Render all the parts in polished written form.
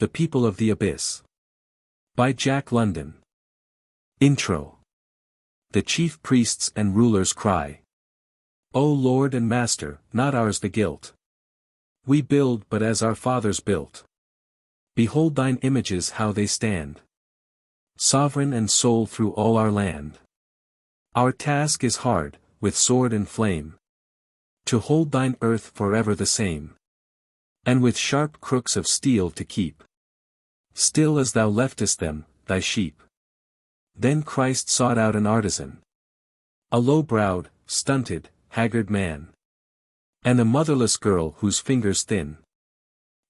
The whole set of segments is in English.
The People of the Abyss. By Jack London. Intro. The chief priests and rulers cry. O Lord and Master, not ours the guilt. We build but as our fathers built. Behold thine images how they stand. Sovereign and sole through all our land. Our task is hard, with sword and flame. To hold thine earth forever the same. And with sharp crooks of steel to keep. Still as thou leftest them, thy sheep. Then Christ sought out an artisan. A low-browed, stunted, haggard man. And a motherless girl whose fingers thin.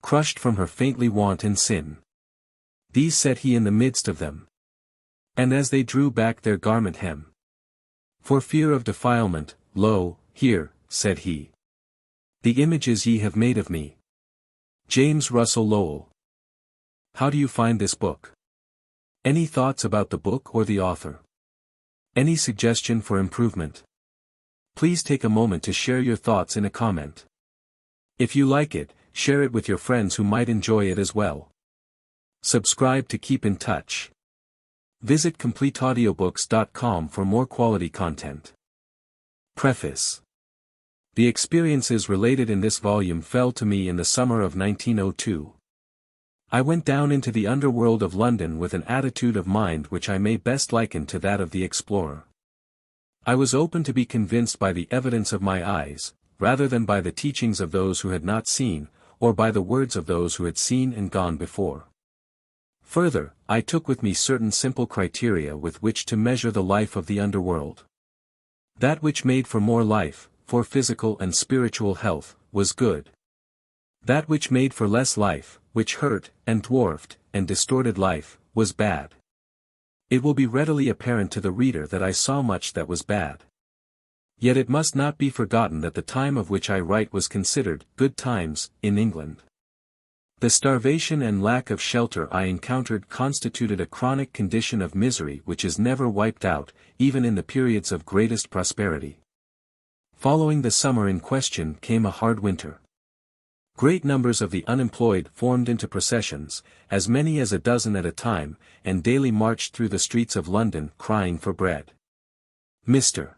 Crushed from her faintly want and sin. These set he in the midst of them. And as they drew back their garment hem. For fear of defilement, lo, here, said he. The images ye have made of me. James Russell Lowell. How do you find this book? Any thoughts about the book or the author? Any suggestion for improvement? Please take a moment to share your thoughts in a comment. If you like it, share it with your friends who might enjoy it as well. Subscribe to keep in touch. Visit CompleteAudiobooks.com for more quality content. Preface. The experiences related in this volume fell to me in the summer of 1902. I went down into the underworld of London with an attitude of mind which I may best liken to that of the explorer. I was open to be convinced by the evidence of my eyes, rather than by the teachings of those who had not seen, or by the words of those who had seen and gone before. Further, I took with me certain simple criteria with which to measure the life of the underworld. That which made for more life, for physical and spiritual health, was good. That which made for less life, which hurt, and dwarfed, and distorted life, was bad. It will be readily apparent to the reader that I saw much that was bad. Yet it must not be forgotten that the time of which I write was considered good times in England. The starvation and lack of shelter I encountered constituted a chronic condition of misery which is never wiped out, even in the periods of greatest prosperity. Following the summer in question came a hard winter. Great numbers of the unemployed formed into processions, as many as a dozen at a time, and daily marched through the streets of London crying for bread. Mr.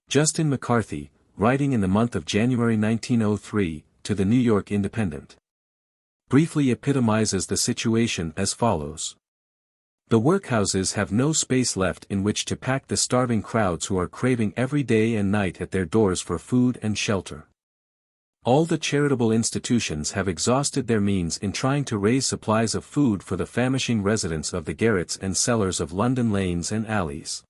Justin McCarthy, writing in the month of January 1903, to the New York Independent, briefly epitomizes the situation as follows. The workhouses have no space left in which to pack the starving crowds who are craving every day and night at their doors for food and shelter. All the charitable institutions have exhausted their means in trying to raise supplies of food for the famishing residents of the garrets and cellars of London lanes and alleys.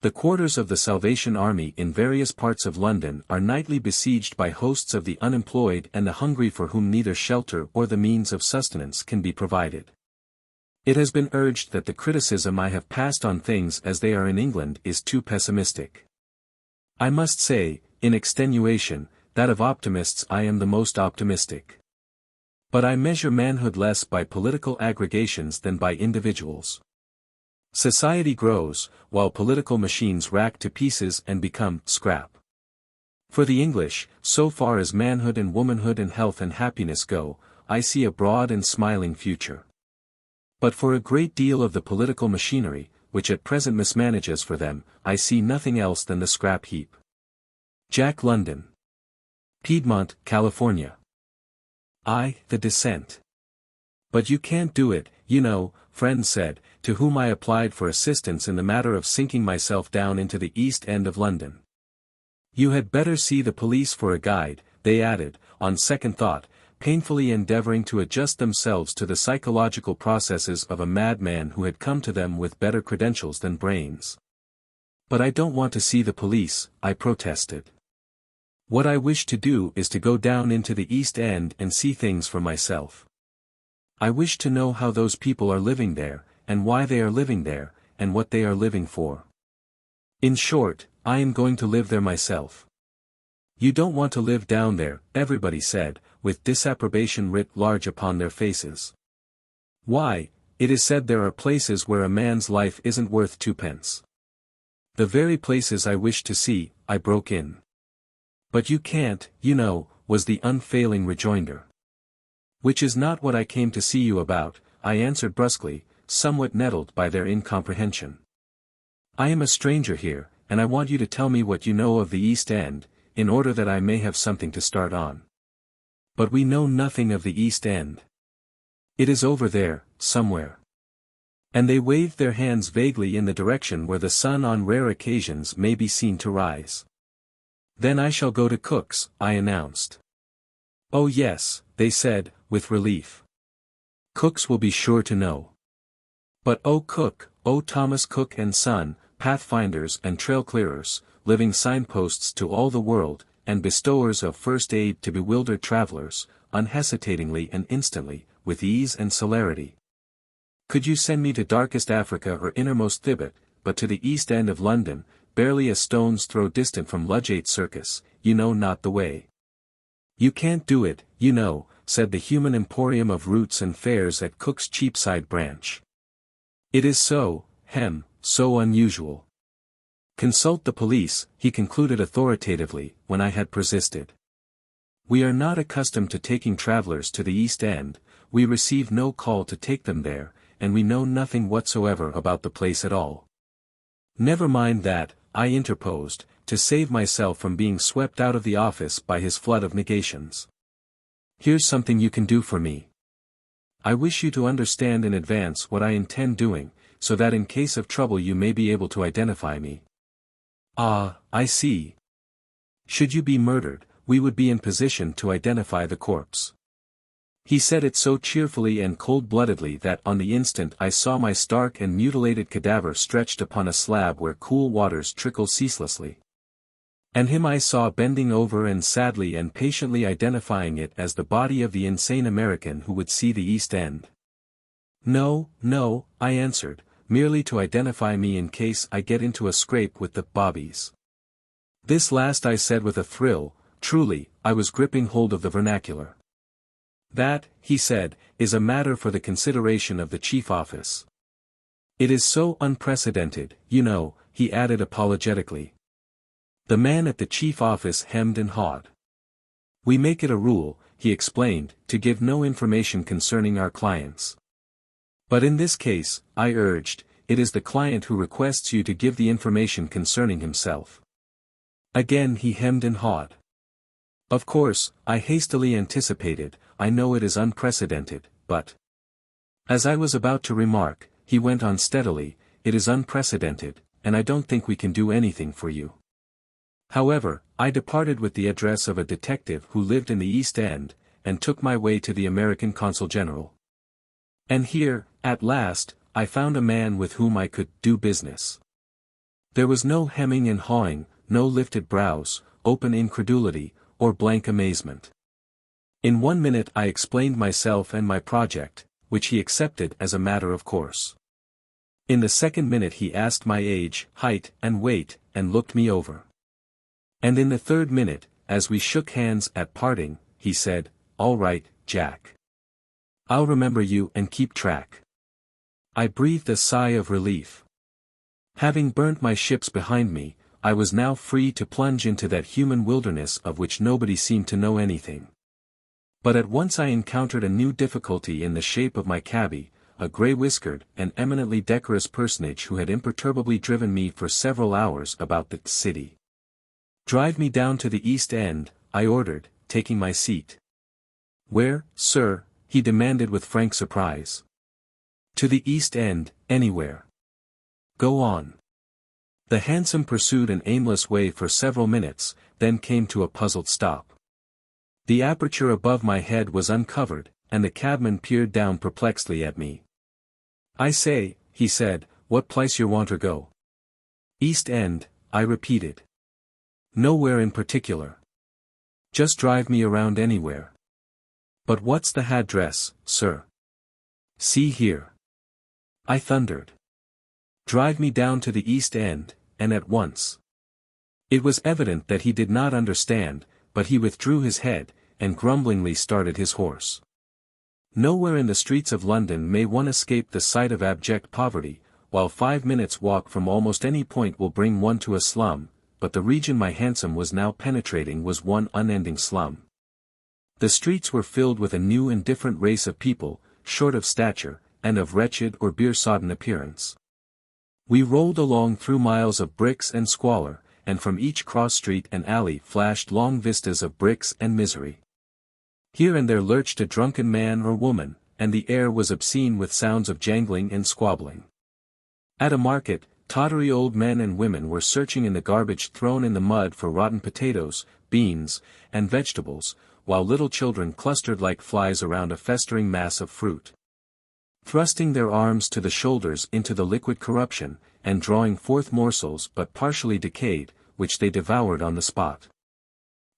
The quarters of the Salvation Army in various parts of London are nightly besieged by hosts of the unemployed and the hungry for whom neither shelter or the means of sustenance can be provided. It has been urged that the criticism I have passed on things as they are in England is too pessimistic. I must say, in extenuation, that of optimists I am the most optimistic. But I measure manhood less by political aggregations than by individuals. Society grows, while political machines rack to pieces and become scrap. For the English, so far as manhood and womanhood and health and happiness go, I see a broad and smiling future. But for a great deal of the political machinery, which at present mismanages for them, I see nothing else than the scrap heap. Jack London. Piedmont, California. The Descent. But you can't do it, you know, friends said, to whom I applied for assistance in the matter of sinking myself down into the East End of London. You had better see the police for a guide, they added, on second thought, painfully endeavoring to adjust themselves to the psychological processes of a madman who had come to them with better credentials than brains. But I don't want to see the police, I protested. What I wish to do is to go down into the East End and see things for myself. I wish to know how those people are living there, and why they are living there, and what they are living for. In short, I am going to live there myself. You don't want to live down there, everybody said, with disapprobation writ large upon their faces. Why, it is said there are places where a man's life isn't worth twopence. The very places I wish to see, I broke in. But you can't, you know, was the unfailing rejoinder. Which is not what I came to see you about, I answered brusquely, somewhat nettled by their incomprehension. I am a stranger here, and I want you to tell me what you know of the East End, in order that I may have something to start on. But we know nothing of the East End. It is over there, somewhere. And they waved their hands vaguely in the direction where the sun on rare occasions may be seen to rise. Then I shall go to Cook's, I announced. Oh yes, they said, with relief. Cook's will be sure to know. But oh Cook, oh Thomas Cook and Son, pathfinders and trail clearers, living signposts to all the world, and bestowers of first aid to bewildered travelers, unhesitatingly and instantly, with ease and celerity. Could you send me to darkest Africa or innermost Thibet, but to the East End of London, barely a stone's throw distant from Ludgate Circus, you know not the way. You can't do it, you know, said the human emporium of roots and fares at Cook's Cheapside branch. It is so, so unusual. Consult the police, he concluded authoritatively, when I had persisted. We are not accustomed to taking travelers to the East End, we receive no call to take them there, and we know nothing whatsoever about the place at all. Never mind that, I interposed, to save myself from being swept out of the office by his flood of negations. Here's something you can do for me. I wish you to understand in advance what I intend doing, so that in case of trouble you may be able to identify me. Ah, I see. Should you be murdered, we would be in position to identify the corpse. He said it so cheerfully and cold-bloodedly that on the instant I saw my stark and mutilated cadaver stretched upon a slab where cool waters trickle ceaselessly. And him I saw bending over and sadly and patiently identifying it as the body of the insane American who would see the East End. No, I answered, merely to identify me in case I get into a scrape with the bobbies. This last I said with a thrill, truly, I was gripping hold of the vernacular. That, he said, is a matter for the consideration of the chief office. It is so unprecedented, you know, he added apologetically. The man at the chief office hemmed and hawed. We make it a rule, he explained, to give no information concerning our clients. But in this case, I urged, it is the client who requests you to give the information concerning himself. Again he hemmed and hawed. Of course, I hastily anticipated, I know it is unprecedented, but... As I was about to remark, he went on steadily, it is unprecedented, and I don't think we can do anything for you. However, I departed with the address of a detective who lived in the East End, and took my way to the American Consul General. And here, at last, I found a man with whom I could do business. There was no hemming and hawing, no lifted brows, open incredulity, or blank amazement. In 1 minute I explained myself and my project, which he accepted as a matter of course. In the second minute he asked my age, height, and weight, and looked me over. And in the third minute, as we shook hands at parting, he said, "All right, Jack. I'll remember you and keep track." I breathed a sigh of relief. Having burnt my ships behind me, I was now free to plunge into that human wilderness of which nobody seemed to know anything. But at once I encountered a new difficulty in the shape of my cabby, a grey-whiskered and eminently decorous personage who had imperturbably driven me for several hours about the city. "Drive me down to the East End," I ordered, taking my seat. "Where, sir?" he demanded with frank surprise. "To the East End, anywhere. Go on." The hansom pursued an aimless way for several minutes, then came to a puzzled stop. The aperture above my head was uncovered, and the cabman peered down perplexedly at me. "I say," he said, "what place you wanter go?" "East End," I repeated. "Nowhere in particular. Just drive me around anywhere." "But what's the haddress, sir?" "See here," I thundered. "Drive me down to the East End, and at once." It was evident that he did not understand, but he withdrew his head, and grumblingly started his horse. Nowhere in the streets of London may one escape the sight of abject poverty, while 5 minutes' walk from almost any point will bring one to a slum, but the region my hansom was now penetrating was one unending slum. The streets were filled with a new and different race of people, short of stature, and of wretched or beer-sodden appearance. We rolled along through miles of bricks and squalor, and from each cross-street and alley flashed long vistas of bricks and misery. Here and there lurched a drunken man or woman, and the air was obscene with sounds of jangling and squabbling. At a market, tottery old men and women were searching in the garbage thrown in the mud for rotten potatoes, beans, and vegetables, while little children clustered like flies around a festering mass of fruit. Thrusting their arms to the shoulders into the liquid corruption, and drawing forth morsels but partially decayed, which they devoured on the spot.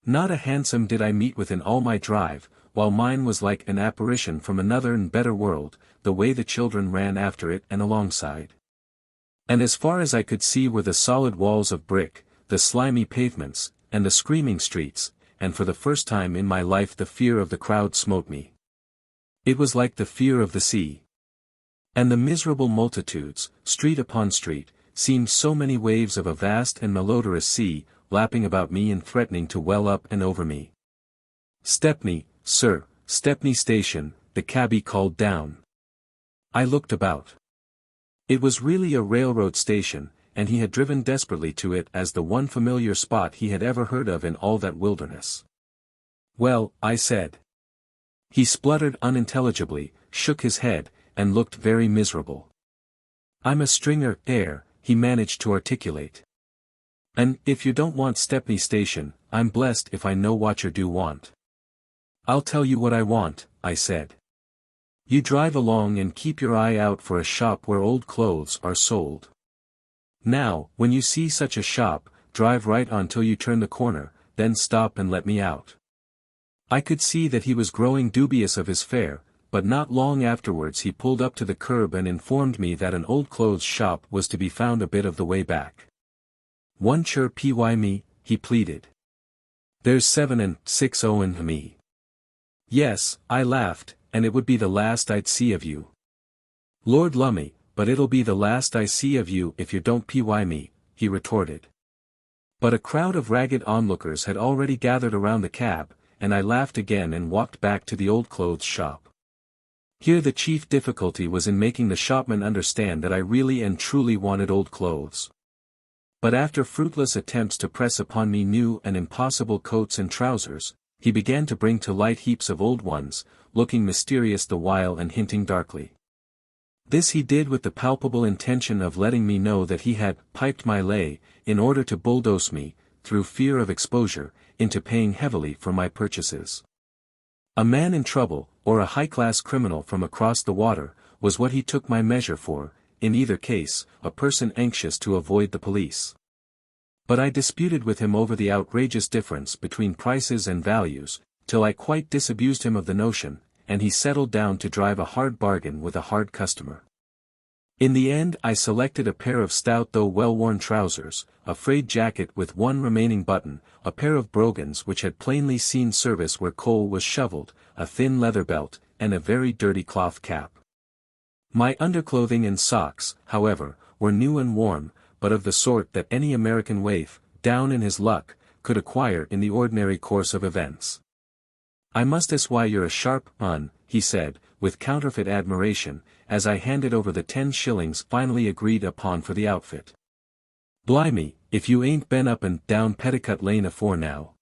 Not a hansom did I meet with in all my drive, while mine was like an apparition from another and better world, the way the children ran after it and alongside. And as far as I could see were the solid walls of brick, the slimy pavements, and the screaming streets, and for the first time in my life the fear of the crowd smote me. It was like the fear of the sea. And the miserable multitudes, street upon street, seemed so many waves of a vast and malodorous sea, lapping about me and threatening to well up and over me. "Stepney, sir, Stepney Station," the cabby called down. I looked about. It was really a railroad station, and he had driven desperately to it as the one familiar spot he had ever heard of in all that wilderness. "Well," I said. He spluttered unintelligibly, shook his head, and looked very miserable. "I'm a stringer, he managed to articulate. "And, if you don't want Stepney Station, I'm blessed if I know what you do want." "I'll tell you what I want," I said. "You drive along and keep your eye out for a shop where old clothes are sold. Now, when you see such a shop, drive right on till you turn the corner, then stop and let me out." I could see that he was growing dubious of his fare, but not long afterwards he pulled up to the curb and informed me that an old clothes shop was to be found a bit of the way back. "One chur py me," he pleaded. "There's 7 and 6 owin' me." "Yes," I laughed, "and it would be the last I'd see of you." "Lord lumme, but it'll be the last I see of you if you don't py me," he retorted. But a crowd of ragged onlookers had already gathered around the cab, and I laughed again and walked back to the old clothes shop. Here the chief difficulty was in making the shopman understand that I really and truly wanted old clothes. But after fruitless attempts to press upon me new and impossible coats and trousers, he began to bring to light heaps of old ones, looking mysterious the while and hinting darkly. This he did with the palpable intention of letting me know that he had piped my lay, in order to bulldoze me, through fear of exposure, into paying heavily for my purchases. A man in trouble, or a high-class criminal from across the water, was what he took my measure for, in either case, a person anxious to avoid the police. But I disputed with him over the outrageous difference between prices and values, till I quite disabused him of the notion, and he settled down to drive a hard bargain with a hard customer. In the end I selected a pair of stout though well-worn trousers, a frayed jacket with one remaining button, a pair of brogans which had plainly seen service where coal was shoveled, a thin leather belt, and a very dirty cloth cap. My underclothing and socks, however, were new and warm, but of the sort that any American waif, down in his luck, could acquire in the ordinary course of events. "I must ask why you're a sharp un," he said, with counterfeit admiration, as I handed over the 10 shillings finally agreed upon for the outfit. "Blimey, if you ain't been up and down Petticut Lane afore now.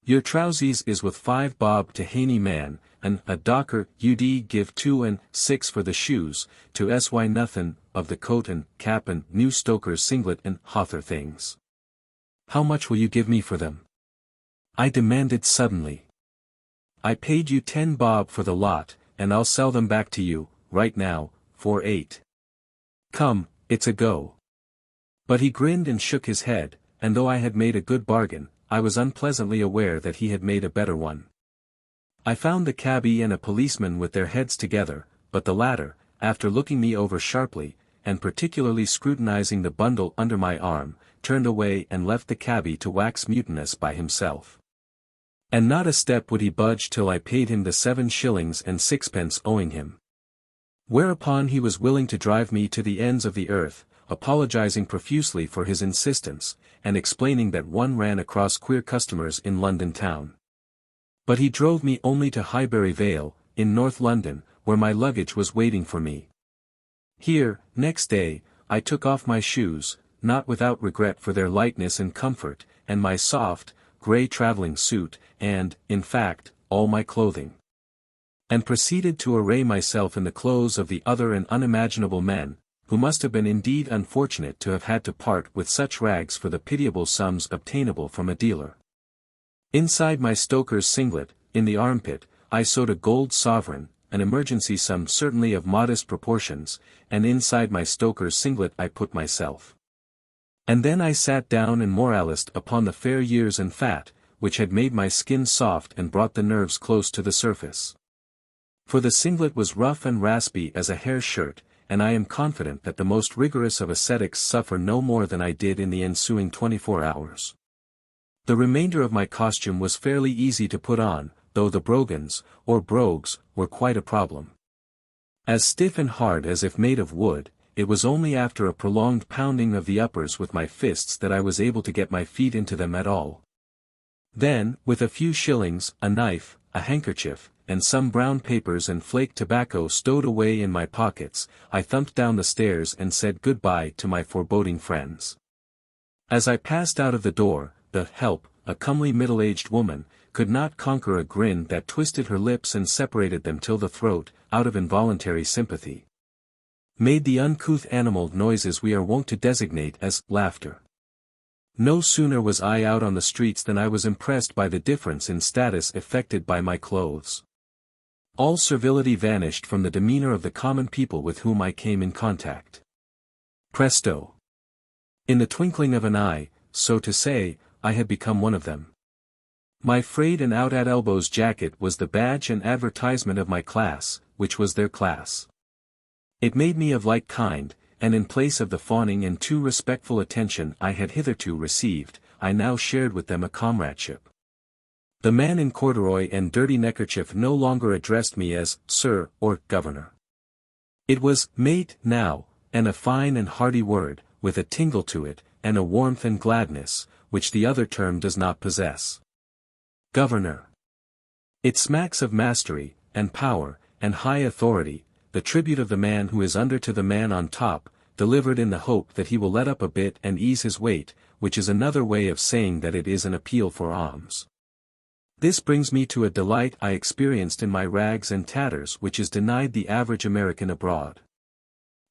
Your trousies is with 5 bob to Haney man, and a docker you'd give 2 and 6 for the shoes, to sy nothin' of the coat and cap and new stoker's singlet and hother things. How much will you give me for them?" I demanded suddenly. "I paid you 10 bob for the lot, and I'll sell them back to you, right now, for 8. Come, it's a go." But he grinned and shook his head, and though I had made a good bargain, I was unpleasantly aware that he had made a better one. I found the cabby and a policeman with their heads together, but the latter, after looking me over sharply, and particularly scrutinizing the bundle under my arm, turned away and left the cabby to wax mutinous by himself. And not a step would he budge till I paid him the 7 shillings and 6pence owing him. Whereupon he was willing to drive me to the ends of the earth, apologizing profusely for his insistence, and explaining that one ran across queer customers in London town. But he drove me only to Highbury Vale, in North London, where my luggage was waiting for me. Here, next day, I took off my shoes, not without regret for their lightness and comfort, and my soft, grey travelling suit, and, in fact, all my clothing. And proceeded to array myself in the clothes of the other and unimaginable men, who must have been indeed unfortunate to have had to part with such rags for the pitiable sums obtainable from a dealer. Inside my stoker's singlet, in the armpit, I sewed a gold sovereign, an emergency sum certainly of modest proportions, and inside my stoker's singlet I put myself. And then I sat down and moralised upon the fair years and fat, which had made my skin soft and brought the nerves close to the surface. For the singlet was rough and raspy as a hare's shirt, and I am confident that the most rigorous of ascetics suffer no more than I did in the ensuing 24 hours. The remainder of my costume was fairly easy to put on, though the brogans, or brogues, were quite a problem. As stiff and hard as if made of wood, it was only after a prolonged pounding of the uppers with my fists that I was able to get my feet into them at all. Then, with a few shillings, a knife, a handkerchief, and some brown papers and flake tobacco stowed away in my pockets, I thumped down the stairs and said good-bye to my foreboding friends. As I passed out of the door, the help, a comely middle-aged woman, could not conquer a grin that twisted her lips and separated them till the throat, out of involuntary sympathy, made the uncouth animal noises we are wont to designate as laughter. No sooner was I out on the streets than I was impressed by the difference in status effected by my clothes. All servility vanished from the demeanor of the common people with whom I came in contact. Presto! In the twinkling of an eye, so to say, I had become one of them. My frayed and out-at-elbows jacket was the badge and advertisement of my class, which was their class. It made me of like kind, and in place of the fawning and too respectful attention I had hitherto received, I now shared with them a comradeship. The man in corduroy and dirty neckerchief no longer addressed me as "Sir" or "Governor." It was "Mate" now, and a fine and hearty word, with a tingle to it, and a warmth and gladness, which the other term does not possess. Governor. It smacks of mastery, and power, and high authority, the tribute of the man who is under to the man on top, delivered in the hope that he will let up a bit and ease his weight, which is another way of saying that it is an appeal for alms. This brings me to a delight I experienced in my rags and tatters which is denied the average American abroad.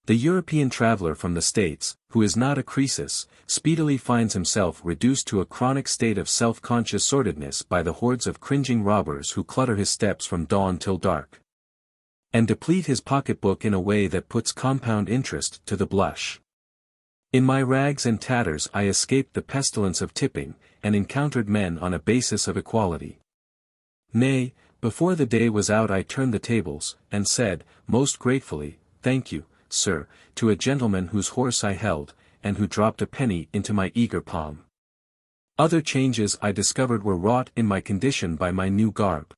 The European traveler from the States, who is not a Croesus, speedily finds himself reduced to a chronic state of self-conscious sordidness by the hordes of cringing robbers who clutter his steps from dawn till dark, and deplete his pocketbook in a way that puts compound interest to the blush. In my rags and tatters I escaped the pestilence of tipping, and encountered men on a basis of equality. Nay, before the day was out I turned the tables, and said, most gratefully, "Thank you, sir," to a gentleman whose horse I held, and who dropped a penny into my eager palm. Other changes I discovered were wrought in my condition by my new garb.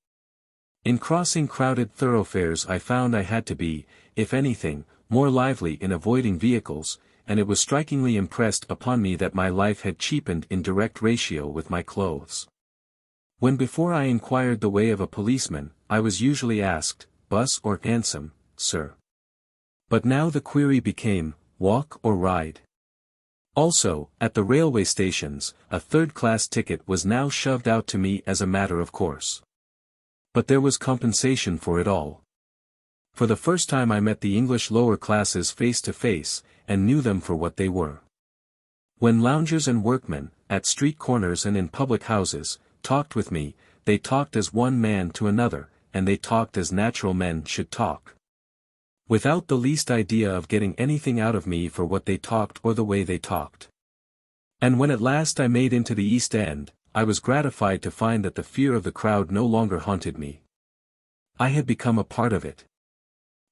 In crossing crowded thoroughfares I found I had to be, if anything, more lively in avoiding vehicles, and it was strikingly impressed upon me that my life had cheapened in direct ratio with my clothes. When before I inquired the way of a policeman, I was usually asked, "Bus or hansom, sir?" But now the query became, "Walk or ride?" Also, at the railway stations, a third-class ticket was now shoved out to me as a matter of course. But there was compensation for it all. For the first time I met the English lower classes face to face, and knew them for what they were. When loungers and workmen, at street corners and in public houses, talked with me, they talked as one man to another, and they talked as natural men should talk, without the least idea of getting anything out of me for what they talked or the way they talked. And when at last I made into the East End, I was gratified to find that the fear of the crowd no longer haunted me. I had become a part of it.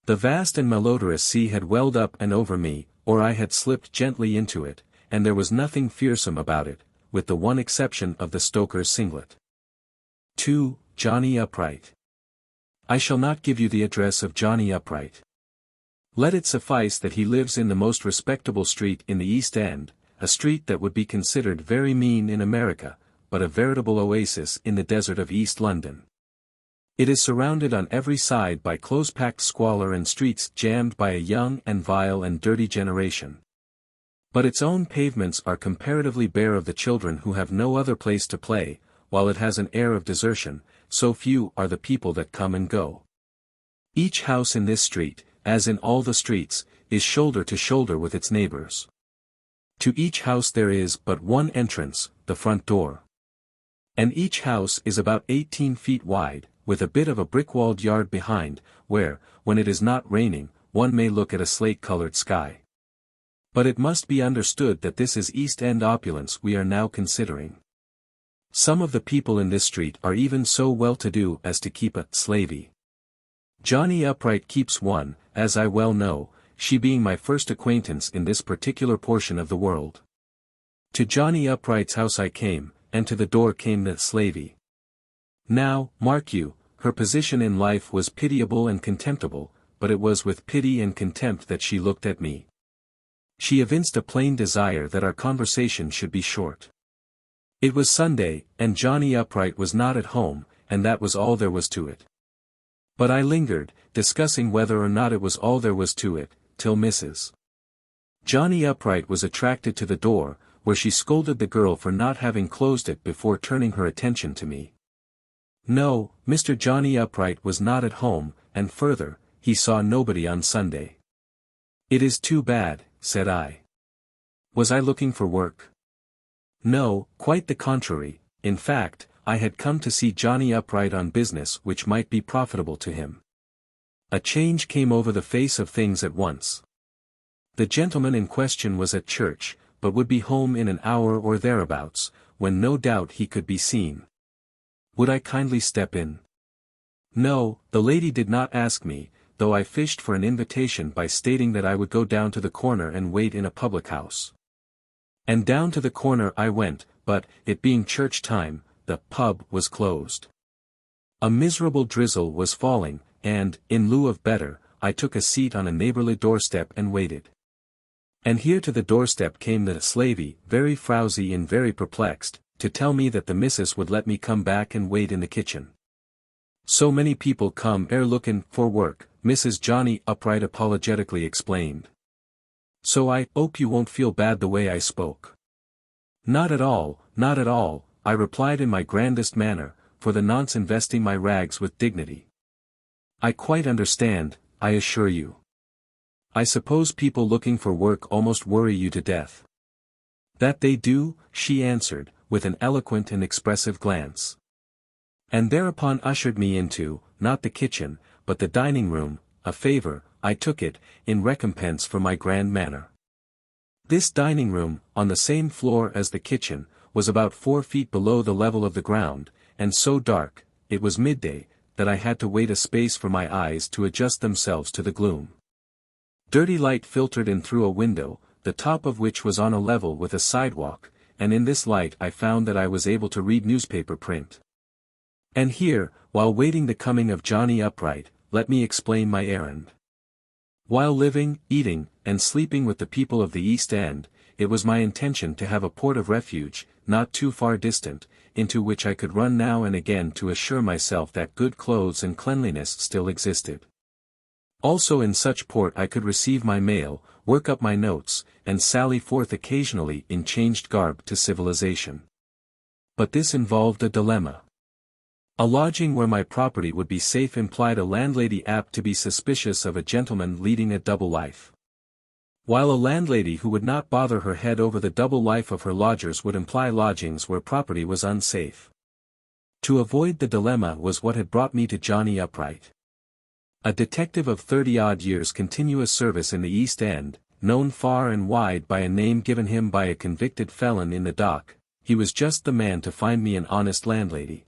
The vast and malodorous sea had welled up and over me, or I had slipped gently into it, and there was nothing fearsome about it, with the one exception of the stoker's singlet. 2. Johnny Upright. I shall not give you the address of Johnny Upright. Let it suffice that he lives in the most respectable street in the East End, a street that would be considered very mean in America, but a veritable oasis in the desert of East London. It is surrounded on every side by close-packed squalor and streets jammed by a young and vile and dirty generation. But its own pavements are comparatively bare of the children who have no other place to play, while it has an air of desertion, so few are the people that come and go. Each house in this street, as in all the streets, is shoulder to shoulder with its neighbors. To each house there is but one entrance, the front door. And each house is about 18 feet wide, with a bit of a brick-walled yard behind, where, when it is not raining, one may look at a slate-colored sky. But it must be understood that this is East End opulence we are now considering. Some of the people in this street are even so well-to-do as to keep a slavey. Johnny Upright keeps one, as I well know, she being my first acquaintance in this particular portion of the world. To Johnny Upright's house I came, and to the door came the slavey. Now, mark you, her position in life was pitiable and contemptible, but it was with pity and contempt that she looked at me. She evinced a plain desire that our conversation should be short. It was Sunday, and Johnny Upright was not at home, and that was all there was to it. But I lingered, discussing whether or not it was all there was to it, till Mrs. Johnny Upright was attracted to the door, where she scolded the girl for not having closed it before turning her attention to me. No, Mr. Johnny Upright was not at home, and further, he saw nobody on Sunday. It is too bad, said I. Was I looking for work? No, quite the contrary. In fact, I had come to see Johnny Upright on business which might be profitable to him. A change came over the face of things at once. The gentleman in question was at church, but would be home in an hour or thereabouts, when no doubt he could be seen. Would I kindly step in? No, the lady did not ask me, though I fished for an invitation by stating that I would go down to the corner and wait in a public house. And down to the corner I went, but, it being church time, the pub was closed. A miserable drizzle was falling, and, in lieu of better, I took a seat on a neighborly doorstep and waited. And here to the doorstep came the slavey, very frowsy and very perplexed, to tell me that the missus would let me come back and wait in the kitchen. So many people come lookin' for work, Mrs. Johnny Upright apologetically explained. So I 'ope you won't feel bad the way I spoke. Not at all, I replied in my grandest manner, for the nonce investing my rags with dignity. I quite understand, I assure you. I suppose people looking for work almost worry you to death. That they do, she answered, with an eloquent and expressive glance. And thereupon ushered me into, not the kitchen, but the dining room, a favor, I took it, in recompense for my grand manner. This dining room, on the same floor as the kitchen, was about 4 feet below the level of the ground, and so dark, it was midday, that I had to wait a space for my eyes to adjust themselves to the gloom. Dirty light filtered in through a window, the top of which was on a level with a sidewalk, and in this light I found that I was able to read newspaper print. And here, while waiting the coming of Johnny Upright, let me explain my errand. While living, eating, and sleeping with the people of the East End, it was my intention to have a port of refuge, not too far distant, into which I could run now and again to assure myself that good clothes and cleanliness still existed. Also in such port I could receive my mail, work up my notes, and sally forth occasionally in changed garb to civilization. But this involved a dilemma. A lodging where my property would be safe implied a landlady apt to be suspicious of a gentleman leading a double life. While a landlady who would not bother her head over the double life of her lodgers would imply lodgings where property was unsafe. To avoid the dilemma was what had brought me to Johnny Upright. A detective of 30-odd years' continuous service in the East End, known far and wide by a name given him by a convicted felon in the dock, he was just the man to find me an honest landlady.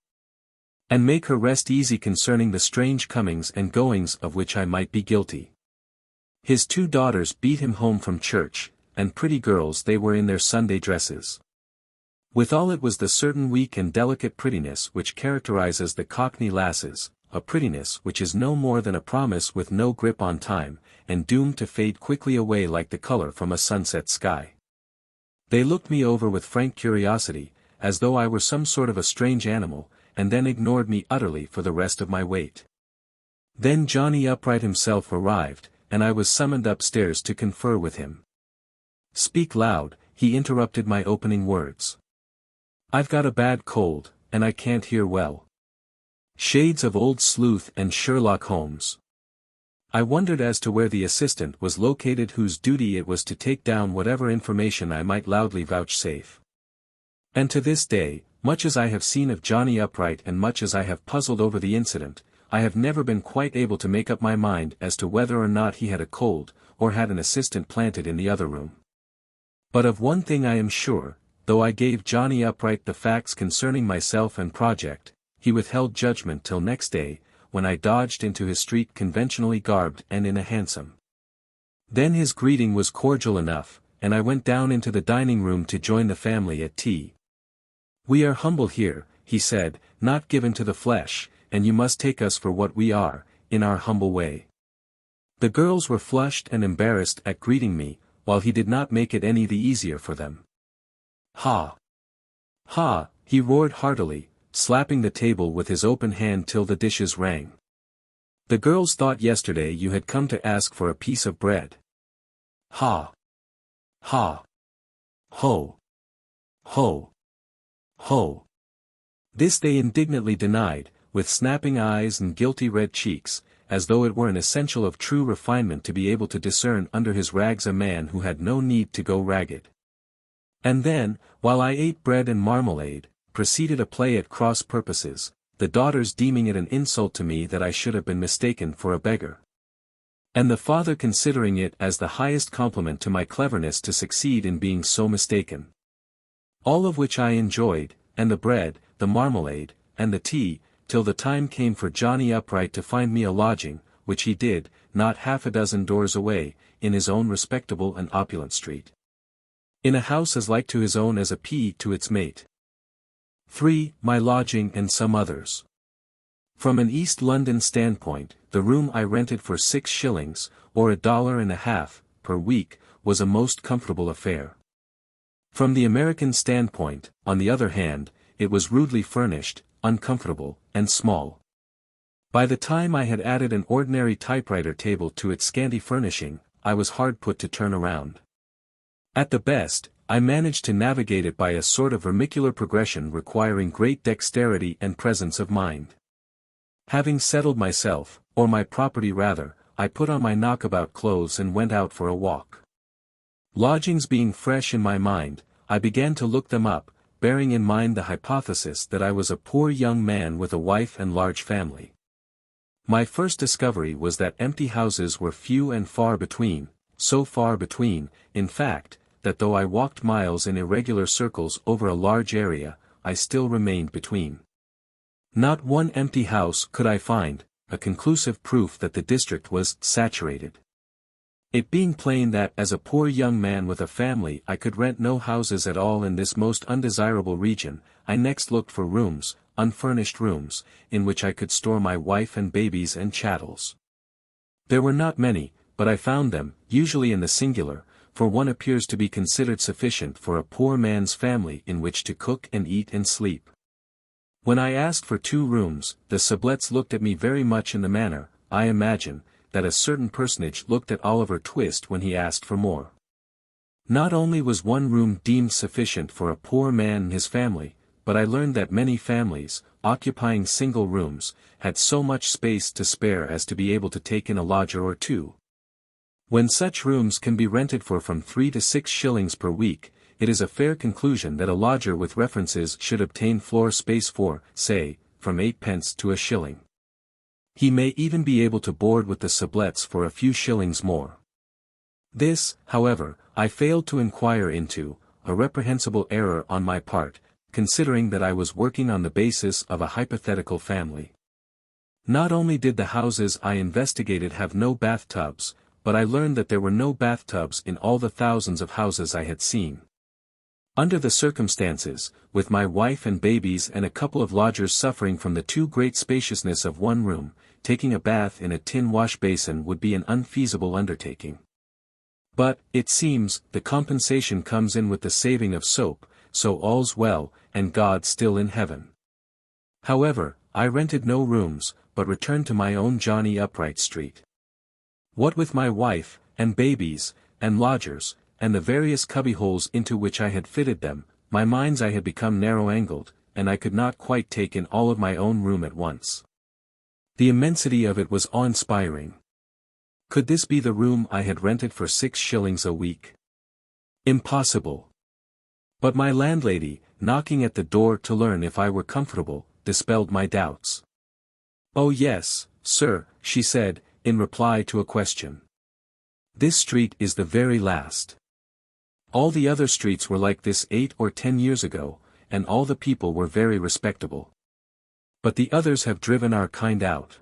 And make her rest easy concerning the strange comings and goings of which I might be guilty. His 2 daughters beat him home from church, and pretty girls they were in their Sunday dresses. Withal it was the certain weak and delicate prettiness which characterizes the Cockney lasses, a prettiness which is no more than a promise with no grip on time, and doomed to fade quickly away like the color from a sunset sky. They looked me over with frank curiosity, as though I were some sort of a strange animal, and then ignored me utterly for the rest of my wait. Then Johnny Upright himself arrived, and I was summoned upstairs to confer with him. "Speak loud," he interrupted my opening words. "I've got a bad cold, and I can't hear well." Shades of Old Sleuth and Sherlock Holmes. I wondered as to where the assistant was located whose duty it was to take down whatever information I might loudly vouchsafe. And to this day, much as I have seen of Johnny Upright and much as I have puzzled over the incident, I have never been quite able to make up my mind as to whether or not he had a cold, or had an assistant planted in the other room. But of one thing I am sure, though I gave Johnny Upright the facts concerning myself and project, he withheld judgment till next day, when I dodged into his street conventionally garbed and in a hansom. Then his greeting was cordial enough, and I went down into the dining room to join the family at tea. "We are humble here," he said, "not given to the flesh, and you must take us for what we are, in our humble way." The girls were flushed and embarrassed at greeting me, while he did not make it any the easier for them. "Ha! Ha!" he roared heartily, slapping the table with his open hand till the dishes rang. "The girls thought yesterday you had come to ask for a piece of bread. Ha! Ha! Ho! Ho! Ho!" This they indignantly denied, with snapping eyes and guilty red cheeks, as though it were an essential of true refinement to be able to discern under his rags a man who had no need to go ragged. And then, while I ate bread and marmalade, proceeded a play at cross purposes, the daughters deeming it an insult to me that I should have been mistaken for a beggar. And the father considering it as the highest compliment to my cleverness to succeed in being so mistaken. All of which I enjoyed, and the bread, the marmalade, and the tea, till the time came for Johnny Upright to find me a lodging, which he did, not half a dozen doors away, in his own respectable and opulent street. In a house as like to his own as a pea to its mate. 3. My lodging and some others. From an East London standpoint, the room I rented for 6 shillings, or $1.50, per week, was a most comfortable affair. From the American standpoint, on the other hand, it was rudely furnished, uncomfortable, and small. By the time I had added an ordinary typewriter table to its scanty furnishing, I was hard put to turn around. At the best, I managed to navigate it by a sort of vermicular progression requiring great dexterity and presence of mind. Having settled myself, or my property rather, I put on my knockabout clothes and went out for a walk. Lodgings being fresh in my mind, I began to look them up, bearing in mind the hypothesis that I was a poor young man with a wife and large family. My first discovery was that empty houses were few and far between, so far between, in fact, that though I walked miles in irregular circles over a large area, I still remained between. Not one empty house could I find, a conclusive proof that the district was saturated. It being plain that as a poor young man with a family I could rent no houses at all in this most undesirable region, I next looked for rooms, unfurnished rooms, in which I could store my wife and babies and chattels. There were not many, but I found them, usually in the singular, for one appears to be considered sufficient for a poor man's family in which to cook and eat and sleep. When I asked for 2 rooms, the sublets looked at me very much in the manner, I imagine, that a certain personage looked at Oliver Twist when he asked for more. Not only was 1 room deemed sufficient for a poor man and his family, but I learned that many families, occupying single rooms, had so much space to spare as to be able to take in a lodger or 2. When such rooms can be rented for from 3 to 6 shillings per week, it is a fair conclusion that a lodger with references should obtain floor space for, say, from 8 pence to a shilling. He may even be able to board with the sublets for a few shillings more. This, however, I failed to inquire into, a reprehensible error on my part, considering that I was working on the basis of a hypothetical family. Not only did the houses I investigated have no bathtubs, but I learned that there were no bathtubs in all the thousands of houses I had seen. Under the circumstances, with my wife and babies and a couple of lodgers suffering from the too great spaciousness of 1 room, taking a bath in a tin wash basin would be an unfeasible undertaking. But, it seems, the compensation comes in with the saving of soap, so all's well, and God still in heaven. However, I rented no rooms, but returned to my own Johnny Upright Street. What with my wife, and babies, and lodgers, and the various cubbyholes into which I had fitted them, my mind's eye had become narrow-angled, and I could not quite take in all of my own room at once. The immensity of it was awe-inspiring. Could this be the room I had rented for 6 shillings a week? Impossible. But my landlady, knocking at the door to learn if I were comfortable, dispelled my doubts. "Oh yes, sir," she said, in reply to a question. "This street is the very last. All the other streets were like this 8 or 10 years ago, and all the people were very respectable. But the others have driven our kind out.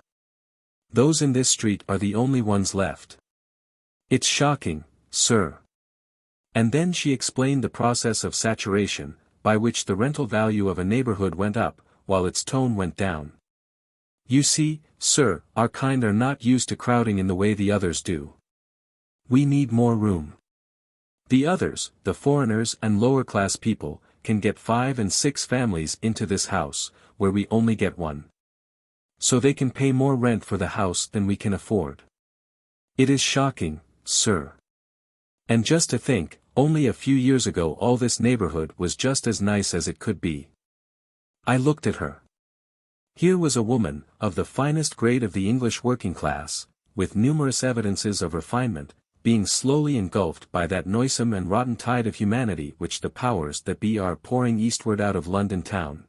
Those in this street are the only ones left. It's shocking, sir." And then she explained the process of saturation, by which the rental value of a neighborhood went up, while its tone went down. "You see, sir, our kind are not used to crowding in the way the others do. We need more room. The others, the foreigners and lower-class people, can get 5 and 6 families into this house, where we only get 1. So they can pay more rent for the house than we can afford. It is shocking, sir. And just to think, only a few years ago all this neighborhood was just as nice as it could be." I looked at her. Here was a woman, of the finest grade of the English working class, with numerous evidences of refinement, being slowly engulfed by that noisome and rotten tide of humanity which the powers that be are pouring eastward out of London town.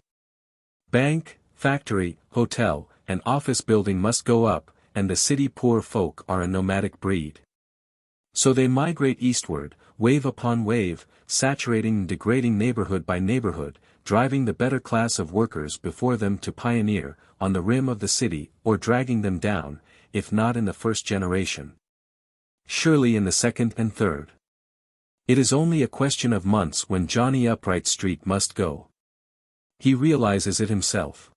Bank, factory, hotel, and office building must go up, and the city poor folk are a nomadic breed. So they migrate eastward, wave upon wave, saturating and degrading neighborhood by neighborhood, driving the better class of workers before them to pioneer, on the rim of the city, or dragging them down, if not in the first generation, surely in the second and third. It is only a question of months when Johnny Upright Street must go. He realizes it himself.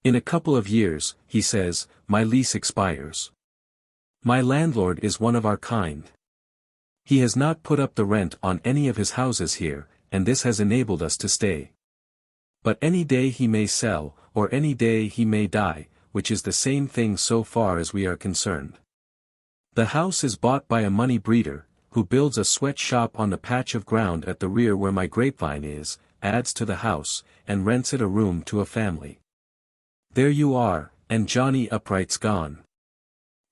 In a couple of years, he says, my lease expires. My landlord is one of our kind. He has not put up the rent on any of his houses here, and this has enabled us to stay. But any day he may sell, or any day he may die, which is the same thing so far as we are concerned. The house is bought by a money breeder, who builds a sweatshop on the patch of ground at the rear where my grapevine is, adds to the house, and rents it a room to a family. There you are, and Johnny Upright's gone.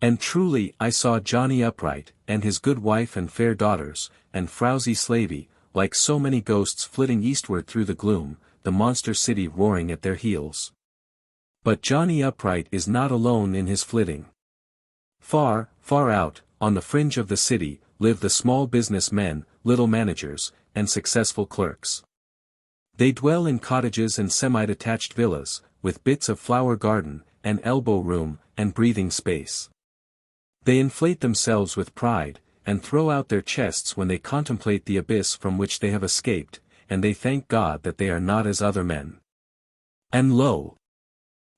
And truly I saw Johnny Upright, and his good wife and fair daughters, and frowsy slavey, like so many ghosts flitting eastward through the gloom, the monster city roaring at their heels. But Johnny Upright is not alone in his flitting. Far, far out, on the fringe of the city, live the small business men, little managers, and successful clerks. They dwell in cottages and semi-detached villas, with bits of flower garden, and elbow room, and breathing space. They inflate themselves with pride, and throw out their chests when they contemplate the abyss from which they have escaped, and they thank God that they are not as other men. And lo!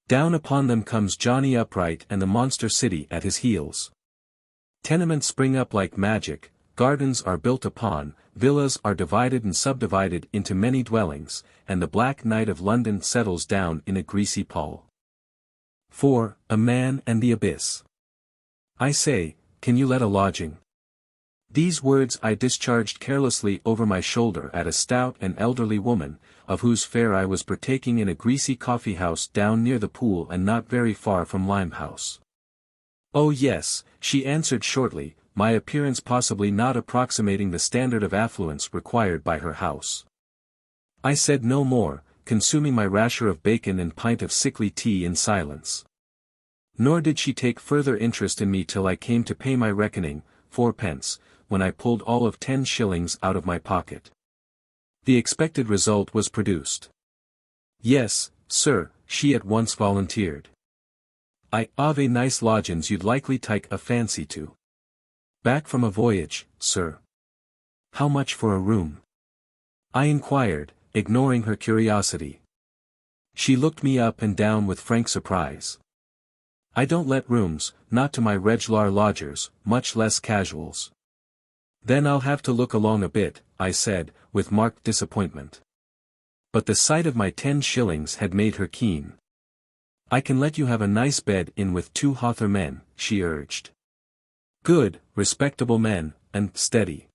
Down upon them comes Johnny Upright and the monster city at his heels. Tenements spring up like magic, gardens are built upon, villas are divided and subdivided into many dwellings, and the black night of London settles down in a greasy pall. 4. A man and the abyss. I say, can you let a lodging? These words I discharged carelessly over my shoulder at a stout and elderly woman, of whose fare I was partaking in a greasy coffee-house down near the pool and not very far from Limehouse. Oh yes, she answered shortly, my appearance possibly not approximating the standard of affluence required by her house. I said no more, consuming my rasher of bacon and pint of sickly tea in silence. Nor did she take further interest in me till I came to pay my reckoning, 4d, when I pulled all of 10 shillings out of my pocket. The expected result was produced. Yes, sir, she at once volunteered. I've a nice lodgings you'd likely take a fancy to. Back from a voyage, sir. How much for a room? I inquired, ignoring her curiosity. She looked me up and down with frank surprise. I don't let rooms, not to my regular lodgers, much less casuals. Then I'll have to look along a bit, I said, with marked disappointment. But the sight of my 10 shillings had made her keen. "I can let you have a nice bed in with 2 Hawthorne men," she urged. "Good, respectable men, and steady."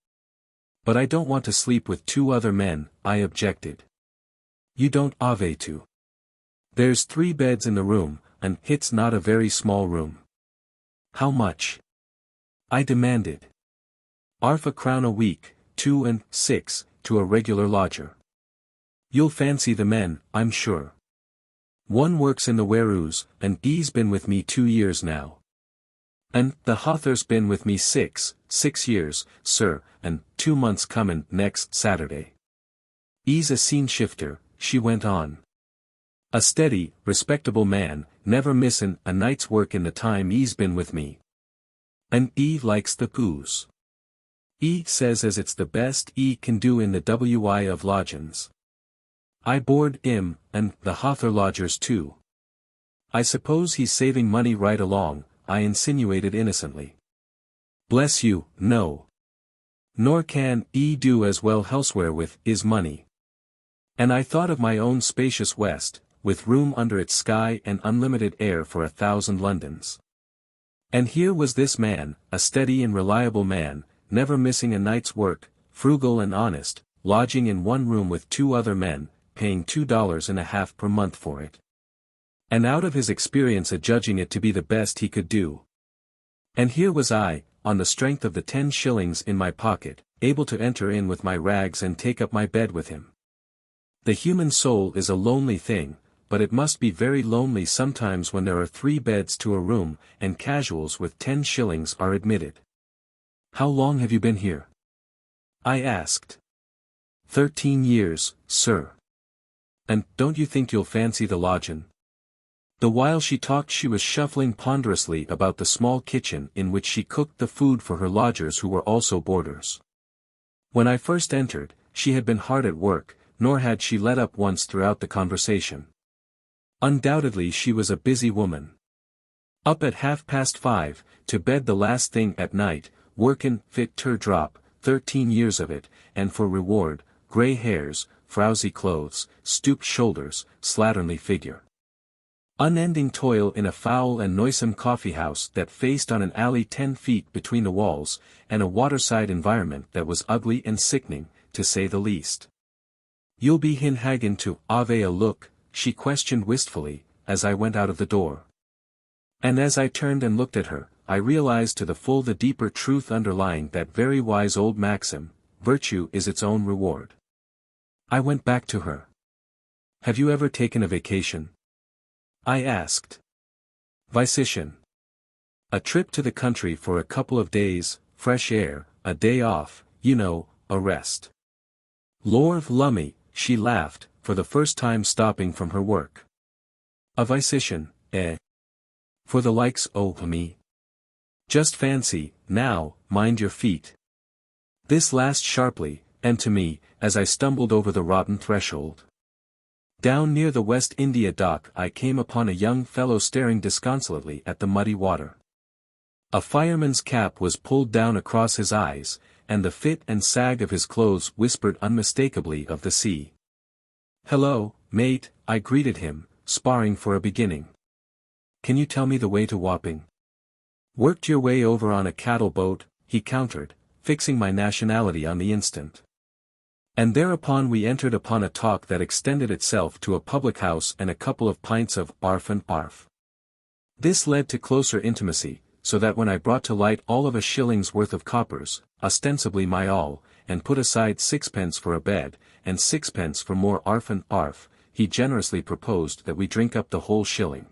"But I don't want to sleep with 2 other men," I objected. "You don't have to. There's 3 beds in the room, and it's not a very small room." "How much?" I demanded. "Arf a crown a week, 2 and 6, to a regular lodger. You'll fancy the men, I'm sure. One works in the warehouse, and he's been with me 2 years now. And the Hawthorne's been with me 6 years, sir, and 2 months comin' next Saturday. He's a scene shifter," she went on. "A steady, respectable man, never missin' a night's work in the time he's been with me. And he likes the booze. He says as it's the best he can do in the XXIII of lodgin's. I board him, and the Hawthorne lodgers too. I suppose he's saving money right along," I insinuated innocently. "Bless you, no. Nor can he do as well elsewhere with his money." And I thought of my own spacious West, with room under its sky and unlimited air for 1,000 Londons. And here was this man, a steady and reliable man, never missing a night's work, frugal and honest, lodging in one room with 2 other men, paying $2.50 per month for it. And out of his experience adjudging it to be the best he could do. And here was I, on the strength of the 10 shillings in my pocket, able to enter in with my rags and take up my bed with him. The human soul is a lonely thing, but it must be very lonely sometimes when there are 3 beds to a room, and casuals with 10 shillings are admitted. "How long have you been here?" I asked. 13 years, sir." "And don't you think you'll fancy the lodgin'?" The while she talked she was shuffling ponderously about the small kitchen in which she cooked the food for her lodgers who were also boarders. When I first entered, she had been hard at work, nor had she let up once throughout the conversation. Undoubtedly she was a busy woman. Up at 5:30, to bed the last thing at night, workin' fit ter drop, 13 years of it, and for reward, grey hairs, frowsy clothes, stooped shoulders, slatternly figure. Unending toil in a foul and noisome coffee-house that faced on an alley 10 feet between the walls, and a waterside environment that was ugly and sickening, to say the least. "You'll be hin hagen to have a look?" she questioned wistfully, as I went out of the door. And as I turned and looked at her, I realized to the full the deeper truth underlying that very wise old maxim, "Virtue is its own reward." I went back to her. "Have you ever taken a vacation?" I asked. "VIII. A trip to the country for a couple of days, fresh air, a day off, you know, a rest." "Lor' lummy," she laughed, for the first time stopping from her work. "A VIII, eh? For the likes o' me? Just fancy, now, mind your feet." This last sharply, and to me, as I stumbled over the rotten threshold. Down near the West India dock I came upon a young fellow staring disconsolately at the muddy water. A fireman's cap was pulled down across his eyes, and the fit and sag of his clothes whispered unmistakably of the sea. "Hello, mate," I greeted him, sparring for a beginning. "Can you tell me the way to Wapping?" "Worked your way over on a cattle boat," he countered, fixing my nationality on the instant. And thereupon we entered upon a talk that extended itself to a public house and a couple of pints of arf and arf. This led to closer intimacy, so that when I brought to light all of a shilling's worth of coppers, ostensibly my all, and put aside 6 pence for a bed, and 6 pence for more arf and arf, he generously proposed that we drink up the whole shilling.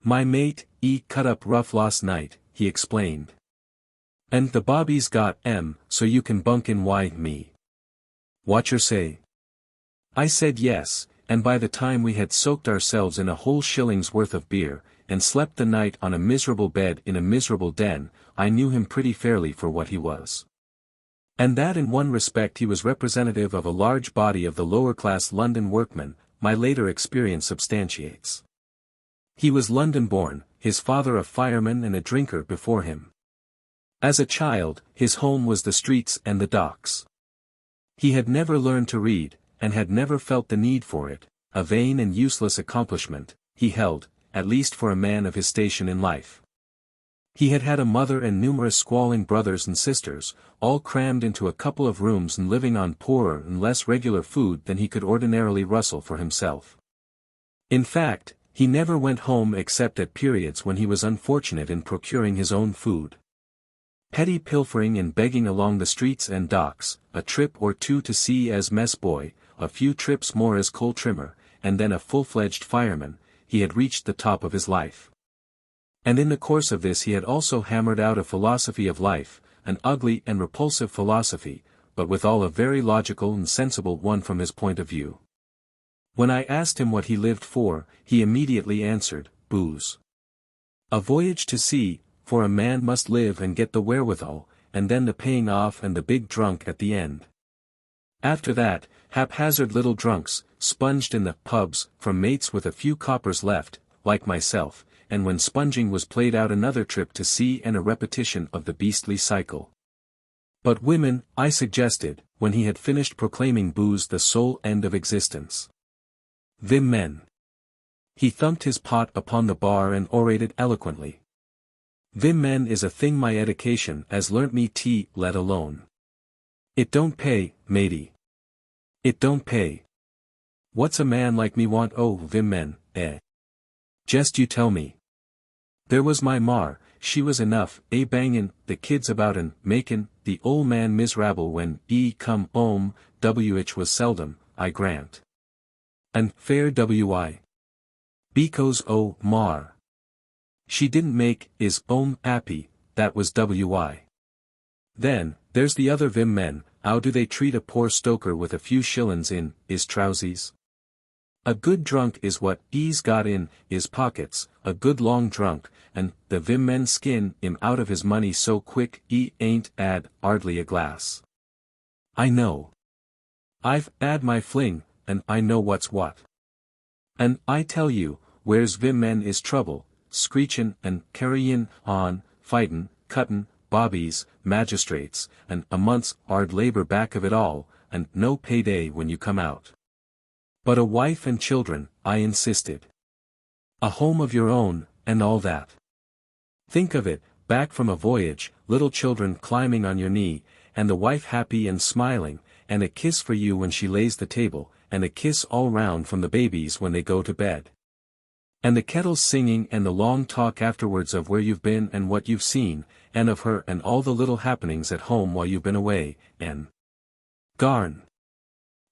"My mate, cut up rough last night," he explained. "And the bobby's got so you can bunk in me. Watcher say?" I said yes, and by the time we had soaked ourselves in a whole shilling's worth of beer, and slept the night on a miserable bed in a miserable den, I knew him pretty fairly for what he was. And that in one respect he was representative of a large body of the lower-class London workmen, my later experience substantiates. He was London-born, his father a fireman and a drinker before him. As a child, his home was the streets and the docks. He had never learned to read, and had never felt the need for it, a vain and useless accomplishment, he held, at least for a man of his station in life. He had had a mother and numerous squalling brothers and sisters, all crammed into a couple of rooms and living on poorer and less regular food than he could ordinarily rustle for himself. In fact, he never went home except at periods when he was unfortunate in procuring his own food. Petty pilfering and begging along the streets and docks, a trip or two to sea as mess boy, a few trips more as coal trimmer, and then a full-fledged fireman, he had reached the top of his life. And in the course of this he had also hammered out a philosophy of life, an ugly and repulsive philosophy, but withal a very logical and sensible one from his point of view. When I asked him what he lived for, he immediately answered, booze. A voyage to sea, for a man must live and get the wherewithal, and then the paying off and the big drunk at the end. After that, haphazard little drunks, sponged in the pubs, from mates with a few coppers left, like myself, and when sponging was played out another trip to sea and a repetition of the beastly cycle. But women, I suggested, when he had finished proclaiming booze the sole end of existence. VIII men. He thumped his pot upon the bar and orated eloquently. VIII men is a thing my education has learnt me let alone. It don't pay, matey. It don't pay. What's a man like me want VIII men, eh? Just you tell me. There was my mar, she was enough, bangin' the kids about and makin' the old man miserable when come home, which was seldom, I grant. And fair wi. Because mar. She didn't make is happy, that was wi. Then, there's the other VIII men, how do they treat a poor stoker with a few shillin's in his trousies? A good drunk is what he's got in his pockets, a good long drunk, and the VIII men skin him out of his money so quick he ain't 'ad hardly a glass. I know. I've 'ad my fling, and I know what's what. And I tell you, where's VIII men is trouble, screechin' and carryin' on, fightin', cuttin', bobbies, magistrates, and a month's hard labor back of it all, and no payday when you come out. But a wife and children, I insisted. A home of your own, and all that. Think of it, back from a voyage, little children climbing on your knee, and the wife happy and smiling, and a kiss for you when she lays the table, and a kiss all round from the babies when they go to bed. And the kettles singing and the long talk afterwards of where you've been and what you've seen, and of her and all the little happenings at home while you've been away, and garn!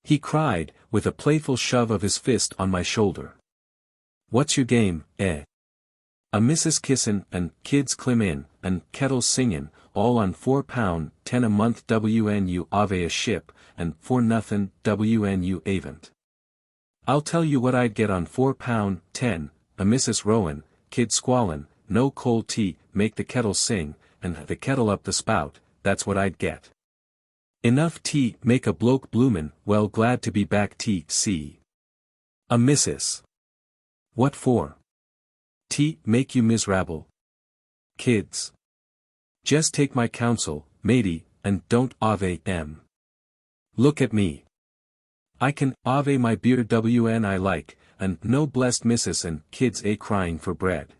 He cried, with a playful shove of his fist on my shoulder. What's your game, eh? A missus kissin', and kids clim in, and kettles singin', all on £4.10 a month WNU ave a ship, and for nothin' WNU avent. I'll tell you what I'd get on £4.10, a missus rowin', kid squallin', no cold tea, make the kettle sing, and the kettle up the spout, that's what I'd get. Enough tea make a bloke bloomin', well glad to be back see. A missus. What for? Tea make you miserable? Kids. Just take my counsel, matey, and don't ave em. Look at me. I can ave my beer when I like, and no blessed missus and kids crying for bread.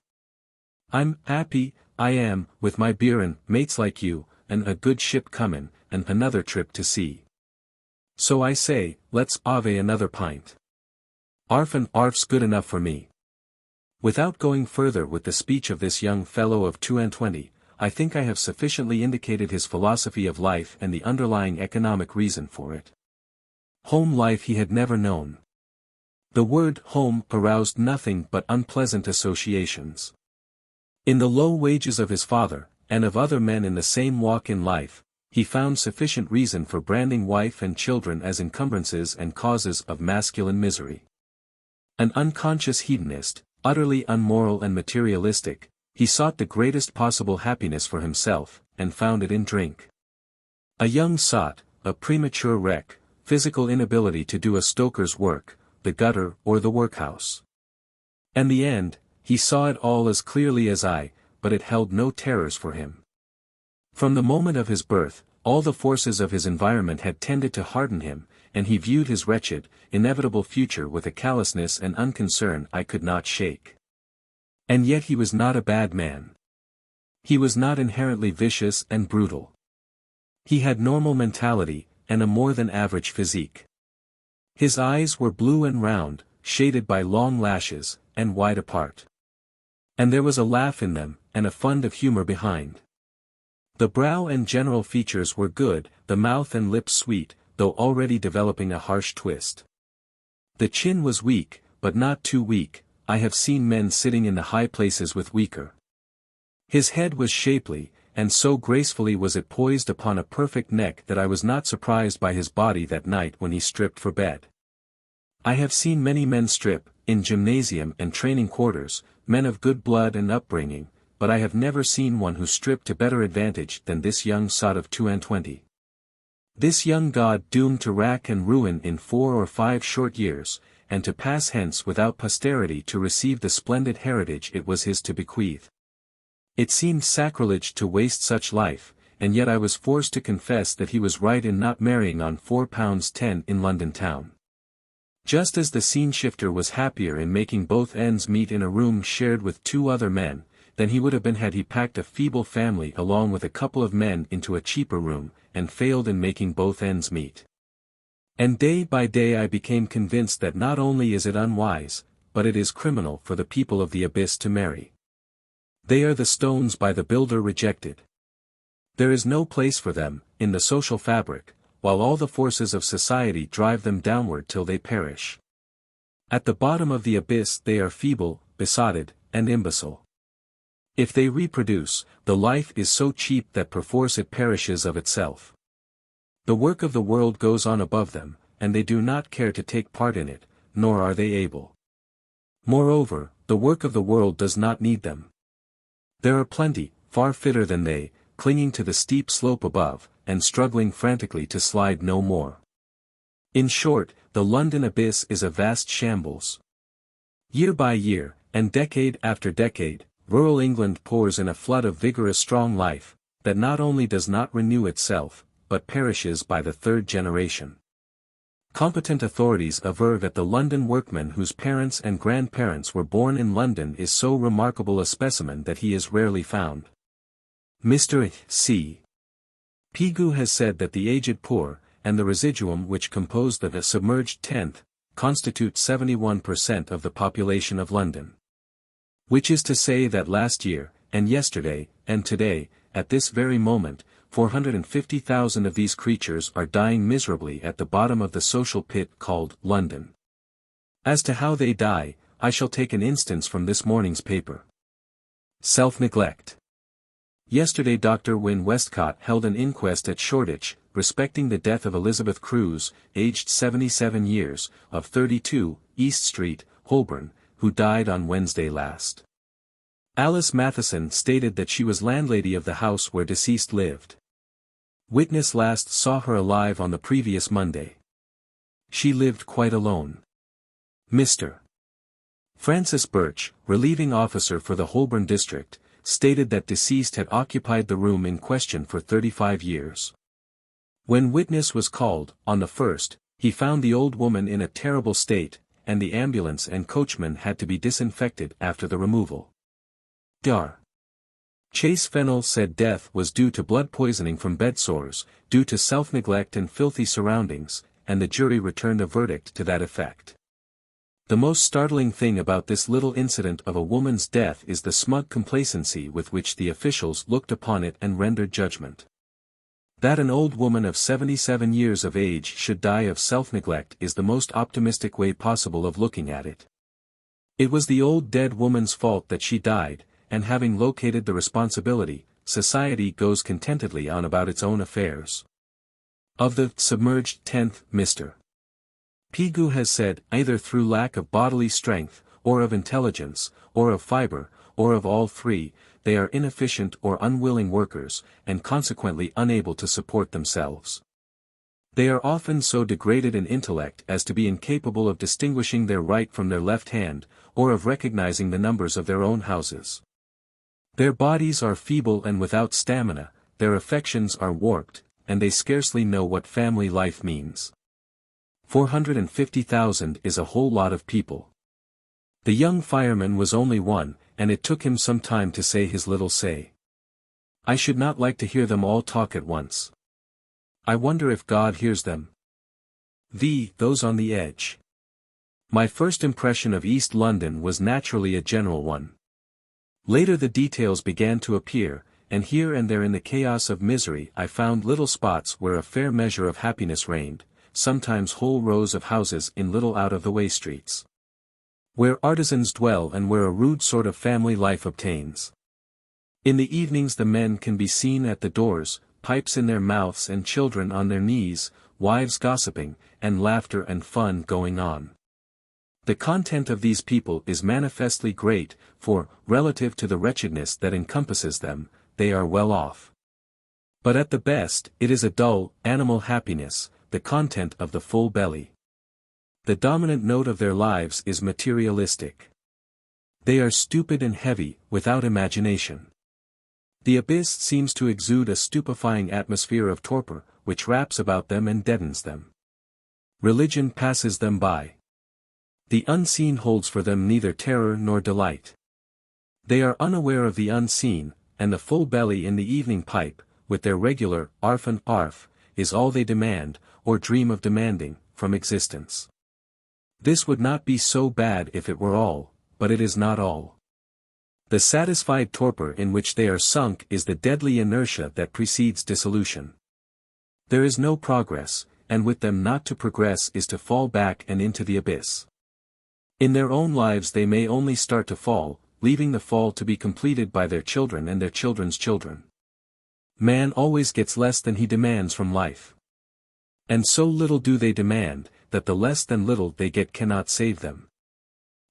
I'm happy, I am, with my beer and mates like you, and a good ship comin', and another trip to sea. So I say, let's ave another pint. Arf and arf's good enough for me. Without going further with the speech of this young fellow of 22, I think I have sufficiently indicated his philosophy of life and the underlying economic reason for it. Home life he had never known. The word home aroused nothing but unpleasant associations. In the low wages of his father, and of other men in the same walk in life, he found sufficient reason for branding wife and children as encumbrances and causes of masculine misery. An unconscious hedonist, utterly unmoral and materialistic, he sought the greatest possible happiness for himself, and found it in drink. A young sot, a premature wreck, physical inability to do a stoker's work, the gutter or the workhouse. And the end, he saw it all as clearly as I, but it held no terrors for him. From the moment of his birth, all the forces of his environment had tended to harden him, and he viewed his wretched, inevitable future with a callousness and unconcern I could not shake. And yet he was not a bad man. He was not inherently vicious and brutal. He had normal mentality, and a more than average physique. His eyes were blue and round, shaded by long lashes, and wide apart. And there was a laugh in them, and a fund of humor behind. The brow and general features were good, the mouth and lips sweet, though already developing a harsh twist. The chin was weak, but not too weak. I have seen men sitting in the high places with weaker. His head was shapely, and so gracefully was it poised upon a perfect neck that I was not surprised by his body that night when he stripped for bed. I have seen many men strip, in gymnasium and training quarters, men of good blood and upbringing, but I have never seen one who stripped to better advantage than this young sot of 22. This young god doomed to rack and ruin in 4 or 5 short years, and to pass hence without posterity to receive the splendid heritage it was his to bequeath. It seemed sacrilege to waste such life, and yet I was forced to confess that he was right in not marrying on £4.10 in London town. Just as the scene-shifter was happier in making both ends meet in a room shared with 2 other men, than he would have been had he packed a feeble family along with a couple of men into a cheaper room, and failed in making both ends meet. And day by day I became convinced that not only is it unwise, but it is criminal for the people of the abyss to marry. They are the stones by the builder rejected. There is no place for them, in the social fabric, while all the forces of society drive them downward till they perish. At the bottom of the abyss they are feeble, besotted, and imbecile. If they reproduce, the life is so cheap that perforce it perishes of itself. The work of the world goes on above them, and they do not care to take part in it, nor are they able. Moreover, the work of the world does not need them. There are plenty, far fitter than they, clinging to the steep slope above, and struggling frantically to slide no more. In short, the London abyss is a vast shambles. Year by year, and decade after decade, rural England pours in a flood of vigorous strong life, that not only does not renew itself, but perishes by the 3rd generation. Competent authorities aver that the London workman whose parents and grandparents were born in London is so remarkable a specimen that he is rarely found. Mr. C. Pigou has said that the aged poor, and the residuum which compose the submerged tenth, constitute 71% of the population of London. Which is to say that last year, and yesterday, and today, at this very moment, 450,000 of these creatures are dying miserably at the bottom of the social pit called London. As to how they die, I shall take an instance from this morning's paper. Self-neglect. Yesterday Dr. Wynne Westcott held an inquest at Shoreditch, respecting the death of Elizabeth Cruse, aged 77 years, of 32, East Street, Holborn, who died on Wednesday last. Alice Matheson stated that she was landlady of the house where deceased lived. Witness last saw her alive on the previous Monday. She lived quite alone. Mr. Francis Birch, relieving officer for the Holborn district, stated that deceased had occupied the room in question for 35 years. When witness was called, on the 1st, he found the old woman in a terrible state, and the ambulance and coachman had to be disinfected after the removal. Dr. Chase Fennell said death was due to blood poisoning from bed sores, due to self-neglect and filthy surroundings, and the jury returned a verdict to that effect. The most startling thing about this little incident of a woman's death is the smug complacency with which the officials looked upon it and rendered judgment. That an old woman of 77 years of age should die of self-neglect is the most optimistic way possible of looking at it. It was the old dead woman's fault that she died, and having located the responsibility, society goes contentedly on about its own affairs. Of the submerged tenth, Mr. Pigou has said, either through lack of bodily strength, or of intelligence, or of fiber, or of all three, they are inefficient or unwilling workers, and consequently unable to support themselves. They are often so degraded in intellect as to be incapable of distinguishing their right from their left hand, or of recognizing the numbers of their own houses. Their bodies are feeble and without stamina, their affections are warped, and they scarcely know what family life means. 450,000 is a whole lot of people. The young fireman was only one, and it took him some time to say his little say. I should not like to hear them all talk at once. I wonder if God hears them. Those on the edge. My first impression of East London was naturally a general one. Later the details began to appear, and here and there in the chaos of misery I found little spots where a fair measure of happiness reigned, sometimes whole rows of houses in little out-of-the-way streets, where artisans dwell and where a rude sort of family life obtains. In the evenings the men can be seen at the doors, pipes in their mouths and children on their knees, wives gossiping, and laughter and fun going on. The content of these people is manifestly great, for, relative to the wretchedness that encompasses them, they are well off. But at the best, it is a dull, animal happiness, the content of the full belly. The dominant note of their lives is materialistic. They are stupid and heavy, without imagination. The abyss seems to exude a stupefying atmosphere of torpor, which wraps about them and deadens them. Religion passes them by. The unseen holds for them neither terror nor delight. They are unaware of the unseen, and the full belly in the evening pipe, with their regular arf and arf, is all they demand, or dream of demanding, from existence. This would not be so bad if it were all, but it is not all. The satisfied torpor in which they are sunk is the deadly inertia that precedes dissolution. There is no progress, and with them not to progress is to fall back and into the abyss. In their own lives they may only start to fall, leaving the fall to be completed by their children and their children's children. Man always gets less than he demands from life. And so little do they demand, that the less than little they get cannot save them.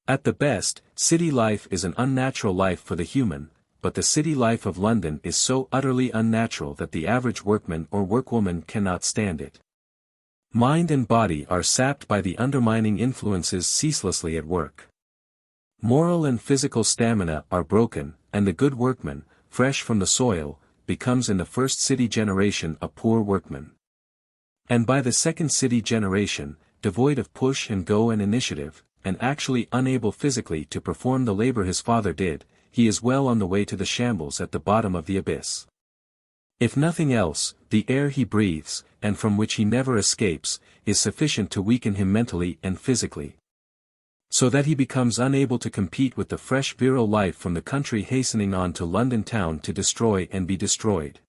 At the best, city life is an unnatural life for the human, but the city life of London is so utterly unnatural that the average workman or workwoman cannot stand it. Mind and body are sapped by the undermining influences ceaselessly at work. Moral and physical stamina are broken, and the good workman, fresh from the soil, becomes in the first city generation a poor workman. And by the second city generation, devoid of push and go and initiative, and actually unable physically to perform the labor his father did, he is well on the way to the shambles at the bottom of the abyss. If nothing else, the air he breathes, and from which he never escapes, is sufficient to weaken him mentally and physically, so that he becomes unable to compete with the fresh virile life from the country hastening on to London town to destroy and be destroyed.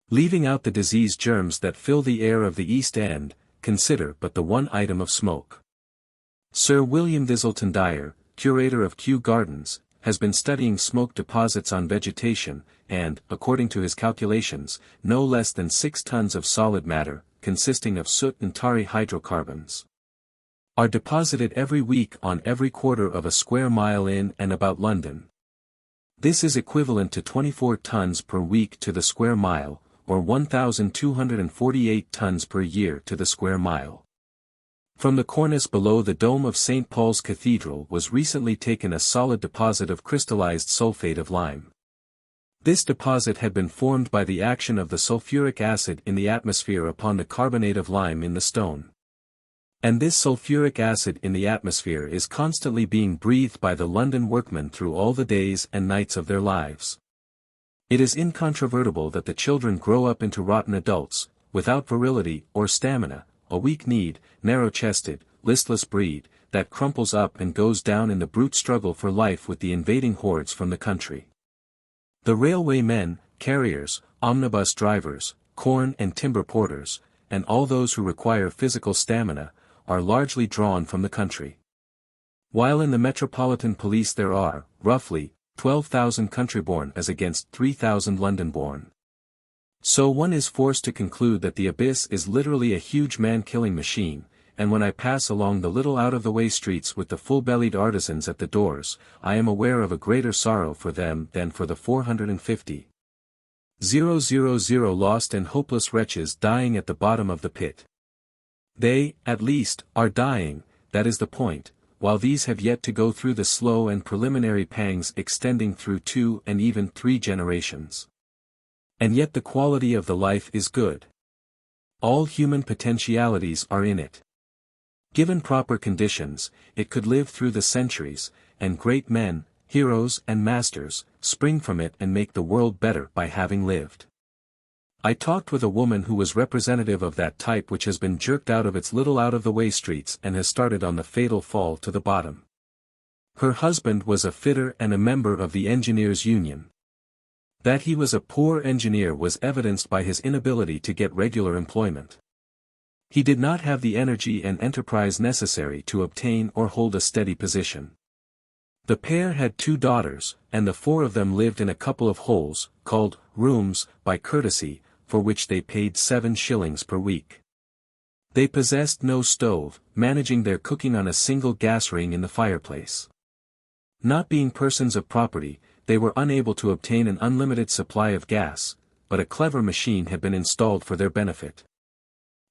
Leaving out the disease germs that fill the air of the East End, consider but the one item of smoke. Sir William Thistleton Dyer, curator of Kew Gardens, has been studying smoke deposits on vegetation, and, according to his calculations, no less than 6 tons of solid matter, consisting of soot and tarry hydrocarbons, are deposited every week on every quarter of a square mile in and about London. This is equivalent to 24 tons per week to the square mile, or 1,248 tons per year to the square mile. From the cornice below the dome of St. Paul's Cathedral was recently taken a solid deposit of crystallized sulfate of lime. This deposit had been formed by the action of the sulfuric acid in the atmosphere upon the carbonate of lime in the stone. And this sulfuric acid in the atmosphere is constantly being breathed by the London workmen through all the days and nights of their lives. It is incontrovertible that the children grow up into rotten adults, without virility or stamina, a weak-kneed, narrow-chested, listless breed, that crumples up and goes down in the brute struggle for life with the invading hordes from the country. The railway men, carriers, omnibus drivers, corn and timber porters, and all those who require physical stamina, are largely drawn from the country. While in the Metropolitan Police there are, roughly, 12,000 country-born as against 3,000 London-born. So one is forced to conclude that the abyss is literally a huge man-killing machine, and when I pass along the little out-of-the-way streets with the full-bellied artisans at the doors, I am aware of a greater sorrow for them than for the 450,000 lost and hopeless wretches dying at the bottom of the pit. They, at least, are dying, that is the point, while these have yet to go through the slow and preliminary pangs extending through 2 and even 3 generations. And yet the quality of the life is good. All human potentialities are in it. Given proper conditions, it could live through the centuries, and great men, heroes and masters, spring from it and make the world better by having lived. I talked with a woman who was representative of that type which has been jerked out of its little out-of-the-way streets and has started on the fatal fall to the bottom. Her husband was a fitter and a member of the engineers' union. That he was a poor engineer was evidenced by his inability to get regular employment. He did not have the energy and enterprise necessary to obtain or hold a steady position. The pair had 2 daughters, and the 4 of them lived in a couple of holes, called rooms, by courtesy, for which they paid 7 shillings per week. They possessed no stove, managing their cooking on a single gas ring in the fireplace. Not being persons of property, they were unable to obtain an unlimited supply of gas, but a clever machine had been installed for their benefit.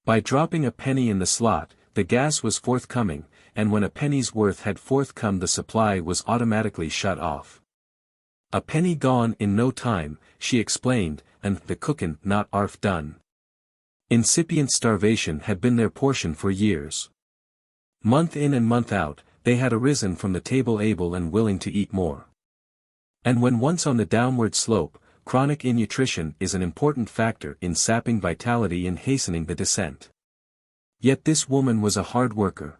By dropping a penny in the slot, the gas was forthcoming, and when a penny's worth had forthcome the supply was automatically shut off. A penny gone in no time, she explained, and the cookin' not 'arf done. Incipient starvation had been their portion for years. Month in and month out, they had arisen from the table able and willing to eat more. And when once on the downward slope, chronic innutrition is an important factor in sapping vitality and hastening the descent. Yet this woman was a hard worker.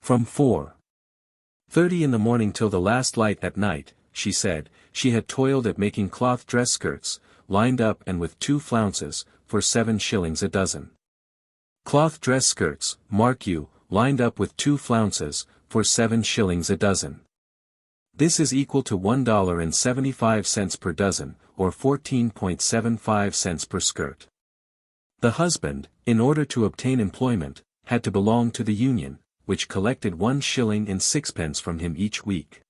From 4:30 in the morning till the last light at night, she said, she had toiled at making cloth dress skirts, lined up and with 2 flounces, for 7 shillings a dozen. Cloth dress skirts, mark you, lined up with 2 flounces, for 7 shillings a dozen. This is equal to $1.75 per dozen, or 14.75 cents per skirt. The husband, in order to obtain employment, had to belong to the union, which collected 1 shilling and 6pence from him each week.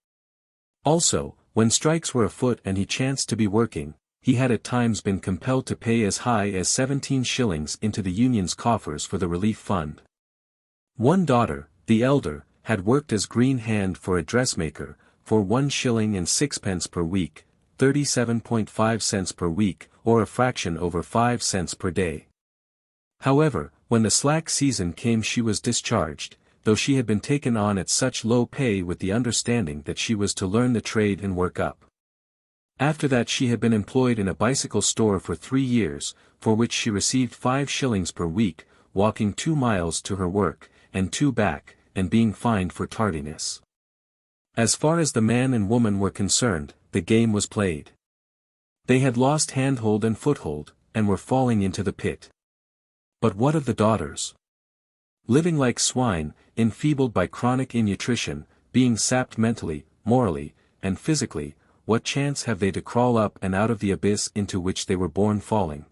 Also, when strikes were afoot and he chanced to be working, he had at times been compelled to pay as high as 17 shillings into the union's coffers for the relief fund. One daughter, the elder, had worked as green hand for a dressmaker, for 1 shilling and 6pence per week, 37.5 cents per week, or a fraction over 5 cents per day. However, when the slack season came she was discharged, though she had been taken on at such low pay with the understanding that she was to learn the trade and work up. After that she had been employed in a bicycle store for 3 years, for which she received 5 shillings per week, walking 2 miles to her work, and 2 back, and being fined for tardiness. As far as the man and woman were concerned, the game was played. They had lost handhold and foothold, and were falling into the pit. But what of the daughters? Living like swine, enfeebled by chronic innutrition, being sapped mentally, morally, and physically, what chance have they to crawl up and out of the abyss into which they were born falling?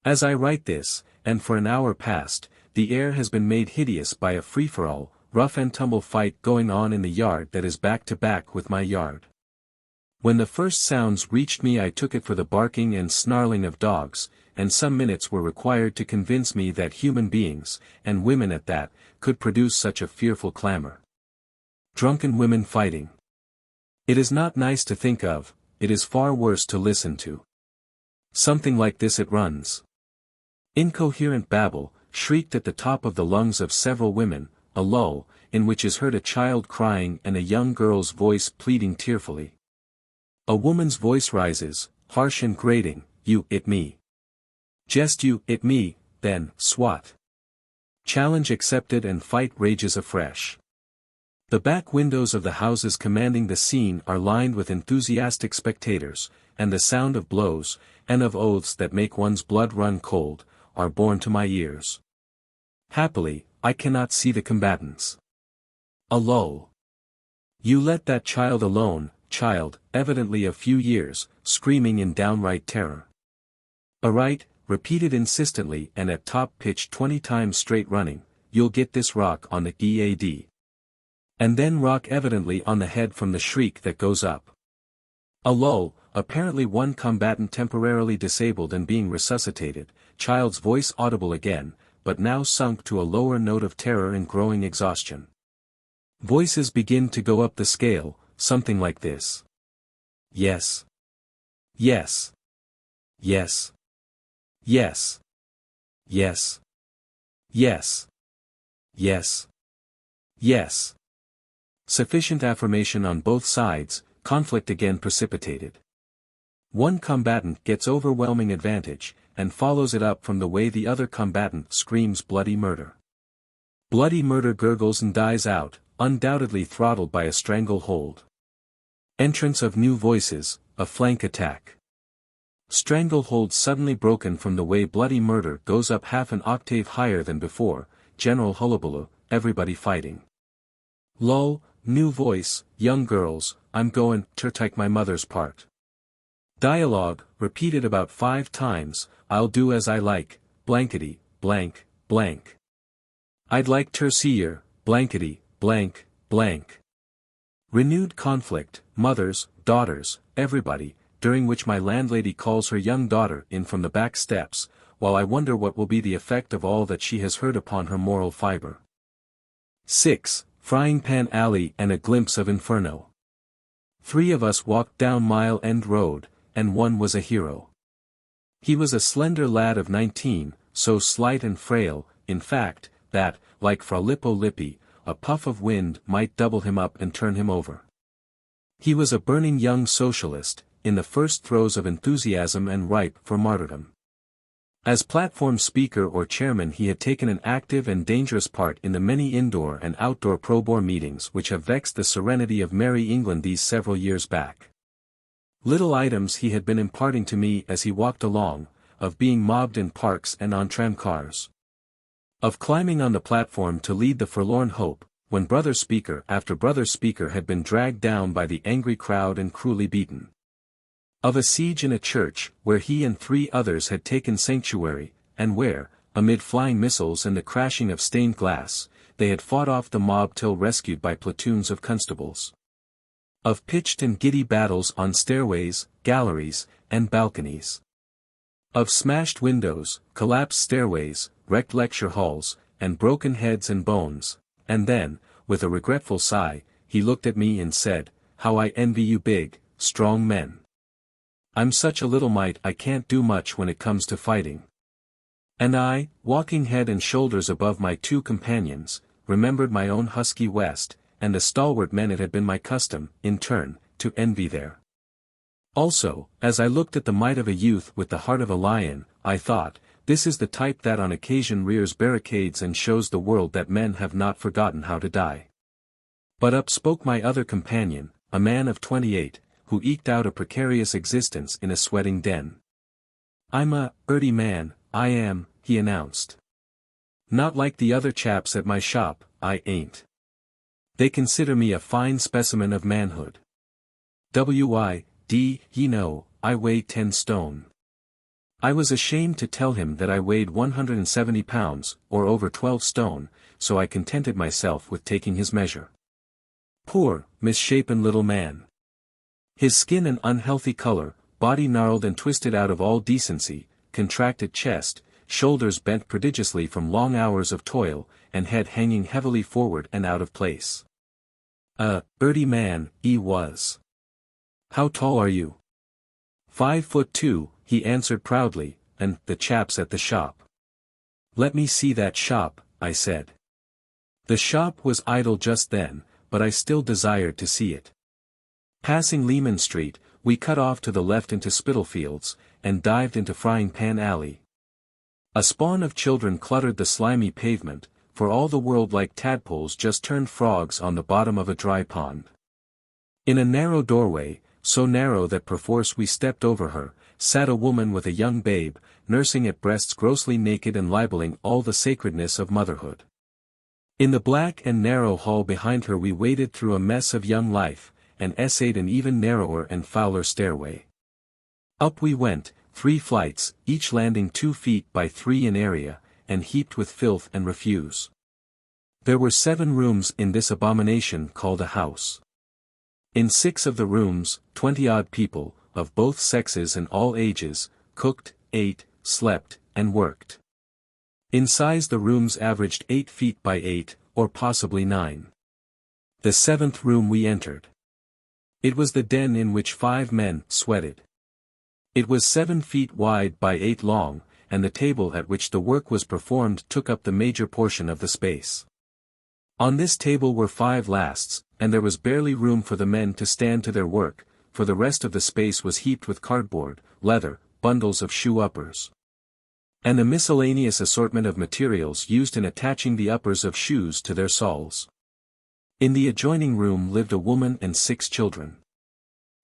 As I write this, and for an hour past, the air has been made hideous by a free-for-all, rough-and-tumble fight going on in the yard that is back-to-back with my yard. When the first sounds reached me I took it for the barking and snarling of dogs, and some minutes were required to convince me that human beings, and women at that, could produce such a fearful clamor. Drunken women fighting. It is not nice to think of, it is far worse to listen to. Something like this it runs. Incoherent babble, shrieked at the top of the lungs of several women, a lull, in which is heard a child crying and a young girl's voice pleading tearfully. A woman's voice rises, harsh and grating, you it me. Just you it me, then, swat. Challenge accepted and fight rages afresh. The back windows of the houses commanding the scene are lined with enthusiastic spectators, and the sound of blows, and of oaths that make one's blood run cold, are borne to my ears. Happily, I cannot see the combatants. A lull. You let that child alone, child, evidently a few years, screaming in downright terror. Aright, repeated insistently and at top pitch 20 times straight running, you'll get this rock on the EAD. And then rock evidently on the head from the shriek that goes up. A lull, apparently one combatant temporarily disabled and being resuscitated, child's voice audible again, but now sunk to a lower note of terror and growing exhaustion. Voices begin to go up the scale, something like this. Yes. Yes. Yes. Yes. Yes. Yes. Yes. Yes. Sufficient affirmation on both sides, conflict again precipitated. One combatant gets overwhelming advantage, and follows it up from the way the other combatant screams bloody murder. Bloody murder gurgles and dies out, undoubtedly throttled by a stranglehold. Entrance of new voices, a flank attack. Stranglehold suddenly broken from the way bloody murder goes up half an octave higher than before, general hullabaloo, everybody fighting. Lull, new voice, young girls, I'm goin' ter take my mother's part. Dialogue, repeated about 5 times, I'll do as I like, blankety, blank, blank. I'd like ter see yer, blankety, blank, blank. Renewed conflict, mothers, daughters, everybody, during which my landlady calls her young daughter in from the back steps, while I wonder what will be the effect of all that she has heard upon her moral fiber. 6. Frying Pan Alley and a Glimpse of Inferno. 3 of us walked down Mile End Road, and one was a hero. He was a slender lad of 19, so slight and frail, in fact, that, like Fra Lippo Lippi, a puff of wind might double him up and turn him over. He was a burning young socialist, in the first throes of enthusiasm and ripe for martyrdom. As platform speaker or chairman he had taken an active and dangerous part in the many indoor and outdoor pro-boer meetings which have vexed the serenity of Merry England these several years back. Little items he had been imparting to me as he walked along, of being mobbed in parks and on tramcars. Of climbing on the platform to lead the forlorn hope, when brother speaker after brother speaker had been dragged down by the angry crowd and cruelly beaten. Of a siege in a church, where he and 3 others had taken sanctuary, and where, amid flying missiles and the crashing of stained glass, they had fought off the mob till rescued by platoons of constables. Of pitched and giddy battles on stairways, galleries, and balconies. Of smashed windows, collapsed stairways, wrecked lecture halls, and broken heads and bones, and then, with a regretful sigh, he looked at me and said, "How I envy you big, strong men. I'm such a little mite I can't do much when it comes to fighting." And I, walking head and shoulders above my 2 companions, remembered my own husky West, and the stalwart men it had been my custom, in turn, to envy there. Also, as I looked at the might of a youth with the heart of a lion, I thought, this is the type that on occasion rears barricades and shows the world that men have not forgotten how to die. But up spoke my other companion, a man of 28, who eked out a precarious existence in a sweating den. "I'm a earty man, I am," he announced. "Not like the other chaps at my shop, I ain't. They consider me a fine specimen of manhood. Ye know, I weigh 10 stone. I was ashamed to tell him that I weighed 170 pounds, or over 12 stone, so I contented myself with taking his measure. Poor, misshapen little man. His skin an unhealthy color, body gnarled and twisted out of all decency, contracted chest, shoulders bent prodigiously from long hours of toil, and head hanging heavily forward and out of place. A earty man, he was. How tall are you? 5'2", he answered proudly, and the chaps at the shop. Let me see that shop, I said. The shop was idle just then, but I still desired to see it. Passing Lehman Street, we cut off to the left into Spitalfields, and dived into Frying Pan Alley. A spawn of children cluttered the slimy pavement, for all the world like tadpoles just turned frogs on the bottom of a dry pond. In a narrow doorway, so narrow that perforce we stepped over her, sat a woman with a young babe, nursing at breasts grossly naked and libeling all the sacredness of motherhood. In the black and narrow hall behind her we waded through a mess of young life, and essayed an even narrower and fouler stairway. Up we went, 3 flights, each landing 2 feet by 3 in area, and heaped with filth and refuse. There were 7 rooms in this abomination called a house. In 6 of the rooms, 20-odd people, of both sexes and all ages, cooked, ate, slept, and worked. In size the rooms averaged 8 feet by 8, or possibly 9. The 7th room we entered. It was the den in which 5 men sweated. It was 7 feet wide by 8 long, and the table at which the work was performed took up the major portion of the space. On this table were 5 lasts, and there was barely room for the men to stand to their work, for the rest of the space was heaped with cardboard, leather, bundles of shoe uppers, and a miscellaneous assortment of materials used in attaching the uppers of shoes to their soles. In the adjoining room lived a woman and 6 children.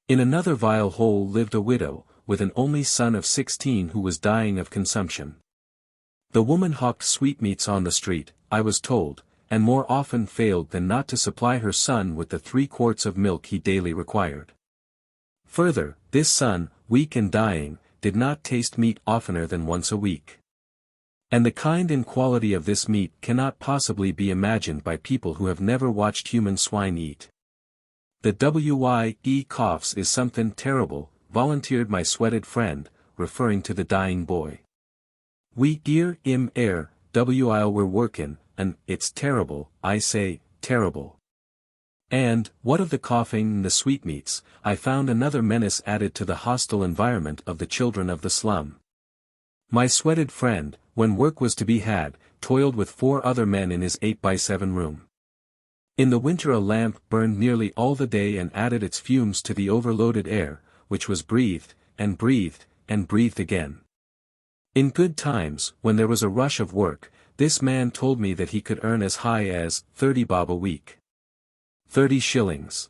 In another vile hole lived a widow, with an only son of 16 who was dying of consumption. The woman hawked sweetmeats on the street, I was told, and more often failed than not to supply her son with the 3 quarts of milk he daily required. Further, this son, weak and dying, did not taste meat oftener than once a week. And the kind and quality of this meat cannot possibly be imagined by people who have never watched human swine eat. The "Whie coughs is something terrible," volunteered my sweated friend, referring to the dying boy. "We dear im air, while we're workin', and it's terrible, I say, terrible." And, what of the coughing and the sweetmeats, I found another menace added to the hostile environment of the children of the slum. My sweated friend, when work was to be had, toiled with 4 other men in his 8x7 room. In the winter a lamp burned nearly all the day and added its fumes to the overloaded air, which was breathed, and breathed, and breathed again. In good times, when there was a rush of work, this man told me that he could earn as high as 30 bob a week. 30 shillings.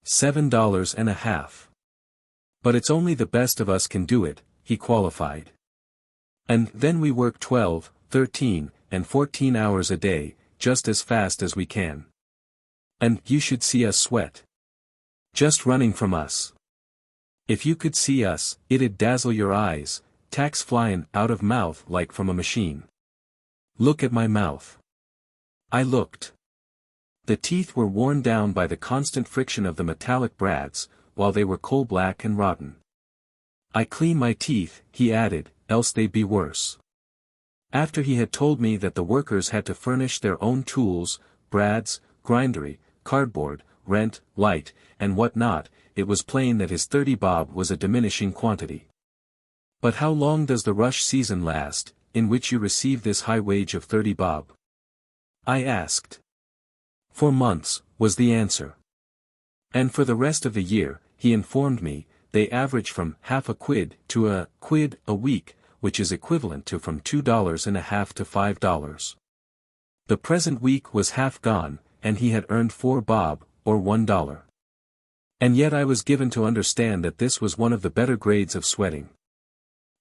$7.50. But it's only the best of us can do it, he qualified. And then we work 12, 13, and 14 hours a day, just as fast as we can. And you should see us sweat. Just running from us. If you could see us, it'd dazzle your eyes, tacks flyin' out of mouth like from a machine. Look at my mouth. I looked. The teeth were worn down by the constant friction of the metallic brads, while they were coal-black and rotten. I clean my teeth, he added, else they'd be worse. After he had told me that the workers had to furnish their own tools, brads, grindery, cardboard, rent, light, and what not, it was plain that his 30 bob was a diminishing quantity. But how long does the rush season last, in which you receive this high wage of 30 bob? I asked. 4 months, was the answer. And for the rest of the year, he informed me, they average from half a quid to a quid a week, which is equivalent to from $2.50 to $5. The present week was half gone, and he had earned 4 bob, or $1. And yet I was given to understand that this was one of the better grades of sweating.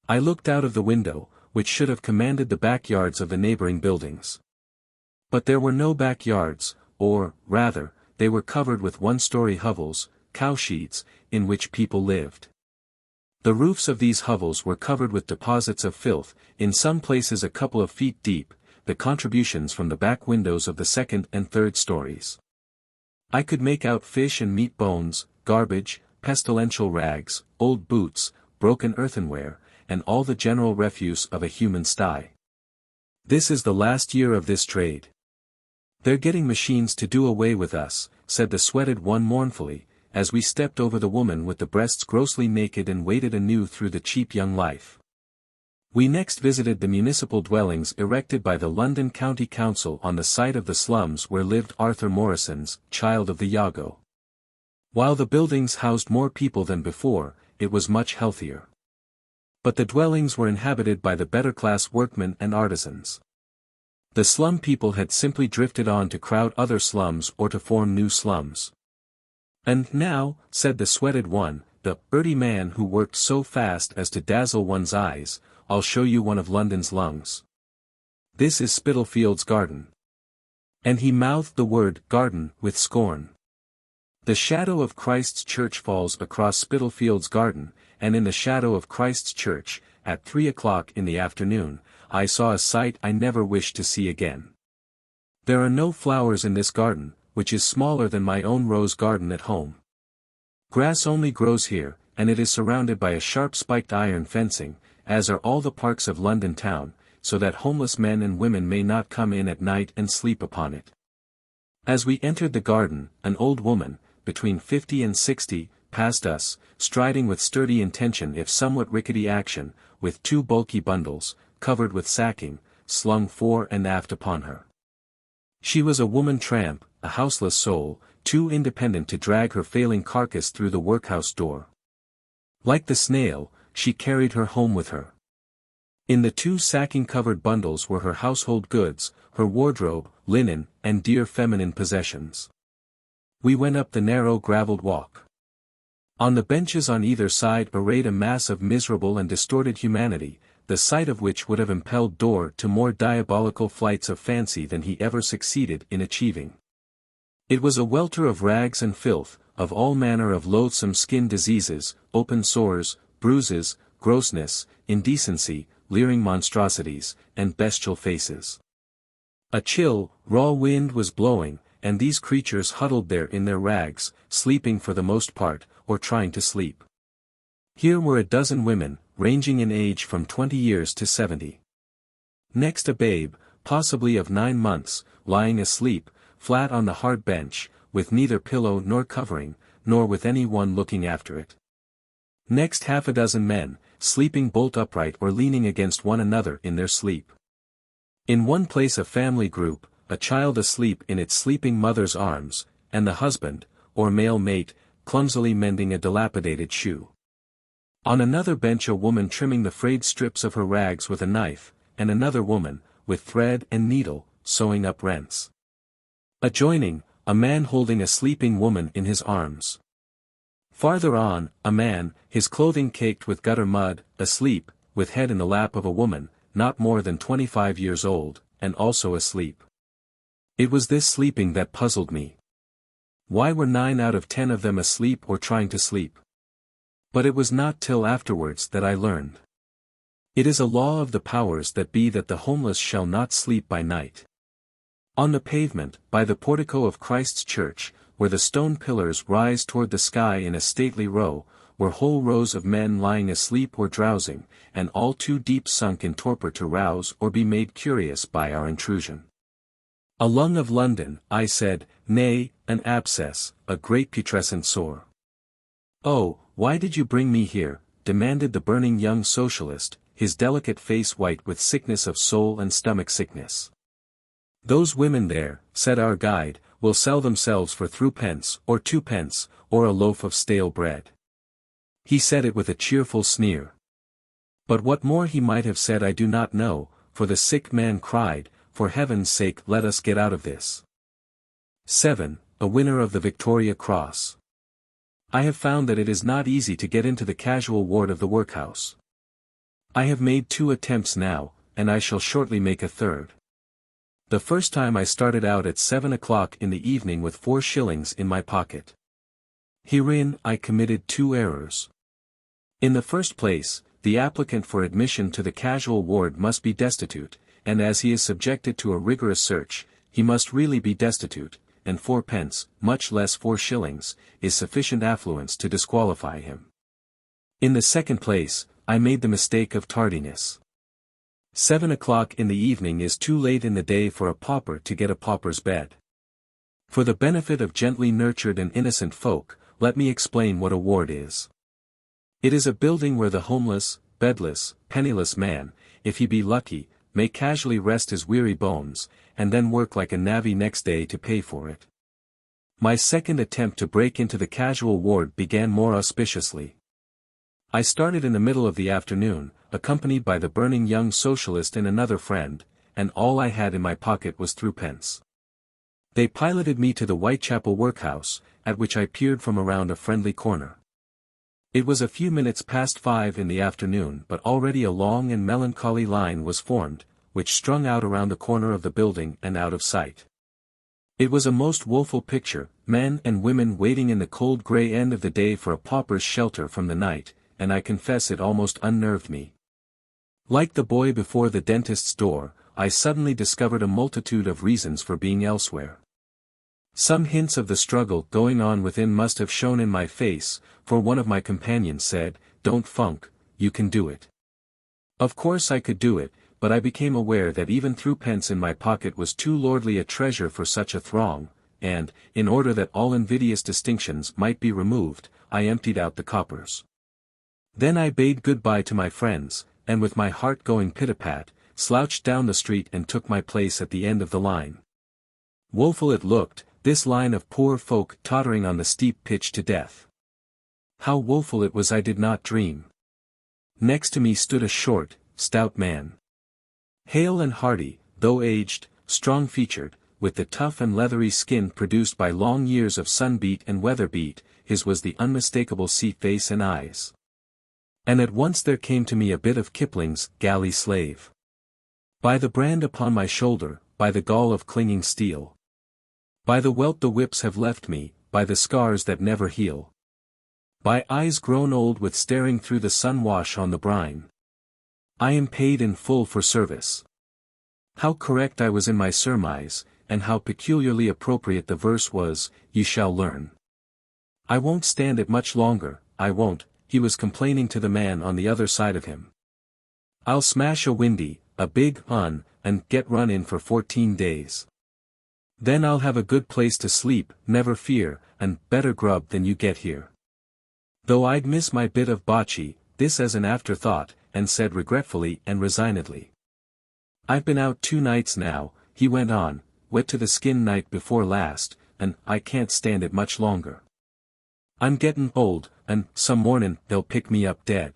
I looked out of the window, which should have commanded the backyards of the neighboring buildings. But there were no backyards, or, rather, they were covered with 1-story hovels, cowsheds, in which people lived. The roofs of these hovels were covered with deposits of filth, in some places a couple of feet deep, the contributions from the back windows of the 2nd and 3rd stories. I could make out fish and meat bones, garbage, pestilential rags, old boots, broken earthenware, and all the general refuse of a human sty. This is the last year of this trade. They're getting machines to do away with us, said the sweated one mournfully, as we stepped over the woman with the breasts grossly naked and waded anew through the cheap young life. We next visited the municipal dwellings erected by the London County Council on the site of the slums where lived Arthur Morrison's child of the Yago. While the buildings housed more people than before, it was much healthier. But the dwellings were inhabited by the better-class workmen and artisans. The slum people had simply drifted on to crowd other slums or to form new slums. And now, said the sweated one, the earty man who worked so fast as to dazzle one's eyes, I'll show you one of London's lungs. This is Spitalfields Garden. And he mouthed the word garden with scorn. The shadow of Christ's Church falls across Spitalfields Garden, and in the shadow of Christ's Church, at 3 o'clock in the afternoon, I saw a sight I never wished to see again. There are no flowers in this garden, which is smaller than my own rose garden at home. Grass only grows here, and it is surrounded by a sharp-spiked iron fencing, as are all the parks of London town, so that homeless men and women may not come in at night and sleep upon it. As we entered the garden, an old woman, between 50 and 60, passed us, striding with sturdy intention if somewhat rickety action, with 2 bulky bundles, covered with sacking, slung fore and aft upon her. She was a woman tramp, a houseless soul, too independent to drag her failing carcass through the workhouse door. Like the snail, she carried her home with her. In the 2 sacking-covered bundles were her household goods, her wardrobe, linen, and dear feminine possessions. We went up the narrow gravelled walk. On the benches on either side arrayed a mass of miserable and distorted humanity, the sight of which would have impelled Dore to more diabolical flights of fancy than he ever succeeded in achieving. It was a welter of rags and filth, of all manner of loathsome skin diseases, open sores, bruises, grossness, indecency, leering monstrosities, and bestial faces. A chill, raw wind was blowing, and these creatures huddled there in their rags, sleeping for the most part, or trying to sleep. Here were a dozen women, ranging in age from 20 years to 70. Next a babe, possibly of 9 months, lying asleep, flat on the hard bench, with neither pillow nor covering, nor with any one looking after it. Next 6 men, sleeping bolt upright or leaning against one another in their sleep. In one place a family group, a child asleep in its sleeping mother's arms, and the husband, or male mate, clumsily mending a dilapidated shoe. On another bench a woman trimming the frayed strips of her rags with a knife, and another woman, with thread and needle, sewing up rents. Adjoining, a man holding a sleeping woman in his arms. Farther on, a man, his clothing caked with gutter mud, asleep, with head in the lap of a woman, not more than 25 years old, and also asleep. It was this sleeping that puzzled me. Why were 9 out of 10 of them asleep or trying to sleep? But it was not till afterwards that I learned. It is a law of the powers that be that the homeless shall not sleep by night. On the pavement, by the portico of Christ's church, where the stone pillars rise toward the sky in a stately row, were whole rows of men lying asleep or drowsing, and all too deep sunk in torpor to rouse or be made curious by our intrusion. A lung of London, I said, nay, an abscess, a great putrescent sore. Oh, why did you bring me here? Demanded the burning young socialist, his delicate face white with sickness of soul and stomach sickness. Those women there, said our guide, will sell themselves for 3d, or 2d, or a loaf of stale bread. He said it with a cheerful sneer. But what more he might have said I do not know, for the sick man cried, for heaven's sake let us get out of this. 7. A winner of the Victoria Cross. I have found that it is not easy to get into the casual ward of the workhouse. I have made 2 attempts now, and I shall shortly make a 3rd. The first time I started out at 7 o'clock in the evening with 4 shillings in my pocket. Herein I committed 2 errors. In the first place, the applicant for admission to the casual ward must be destitute, and as he is subjected to a rigorous search, he must really be destitute, and 4d, much less 4 shillings, is sufficient affluence to disqualify him. In the second place, I made the mistake of tardiness. 7 o'clock in the evening is too late in the day for a pauper to get a pauper's bed. For the benefit of gently nurtured and innocent folk, let me explain what a ward is. It is a building where the homeless, bedless, penniless man, if he be lucky, may casually rest his weary bones, and then work like a navvy next day to pay for it. My second attempt to break into the casual ward began more auspiciously. I started in the middle of the afternoon, accompanied by the burning young socialist and another friend, and all I had in my pocket was 3d. They piloted me to the Whitechapel workhouse, at which I peered from around a friendly corner. It was a few minutes past 5 in the afternoon, but already a long and melancholy line was formed, which strung out around the corner of the building and out of sight. It was a most woeful picture, men and women waiting in the cold grey end of the day for a pauper's shelter from the night, and I confess it almost unnerved me. Like the boy before the dentist's door, I suddenly discovered a multitude of reasons for being elsewhere. Some hints of the struggle going on within must have shown in my face, for one of my companions said, "Don't funk, you can do it." Of course I could do it, but I became aware that even 3d in my pocket was too lordly a treasure for such a throng, and, in order that all invidious distinctions might be removed, I emptied out the coppers. Then I bade goodbye to my friends, and with my heart going pit-a-pat, slouched down the street and took my place at the end of the line. Woeful it looked, this line of poor folk tottering on the steep pitch to death. How woeful it was I did not dream. Next to me stood a short, stout man. Hale and hearty, though aged, strong-featured, with the tough and leathery skin produced by long years of sun-beat and weather-beat, his was the unmistakable sea face and eyes. And at once there came to me a bit of Kipling's Galley Slave. By the brand upon my shoulder, by the gall of clinging steel. By the welt the whips have left me, by the scars that never heal. By eyes grown old with staring through the sun-wash on the brine. I am paid in full for service. How correct I was in my surmise, and how peculiarly appropriate the verse was, you shall learn. I won't stand it much longer, I won't, he was complaining to the man on the other side of him. I'll smash a windy, a big un, and get run in for 14 days. Then I'll have a good place to sleep, never fear, and better grub than you get here. Though I'd miss my bit of bocce, this as an afterthought, and said regretfully and resignedly. I've been out 2 nights now, he went on, wet to the skin night before last, and I can't stand it much longer. I'm gettin' old, and some mornin' they'll pick me up dead.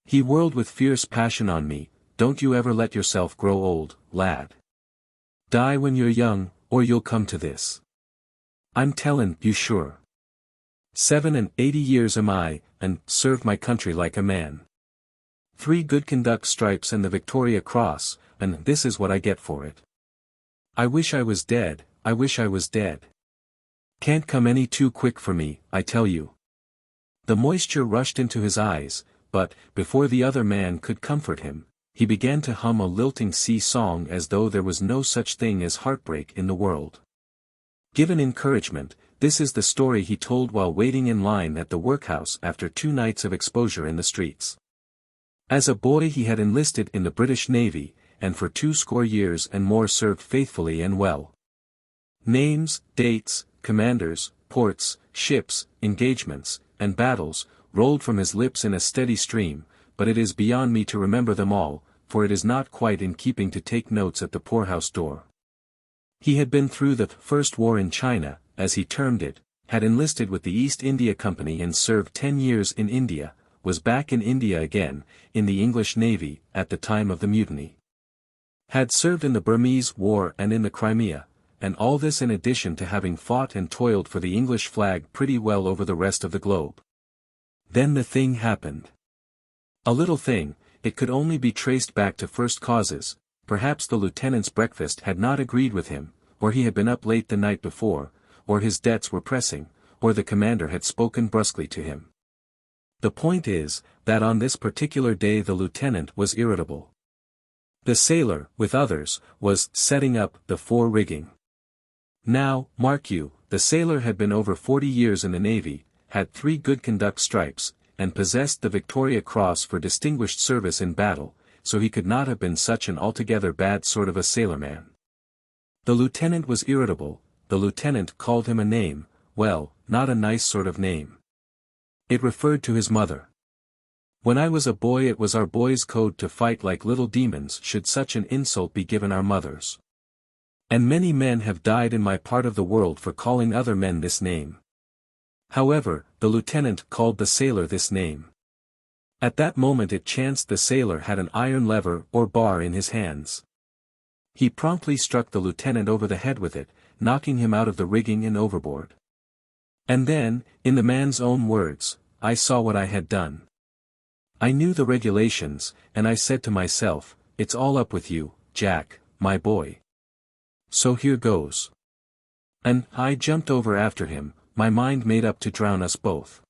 He whirled with fierce passion on me, don't you ever let yourself grow old, lad. Die when you're young, or you'll come to this. I'm tellin' you sure. 87 years am I, and served my country like a man. 3 good conduct stripes and the Victoria Cross, and this is what I get for it. I wish I was dead, I wish I was dead. Can't come any too quick for me, I tell you. The moisture rushed into his eyes, but, before the other man could comfort him, he began to hum a lilting sea song as though there was no such thing as heartbreak in the world. Given encouragement, this is the story he told while waiting in line at the workhouse after 2 nights of exposure in the streets. As a boy he had enlisted in the British Navy, and for 20 years and more served faithfully and well. Names, dates, commanders, ports, ships, engagements, and battles, rolled from his lips in a steady stream, but it is beyond me to remember them all, for it is not quite in keeping to take notes at the poorhouse door. He had been through the First War in China, as he termed it, had enlisted with the East India Company and served 10 years in India, was back in India again, in the English Navy, at the time of the mutiny. Had served in the Burmese War and in the Crimea, and all this in addition to having fought and toiled for the English flag pretty well over the rest of the globe. Then the thing happened. A little thing, it could only be traced back to first causes, perhaps the lieutenant's breakfast had not agreed with him, or he had been up late the night before, or his debts were pressing, or the commander had spoken brusquely to him. The point is, that on this particular day the lieutenant was irritable. The sailor, with others, was setting up the fore rigging. Now, mark you, the sailor had been over 40 years in the Navy, had 3 good conduct stripes, and possessed the Victoria Cross for distinguished service in battle, so he could not have been such an altogether bad sort of a sailorman. The lieutenant was irritable, the lieutenant called him a name, well, not a nice sort of name. It referred to his mother. When I was a boy it was our boys' code to fight like little demons should such an insult be given our mothers. And many men have died in my part of the world for calling other men this name. However, the lieutenant called the sailor this name. At that moment it chanced the sailor had an iron lever or bar in his hands. He promptly struck the lieutenant over the head with it, knocking him out of the rigging and overboard. And then, in the man's own words, I saw what I had done. I knew the regulations, and I said to myself, it's all up with you, Jack, my boy. So here goes. And I jumped over after him, my mind made up to drown us both.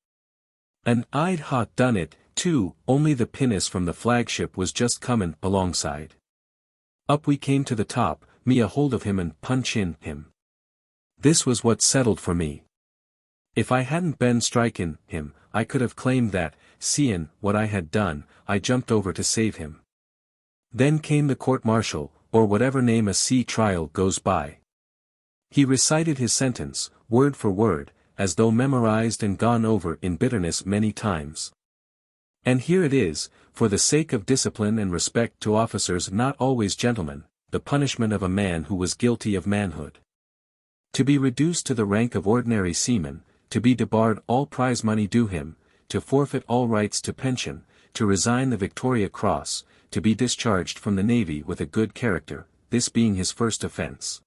And I'd hot done it, too, only the pinnace from the flagship was just comin' alongside. Up we came to the top, me a hold of him and punch in him. This was what settled for me. If I hadn't been strikin' him, I could have claimed that, seein' what I had done, I jumped over to save him. Then came the court-martial, or whatever name a sea trial goes by. He recited his sentence, word for word, as though memorized and gone over in bitterness many times. And here it is, for the sake of discipline and respect to officers not always gentlemen, the punishment of a man who was guilty of manhood. To be reduced to the rank of ordinary seaman, to be debarred all prize money due him, to forfeit all rights to pension, to resign the Victoria Cross, to be discharged from the Navy with a good character, this being his first offence.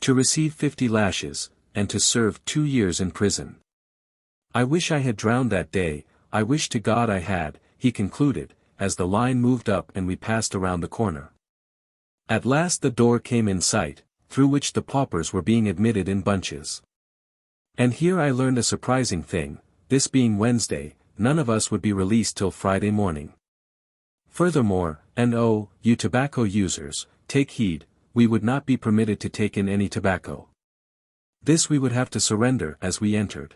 To receive 50 lashes, and to serve 2 years in prison. I wish I had drowned that day, I wish to God I had, he concluded, as the line moved up and we passed around the corner. At last the door came in sight, through which the paupers were being admitted in bunches. And here I learned a surprising thing, this being Wednesday, none of us would be released till Friday morning. Furthermore, and oh, you tobacco users, take heed, we would not be permitted to take in any tobacco. This we would have to surrender as we entered.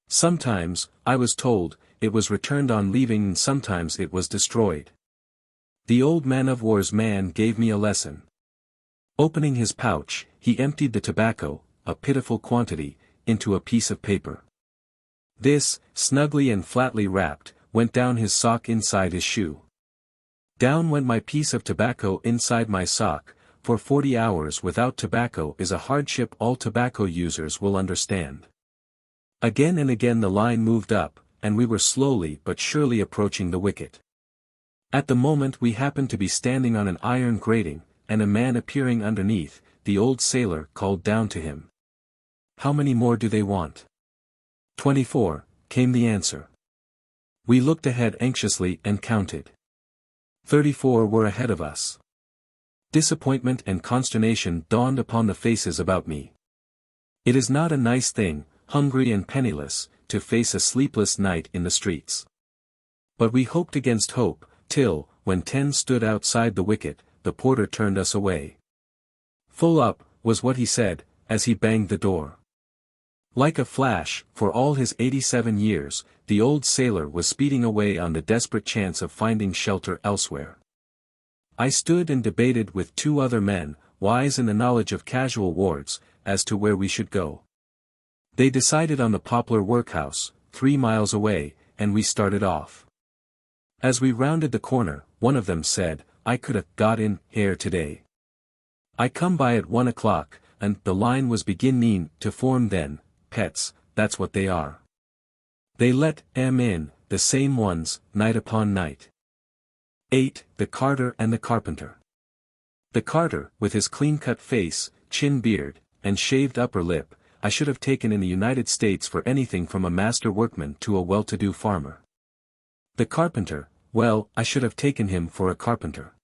Sometimes, I was told, it was returned on leaving and sometimes it was destroyed. The old man-of-war's man gave me a lesson. Opening his pouch, he emptied the tobacco, a pitiful quantity, into a piece of paper. This, snugly and flatly wrapped, went down his sock inside his shoe. Down went my piece of tobacco inside my sock, for 40 hours without tobacco is a hardship all tobacco users will understand. Again and again the line moved up, and we were slowly but surely approaching the wicket. At the moment we happened to be standing on an iron grating, and a man appearing underneath, the old sailor called down to him. "How many more do they want?" 24, came the answer. We looked ahead anxiously and counted. 34 were ahead of us. Disappointment and consternation dawned upon the faces about me. It is not a nice thing, hungry and penniless, to face a sleepless night in the streets. But we hoped against hope, till, when 10 stood outside the wicket, the porter turned us away. "Full up," was what he said, as he banged the door. Like a flash, for all his 87 years, the old sailor was speeding away on the desperate chance of finding shelter elsewhere. I stood and debated with 2 other men, wise in the knowledge of casual wards, as to where we should go. They decided on the Poplar workhouse, 3 miles away, and we started off. As we rounded the corner, one of them said, "I could have got in here today. I come by at 1 o'clock, and the line was beginning to form then, pets, that's what they are. They let 'em in, the same ones, night upon night." 8. The Carter and the Carpenter. The Carter, with his clean-cut face, chin beard, and shaved upper lip, I should have taken in the United States for anything from a master workman to a well-to-do farmer. The Carpenter, well, I should have taken him for a carpenter.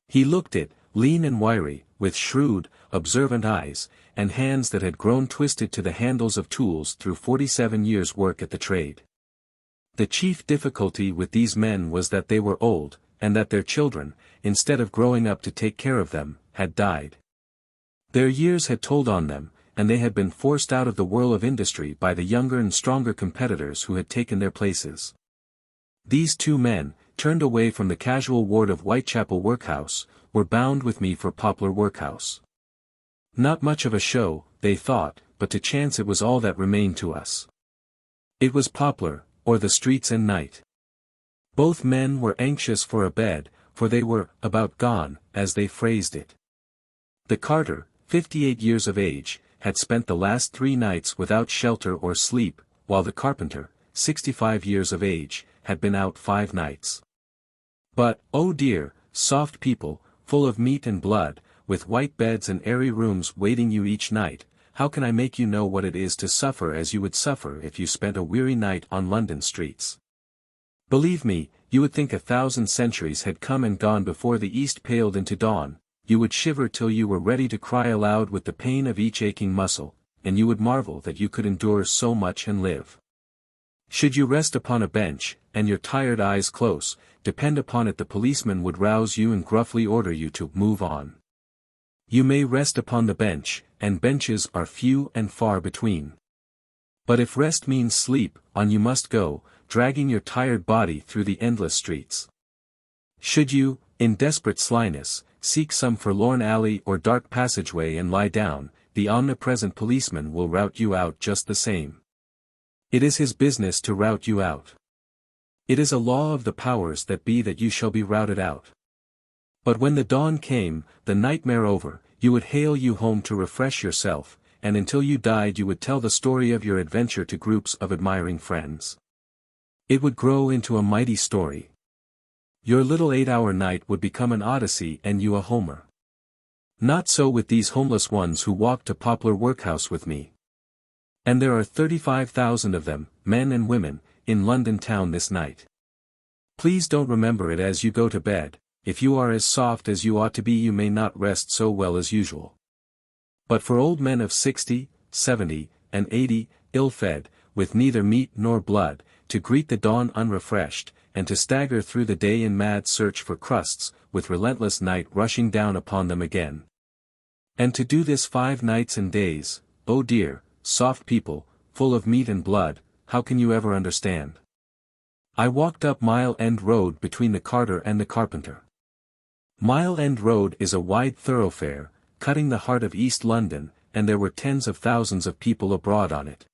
He looked it, lean and wiry, with shrewd, observant eyes, and hands that had grown twisted to the handles of tools through 47 years' work at the trade. The chief difficulty with these men was that they were old, and that their children, instead of growing up to take care of them, had died. Their years had told on them, and they had been forced out of the whirl of industry by the younger and stronger competitors who had taken their places. These 2 men, turned away from the casual ward of Whitechapel workhouse, were bound with me for Poplar workhouse. Not much of a show, they thought, but to chance it was all that remained to us. It was Poplar, or the streets and night. Both men were anxious for a bed, for they were about gone, as they phrased it. The Carter, 58 years of age, had spent the last 3 nights without shelter or sleep, while the Carpenter, 65 years of age, had been out 5 nights. But, oh dear, soft people, full of meat and blood, with white beds and airy rooms waiting you each night, how can I make you know what it is to suffer as you would suffer if you spent a weary night on London streets? Believe me, you would think 1,000 centuries had come and gone before the east paled into dawn, you would shiver till you were ready to cry aloud with the pain of each aching muscle, and you would marvel that you could endure so much and live. Should you rest upon a bench, and your tired eyes close, depend upon it the policeman would rouse you and gruffly order you to move on. You may rest upon the bench, and benches are few and far between. But if rest means sleep, on you must go, dragging your tired body through the endless streets. Should you, in desperate slyness, seek some forlorn alley or dark passageway and lie down, the omnipresent policeman will rout you out just the same. It is his business to rout you out. It is a law of the powers that be that you shall be routed out. But when the dawn came, the nightmare over, you would hale you home to refresh yourself, and until you died you would tell the story of your adventure to groups of admiring friends. It would grow into a mighty story. Your little 8-hour night would become an Odyssey and you a Homer. Not so with these homeless ones who walked to Poplar Workhouse with me. And there are 35,000 of them, men and women, in London town this night. Please don't remember it as you go to bed. If you are as soft as you ought to be you may not rest so well as usual. But for old men of 60, 70, and 80, ill-fed, with neither meat nor blood, to greet the dawn unrefreshed, and to stagger through the day in mad search for crusts, with relentless night rushing down upon them again. And to do this 5 nights and days, oh dear, soft people, full of meat and blood, how can you ever understand? I walked up Mile End Road between the carter and the carpenter. Mile End Road is a wide thoroughfare, cutting the heart of East London, and there were tens of thousands of people abroad on it.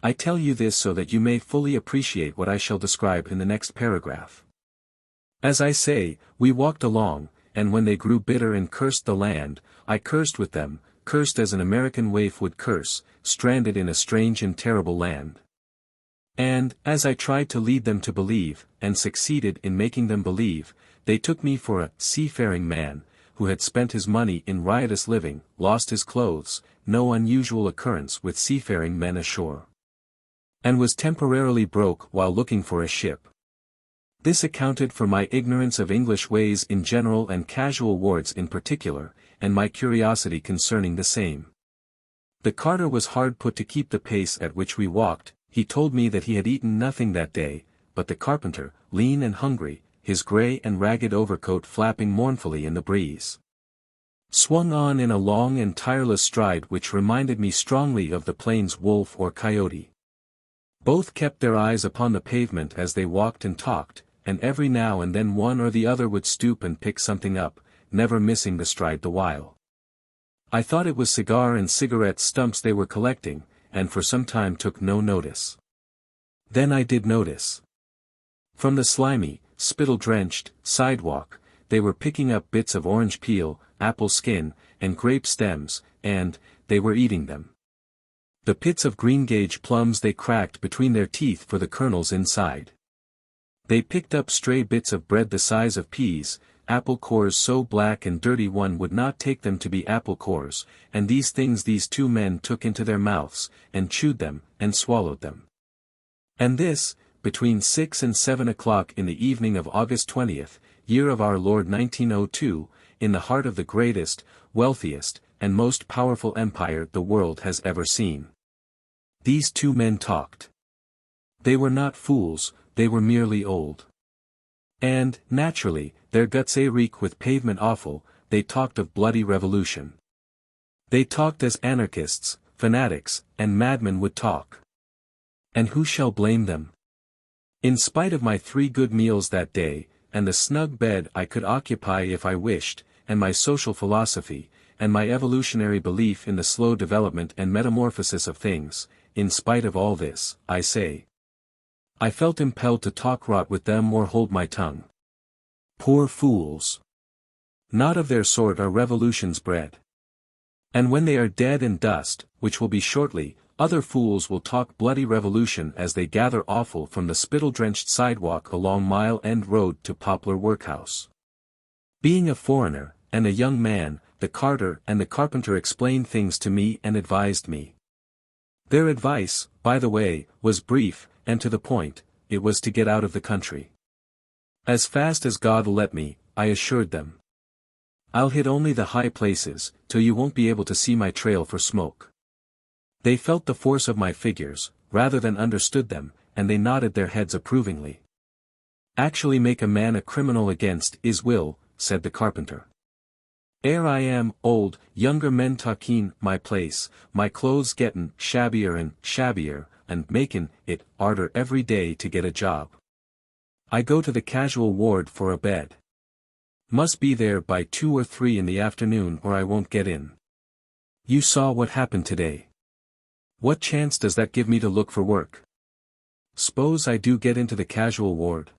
I tell you this so that you may fully appreciate what I shall describe in the next paragraph. As I say, we walked along, and when they grew bitter and cursed the land, I cursed with them, cursed as an American waif would curse, stranded in a strange and terrible land. And, as I tried to lead them to believe, and succeeded in making them believe, they took me for a seafaring man, who had spent his money in riotous living, lost his clothes, no unusual occurrence with seafaring men ashore, and was temporarily broke while looking for a ship. This accounted for my ignorance of English ways in general and casual wards in particular, and my curiosity concerning the same. The carter was hard put to keep the pace at which we walked. He told me that he had eaten nothing that day, but the carpenter, lean and hungry, his grey and ragged overcoat flapping mournfully in the breeze, swung on in a long and tireless stride which reminded me strongly of the plains wolf or coyote. Both kept their eyes upon the pavement as they walked and talked, and every now and then one or the other would stoop and pick something up, never missing the stride the while. I thought it was cigar and cigarette stumps they were collecting, and for some time took no notice. Then I did notice. From the slimy, spittle-drenched sidewalk, they were picking up bits of orange peel, apple skin, and grape stems, and they were eating them. The pits of greengage plums they cracked between their teeth for the kernels inside. They picked up stray bits of bread the size of peas, apple cores so black and dirty one would not take them to be apple cores, and these things these 2 men took into their mouths, and chewed them, and swallowed them. And this, between 6 and 7 o'clock in the evening of August 20th, year of our Lord 1902, in the heart of the greatest, wealthiest, and most powerful empire the world has ever seen. These 2 men talked. They were not fools, they were merely old. And, naturally, their guts reek with pavement offal, they talked of bloody revolution. They talked as anarchists, fanatics, and madmen would talk. And who shall blame them? In spite of my 3 good meals that day, and the snug bed I could occupy if I wished, and my social philosophy, and my evolutionary belief in the slow development and metamorphosis of things, in spite of all this, I say, I felt impelled to talk rot with them or hold my tongue. Poor fools! Not of their sort are revolutions bred. And when they are dead and dust, which will be shortly, other fools will talk bloody revolution as they gather offal from the spittle-drenched sidewalk along Mile End Road to Poplar Workhouse. Being a foreigner, and a young man, the carter and the carpenter explained things to me and advised me. Their advice, by the way, was brief, and to the point. It was to get out of the country. As fast as God'll let me, I assured them. I'll hit only the high places, till you won't be able to see my trail for smoke. They felt the force of my figures, rather than understood them, and they nodded their heads approvingly. Actually make a man a criminal against his will, said the carpenter. Ere I am old, younger men talking my place, my clothes gettin' shabbier and shabbier, and makin' it harder every day to get a job. I go to the casual ward for a bed. Must be there by 2 or 3 in the afternoon or I won't get in. You saw what happened today. What chance does that give me to look for work? S'pose I do get into the casual ward.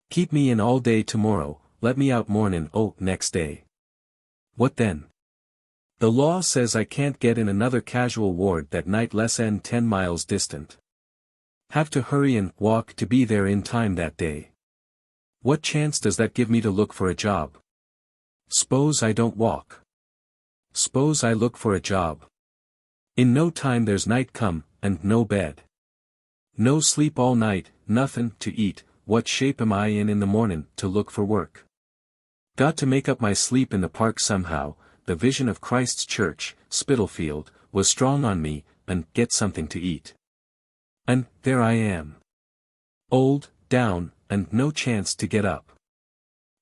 Keep me in all day tomorrow, let me out mornin' next day. What then? The law says I can't get in another casual ward that night less'n 10 miles distant. Have to hurry and walk to be there in time that day. What chance does that give me to look for a job? S'pose I don't walk. S'pose I look for a job. In no time there's night come, and no bed. No sleep all night, nothin' to eat, what shape am I in the mornin' to look for work? Got to make up my sleep in the park somehow. The vision of Christ's church, Spitalfield, was strong on me, and get something to eat. And there I am. Old, down, and no chance to get up.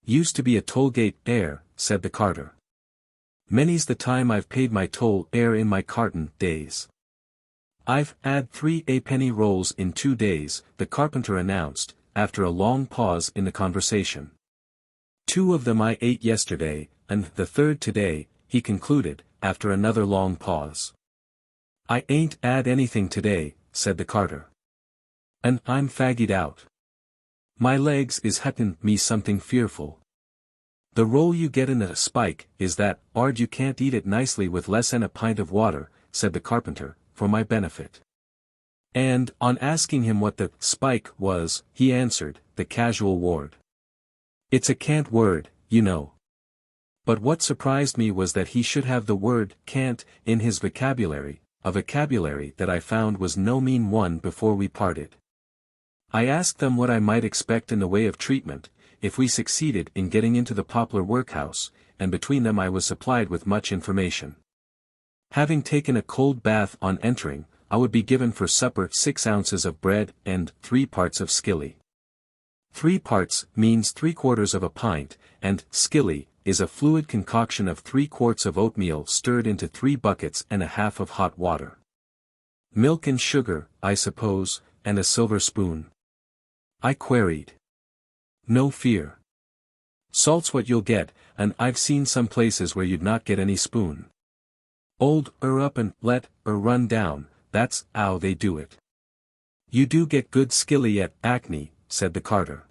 Used to be a toll-gate heir, said the carter. Many's the time I've paid my toll heir in my carton days. I've had 3 a-penny rolls in 2 days, the carpenter announced, after a long pause in the conversation. 2 of them I ate yesterday, and the 3rd today, he concluded, after another long pause. I ain't 'ad anything today, said the carter. And I'm faggied out. My legs is huttin' me something fearful. The roll you get in a spike is that 'ard you can't eat it nicely with less'n a pint of water, said the carpenter, for my benefit. And, on asking him what the spike was, he answered, the casual ward. It's a cant word, you know. But what surprised me was that he should have the word can't in his vocabulary, a vocabulary that I found was no mean one before we parted. I asked them what I might expect in the way of treatment, if we succeeded in getting into the Poplar workhouse, and between them I was supplied with much information. Having taken a cold bath on entering, I would be given for supper 6 ounces of bread and 3 parts of skilly. 3 parts means 3/4 of a pint, and skilly is a fluid concoction of 3 quarts of oatmeal stirred into 3 buckets and a half of hot water. Milk and sugar, I suppose, and a silver spoon. I queried. No fear. Salt's what you'll get, and I've seen some places where you'd not get any spoon. Old up and let run down, that's 'ow they do it. You do get good skilly at Acne, said the carter.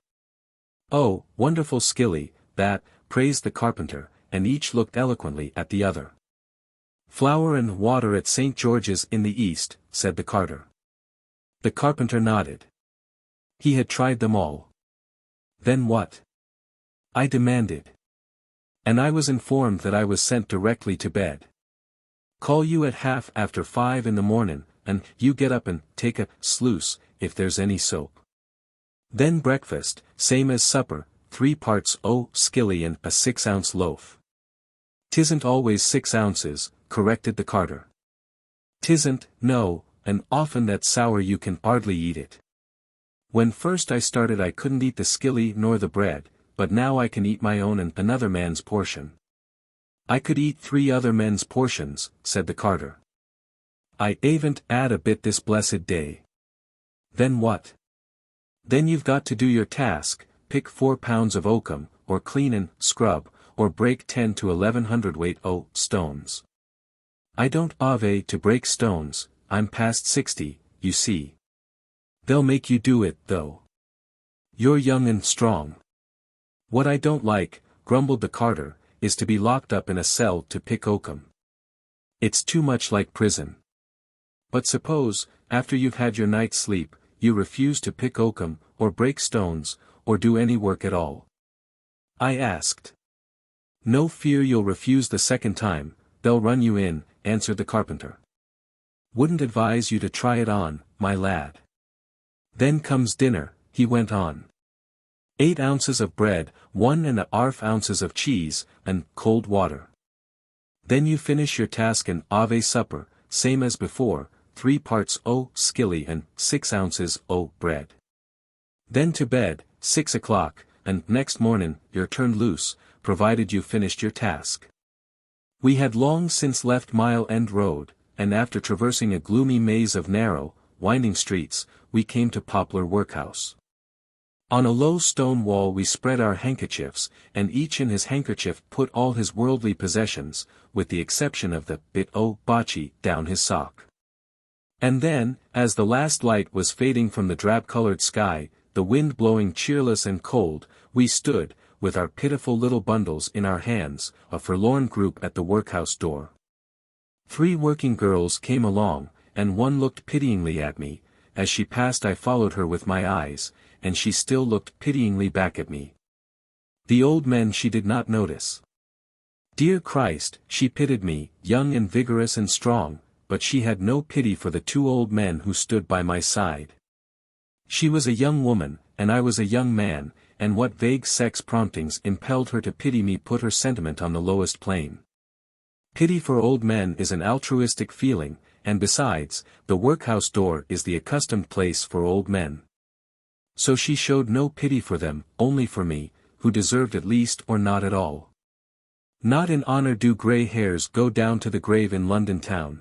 Oh, wonderful skilly, that, praised the carpenter, and each looked eloquently at the other. Flour and water at St. George's in the East, said the carter. The carpenter nodded. He had tried them all. Then what? I demanded. And I was informed that I was sent directly to bed. Call you at 5:30 in the mornin', and you get up and take a sluice, if there's any soap. Then breakfast, same as supper, 3 parts skilly and a 6-ounce loaf. 'Tisn't always 6 ounces, corrected the carter. 'Tisn't, no, and often that's sour you can hardly eat it. When first I started I couldn't eat the skilly nor the bread, but now I can eat my own and another man's portion. I could eat 3 other men's portions, said the carter. I aven't 'ad a bit this blessed day. Then what? Then you've got to do your task, pick 4 pounds of oakum, or clean and scrub, or break 10 to 11 hundredweight stones. I don't ave to break stones, I'm past 60, you see. They'll make you do it, though. You're young and strong. What I don't like, grumbled the carter, is to be locked up in a cell to pick oakum. It's too much like prison. But suppose, after you've had your night's sleep, you refuse to pick oakum, or break stones, or do any work at all. I asked. No fear you'll refuse the second time, they'll run you in, answered the carpenter. Wouldn't advise you to try it on, my lad. Then comes dinner, he went on. 8 ounces of bread, 1½ ounces of cheese, and cold water. Then you finish your task and ave supper, same as before, 3 parts skilly and 6 ounces bread. Then to bed, 6 o'clock, and next mornin' you're turned loose, provided you finished your task. We had long since left Mile End Road, and after traversing a gloomy maze of narrow, winding streets, we came to Poplar Workhouse. On a low stone wall we spread our handkerchiefs, and each in his handkerchief put all his worldly possessions, with the exception of the bit o' bocce, down his sock. And then, as the last light was fading from the drab-colored sky, the wind blowing cheerless and cold, we stood, with our pitiful little bundles in our hands, a forlorn group at the workhouse door. 3 working girls came along, and one looked pityingly at me. As she passed I followed her with my eyes, and she still looked pityingly back at me. The old men she did not notice. Dear Christ, she pitied me, young and vigorous and strong, but she had no pity for the 2 old men who stood by my side. She was a young woman, and I was a young man, and what vague sex promptings impelled her to pity me put her sentiment on the lowest plane. Pity for old men is an altruistic feeling, and besides, the workhouse door is the accustomed place for old men. So she showed no pity for them, only for me, who deserved at least or not at all. Not in honor do grey hairs go down to the grave in London town.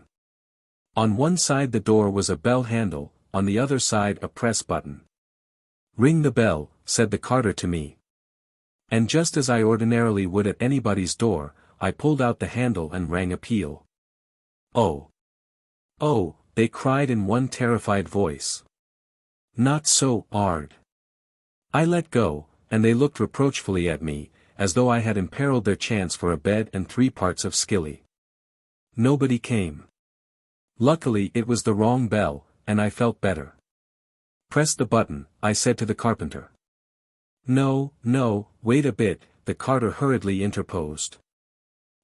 On one side the door was a bell handle, on the other side a press button. "Ring the bell," said the carter to me. And just as I ordinarily would at anybody's door, I pulled out the handle and rang a peal. "Oh! Oh!" they cried in one terrified voice. "Not so hard." I let go, and they looked reproachfully at me, as though I had imperiled their chance for a bed and 3 parts of skilly. Nobody came. Luckily it was the wrong bell, and I felt better. "Press the button," I said to the carpenter. "No, no, wait a bit," the carter hurriedly interposed.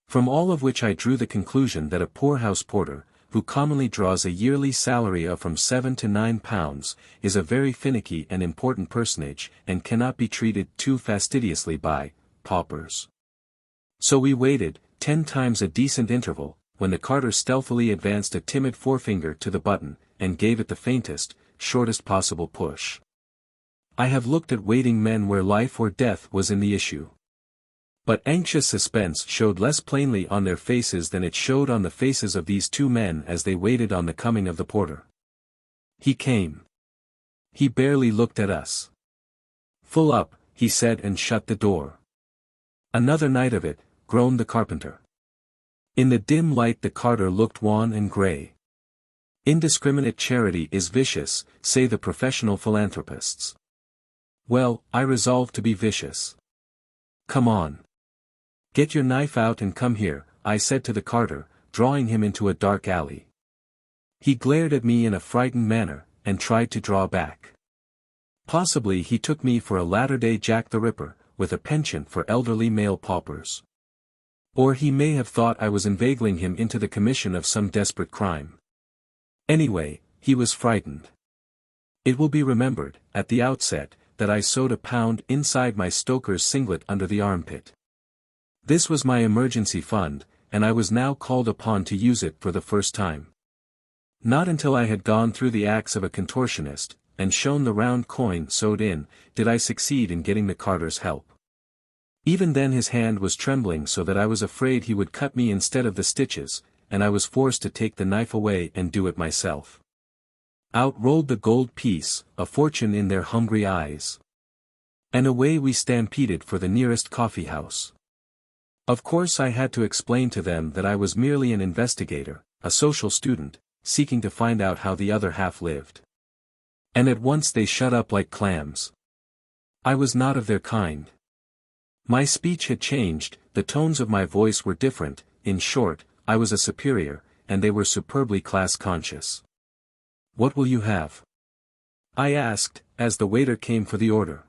From all of which I drew the conclusion that a poorhouse porter, who commonly draws a yearly salary of from £7 to £9, is a very finicky and important personage, and cannot be treated too fastidiously by paupers. So we waited, 10 times a decent interval, when the carter stealthily advanced a timid forefinger to the button, and gave it the faintest, shortest possible push. I have looked at waiting men where life or death was in the issue. But anxious suspense showed less plainly on their faces than it showed on the faces of these 2 men as they waited on the coming of the porter. He came. He barely looked at us. "Full up," he said and shut the door. "Another night of it," groaned the carpenter. In the dim light the carter looked wan and grey. Indiscriminate charity is vicious, say the professional philanthropists. Well, I resolved to be vicious. "Come on. Get your knife out and come here," I said to the carter, drawing him into a dark alley. He glared at me in a frightened manner, and tried to draw back. Possibly he took me for a latter-day Jack the Ripper, with a penchant for elderly male paupers. Or he may have thought I was inveigling him into the commission of some desperate crime. Anyway, he was frightened. It will be remembered, at the outset, that I sewed a pound inside my stoker's singlet under the armpit. This was my emergency fund, and I was now called upon to use it for the first time. Not until I had gone through the acts of a contortionist, and shown the round coin sewed in, did I succeed in getting the carter's help. Even then his hand was trembling so that I was afraid he would cut me instead of the stitches, and I was forced to take the knife away and do it myself. Out rolled the gold piece, a fortune in their hungry eyes. And away we stampeded for the nearest coffee house. Of course I had to explain to them that I was merely an investigator, a social student, seeking to find out how the other half lived. And at once they shut up like clams. I was not of their kind. My speech had changed, the tones of my voice were different, in short, I was a superior, and they were superbly class-conscious. "What will you have?" I asked, as the waiter came for the order.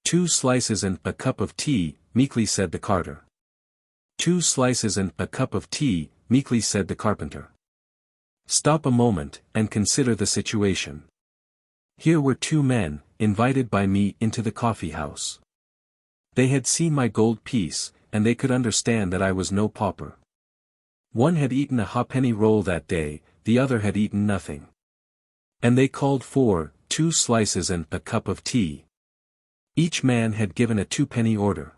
"2 slices and a cup of tea," meekly said the carter. "2 slices and a cup of tea," meekly said the carpenter. Stop a moment, and consider the situation. Here were 2 men, invited by me into the coffee house. They had seen my gold piece, and they could understand that I was no pauper. One had eaten a ha'penny roll that day, the other had eaten nothing. And they called for 2 slices and a cup of tea. Each man had given a 2-penny order.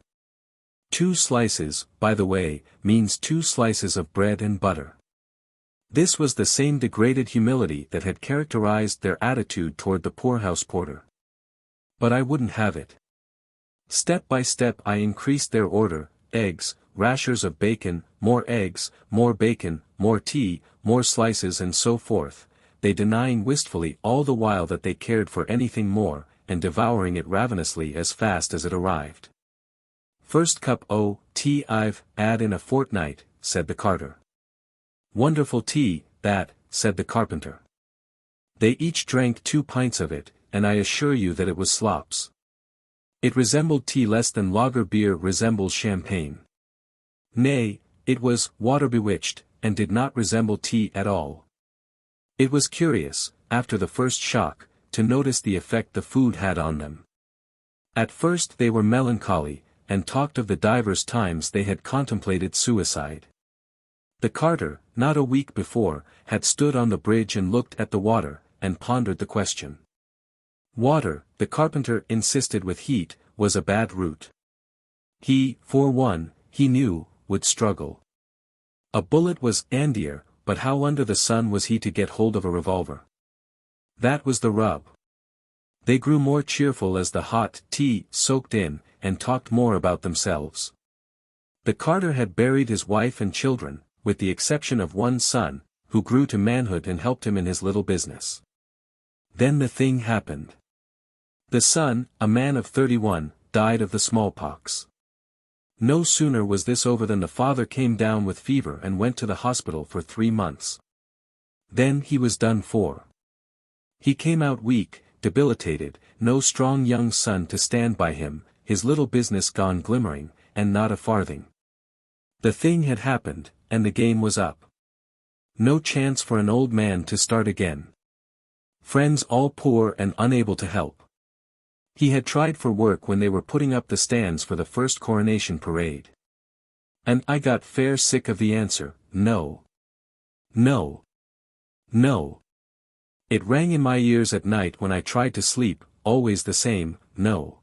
2 slices, by the way, means 2 slices of bread and butter. This was the same degraded humility that had characterized their attitude toward the poorhouse porter. But I wouldn't have it. Step by step I increased their order: eggs, rashers of bacon, more eggs, more bacon, more tea, more slices, and so forth, they denying wistfully all the while that they cared for anything more, and devouring it ravenously as fast as it arrived. "First cup o' tea I've had in a fortnight," said the carter. "Wonderful tea, that," said the carpenter. They each drank 2 pints of it, and I assure you that it was slops. It resembled tea less than lager beer resembles champagne. Nay, it was water bewitched, and did not resemble tea at all. It was curious, after the first shock, to notice the effect the food had on them. At first they were melancholy, and talked of the divers times they had contemplated suicide. The carter, not a week before, had stood on the bridge and looked at the water, and pondered the question. Water, the carpenter insisted with heat, was a bad route. He, for one, he knew, would struggle. A bullet was handier, but how under the sun was he to get hold of a revolver? That was the rub. They grew more cheerful as the hot tea soaked in, and talked more about themselves. The carter had buried his wife and children, with the exception of one son, who grew to manhood and helped him in his little business. Then the thing happened. The son, a man of 31, died of the smallpox. No sooner was this over than the father came down with fever and went to the hospital for 3 months. Then he was done for. He came out weak, debilitated, no strong young son to stand by him, his little business gone glimmering, and not a farthing. The thing had happened, and the game was up. No chance for an old man to start again. Friends all poor and unable to help. He had tried for work when they were putting up the stands for the first Coronation parade. And I got fair sick of the answer, no. No. No. It rang in my ears at night when I tried to sleep, always the same, no.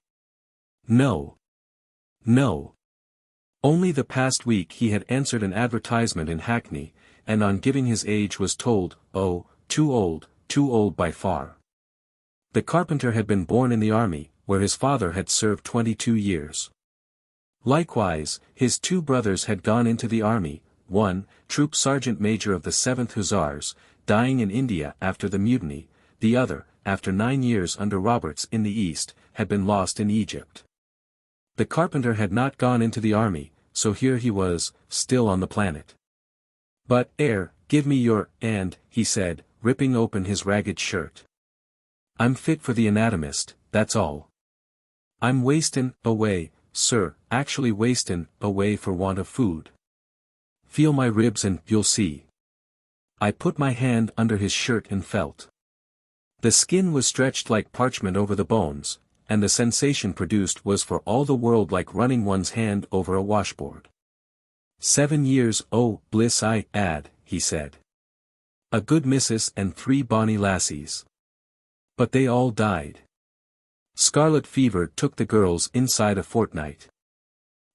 No. No. Only the past week he had answered an advertisement in Hackney, and on giving his age was told, oh, too old by far. The carpenter had been born in the army, where his father had served 22 years. Likewise, his 2 brothers had gone into the army, one, troop sergeant major of the 7th Hussars, dying in India after the mutiny, the other, after 9 years under Roberts in the East, had been lost in Egypt. The carpenter had not gone into the army, so here he was, still on the planet. "But, give me your hand," he said, ripping open his ragged shirt. "I'm fit for the anatomist, that's all. I'm wastin' away, sir, actually wastin' away for want of food. Feel my ribs and you'll see." I put my hand under his shirt and felt. The skin was stretched like parchment over the bones, and the sensation produced was for all the world like running one's hand over a washboard. 7 years, oh, bliss I had, he said. A good missus and 3 bonny lassies. But they all died. Scarlet fever took the girls inside a fortnight.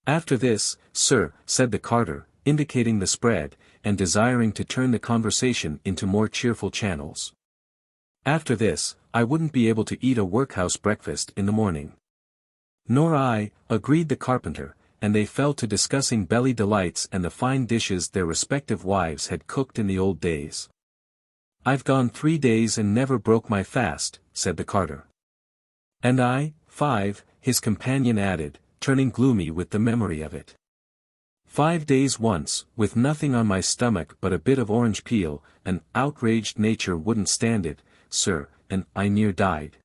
"After this, sir," said the carter, indicating the spread, and desiring to turn the conversation into more cheerful channels. "After this, I wouldn't be able to eat a workhouse breakfast in the morning." "Nor I," agreed the carpenter, and they fell to discussing belly delights and the fine dishes their respective wives had cooked in the old days. "I've gone 3 days and never broke my fast," said the carter. "And I, 5, his companion added, turning gloomy with the memory of it. 5 days once, with nothing on my stomach but a bit of orange peel, an outraged nature wouldn't stand it, sir, and I near died.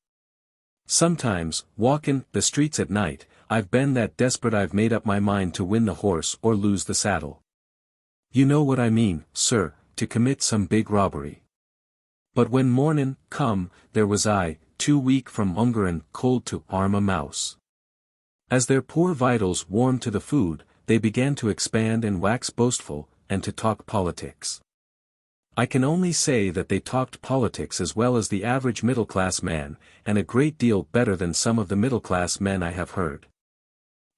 Sometimes, walkin' the streets at night, I've been that desperate I've made up my mind to win the horse or lose the saddle. You know what I mean, sir, to commit some big robbery. But when mornin' come, there was I, too weak from hunger and cold to harm a mouse." As their poor vitals warmed to the food, they began to expand and wax boastful, and to talk politics. I can only say that they talked politics as well as the average middle-class man, and a great deal better than some of the middle-class men I have heard.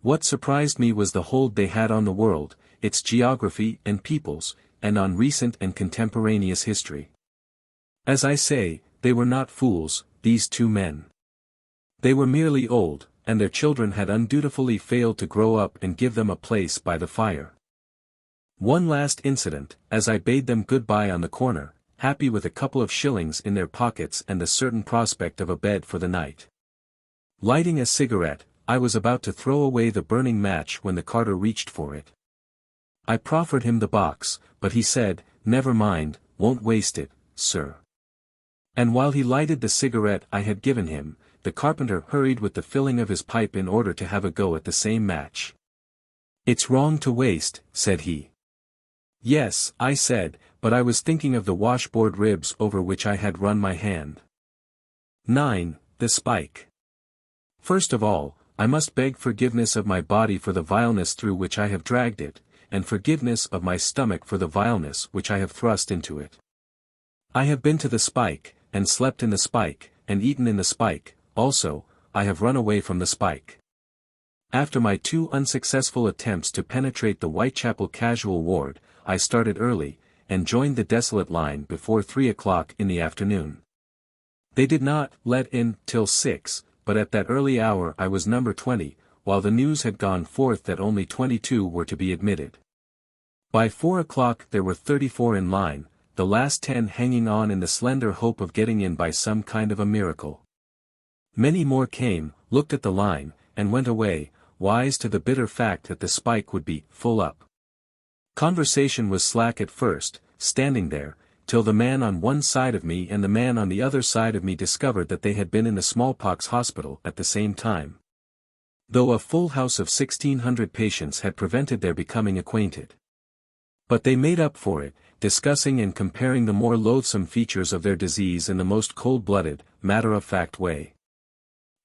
What surprised me was the hold they had on the world, its geography and peoples, and on recent and contemporaneous history. As I say, they were not fools, these 2 men. They were merely old, and their children had undutifully failed to grow up and give them a place by the fire. One last incident, as I bade them goodbye on the corner, happy with a couple of shillings in their pockets and the certain prospect of a bed for the night. Lighting a cigarette, I was about to throw away the burning match when the carter reached for it. I proffered him the box, but he said, "Never mind, won't waste it, sir." And while he lighted the cigarette I had given him, the carpenter hurried with the filling of his pipe in order to have a go at the same match. "It's wrong to waste," said he. "Yes," I said, but I was thinking of the washboard ribs over which I had run my hand. 9. The spike. First of all, I must beg forgiveness of my body for the vileness through which I have dragged it, and forgiveness of my stomach for the vileness which I have thrust into it. I have been to the spike, and slept in the spike, and eaten in the spike, also, I have run away from the spike. After my 2 unsuccessful attempts to penetrate the Whitechapel casual ward, I started early, and joined the desolate line before 3 o'clock in the afternoon. They did not let in till 6, but at that early hour I was number 20, while the news had gone forth that only 22 were to be admitted. By 4 o'clock there were 34 in line, the last 10 hanging on in the slender hope of getting in by some kind of a miracle. Many more came, looked at the line, and went away, wise to the bitter fact that the spike would be full up. Conversation was slack at first, standing there, till the man on one side of me and the man on the other side of me discovered that they had been in the smallpox hospital at the same time. Though a full house of 1,600 patients had prevented their becoming acquainted. But they made up for it, discussing and comparing the more loathsome features of their disease in the most cold-blooded, matter-of-fact way.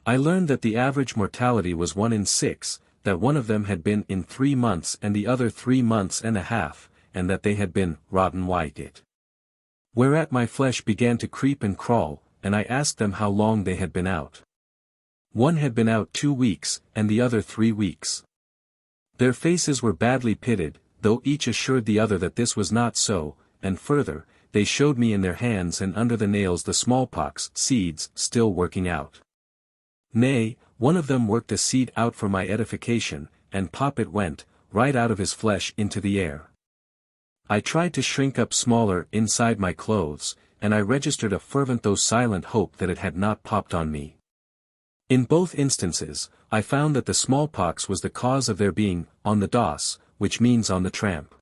I learned that the average mortality was 1 in 6, that one of them had been in 3 months and the other 3 months and a half, and that they had been rotten white. Whereat my flesh began to creep and crawl, and I asked them how long they had been out. One had been out 2 weeks, and the other 3 weeks. Their faces were badly pitted, though each assured the other that this was not so, and further, they showed me in their hands and under the nails the smallpox seeds still working out. Nay, one of them worked a seed out for my edification, and pop it went, right out of his flesh into the air. I tried to shrink up smaller inside my clothes, and I registered a fervent though silent hope that it had not popped on me. In both instances, I found that the smallpox was the cause of their being on the doss, which means on the tramp.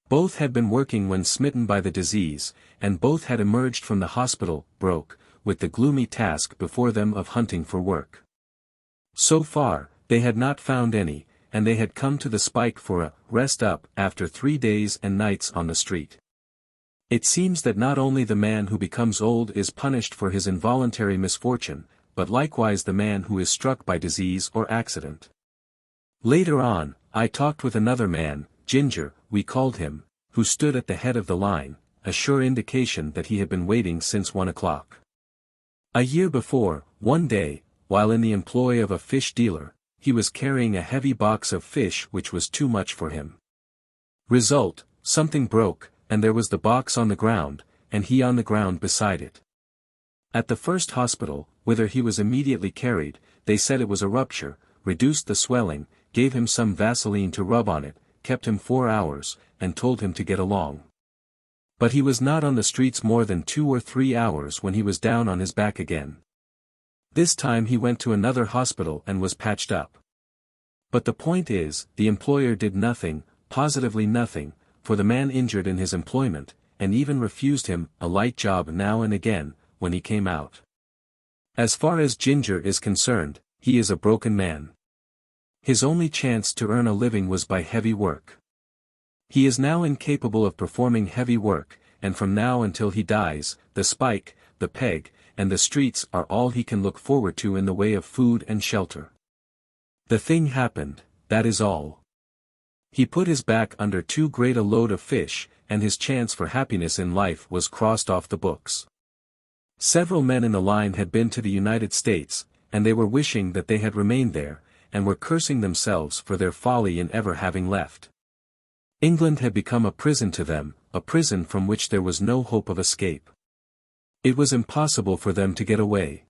Both had been working when smitten by the disease, and both had emerged from the hospital, broke, with the gloomy task before them of hunting for work. So far, they had not found any, and they had come to the spike for a rest up after 3 days and nights on the street. It seems that not only the man who becomes old is punished for his involuntary misfortune, but likewise the man who is struck by disease or accident. Later on, I talked with another man, Ginger, we called him, who stood at the head of the line, a sure indication that he had been waiting since 1 o'clock. A year before, one day, while in the employ of a fish dealer, he was carrying a heavy box of fish which was too much for him. Result, something broke, and there was the box on the ground, and he on the ground beside it. At the first hospital, whither he was immediately carried, they said it was a rupture, reduced the swelling, gave him some Vaseline to rub on it, kept him 4 hours, and told him to get along. But he was not on the streets more than 2 or 3 hours when he was down on his back again. This time he went to another hospital and was patched up. But the point is, the employer did nothing, positively nothing, for the man injured in his employment, and even refused him a light job now and again, when he came out. As far as Ginger is concerned, he is a broken man. His only chance to earn a living was by heavy work. He is now incapable of performing heavy work, and from now until he dies, the spike, the peg, and the streets are all he can look forward to in the way of food and shelter. The thing happened, that is all. He put his back under too great a load of fish, and his chance for happiness in life was crossed off the books. Several men in the line had been to the United States, and they were wishing that they had remained there, and were cursing themselves for their folly in ever having left. England had become a prison to them, a prison from which there was no hope of escape. It was impossible for them to get away.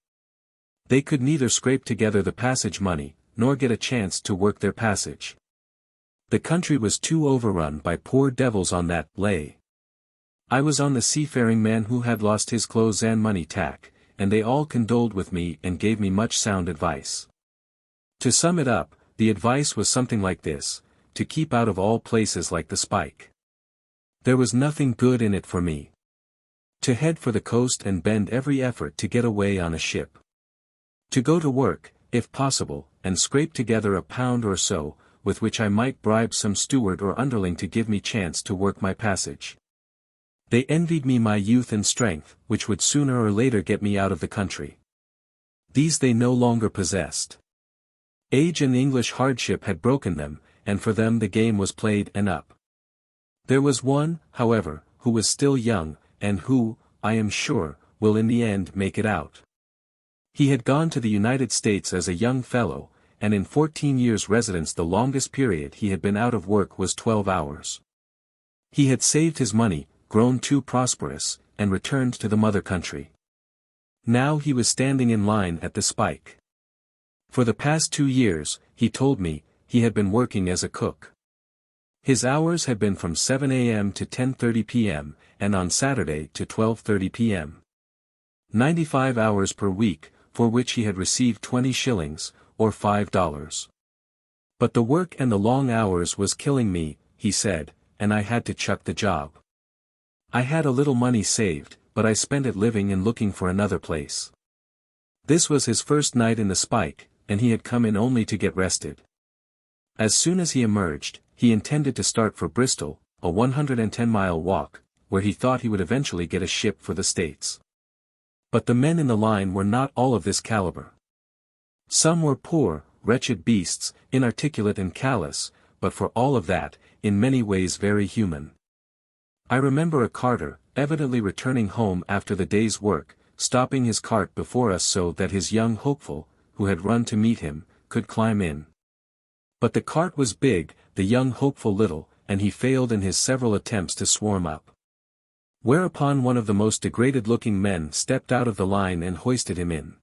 They could neither scrape together the passage money, nor get a chance to work their passage. The country was too overrun by poor devils on that lay. I was on the seafaring man who had lost his clothes and money tack, and they all condoled with me and gave me much sound advice. To sum it up, the advice was something like this: to keep out of all places like the Spike. There was nothing good in it for me. To head for the coast and bend every effort to get away on a ship. To go to work, if possible, and scrape together £1 or so, with which I might bribe some steward or underling to give me chance to work my passage. They envied me my youth and strength, which would sooner or later get me out of the country. These they no longer possessed. Age and English hardship had broken them, and for them the game was played and up. There was one, however, who was still young, and who, I am sure, will in the end make it out. He had gone to the United States as a young fellow, and in 14 years' residence the longest period he had been out of work was 12 hours. He had saved his money, grown too prosperous, and returned to the mother country. Now he was standing in line at the Spike. For the past 2 years, he told me, he had been working as a cook. His hours had been from 7 a.m. to 10:30 p.m., and on Saturday to 12:30 p.m. 95 hours per week, for which he had received 20 shillings, or $5. But the work and the long hours was killing me, he said, and I had to chuck the job. I had a little money saved, but I spent it living and looking for another place. This was his first night in the Spike, and he had come in only to get rested. As soon as he emerged, he intended to start for Bristol, a 110-mile walk, where he thought he would eventually get a ship for the States. But the men in the line were not all of this caliber. Some were poor, wretched beasts, inarticulate and callous, but for all of that, in many ways very human. I remember a carter, evidently returning home after the day's work, stopping his cart before us so that his young hopeful, who had run to meet him, could climb in. But the cart was big, the young hopeful little, and he failed in his several attempts to swarm up. Whereupon one of the most degraded-looking men stepped out of the line and hoisted him in.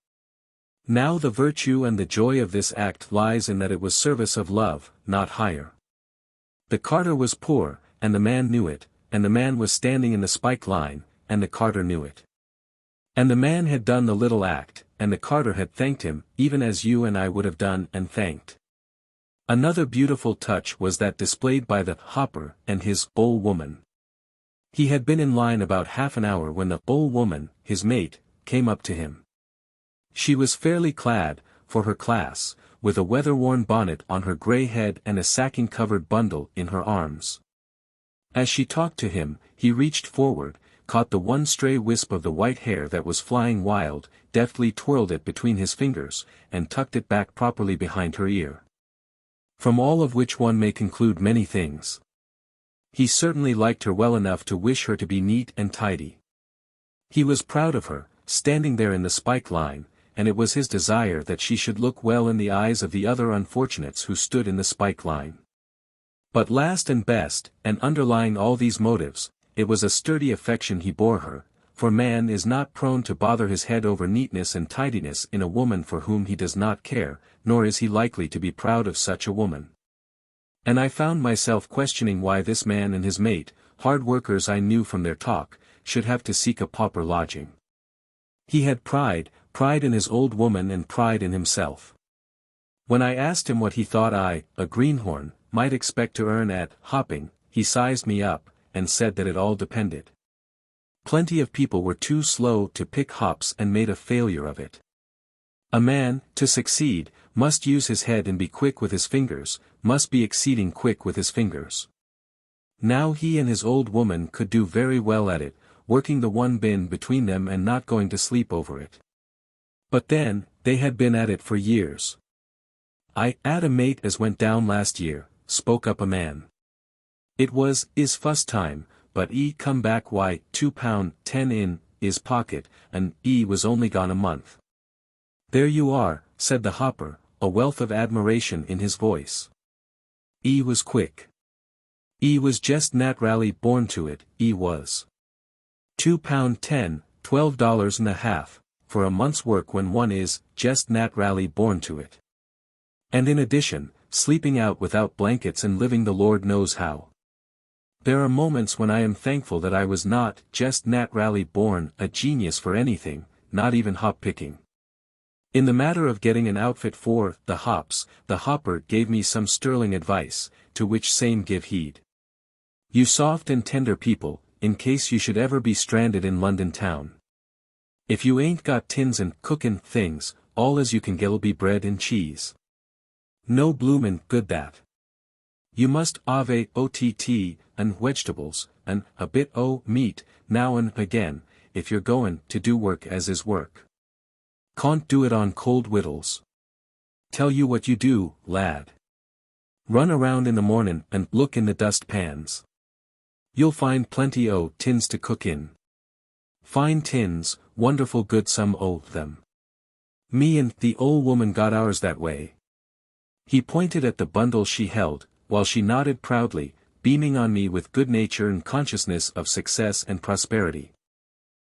Now the virtue and the joy of this act lies in that it was service of love, not hire. The carter was poor, and the man knew it, and the man was standing in the Spike line, and the carter knew it. And the man had done the little act, and the carter had thanked him, even as you and I would have done and thanked. Another beautiful touch was that displayed by the hopper and his old woman. He had been in line about half an hour when the old woman, his mate, came up to him. She was fairly clad, for her class, with a weather-worn bonnet on her grey head and a sacking-covered bundle in her arms. As she talked to him, he reached forward, caught the one stray wisp of the white hair that was flying wild, deftly twirled it between his fingers, and tucked it back properly behind her ear. From all of which one may conclude many things. He certainly liked her well enough to wish her to be neat and tidy. He was proud of her, standing there in the Spike line, and it was his desire that she should look well in the eyes of the other unfortunates who stood in the Spike line. But last and best, and underlying all these motives, it was a sturdy affection he bore her, for man is not prone to bother his head over neatness and tidiness in a woman for whom he does not care, nor is he likely to be proud of such a woman. And I found myself questioning why this man and his mate, hard workers I knew from their talk, should have to seek a pauper lodging. He had pride in his old woman and pride in himself. When I asked him what he thought I, a greenhorn, might expect to earn at hopping, he sized me up, and said that it all depended. Plenty of people were too slow to pick hops and made a failure of it. A man, to succeed, must use his head and be quick with his fingers, must be exceeding quick with his fingers. Now he and his old woman could do very well at it, working the one bin between them and not going to sleep over it. But then, they had been at it for years. "I 'ad a mate as went down last year," spoke up a man. "It was 'is fust time, but 'e come back why £2.10 in 'is pocket, and 'e was only gone a month." "There you are," said the hopper, a wealth of admiration in his voice. "'E was quick. 'E was just naturally born to it, 'e was. £2.10, $12.50, for a month's work when one is, just naturally born to it. And in addition, sleeping out without blankets and living the Lord knows how. There are moments when I am thankful that I was not, just naturally born, a genius for anything, not even hop picking. In the matter of getting an outfit for the hops, the hopper gave me some sterling advice, to which same give heed. You soft and tender people, in case you should ever be stranded in London town. If you ain't got tins and cookin' things, all as you can get'll be bread and cheese. No bloomin' good that. You must ave ott and vegetables, and a bit o' meat, now and again, if you're goin' to do work as is work. Can't do it on cold wittles. Tell you what you do, lad. Run around in the mornin' and look in the dust pans. You'll find plenty o' tins to cook in. Fine tins, wonderful good some o' them. Me and the old woman got ours that way. He pointed at the bundle she held, while she nodded proudly, beaming on me with good nature and consciousness of success and prosperity.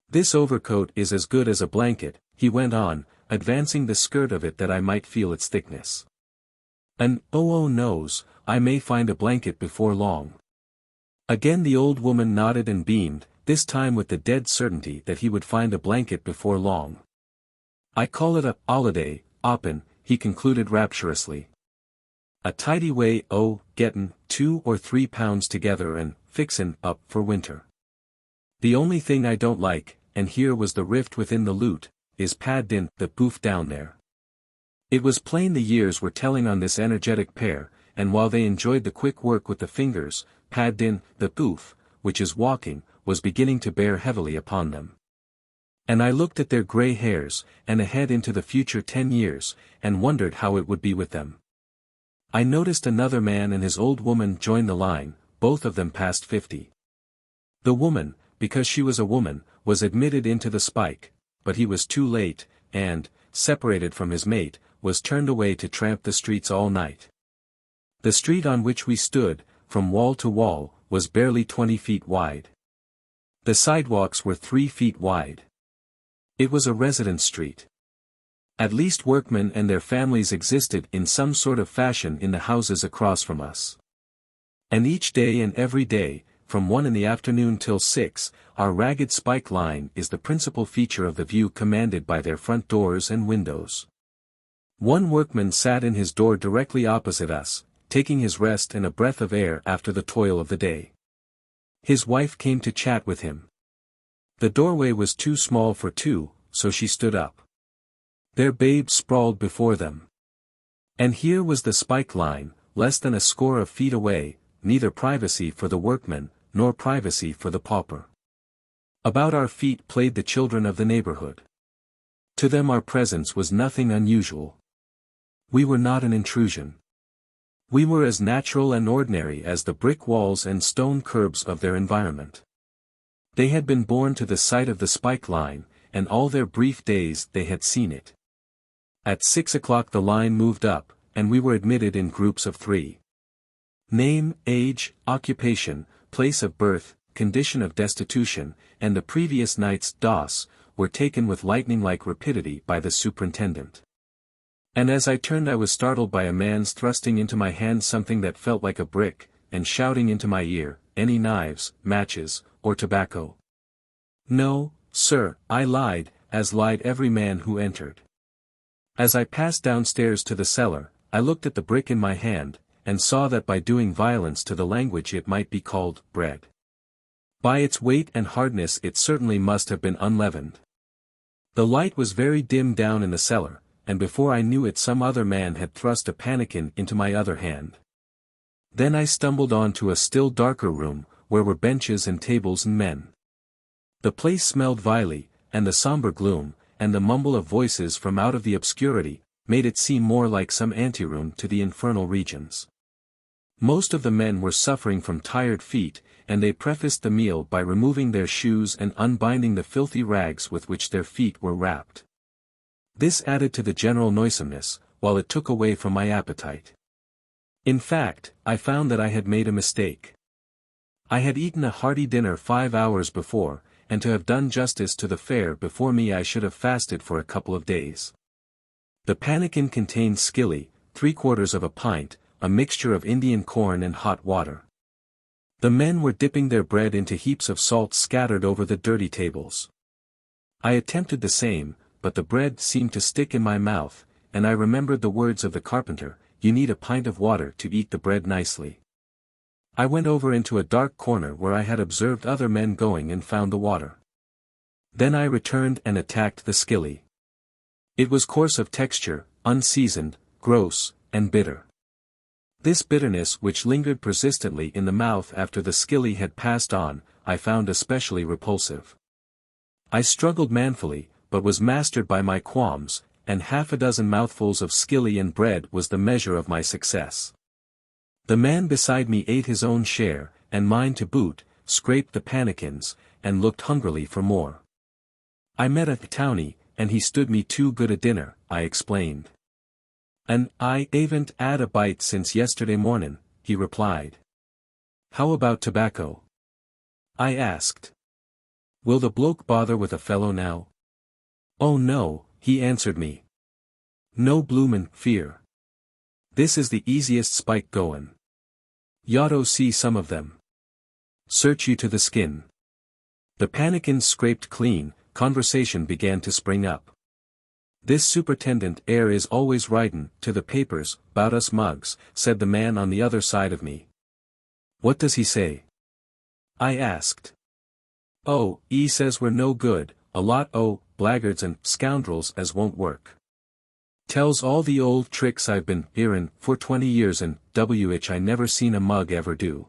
This overcoat is as good as a blanket, he went on, advancing the skirt of it that I might feel its thickness. And, oh knows, I may find a blanket before long. Again the old woman nodded and beamed, this time with the dead certainty that he would find a blanket before long. I call it a holiday, oppen, he concluded rapturously. A tidy way o' gettin' 2 or 3 pounds together and fixin' up for winter. The only thing I don't like, and here was the rift within the lute, is padded in the boof down there. It was plain the years were telling on this energetic pair, and while they enjoyed the quick work with the fingers, padded in the boof, which is walking, was beginning to bear heavily upon them. And I looked at their grey hairs, and ahead into the future 10 years, and wondered how it would be with them. I noticed another man and his old woman join the line, both of them past 50. The woman, because she was a woman, was admitted into the spike, but he was too late, and, separated from his mate, was turned away to tramp the streets all night. The street on which we stood, from wall to wall, was barely 20 feet wide. The sidewalks were 3 feet wide. It was a residence street. At least workmen and their families existed in some sort of fashion in the houses across from us. And each day and every day, from 1 in the afternoon till 6, our ragged spike line is the principal feature of the view commanded by their front doors and windows. One workman sat in his door directly opposite us, taking his rest and a breath of air after the toil of the day. His wife came to chat with him. The doorway was too small for two, so she stood up. Their babe sprawled before them. And here was the spike line, less than a score of feet away, neither privacy for the workman, nor privacy for the pauper. About our feet played the children of the neighborhood. To them our presence was nothing unusual. We were not an intrusion. We were as natural and ordinary as the brick walls and stone curbs of their environment. They had been born to the sight of the spike line, and all their brief days they had seen it. At 6 o'clock the line moved up, and we were admitted in groups of 3. Name, age, occupation, place of birth, condition of destitution, and the previous night's doss, were taken with lightning-like rapidity by the superintendent. And as I turned I was startled by a man's thrusting into my hand something that felt like a brick, and shouting into my ear, "Any knives, matches, or tobacco?" "No, sir," I lied, as lied every man who entered. As I passed downstairs to the cellar, I looked at the brick in my hand, and saw that by doing violence to the language it might be called bread. By its weight and hardness it certainly must have been unleavened. The light was very dim down in the cellar, and before I knew it some other man had thrust a pannikin into my other hand. Then I stumbled on to a still darker room, where were benches and tables and men. The place smelled vilely, and the somber gloom, and the mumble of voices from out of the obscurity, made it seem more like some anteroom to the infernal regions. Most of the men were suffering from tired feet, and they prefaced the meal by removing their shoes and unbinding the filthy rags with which their feet were wrapped. This added to the general noisomeness, while it took away from my appetite. In fact, I found that I had made a mistake. I had eaten a hearty dinner 5 hours before, and to have done justice to the fare before me I should have fasted for a couple of days. The pannikin contained skilly, 3/4 of a pint, a mixture of Indian corn and hot water. The men were dipping their bread into heaps of salt scattered over the dirty tables. I attempted the same, but the bread seemed to stick in my mouth, and I remembered the words of the carpenter, "You need a pint of water to eat the bread nicely." I went over into a dark corner where I had observed other men going and found the water. Then I returned and attacked the skilly. It was coarse of texture, unseasoned, gross, and bitter. This bitterness which lingered persistently in the mouth after the skilly had passed on, I found especially repulsive. I struggled manfully, but was mastered by my qualms, and 6 mouthfuls of skilly and bread was the measure of my success. The man beside me ate his own share, and mine to boot, scraped the pannikins, and looked hungrily for more. I met a townie, and he stood me too good a dinner, I explained. "And I haven't 'ad a bite since yesterday mornin'," he replied. "How about tobacco?" I asked. "Will the bloke bother with a fellow now?" "Oh no," he answered me. "No bloomin' fear. This is the easiest spike goin'. Y'oughto see some of them. Search you to the skin." The pannikins scraped clean, conversation began to spring up. "This superintendent air is always writin' to the papers 'bout us mugs," said the man on the other side of me. "What does he say?" I asked. "Oh, 'e says we're no good, a lot o' blackguards and scoundrels as won't work. Tells all the old tricks I've been hearin' for 20 years and which I never seen a mug ever do.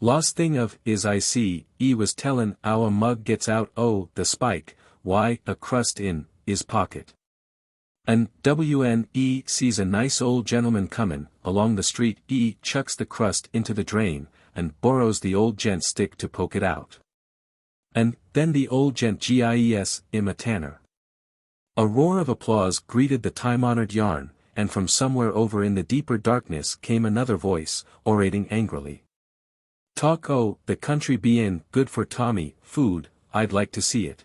Lost thing of is I see, 'e was tellin' 'ow a mug gets out o' the spike, why, a crust in 'is pocket. And when 'e sees a nice old gentleman comin' along the street 'e chucks the crust into the drain, and borrows the old gent's stick to poke it out. And then the old gent gives 'im a tanner." A roar of applause greeted the time-honored yarn, and from somewhere over in the deeper darkness came another voice, orating angrily. "Talk o' the country bein' good for Tommy, food, I'd like to see it.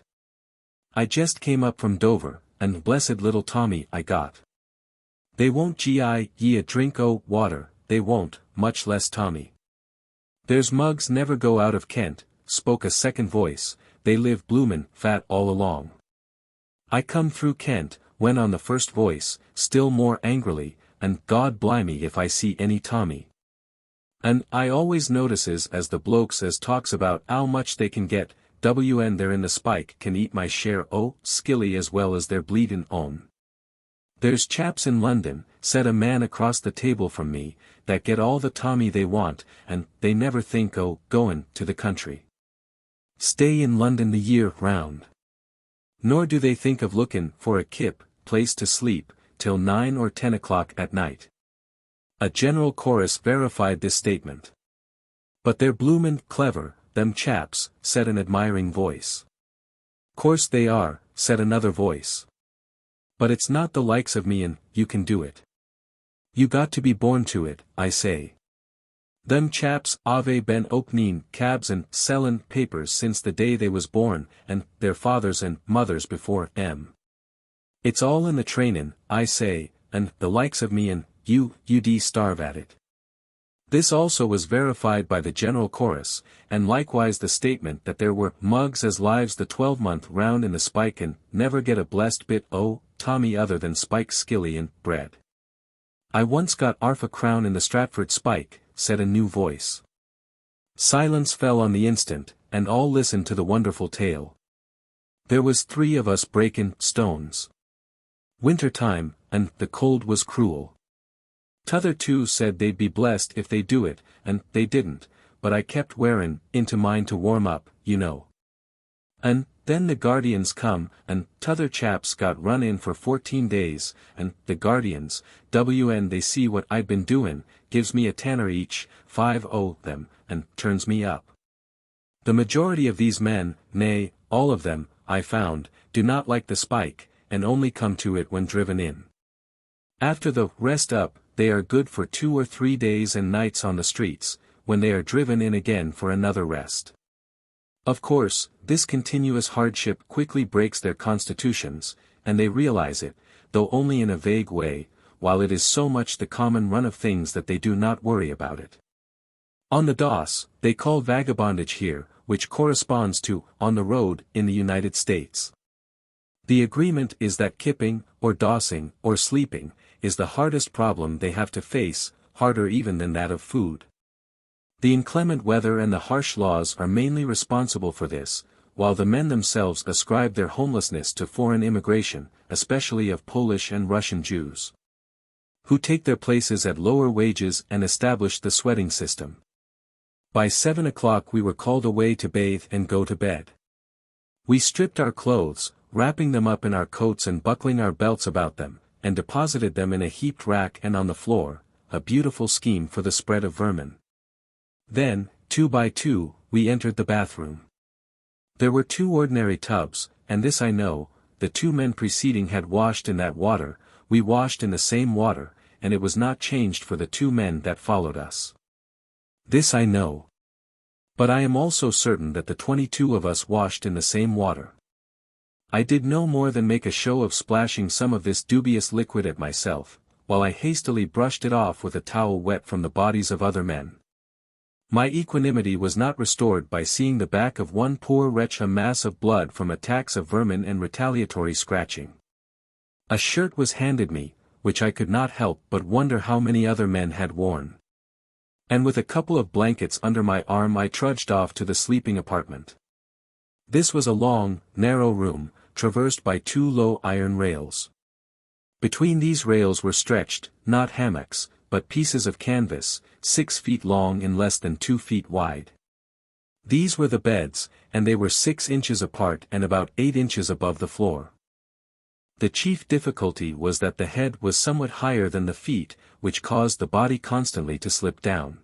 I jest came up from Dover, and blessed little Tommy I got. They won't gi ye a drink o' water, they won't, much less Tommy. There's mugs never go out of Kent," spoke a second voice, "they live bloomin' fat all along." "I come through Kent," went on the first voice, still more angrily, "and God blimey if I see any Tommy. And I always notices as the blokes as talks about 'ow much they can get, when they're in the spike can eat my share o' skilly as well as their bleedin' own. There's chaps in London," said a man across the table from me, "that get all the Tommy they want, and they never think o' goin' to the country. Stay in London the year round. Nor do they think of lookin' for a kip, place to sleep, till 9 or 10 o'clock at night." A general chorus verified this statement. "But they're bloomin' clever, them chaps," said an admiring voice. "Course they are," said another voice. "But it's not the likes of me and you can do it. You got to be born to it, I say. Them chaps ave been openin' cabs and sellin' papers since the day they was born, and their fathers and mothers before 'em. It's all in the trainin', I say, and the likes of me and you'd starve at it." This also was verified by the general chorus, and likewise the statement that there were mugs as lives the 12-month round in the spike and never get a blessed bit o' Tommy other than spike skilly and bread. "I once got 'arf a crown in the Stratford spike," said a new voice. Silence fell on the instant, and all listened to the wonderful tale. There was 3 of us breakin' stones. Winter time, and the cold was cruel. T'other 2 said they'd be blessed if they do it, and they didn't, but I kept wearin' into mine to warm up, you know. And then the guardians come, and t'other chaps got run in for 14 days, and the guardians, when they see what I'd been doin', gives me a tanner each, 5 o' them, and turns me up. The majority of these men, nay, all of them, I found, do not like the spike, and only come to it when driven in. After the rest up, they are good for 2 or 3 days and nights on the streets, when they are driven in again for another rest. Of course, this continuous hardship quickly breaks their constitutions, and they realize it, though only in a vague way, while it is so much the common run of things that they do not worry about it. On the doss, they call vagabondage here, which corresponds to on the road in the United States. The agreement is that kipping, or dossing, or sleeping, is the hardest problem they have to face, harder even than that of food. The inclement weather and the harsh laws are mainly responsible for this, while the men themselves ascribe their homelessness to foreign immigration, especially of Polish and Russian Jews, who take their places at lower wages and establish the sweating system. By 7 o'clock we were called away to bathe and go to bed. We stripped our clothes, wrapping them up in our coats and buckling our belts about them, and deposited them in a heaped rack and on the floor, a beautiful scheme for the spread of vermin. Then, 2 by 2, we entered the bathroom. There were 2 ordinary tubs, and this I know, the 2 men preceding had washed in that water, we washed in the same water, and it was not changed for the 2 men that followed us. This I know. But I am also certain that the 22 of us washed in the same water. I did no more than make a show of splashing some of this dubious liquid at myself, while I hastily brushed it off with a towel wet from the bodies of other men. My equanimity was not restored by seeing the back of one poor wretch a mass of blood from attacks of vermin and retaliatory scratching. A shirt was handed me, which I could not help but wonder how many other men had worn. And with a couple of blankets under my arm I trudged off to the sleeping apartment. This was a long, narrow room, traversed by 2 low iron rails. Between these rails were stretched, not hammocks, but pieces of canvas, 6 feet long and less than 2 feet wide. These were the beds, and they were 6 inches apart and about 8 inches above the floor. The chief difficulty was that the head was somewhat higher than the feet, which caused the body constantly to slip down.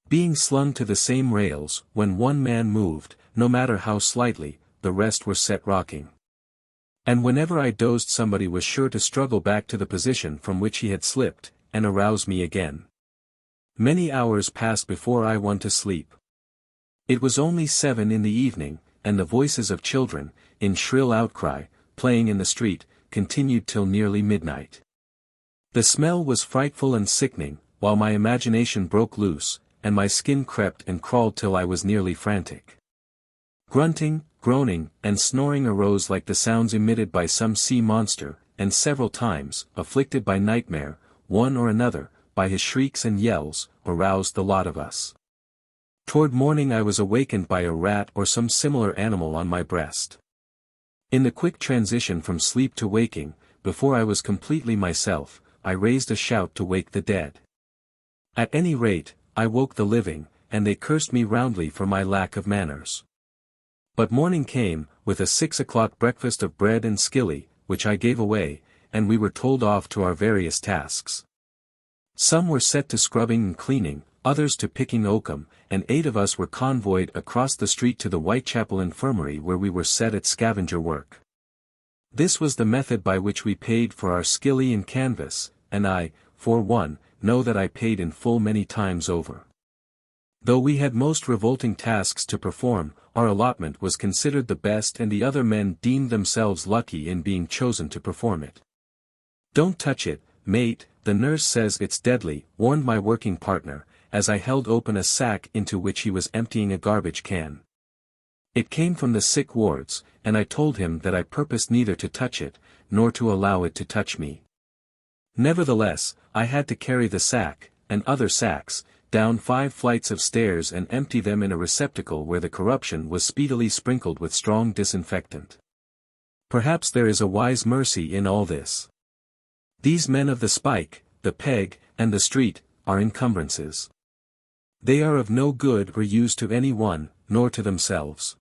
Being slung to the same rails, when one man moved, no matter how slightly, the rest were set rocking. And whenever I dozed somebody was sure to struggle back to the position from which he had slipped, and arouse me again. Many hours passed before I went to sleep. It was only 7 in the evening, and the voices of children, in shrill outcry, playing in the street, continued till nearly midnight. The smell was frightful and sickening, while my imagination broke loose, and my skin crept and crawled till I was nearly frantic. Grunting, groaning, and snoring arose like the sounds emitted by some sea monster, and several times, afflicted by nightmare, one or another, by his shrieks and yells, aroused the lot of us. Toward morning I was awakened by a rat or some similar animal on my breast. In the quick transition from sleep to waking, before I was completely myself, I raised a shout to wake the dead. At any rate, I woke the living, and they cursed me roundly for my lack of manners. But morning came, with a 6 o'clock breakfast of bread and skilly, which I gave away, and we were told off to our various tasks. Some were set to scrubbing and cleaning, others to picking oakum, and 8 of us were convoyed across the street to the Whitechapel infirmary where we were set at scavenger work. This was the method by which we paid for our skilly and canvas, and I, for one, know that I paid in full many times over. Though we had most revolting tasks to perform, our allotment was considered the best and the other men deemed themselves lucky in being chosen to perform it. "Don't touch it, mate, the nurse says it's deadly," warned my working partner, as I held open a sack into which he was emptying a garbage can. It came from the sick wards, and I told him that I purposed neither to touch it, nor to allow it to touch me. Nevertheless, I had to carry the sack, and other sacks, down 5 flights of stairs and empty them in a receptacle where the corruption was speedily sprinkled with strong disinfectant. Perhaps there is a wise mercy in all this. These men of the spike, the peg, and the street, are encumbrances. They are of no good or use to any one, nor to themselves.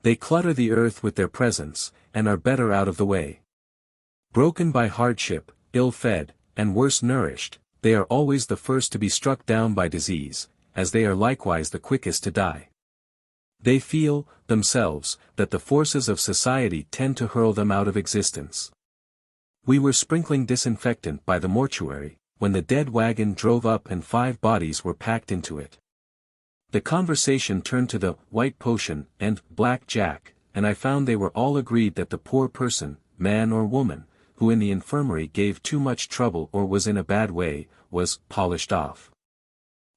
They clutter the earth with their presence, and are better out of the way. Broken by hardship, ill-fed, and worse nourished, they are always the first to be struck down by disease, as they are likewise the quickest to die. They feel, themselves, that the forces of society tend to hurl them out of existence. We were sprinkling disinfectant by the mortuary, when the dead wagon drove up and 5 bodies were packed into it. The conversation turned to the white potion and Black Jack, and I found they were all agreed that the poor person, man or woman, who in the infirmary gave too much trouble or was in a bad way, was polished off.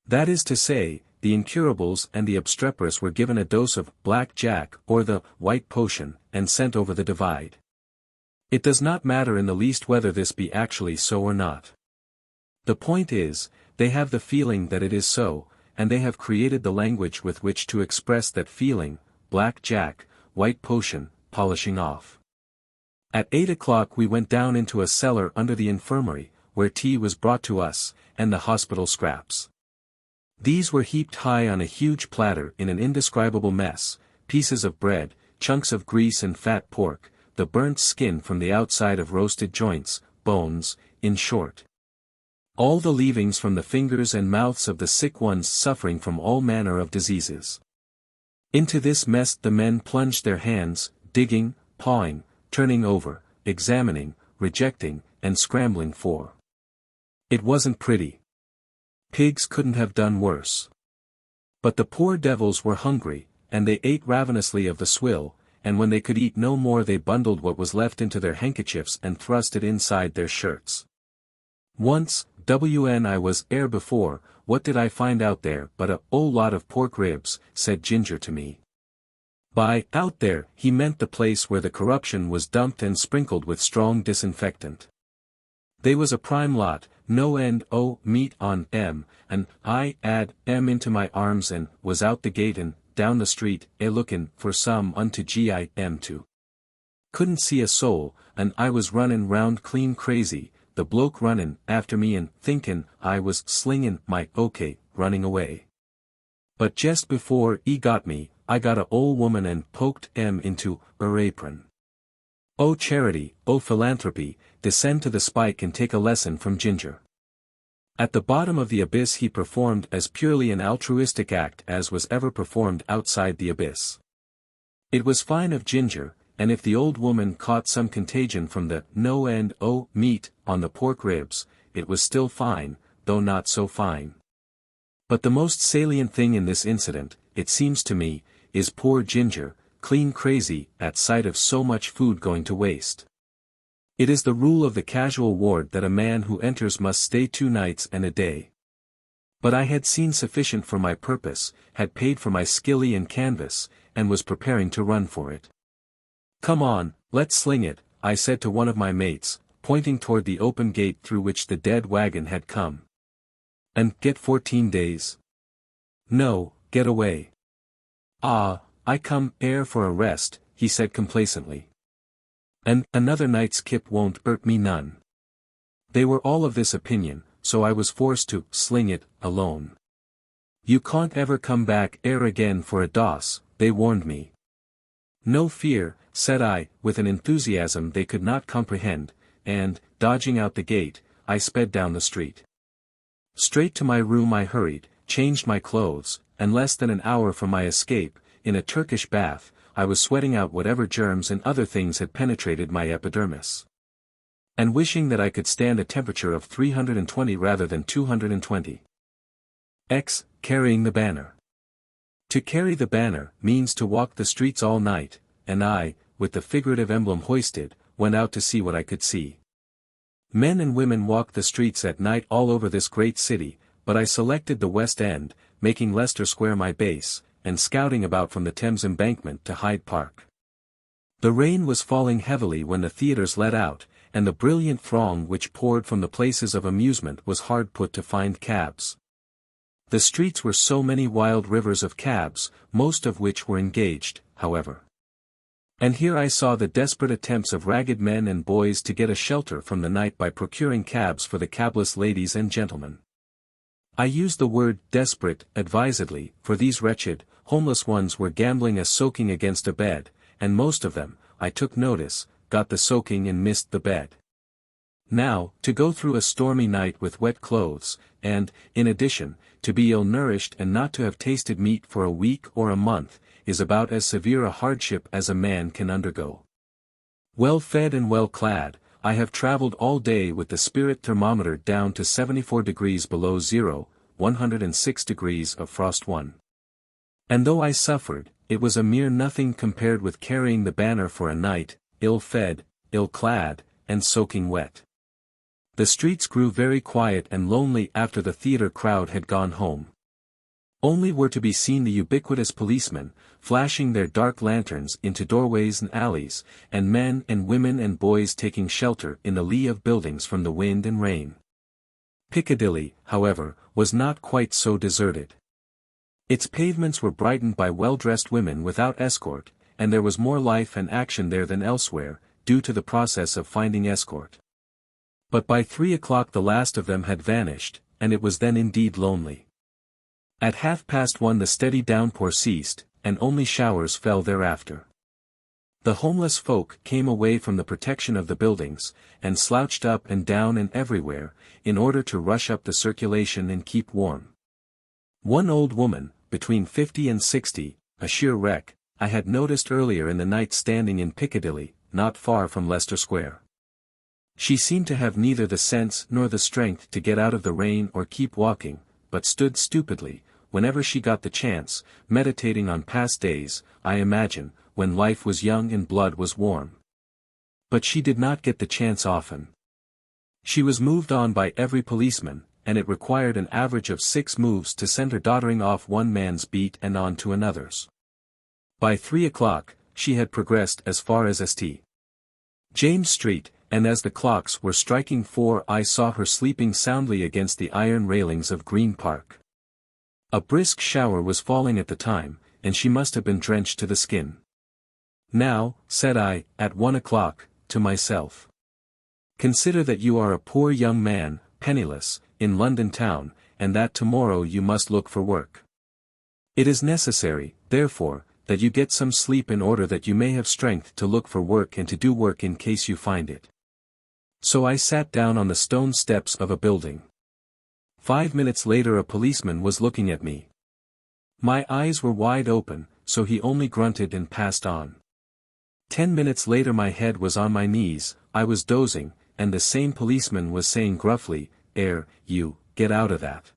That is to say, the incurables and the obstreperous were given a dose of Black Jack or the white potion, and sent over the divide. It does not matter in the least whether this be actually so or not. The point is, they have the feeling that it is so, and they have created the language with which to express that feeling, Black Jack, white potion, polishing off. At 8 o'clock we went down into a cellar under the infirmary, where tea was brought to us, and the hospital scraps. These were heaped high on a huge platter in an indescribable mess, pieces of bread, chunks of grease and fat pork, the burnt skin from the outside of roasted joints, bones, in short. All the leavings from the fingers and mouths of the sick ones suffering from all manner of diseases. Into this mess the men plunged their hands, digging, pawing, turning over, examining, rejecting, and scrambling for. It wasn't pretty. Pigs couldn't have done worse. But the poor devils were hungry, and they ate ravenously of the swill, and when they could eat no more they bundled what was left into their handkerchiefs and thrust it inside their shirts. Once, I was ere before, what did I find out there but a whole lot of pork ribs, said Ginger to me. By out there, he meant the place where the corruption was dumped and sprinkled with strong disinfectant. They was a prime lot, no end o' meat on 'em, and I 'ad 'em into my arms and was out the gate and down the street, lookin' for some unto XIII to. Couldn't see a soul, and I was runnin' round clean crazy, the bloke runnin' after me and thinkin' I was slingin' my okay, running away. But just before 'e got me, I got a ole woman and poked 'em into 'er apron. O charity, O philanthropy, descend to the spike and take a lesson from Ginger. At the bottom of the abyss he performed as purely an altruistic act as was ever performed outside the abyss. It was fine of Ginger, and if the old woman caught some contagion from the no end o' meat on the pork ribs, it was still fine, though not so fine. But the most salient thing in this incident, it seems to me, is poor Ginger, clean crazy at sight of so much food going to waste. It is the rule of the casual ward that a man who enters must stay 2 nights and a day. But I had seen sufficient for my purpose, had paid for my skilly and canvas, and was preparing to run for it. Come on, let's sling it, I said to one of my mates, pointing toward the open gate through which the dead wagon had come. And get 14 days? No, get away. Ah, I come 'ere for a rest, he said complacently. And another night's kip won't 'urt me none. They were all of this opinion, so I was forced to sling it alone. You can't ever come back 'ere again for a doss, they warned me. No fear, said I, with an enthusiasm they could not comprehend, and, dodging out the gate, I sped down the street. Straight to my room I hurried, changed my clothes, and less than an hour from my escape, in a Turkish bath, I was sweating out whatever germs and other things had penetrated my epidermis. And wishing that I could stand a temperature of 320 rather than 220. Carrying the banner. To carry the banner means to walk the streets all night, and I, with the figurative emblem hoisted, went out to see what I could see. Men and women walk the streets at night all over this great city, but I selected the West End, making Leicester Square my base, and scouting about from the Thames Embankment to Hyde Park. The rain was falling heavily when the theatres let out, and the brilliant throng which poured from the places of amusement was hard put to find cabs. The streets were so many wild rivers of cabs, most of which were engaged, however. And here I saw the desperate attempts of ragged men and boys to get a shelter from the night by procuring cabs for the cabless ladies and gentlemen. I use the word desperate advisedly, for these wretched, homeless ones were gambling as soaking against a bed, and most of them, I took notice, got the soaking and missed the bed. Now, to go through a stormy night with wet clothes, and, in addition, to be ill-nourished and not to have tasted meat for a week or a month, is about as severe a hardship as a man can undergo. Well fed and well clad, I have traveled all day with the spirit thermometer down to 74 degrees below zero, 106 degrees of frost 1. And though I suffered, it was a mere nothing compared with carrying the banner for a night, ill-fed, ill-clad, and soaking wet. The streets grew very quiet and lonely after the theater crowd had gone home. Only were to be seen the ubiquitous policemen, flashing their dark lanterns into doorways and alleys, and men and women and boys taking shelter in the lee of buildings from the wind and rain. Piccadilly, however, was not quite so deserted. Its pavements were brightened by well-dressed women without escort, and there was more life and action there than elsewhere, due to the process of finding escort. But by 3 o'clock the last of them had vanished, and it was then indeed lonely. At 1:30 the steady downpour ceased, and only showers fell thereafter. The homeless folk came away from the protection of the buildings, and slouched up and down and everywhere, in order to rush up the circulation and keep warm. One old woman, between 50 and 60, a sheer wreck, I had noticed earlier in the night standing in Piccadilly, not far from Leicester Square. She seemed to have neither the sense nor the strength to get out of the rain or keep walking, but stood stupidly, whenever she got the chance, meditating on past days, I imagine, when life was young and blood was warm. But she did not get the chance often. She was moved on by every policeman, and it required an average of 6 moves to send her doddering off one man's beat and on to another's. By 3 o'clock, she had progressed as far as St. James Street, and as the clocks were striking 4 I saw her sleeping soundly against the iron railings of Green Park. A brisk shower was falling at the time, and she must have been drenched to the skin. Now, said I, at 1 o'clock, to myself. Consider that you are a poor young man, penniless, in London town, and that tomorrow you must look for work. It is necessary, therefore, that you get some sleep in order that you may have strength to look for work and to do work in case you find it. So I sat down on the stone steps of a building. 5 minutes later a policeman was looking at me. My eyes were wide open, so he only grunted and passed on. 10 minutes later my head was on my knees, I was dozing, and the same policeman was saying gruffly, you, get out of that.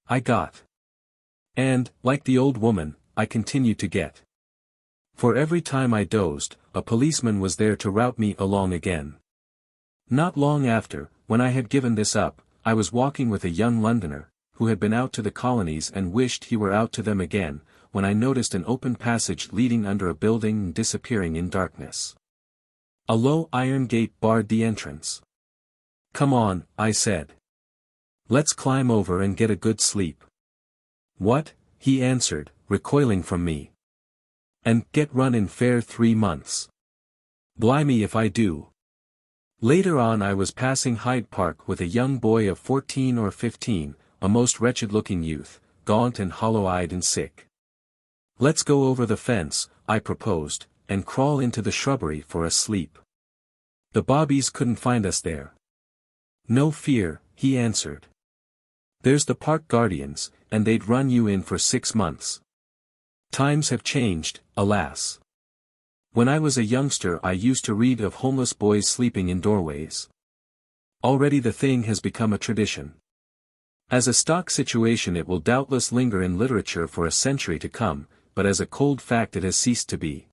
I got. And, like the old woman, I continued to get. For every time I dozed, a policeman was there to rout me along again. Not long after, when I had given this up, I was walking with a young Londoner, who had been out to the colonies and wished he were out to them again, when I noticed an open passage leading under a building and disappearing in darkness. A low iron gate barred the entrance. Come on, I said. Let's climb over and get a good sleep. What? He answered, recoiling from me. And get run in fair 3 months. Blimey if I do. Later on I was passing Hyde Park with a young boy of 14 or 15, a most wretched-looking youth, gaunt and hollow-eyed and sick. Let's go over the fence, I proposed, and crawl into the shrubbery for a sleep. The bobbies couldn't find us there. No fear, he answered. There's the park guardians, and they'd run you in for 6 months. Times have changed, alas. When I was a youngster I used to read of homeless boys sleeping in doorways. Already the thing has become a tradition. As a stock situation it will doubtless linger in literature for a century to come, but as a cold fact it has ceased to be.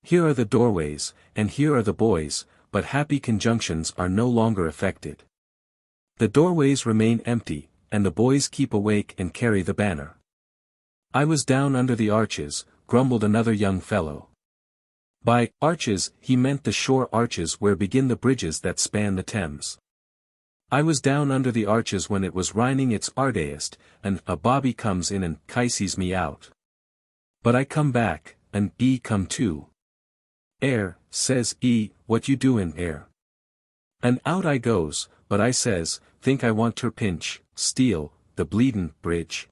Here are the doorways, and here are the boys, but happy conjunctions are no longer affected. The doorways remain empty, and the boys keep awake and carry the banner. I was down under the arches, grumbled another young fellow. By arches he meant the shore arches where begin the bridges that span the Thames. I was down under the arches when it was raining its ardayest, and a bobby comes in and kisses me out. But I come back, and E come too. Says E, what you doin' And out I goes, but I says, think I want ter pinch, steal, the bleedin' bridge.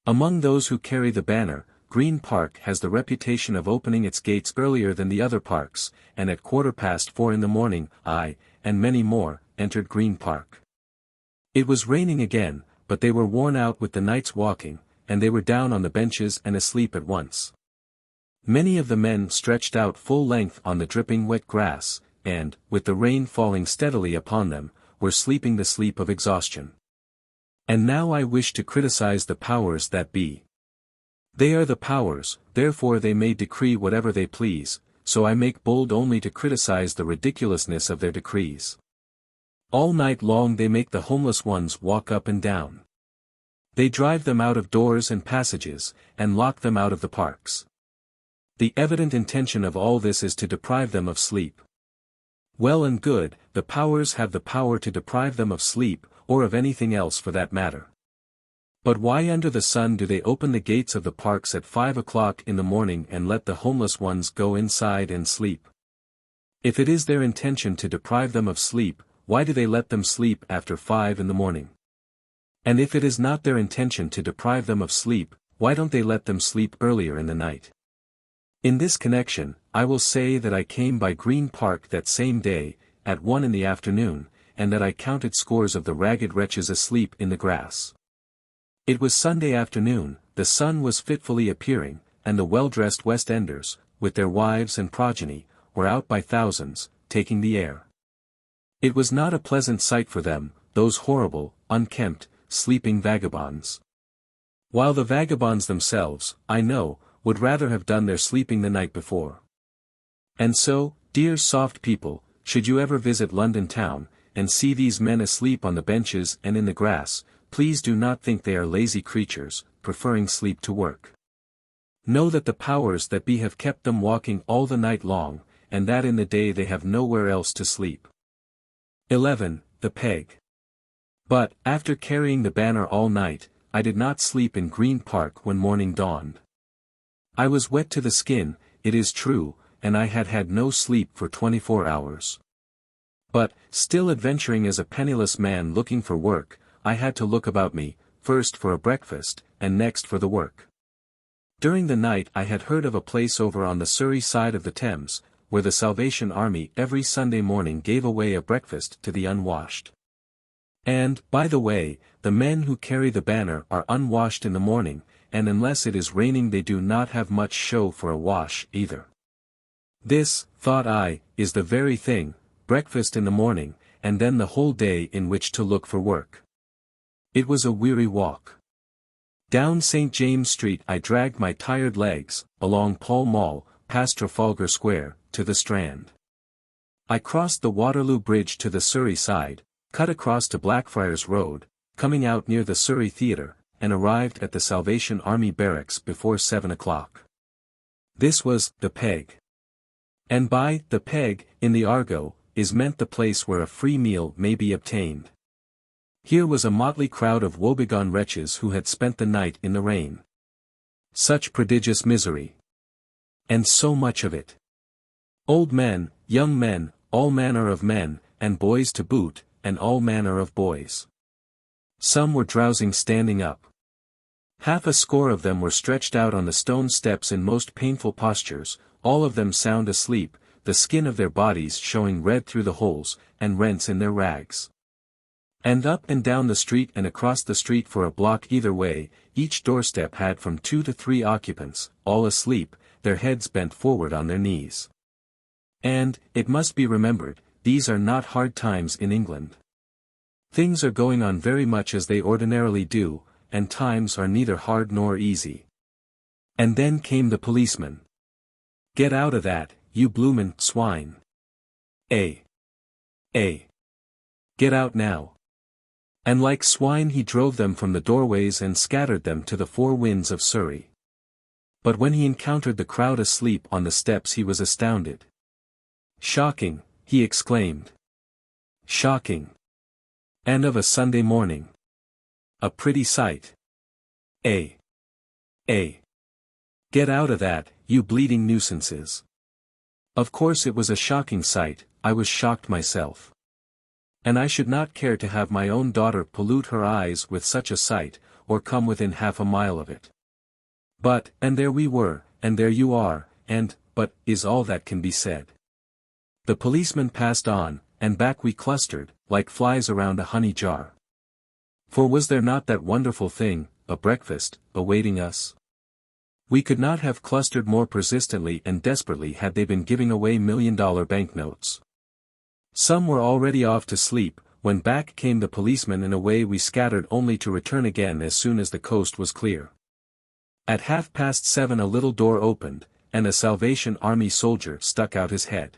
Among those who carry the banner, Green Park has the reputation of opening its gates earlier than the other parks, and at 4:15 in the morning, I, and many more, entered Green Park. It was raining again, but they were worn out with the night's walking, and they were down on the benches and asleep at once. Many of the men stretched out full length on the dripping wet grass, and, with the rain falling steadily upon them, were sleeping the sleep of exhaustion. And now I wish to criticize the powers that be. They are the powers, therefore they may decree whatever they please, so I make bold only to criticize the ridiculousness of their decrees. All night long they make the homeless ones walk up and down. They drive them out of doors and passages, and lock them out of the parks. The evident intention of all this is to deprive them of sleep. Well and good, the powers have the power to deprive them of sleep, or of anything else for that matter. But why under the sun do they open the gates of the parks at 5 o'clock in the morning and let the homeless ones go inside and sleep? If it is their intention to deprive them of sleep, why do they let them sleep after 5 in the morning? And if it is not their intention to deprive them of sleep, why don't they let them sleep earlier in the night? In this connection, I will say that I came by Green Park that same day, at 1 in the afternoon, and that I counted scores of the ragged wretches asleep in the grass. It was Sunday afternoon, the sun was fitfully appearing, and the well-dressed West Enders, with their wives and progeny, were out by thousands, taking the air. It was not a pleasant sight for them, those horrible, unkempt, sleeping vagabonds. While the vagabonds themselves, I know, would rather have done their sleeping the night before. And so, dear soft people, should you ever visit London town, and see these men asleep on the benches and in the grass, please do not think they are lazy creatures, preferring sleep to work. Know that the powers that be have kept them walking all the night long, and that in the day they have nowhere else to sleep. 11. The peg. But, after carrying the banner all night, I did not sleep in Green Park when morning dawned. I was wet to the skin, it is true, and I had had no sleep for 24 hours. But, still adventuring as a penniless man looking for work, I had to look about me, first for a breakfast, and next for the work. During the night I had heard of a place over on the Surrey side of the Thames, where the Salvation Army every Sunday morning gave away a breakfast to the unwashed. And, by the way, the men who carry the banner are unwashed in the morning, and unless it is raining they do not have much show for a wash either. This, thought I, is the very thing, breakfast in the morning, and then the whole day in which to look for work. It was a weary walk. Down St. James Street I dragged my tired legs, along Pall Mall, past Trafalgar Square, to the Strand. I crossed the Waterloo Bridge to the Surrey side, cut across to Blackfriars Road, coming out near the Surrey Theatre, and arrived at the Salvation Army barracks before 7 o'clock. This was the peg. And by the peg, in the argot, is meant the place where a free meal may be obtained. Here was a motley crowd of woebegone wretches who had spent the night in the rain. Such prodigious misery. And so much of it. Old men, young men, all manner of men, and boys to boot, and all manner of boys. Some were drowsing standing up. Half a score of them were stretched out on the stone steps in most painful postures, all of them sound asleep, the skin of their bodies showing red through the holes, and rents in their rags. And up and down the street and across the street for a block either way, each doorstep had from 2 to 3 occupants, all asleep, their heads bent forward on their knees. And, it must be remembered, these are not hard times in England. Things are going on very much as they ordinarily do, and times are neither hard nor easy. And then came the policeman. Get out of that, you bloomin' swine. Get out now. And like swine he drove them from the doorways and scattered them to the 4 winds of Surrey. But when he encountered the crowd asleep on the steps he was astounded. Shocking, he exclaimed. Shocking. And of a Sunday morning. A pretty sight. Get out of that, you bleeding nuisances. Of course it was a shocking sight, I was shocked myself. And I should not care to have my own daughter pollute her eyes with such a sight, or come within half a mile of it. But, and there we were, and there you are, and, but, is all that can be said. The policeman passed on, and back we clustered, like flies around a honey jar. For was there not that wonderful thing, a breakfast, awaiting us? We could not have clustered more persistently and desperately had they been giving away $1,000,000 banknotes. Some were already off to sleep, when back came the policeman and away we scattered only to return again as soon as the coast was clear. At 7:30 a little door opened, and a Salvation Army soldier stuck out his head.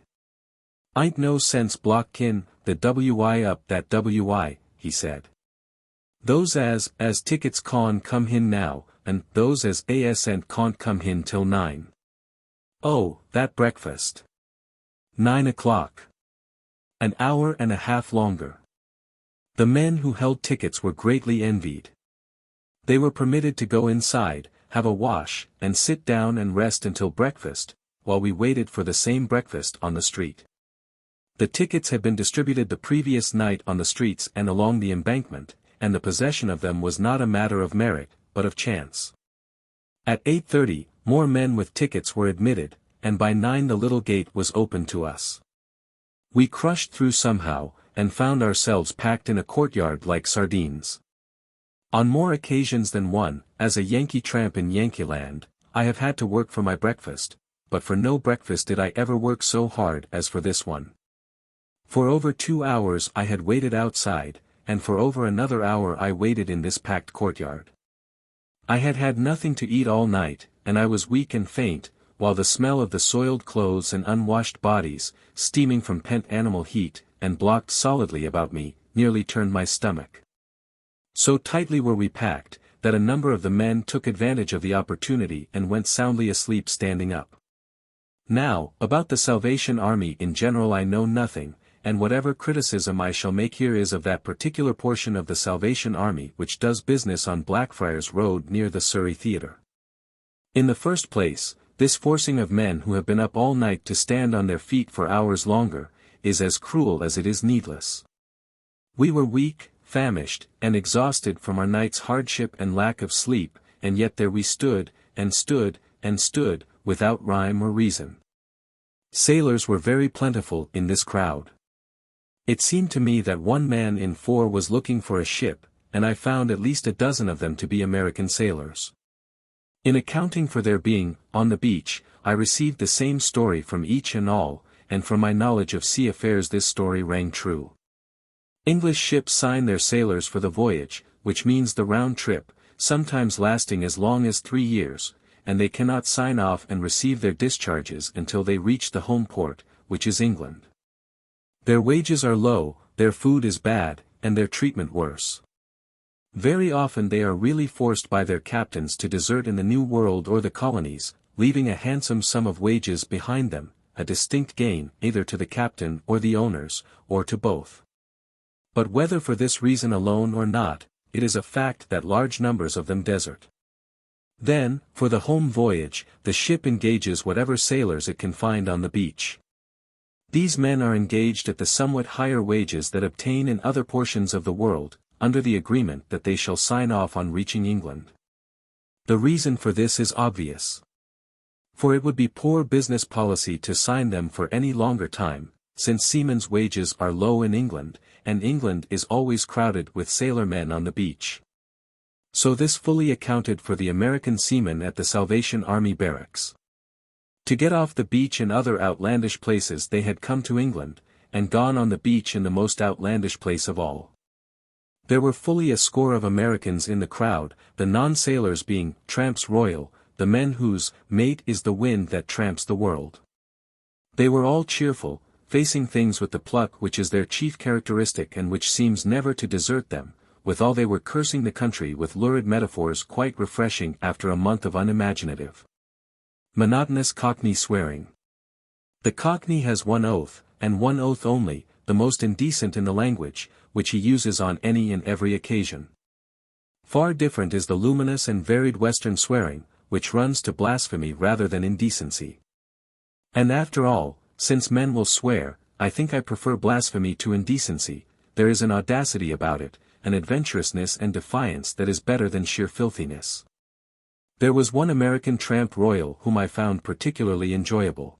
"Ain't no sense block kin, the WI up that WI," he said. "Those as tickets cawn come hin now, and those as asn't can't come hin till 9. Oh, that breakfast. 9 o'clock. An hour and a half longer." The men who held tickets were greatly envied. They were permitted to go inside, have a wash, and sit down and rest until breakfast, while we waited for the same breakfast on the street. The tickets had been distributed the previous night on the streets and along the embankment, and the possession of them was not a matter of merit, but of chance. At 8:30, more men with tickets were admitted, and by 9 the little gate was opened to us. We crushed through somehow, and found ourselves packed in a courtyard like sardines. On more occasions than one, as a Yankee tramp in Yankeeland, I have had to work for my breakfast, but for no breakfast did I ever work so hard as for this one. For over 2 hours I had waited outside, and for over another hour I waited in this packed courtyard. I had had nothing to eat all night, and I was weak and faint, while the smell of the soiled clothes and unwashed bodies, steaming from pent animal heat, and blocked solidly about me, nearly turned my stomach. So tightly were we packed, that a number of the men took advantage of the opportunity and went soundly asleep standing up. Now, about the Salvation Army in general I know nothing, and whatever criticism I shall make here is of that particular portion of the Salvation Army which does business on Blackfriars Road near the Surrey Theatre. In the first place, this forcing of men who have been up all night to stand on their feet for hours longer, is as cruel as it is needless. We were weak, famished, and exhausted from our night's hardship and lack of sleep, and yet there we stood, and stood, and stood, without rhyme or reason. Sailors were very plentiful in this crowd. It seemed to me that 1 man in 4 was looking for a ship, and I found at least a dozen of them to be American sailors. In accounting for their being on the beach, I received the same story from each and all, and from my knowledge of sea affairs this story rang true. English ships sign their sailors for the voyage, which means the round trip, sometimes lasting as long as 3 years, and they cannot sign off and receive their discharges until they reach the home port, which is England. Their wages are low, their food is bad, and their treatment worse. Very often they are really forced by their captains to desert in the New World or the colonies, leaving a handsome sum of wages behind them, a distinct gain either to the captain or the owners, or to both. But whether for this reason alone or not, it is a fact that large numbers of them desert. Then, for the home voyage, the ship engages whatever sailors it can find on the beach. These men are engaged at the somewhat higher wages that obtain in other portions of the world, under the agreement that they shall sign off on reaching England. The reason for this is obvious. For it would be poor business policy to sign them for any longer time, since seamen's wages are low in England, and England is always crowded with sailor men on the beach. So this fully accounted for the American seamen at the Salvation Army barracks. To get off the beach in other outlandish places they had come to England, and gone on the beach in the most outlandish place of all. There were fully a score of Americans in the crowd, the non-sailors being tramps royal, the men whose mate is the wind that tramps the world. They were all cheerful, facing things with the pluck which is their chief characteristic and which seems never to desert them, withal they were cursing the country with lurid metaphors quite refreshing after a month of unimaginative, monotonous Cockney swearing. The Cockney has one oath, and one oath only, the most indecent in the language, which he uses on any and every occasion. Far different is the luminous and varied Western swearing, which runs to blasphemy rather than indecency. And after all, since men will swear, I think I prefer blasphemy to indecency. There is an audacity about it, an adventurousness and defiance that is better than sheer filthiness. There was one American tramp royal whom I found particularly enjoyable.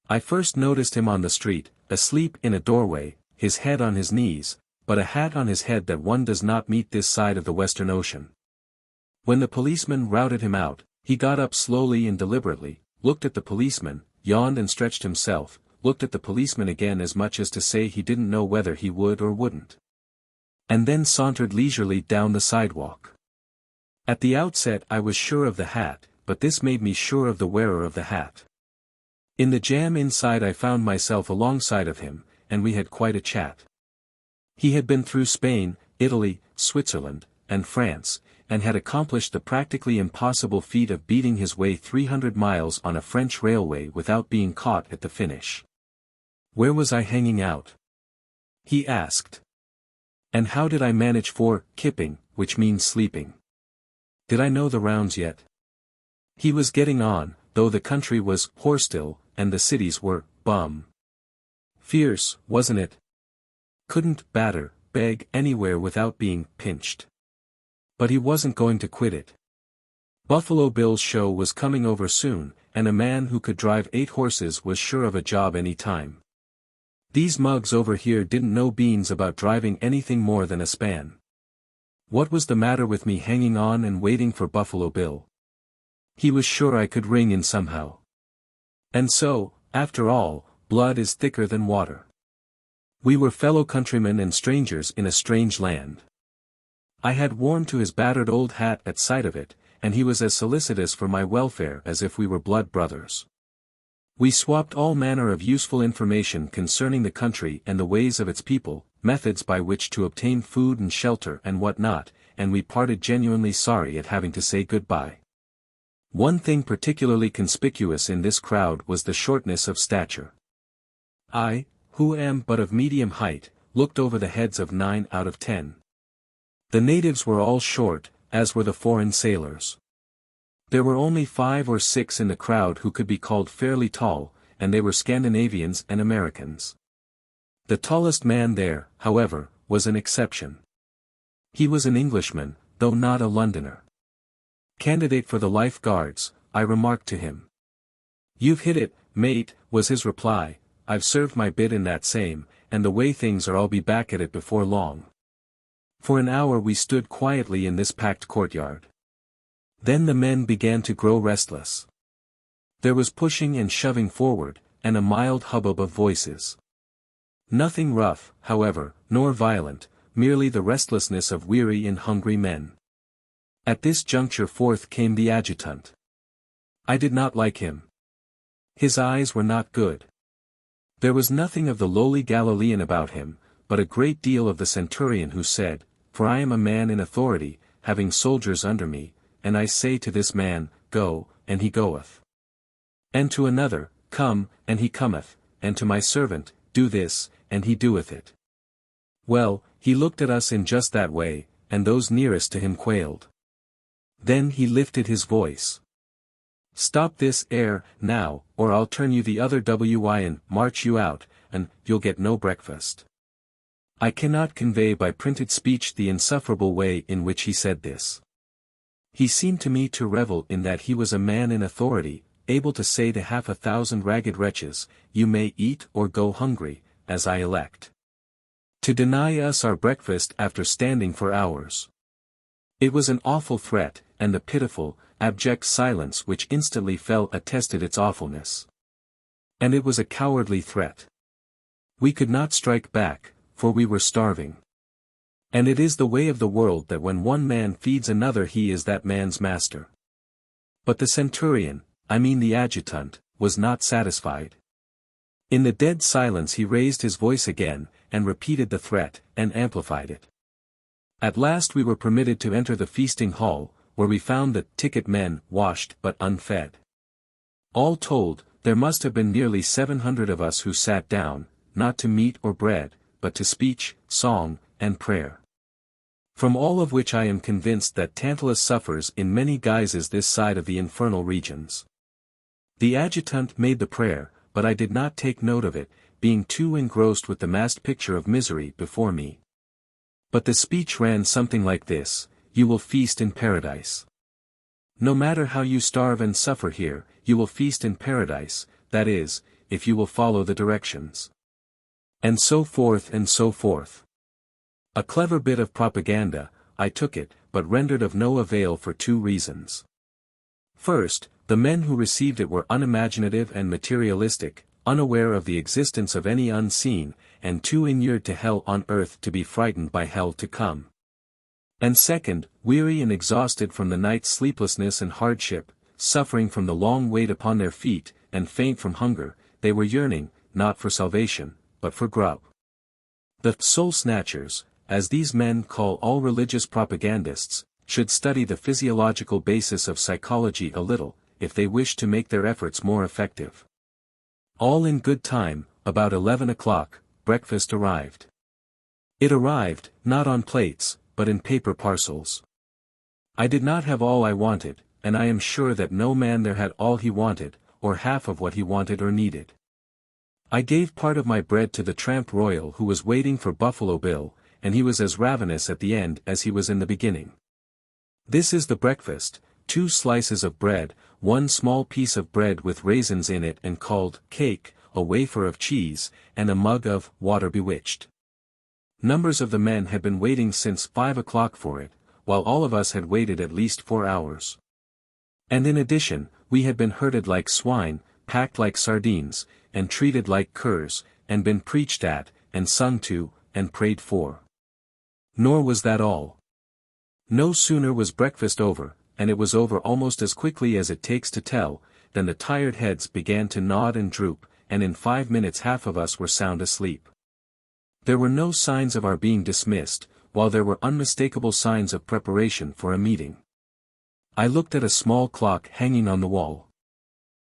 I first noticed him on the street, asleep in a doorway, his head on his knees, but a hat on his head that one does not meet this side of the Western Ocean. When the policeman routed him out, he got up slowly and deliberately, looked at the policeman, yawned and stretched himself, looked at the policeman again as much as to say he didn't know whether he would or wouldn't. And then sauntered leisurely down the sidewalk. At the outset I was sure of the hat, but this made me sure of the wearer of the hat. In the jam inside I found myself alongside of him, and we had quite a chat. He had been through Spain, Italy, Switzerland, and France, and had accomplished the practically impossible feat of beating his way 300 miles on a French railway without being caught at the finish. Where was I hanging out? He asked. And how did I manage for kipping, which means sleeping? Did I know the rounds yet? He was getting on, though the country was horse-still, and the cities were bum. Fierce, wasn't it? Couldn't batter, beg anywhere without being pinched. But he wasn't going to quit it. Buffalo Bill's show was coming over soon, and a man who could drive 8 horses was sure of a job any time. These mugs over here didn't know beans about driving anything more than a span. What was the matter with me hanging on and waiting for Buffalo Bill? He was sure I could ring in somehow. And so, after all, blood is thicker than water. We were fellow countrymen and strangers in a strange land. I had warmed to his battered old hat at sight of it, and he was as solicitous for my welfare as if we were blood brothers. We swapped all manner of useful information concerning the country and the ways of its people, methods by which to obtain food and shelter and what not, and we parted genuinely sorry at having to say goodbye. One thing particularly conspicuous in this crowd was the shortness of stature. I, who am but of medium height, looked over the heads of 9 out of 10. The natives were all short, as were the foreign sailors. There were only 5 or 6 in the crowd who could be called fairly tall, and they were Scandinavians and Americans. The tallest man there, however, was an exception. He was an Englishman, though not a Londoner. "Candidate for the Life Guards," I remarked to him. "You've hit it, mate," was his reply. "I've served my bit in that same, and the way things are I'll be back at it before long." For an hour we stood quietly in this packed courtyard. Then the men began to grow restless. There was pushing and shoving forward, and a mild hubbub of voices. Nothing rough, however, nor violent, merely the restlessness of weary and hungry men. At this juncture forth came the adjutant. I did not like him. His eyes were not good. There was nothing of the lowly Galilean about him, but a great deal of the centurion who said, "For I am a man in authority, having soldiers under me, and I say to this man, Go, and he goeth. And to another, Come, and he cometh, and to my servant, Do this, and he doeth it." Well, he looked at us in just that way, and those nearest to him quailed. Then he lifted his voice. "Stop this air, now, or I'll turn you the other way and march you out, and you'll get no breakfast." I cannot convey by printed speech the insufferable way in which he said this. He seemed to me to revel in that he was a man in authority, able to say to 1,000 ragged wretches, "You may eat or go hungry, as I elect." To deny us our breakfast after standing for hours. It was an awful threat, and the pitiful, abject silence which instantly fell attested its awfulness. And it was a cowardly threat. We could not strike back, for we were starving. And it is the way of the world that when one man feeds another he is that man's master. But the centurion, I mean the adjutant, was not satisfied. In the dead silence he raised his voice again, and repeated the threat, and amplified it. At last we were permitted to enter the feasting hall, where we found the ticket men washed but unfed. All told, there must have been nearly 700 of us who sat down, not to meat or bread, but to speech, song, and prayer. From all of which I am convinced that Tantalus suffers in many guises this side of the infernal regions. The adjutant made the prayer, but I did not take note of it, being too engrossed with the massed picture of misery before me. But the speech ran something like this: "You will feast in paradise. No matter how you starve and suffer here, you will feast in paradise, that is, if you will follow the directions." And so forth and so forth. A clever bit of propaganda, I took it, but rendered of no avail for 2 reasons. First, the men who received it were unimaginative and materialistic, unaware of the existence of any unseen, and too inured to hell on earth to be frightened by hell to come. And second, weary and exhausted from the night's sleeplessness and hardship, suffering from the long wait upon their feet, and faint from hunger, they were yearning, not for salvation, but for grub. The soul snatchers, as these men call all religious propagandists, should study the physiological basis of psychology a little, if they wish to make their efforts more effective. All in good time, about 11 o'clock, breakfast arrived. It arrived, not on plates, but in paper parcels. I did not have all I wanted, and I am sure that no man there had all he wanted, or half of what he wanted or needed. I gave part of my bread to the tramp royal who was waiting for Buffalo Bill, and he was as ravenous at the end as he was in the beginning. This is the breakfast: 2 slices of bread, 1 small piece of bread with raisins in it and called cake, a wafer of cheese, and a mug of water bewitched. Numbers of the men had been waiting since 5 o'clock for it, while all of us had waited at least 4 hours. And in addition, we had been herded like swine, packed like sardines, and treated like curs, and been preached at, and sung to, and prayed for. Nor was that all. No sooner was breakfast over, and it was over almost as quickly as it takes to tell, than the tired heads began to nod and droop, and in 5 minutes half of us were sound asleep. There were no signs of our being dismissed, while there were unmistakable signs of preparation for a meeting. I looked at a small clock hanging on the wall.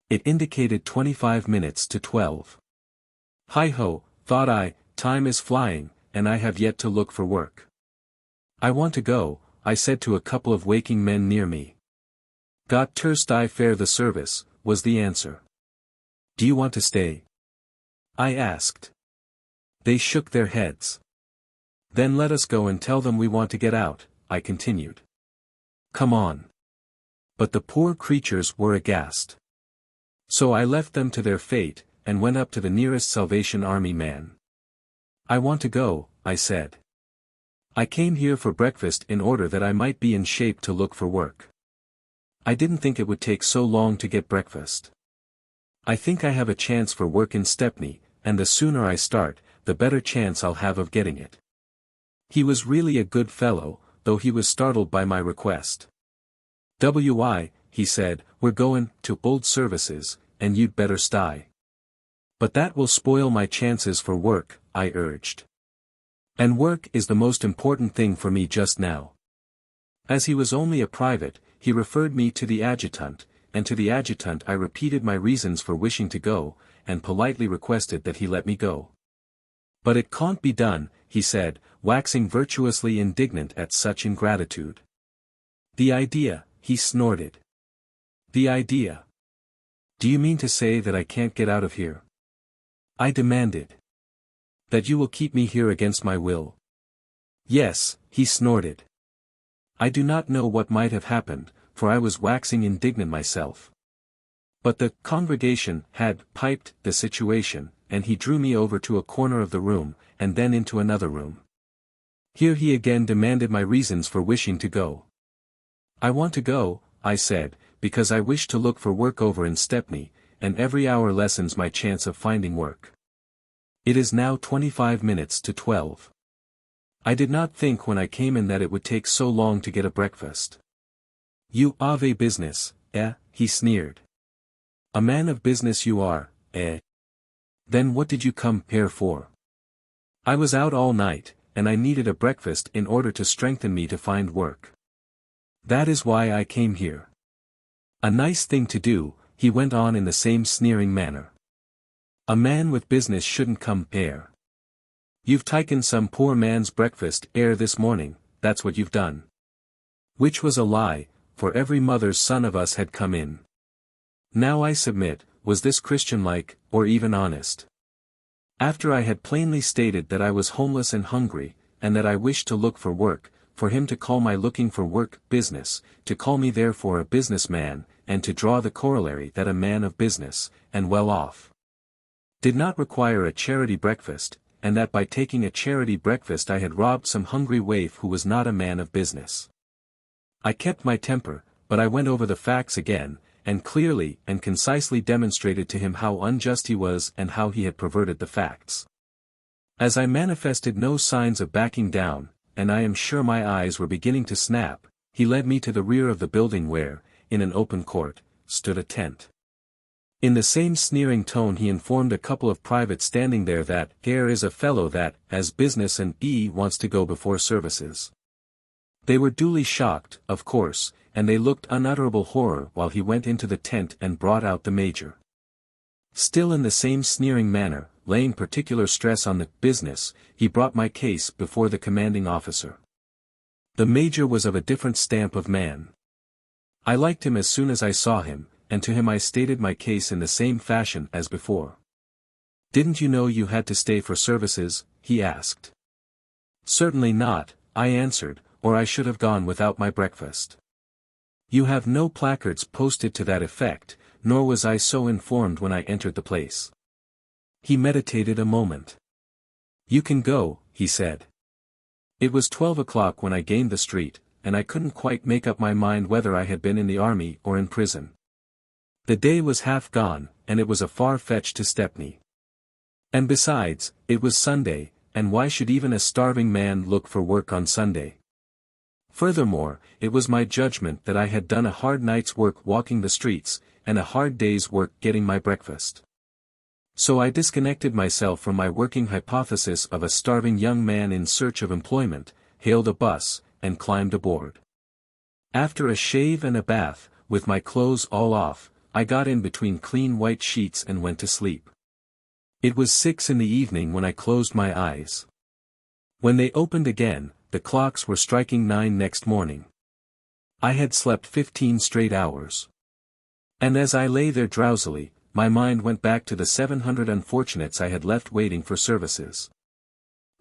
It indicated 25 minutes to 12. Hi-ho, thought I, time is flying, and I have yet to look for work. I want to go, I said to a couple of waking men near me. Got Turst I fare the service, was the answer. Do you want to stay? I asked. They shook their heads. Then let us go and tell them we want to get out, I continued. Come on. But the poor creatures were aghast. So I left them to their fate, and went up to the nearest Salvation Army man. I want to go, I said. I came here for breakfast in order that I might be in shape to look for work. I didn't think it would take so long to get breakfast. I think I have a chance for work in Stepney, and the sooner I start, the better chance I'll have of getting it. He was really a good fellow, though he was startled by my request. "W.I.," he said, "we're goin' to old services, and you'd better stay." But that will spoil my chances for work, I urged. And work is the most important thing for me just now. As he was only a private, he referred me to the adjutant, and to the adjutant I repeated my reasons for wishing to go, and politely requested that he let me go. But it can't be done, he said, waxing virtuously indignant at such ingratitude. The idea, he snorted. The idea. Do you mean to say that I can't get out of here? I demanded. That you will keep me here against my will? Yes, he snorted. I do not know what might have happened, for I was waxing indignant myself. But the congregation had piped the situation, and he drew me over to a corner of the room, and then into another room. Here he again demanded my reasons for wishing to go. I want to go, I said, because I wish to look for work over in Stepney, and every hour lessens my chance of finding work. It is now 25 minutes to 12. I did not think when I came in that it would take so long to get a breakfast. You have a business, eh? He sneered. A man of business you are, eh? Then what did you come here for? I was out all night, and I needed a breakfast in order to strengthen me to find work. That is why I came here. A nice thing to do, he went on in the same sneering manner. A man with business shouldn't come here. You've taken some poor man's breakfast this morning, that's what you've done. Which was a lie, for every mother's son of us had come in. Now I submit, was this Christian-like, or even honest? After I had plainly stated that I was homeless and hungry, and that I wished to look for work, for him to call my looking for work business, to call me therefore a businessman, and to draw the corollary that a man of business, and well off, did not require a charity breakfast, and that by taking a charity breakfast I had robbed some hungry waif who was not a man of business. I kept my temper, but I went over the facts again, and clearly and concisely demonstrated to him how unjust he was and how he had perverted the facts. As I manifested no signs of backing down, and I am sure my eyes were beginning to snap, he led me to the rear of the building where, in an open court, stood a tent. In the same sneering tone he informed a couple of privates standing there that "Here is a fellow that has business and wants to go before services." They were duly shocked, of course, and they looked unutterable horror while he went into the tent and brought out the major. Still in the same sneering manner, laying particular stress on the business, he brought my case before the commanding officer. The major was of a different stamp of man. I liked him as soon as I saw him, and to him I stated my case in the same fashion as before. "Didn't you know you had to stay for services?" he asked. "Certainly not," I answered, "or I should have gone without my breakfast." "You have no placards posted to that effect, nor was I so informed when I entered the place." He meditated a moment. "You can go," he said. It was 12 o'clock when I gained the street, and I couldn't quite make up my mind whether I had been in the army or in prison. The day was half gone, and it was a far fetch to Stepney. And besides, it was Sunday, and why should even a starving man look for work on Sunday? Furthermore, it was my judgment that I had done a hard night's work walking the streets, and a hard day's work getting my breakfast. So I disconnected myself from my working hypothesis of a starving young man in search of employment, hailed a bus, and climbed aboard. After a shave and a bath, with my clothes all off, I got in between clean white sheets and went to sleep. It was 6 in the evening when I closed my eyes. When they opened again, the clocks were striking 9 next morning. I had slept 15 straight hours. And as I lay there drowsily, my mind went back to the 700 unfortunates I had left waiting for services.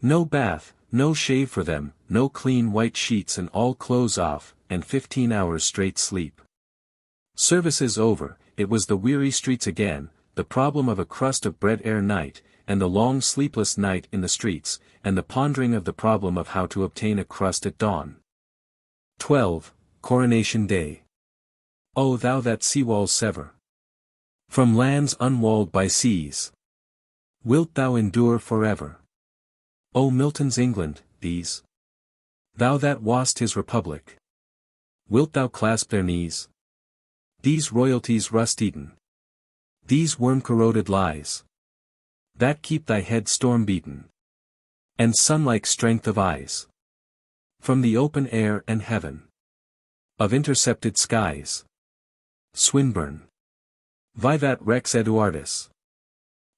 No bath, no shave for them, no clean white sheets and all clothes off, and 15 hours straight sleep. Services over, it was the weary streets again, the problem of a crust of bread ere night, and the long sleepless night in the streets, and the pondering of the problem of how to obtain a crust at dawn. 12. Coronation Day. O thou that sea-walls sever from lands unwalled by seas, wilt thou endure forever? O Milton's England, these. Thou that wast his republic, wilt thou clasp their knees? These royalties rust-eaten, these worm-corroded lies, that keep thy head storm-beaten, and sun-like strength of eyes, from the open air and heaven, of intercepted skies. Swinburne. Vivat Rex Eduardus.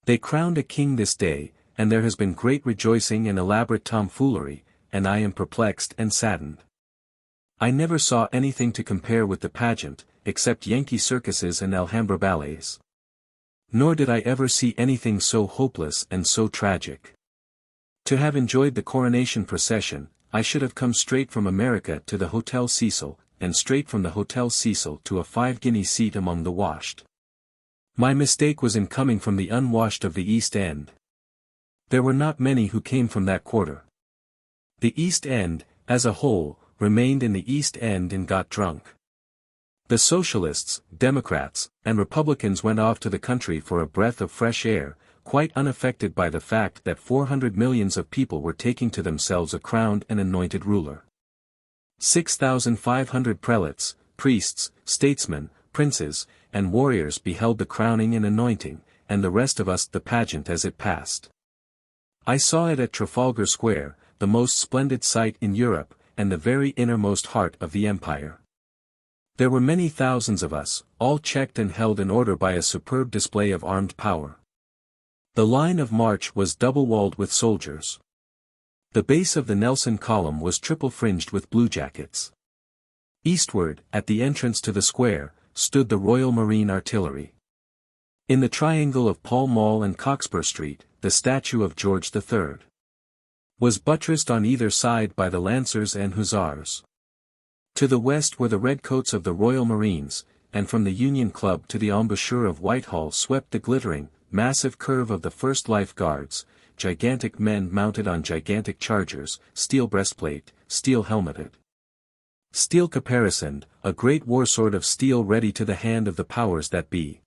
They crowned a king this day, and there has been great rejoicing and elaborate tomfoolery, and I am perplexed and saddened. I never saw anything to compare with the pageant, except Yankee circuses and Alhambra ballets. Nor did I ever see anything so hopeless and so tragic. To have enjoyed the coronation procession, I should have come straight from America to the Hotel Cecil, and straight from the Hotel Cecil to a 5-guinea seat among the washed. My mistake was in coming from the unwashed of the East End. There were not many who came from that quarter. The East End, as a whole, remained in the East End and got drunk. The Socialists, Democrats, and Republicans went off to the country for a breath of fresh air, quite unaffected by the fact that 400 millions of people were taking to themselves a crowned and anointed ruler. 6,500 prelates, priests, statesmen, princes, and warriors beheld the crowning and anointing, and the rest of us the pageant as it passed. I saw it at Trafalgar Square, the most splendid sight in Europe, and the very innermost heart of the empire. There were many thousands of us, all checked and held in order by a superb display of armed power. The line of march was double-walled with soldiers. The base of the Nelson column was triple-fringed with bluejackets. Eastward, at the entrance to the square, stood the Royal Marine Artillery. In the triangle of Pall Mall and Cockspur Street, the statue of George III was buttressed on either side by the Lancers and Hussars. To the west were the redcoats of the Royal Marines, and from the Union Club to the embouchure of Whitehall swept the glittering, massive curve of the First Life Guards, gigantic men mounted on gigantic chargers, steel breastplate, steel helmeted, steel caparisoned, a great war-sword of steel ready to the hand of the powers that be.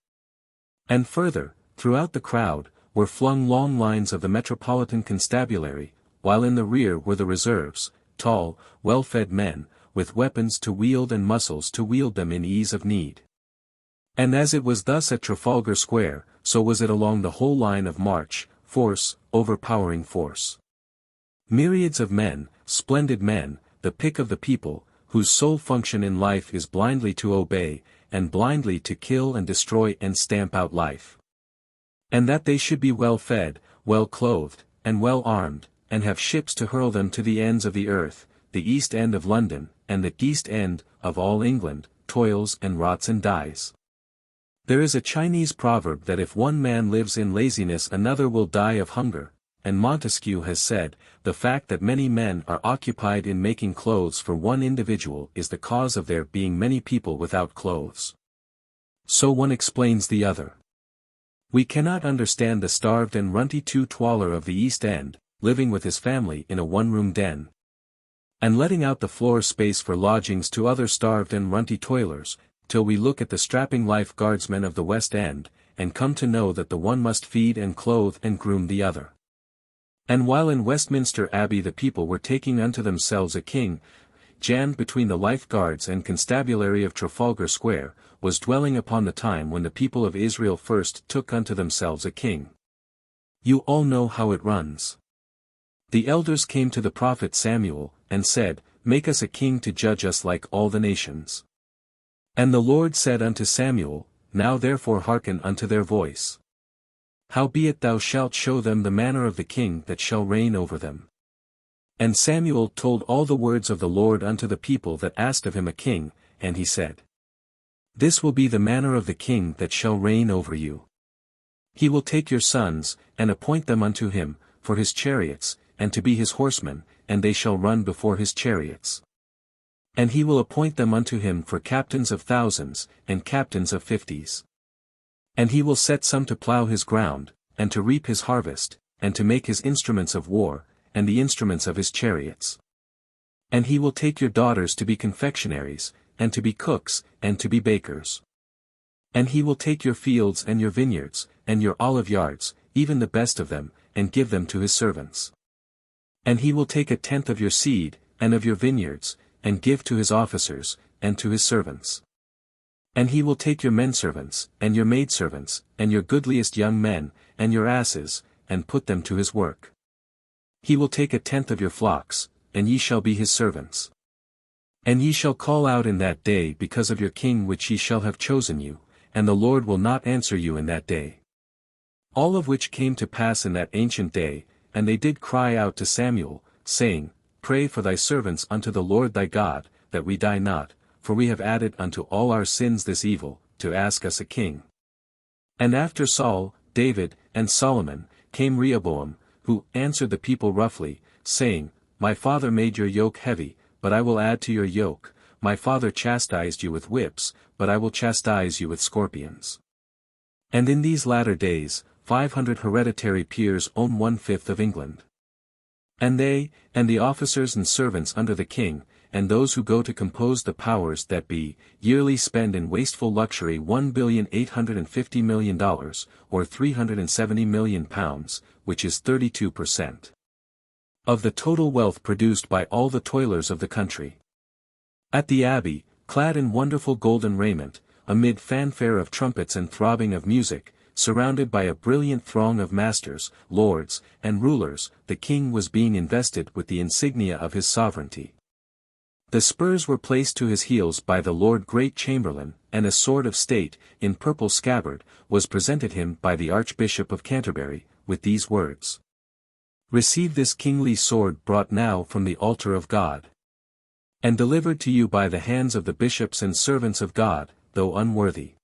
And further, throughout the crowd, were flung long lines of the Metropolitan Constabulary, while in the rear were the reserves, tall, well-fed men, with weapons to wield and muscles to wield them in ease of need. And as it was thus at Trafalgar Square, so was it along the whole line of march, force, overpowering force. Myriads of men, splendid men, the pick of the people, whose sole function in life is blindly to obey, and blindly to kill and destroy and stamp out life. And that they should be well fed, well clothed, and well armed, and have ships to hurl them to the ends of the earth, the East End of London, and the East End, of all England, toils and rots and dies. There is a Chinese proverb that if one man lives in laziness another will die of hunger, and Montesquieu has said, the fact that many men are occupied in making clothes for one individual is the cause of there being many people without clothes. So one explains the other. We cannot understand the starved and runty two-twaller of the East End, living with his family in a one-room den, and letting out the floor space for lodgings to other starved and runty toilers, till we look at the strapping life guardsmen of the West End, and come to know that the one must feed and clothe and groom the other. And while in Westminster Abbey the people were taking unto themselves a king, jammed between the life guards and constabulary of Trafalgar Square, was dwelling upon the time when the people of Israel first took unto themselves a king. You all know how it runs. The elders came to the prophet Samuel, and said, Make us a king to judge us like all the nations. And the Lord said unto Samuel, Now therefore hearken unto their voice. Howbeit thou shalt show them the manner of the king that shall reign over them. And Samuel told all the words of the Lord unto the people that asked of him a king, and he said, This will be the manner of the king that shall reign over you. He will take your sons, and appoint them unto him, for his chariots, and to be his horsemen, and they shall run before his chariots. And he will appoint them unto him for captains of thousands, and captains of fifties. And he will set some to plough his ground, and to reap his harvest, and to make his instruments of war, and the instruments of his chariots. And he will take your daughters to be confectionaries, and to be cooks, and to be bakers. And he will take your fields and your vineyards, and your olive yards, even the best of them, and give them to his servants. And he will take 1/10 of your seed, and of your vineyards, and give to his officers, and to his servants. And he will take your menservants, and your maidservants, and your goodliest young men, and your asses, and put them to his work. He will take 1/10 of your flocks, and ye shall be his servants. And ye shall call out in that day because of your king which ye shall have chosen you, and the Lord will not answer you in that day. All of which came to pass in that ancient day, and they did cry out to Samuel, saying, Pray for thy servants unto the Lord thy God, that we die not, for we have added unto all our sins this evil, to ask us a king. And after Saul, David, and Solomon, came Rehoboam, who answered the people roughly, saying, My father made your yoke heavy, but I will add to your yoke, my father chastised you with whips, but I will chastise you with scorpions. And in these latter days, 500 hereditary peers own 1/5 of England. And they, and the officers and servants under the king, and those who go to compose the powers that be, yearly spend in wasteful luxury $1,850,000,000, or £370 million, which is 32%. Of the total wealth produced by all the toilers of the country. At the Abbey, clad in wonderful golden raiment, amid fanfare of trumpets and throbbing of music, surrounded by a brilliant throng of masters, lords, and rulers, the king was being invested with the insignia of his sovereignty. The spurs were placed to his heels by the Lord Great Chamberlain, and a sword of state, in purple scabbard, was presented him by the Archbishop of Canterbury, with these words. Receive this kingly sword brought now from the altar of God. And delivered to you by the hands of the bishops and servants of God, though unworthy.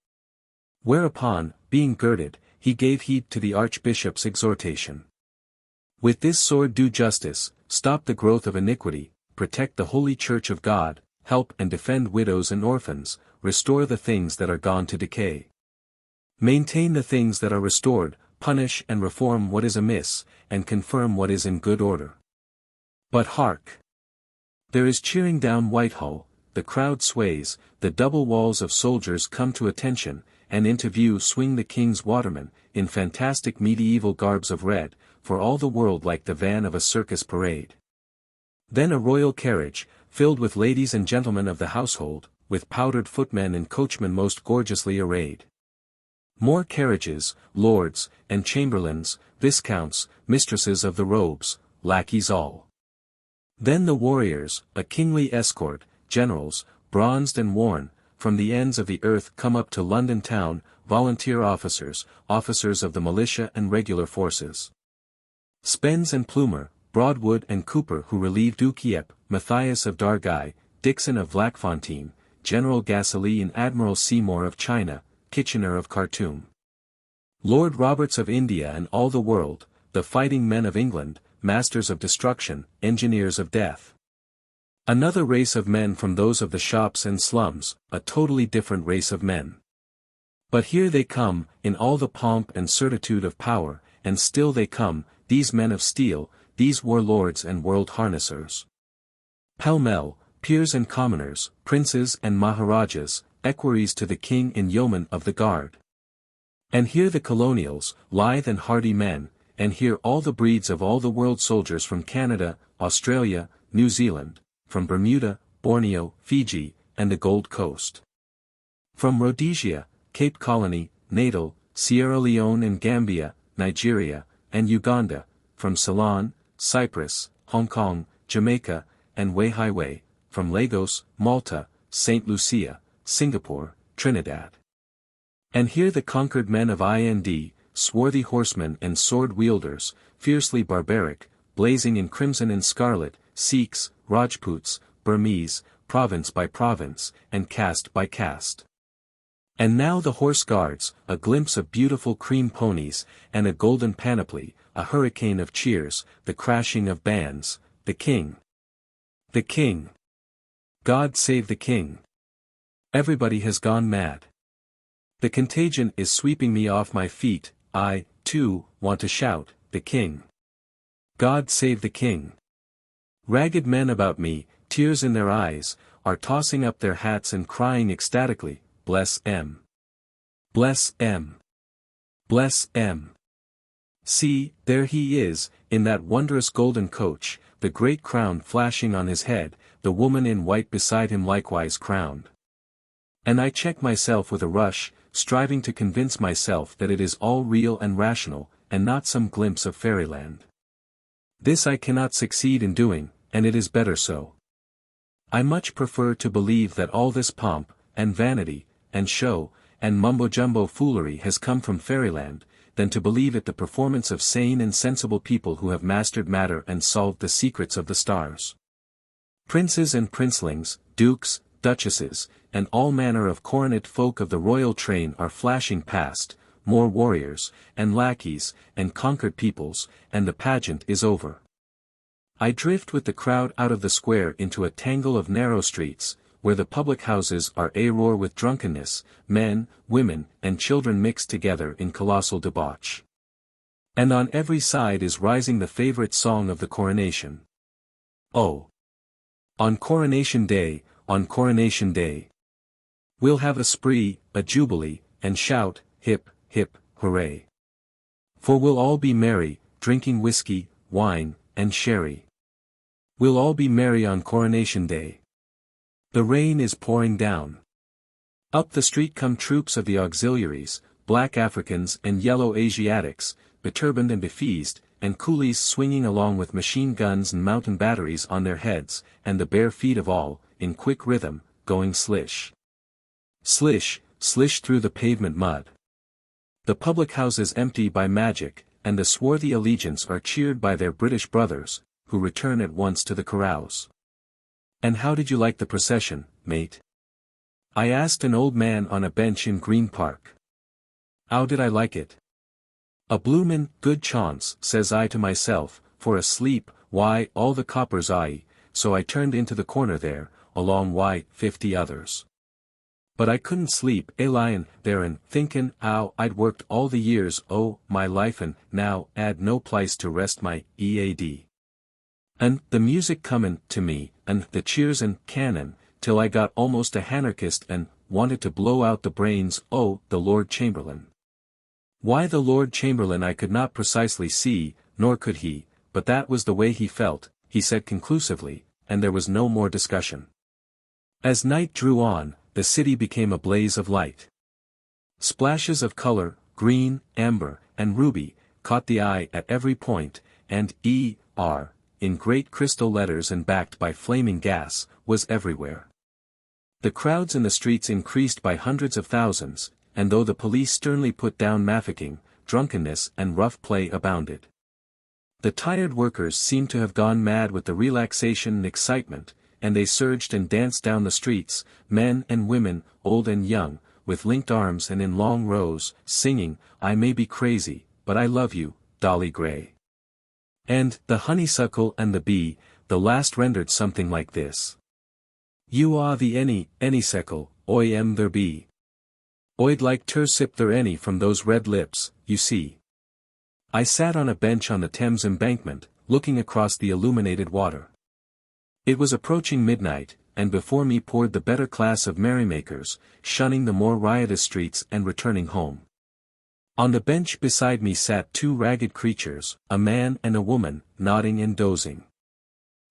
Whereupon, being girded, he gave heed to the Archbishop's exhortation. With this sword do justice, stop the growth of iniquity, protect the holy church of God, help and defend widows and orphans, restore the things that are gone to decay. Maintain the things that are restored, punish and reform what is amiss, and confirm what is in good order. But hark! There is cheering down Whitehall, the crowd sways, the double walls of soldiers come to attention, and into view swing the king's watermen, in fantastic medieval garbs of red, for all the world like the van of a circus parade. Then a royal carriage, filled with ladies and gentlemen of the household, with powdered footmen and coachmen most gorgeously arrayed. More carriages, lords, and chamberlains, viscounts, mistresses of the robes, lackeys all. Then the warriors, a kingly escort, generals, bronzed and worn, from the ends of the earth come up to London town, volunteer officers, officers of the militia and regular forces. Spens and Plumer, Broadwood and Cooper who relieve Du Kiep, Matthias of Dargai, Dixon of Blackfontein, General Gassely and Admiral Seymour of China, Kitchener of Khartoum. Lord Roberts of India and all the world, the fighting men of England, masters of destruction, engineers of death. Another race of men from those of the shops and slums, a totally different race of men. But here they come, in all the pomp and certitude of power, and still they come, these men of steel, these warlords and world harnessers. Pell-mell, peers and commoners, princes and maharajas, equerries to the king and yeomen of the guard. And here the colonials, lithe and hardy men, and here all the breeds of all the world soldiers from Canada, Australia, New Zealand, from Bermuda, Borneo, Fiji, and the Gold Coast. From Rhodesia, Cape Colony, Natal, Sierra Leone and Gambia, Nigeria, and Uganda, from Ceylon, Cyprus, Hong Kong, Jamaica, and Wei-hai-wei, from Lagos, Malta, St. Lucia, Singapore, Trinidad. And here the conquered men of Ind, swarthy horsemen and sword-wielders, fiercely barbaric, blazing in crimson and scarlet, Sikhs, Rajputs, Burmese, province by province, and caste by caste. And now the horse guards, a glimpse of beautiful cream ponies, and a golden panoply, a hurricane of cheers, the crashing of bands, the king. The king. God save the king. Everybody has gone mad. The contagion is sweeping me off my feet, I, too, want to shout, the king. God save the king. Ragged men about me, tears in their eyes, are tossing up their hats and crying ecstatically, bless M. Bless M. Bless M. See, there he is, in that wondrous golden coach, the great crown flashing on his head, the woman in white beside him likewise crowned. And I check myself with a rush, striving to convince myself that it is all real and rational, and not some glimpse of fairyland. This I cannot succeed in doing, and it is better so. I much prefer to believe that all this pomp, and vanity, and show, and mumbo-jumbo foolery has come from fairyland, than to believe it the performance of sane and sensible people who have mastered matter and solved the secrets of the stars. Princes and princelings, dukes, duchesses, and all manner of coronet folk of the royal train are flashing past, more warriors, and lackeys, and conquered peoples, and the pageant is over. I drift with the crowd out of the square into a tangle of narrow streets, where the public houses are a-roar with drunkenness, men, women, and children mixed together in colossal debauch. And on every side is rising the favorite song of the coronation. Oh! On Coronation Day, on Coronation Day. We'll have a spree, a jubilee, and shout, hip, hip, hooray. For we'll all be merry, drinking whiskey, wine, and sherry. We'll all be merry on Coronation Day. The rain is pouring down. Up the street come troops of the auxiliaries, black Africans and yellow Asiatics, beturbaned and befeezed, and coolies swinging along with machine guns and mountain batteries on their heads, and the bare feet of all, in quick rhythm, going slish. Slish, slish through the pavement mud. The public houses empty by magic, and the swarthy allegiants are cheered by their British brothers, who return at once to the carouse. And how did you like the procession, mate? I asked an old man on a bench in Green Park. How did I like it? A bloomin' good chance, says I to myself, for a sleep, why, all the coppers so I turned into the corner there, along VIII others. But I couldn't sleep, lyin' there and thinkin' how I'd worked all the years o' my life and now I'd no place to rest my ead. And the music comin' to me, and the cheers and cannon, till I got almost a hanarchist and wanted to blow out the brains o' the Lord Chamberlain. Why the Lord Chamberlain I could not precisely see, nor could he, but that was the way he felt, he said conclusively, and there was no more discussion. As night drew on, the city became a blaze of light. Splashes of color, green, amber, and ruby, caught the eye at every point, and E.R., in great crystal letters and backed by flaming gas, was everywhere. The crowds in the streets increased by hundreds of thousands, and though the police sternly put down mafficking, drunkenness and rough play abounded. The tired workers seemed to have gone mad with the relaxation and excitement, and they surged and danced down the streets, men and women, old and young, with linked arms and in long rows, singing, "I may be crazy, but I love you, Dolly Gray." And, the honeysuckle and the bee, the last rendered something like this. You are the anysuckle, oi am there bee. Oi'd like ter sip there any from those red lips, you see. I sat on a bench on the Thames embankment, looking across the illuminated water. It was approaching midnight, and before me poured the better class of merrymakers, shunning the more riotous streets and returning home. On the bench beside me sat two ragged creatures, a man and a woman, nodding and dozing.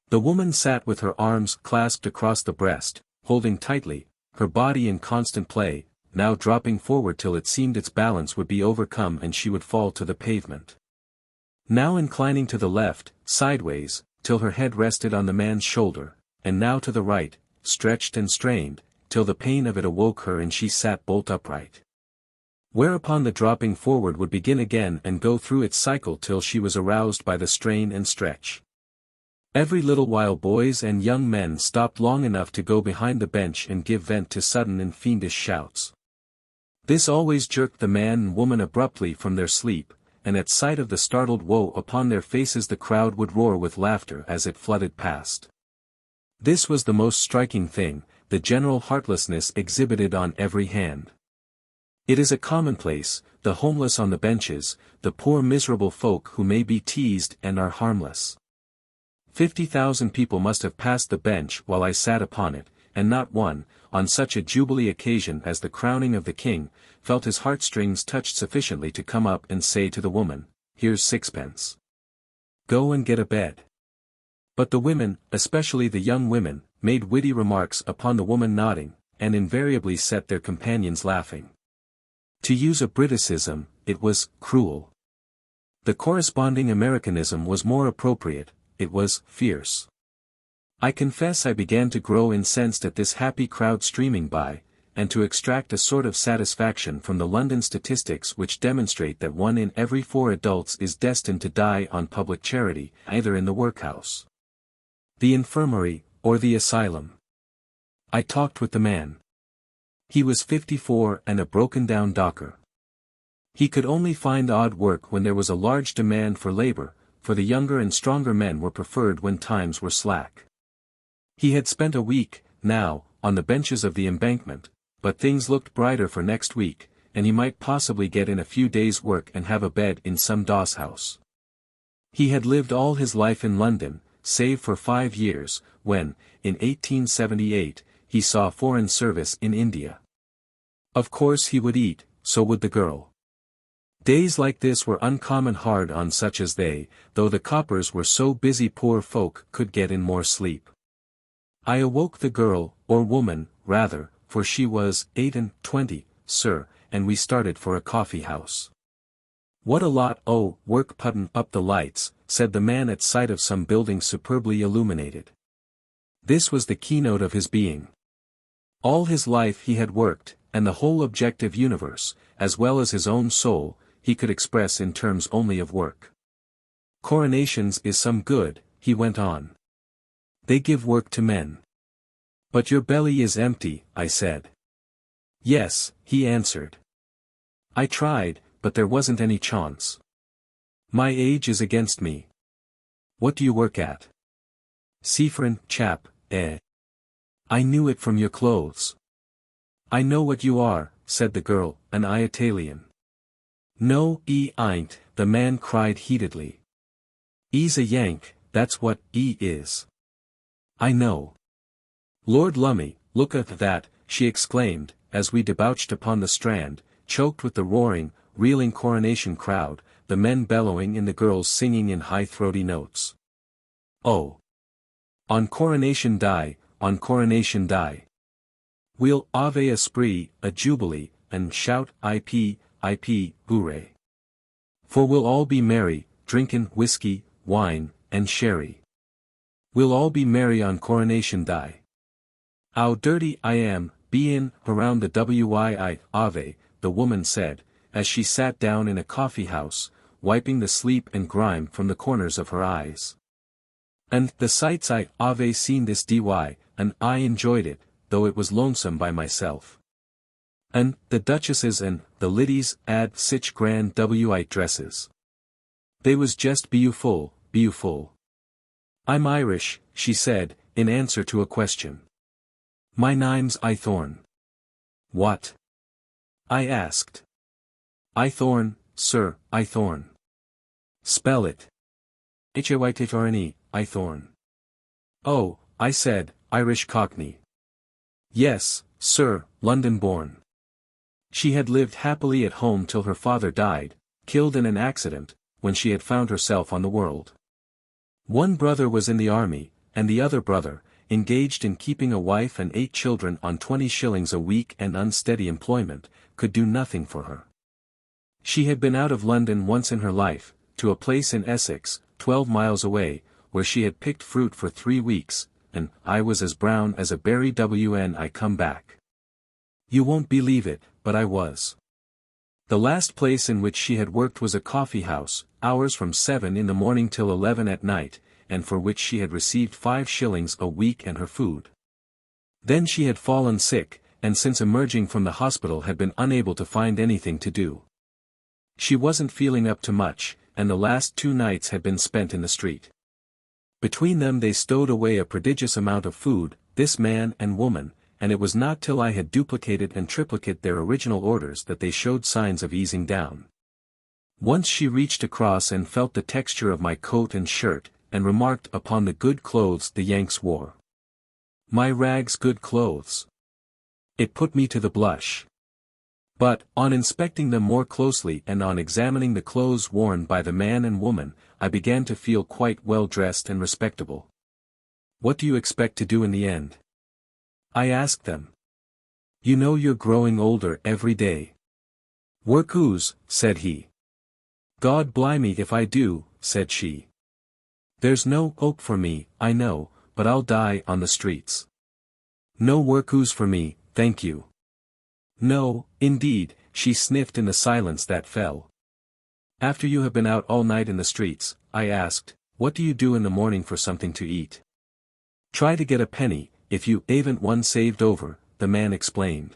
The woman sat with her arms clasped across the breast, holding tightly, her body in constant play, now dropping forward till it seemed its balance would be overcome and she would fall to the pavement. Now inclining to the left, sideways, till her head rested on the man's shoulder, and now to the right, stretched and strained, till the pain of it awoke her and she sat bolt upright. Whereupon the dropping forward would begin again and go through its cycle till she was aroused by the strain and stretch. Every little while boys and young men stopped long enough to go behind the bench and give vent to sudden and fiendish shouts. This always jerked the man and woman abruptly from their sleep, and at sight of the startled woe upon their faces the crowd would roar with laughter as it flooded past. This was the most striking thing, the general heartlessness exhibited on every hand. It is a commonplace, the homeless on the benches, the poor miserable folk who may be teased and are harmless. 50,000 people must have passed the bench while I sat upon it, and not one, on such a jubilee occasion as the crowning of the king, felt his heartstrings touched sufficiently to come up and say to the woman, "Here's sixpence. Go and get a bed." But the women, especially the young women, made witty remarks upon the woman nodding, and invariably set their companions laughing. To use a Briticism, it was cruel. The corresponding Americanism was more appropriate, it was fierce. I confess I began to grow incensed at this happy crowd streaming by, and to extract a sort of satisfaction from the London statistics which demonstrate that 1 in every 4 adults is destined to die on public charity, either in the workhouse, the infirmary, or the asylum. I talked with the man. He was 54 and a broken-down docker. He could only find odd work when there was a large demand for labor, for the younger and stronger men were preferred when times were slack. He had spent a week, now, on the benches of the embankment, but things looked brighter for next week, and he might possibly get in a few days' work and have a bed in some doss house. He had lived all his life in London, save for 5 years, when, in 1878, he saw foreign service in India. Of course he would eat, so would the girl. Days like this were uncommon hard on such as they, though the coppers were so busy poor folk could get in more sleep. I awoke the girl, or woman, rather, for she was 28, sir, and we started for a coffee house. What a lot o' work puttin' up the lights, said the man at sight of some building superbly illuminated. This was the keynote of his being. All his life he had worked, and the whole objective universe, as well as his own soul, he could express in terms only of work. Coronations is some good, he went on. They give work to men. But your belly is empty, I said. Yes, he answered. I tried, but there wasn't any chance. My age is against me. What do you work at? Seafrin, chap, eh? I knew it from your clothes. I know what you are, said the girl, an Italian. No, ain't, the man cried heatedly. E's a Yank, that's what E is. I know. Lord Lummy, look at that, she exclaimed, as we debouched upon the Strand, choked with the roaring, reeling Coronation crowd, the men bellowing and the girls singing in high throaty notes. Oh, On Coronation die, on Coronation die. We'll Ave Esprit, a jubilee, and shout IP, hooray. For we'll all be merry, drinkin' whiskey, wine, and sherry. We'll all be merry on Coronation die. How dirty I am, bein' around the WII, Ave, the woman said, as she sat down in a coffee house, wiping the sleep and grime from the corners of her eyes. And the sights I Ave seen this DY, and I enjoyed it, though it was lonesome by myself. And the duchesses and the liddies 'ad sich grand WI dresses. They was just beautiful, beautiful. I'm Irish, she said, in answer to a question. My name's Ithorn. What? I asked. Ithorn, sir, Ithorn. Spell it. H-A-Y-T-H-O-R-N-E, Ithorn. Oh, I said, Irish Cockney. Yes, sir, London-born. She had lived happily at home till her father died, killed in an accident, when she had found herself on the world. One brother was in the army, and the other brother, engaged in keeping a wife and 8 children on 20 shillings a week and unsteady employment, could do nothing for her. She had been out of London once in her life, to a place in Essex, 12 miles away, where she had picked fruit for 3 weeks, and I was as brown as a berry when I come back. You won't believe it, but I was. The last place in which she had worked was a coffee house, hours from 7 in the morning till 11 at night, and for which she had received 5 shillings a week and her food. Then she had fallen sick, and since emerging from the hospital had been unable to find anything to do. She wasn't feeling up to much, and the last 2 nights had been spent in the street. Between them they stowed away a prodigious amount of food, this man and woman, and it was not till I had duplicated and triplicated their original orders that they showed signs of easing down. Once she reached across and felt the texture of my coat and shirt, and remarked upon the good clothes the Yanks wore. My rags good clothes. It put me to the blush. But, on inspecting them more closely and on examining the clothes worn by the man and woman, I began to feel quite well dressed and respectable. What do you expect to do in the end? I asked them. You know you're growing older every day. Workhouses, said he. God blimey if I do, said she. There's no hope for me, I know, but I'll die on the streets. No workhouses for me, thank you. No, indeed, she sniffed in the silence that fell. After you have been out all night in the streets, I asked, what do you do in the morning for something to eat? Try to get a penny, if you haven't one saved over, the man explained.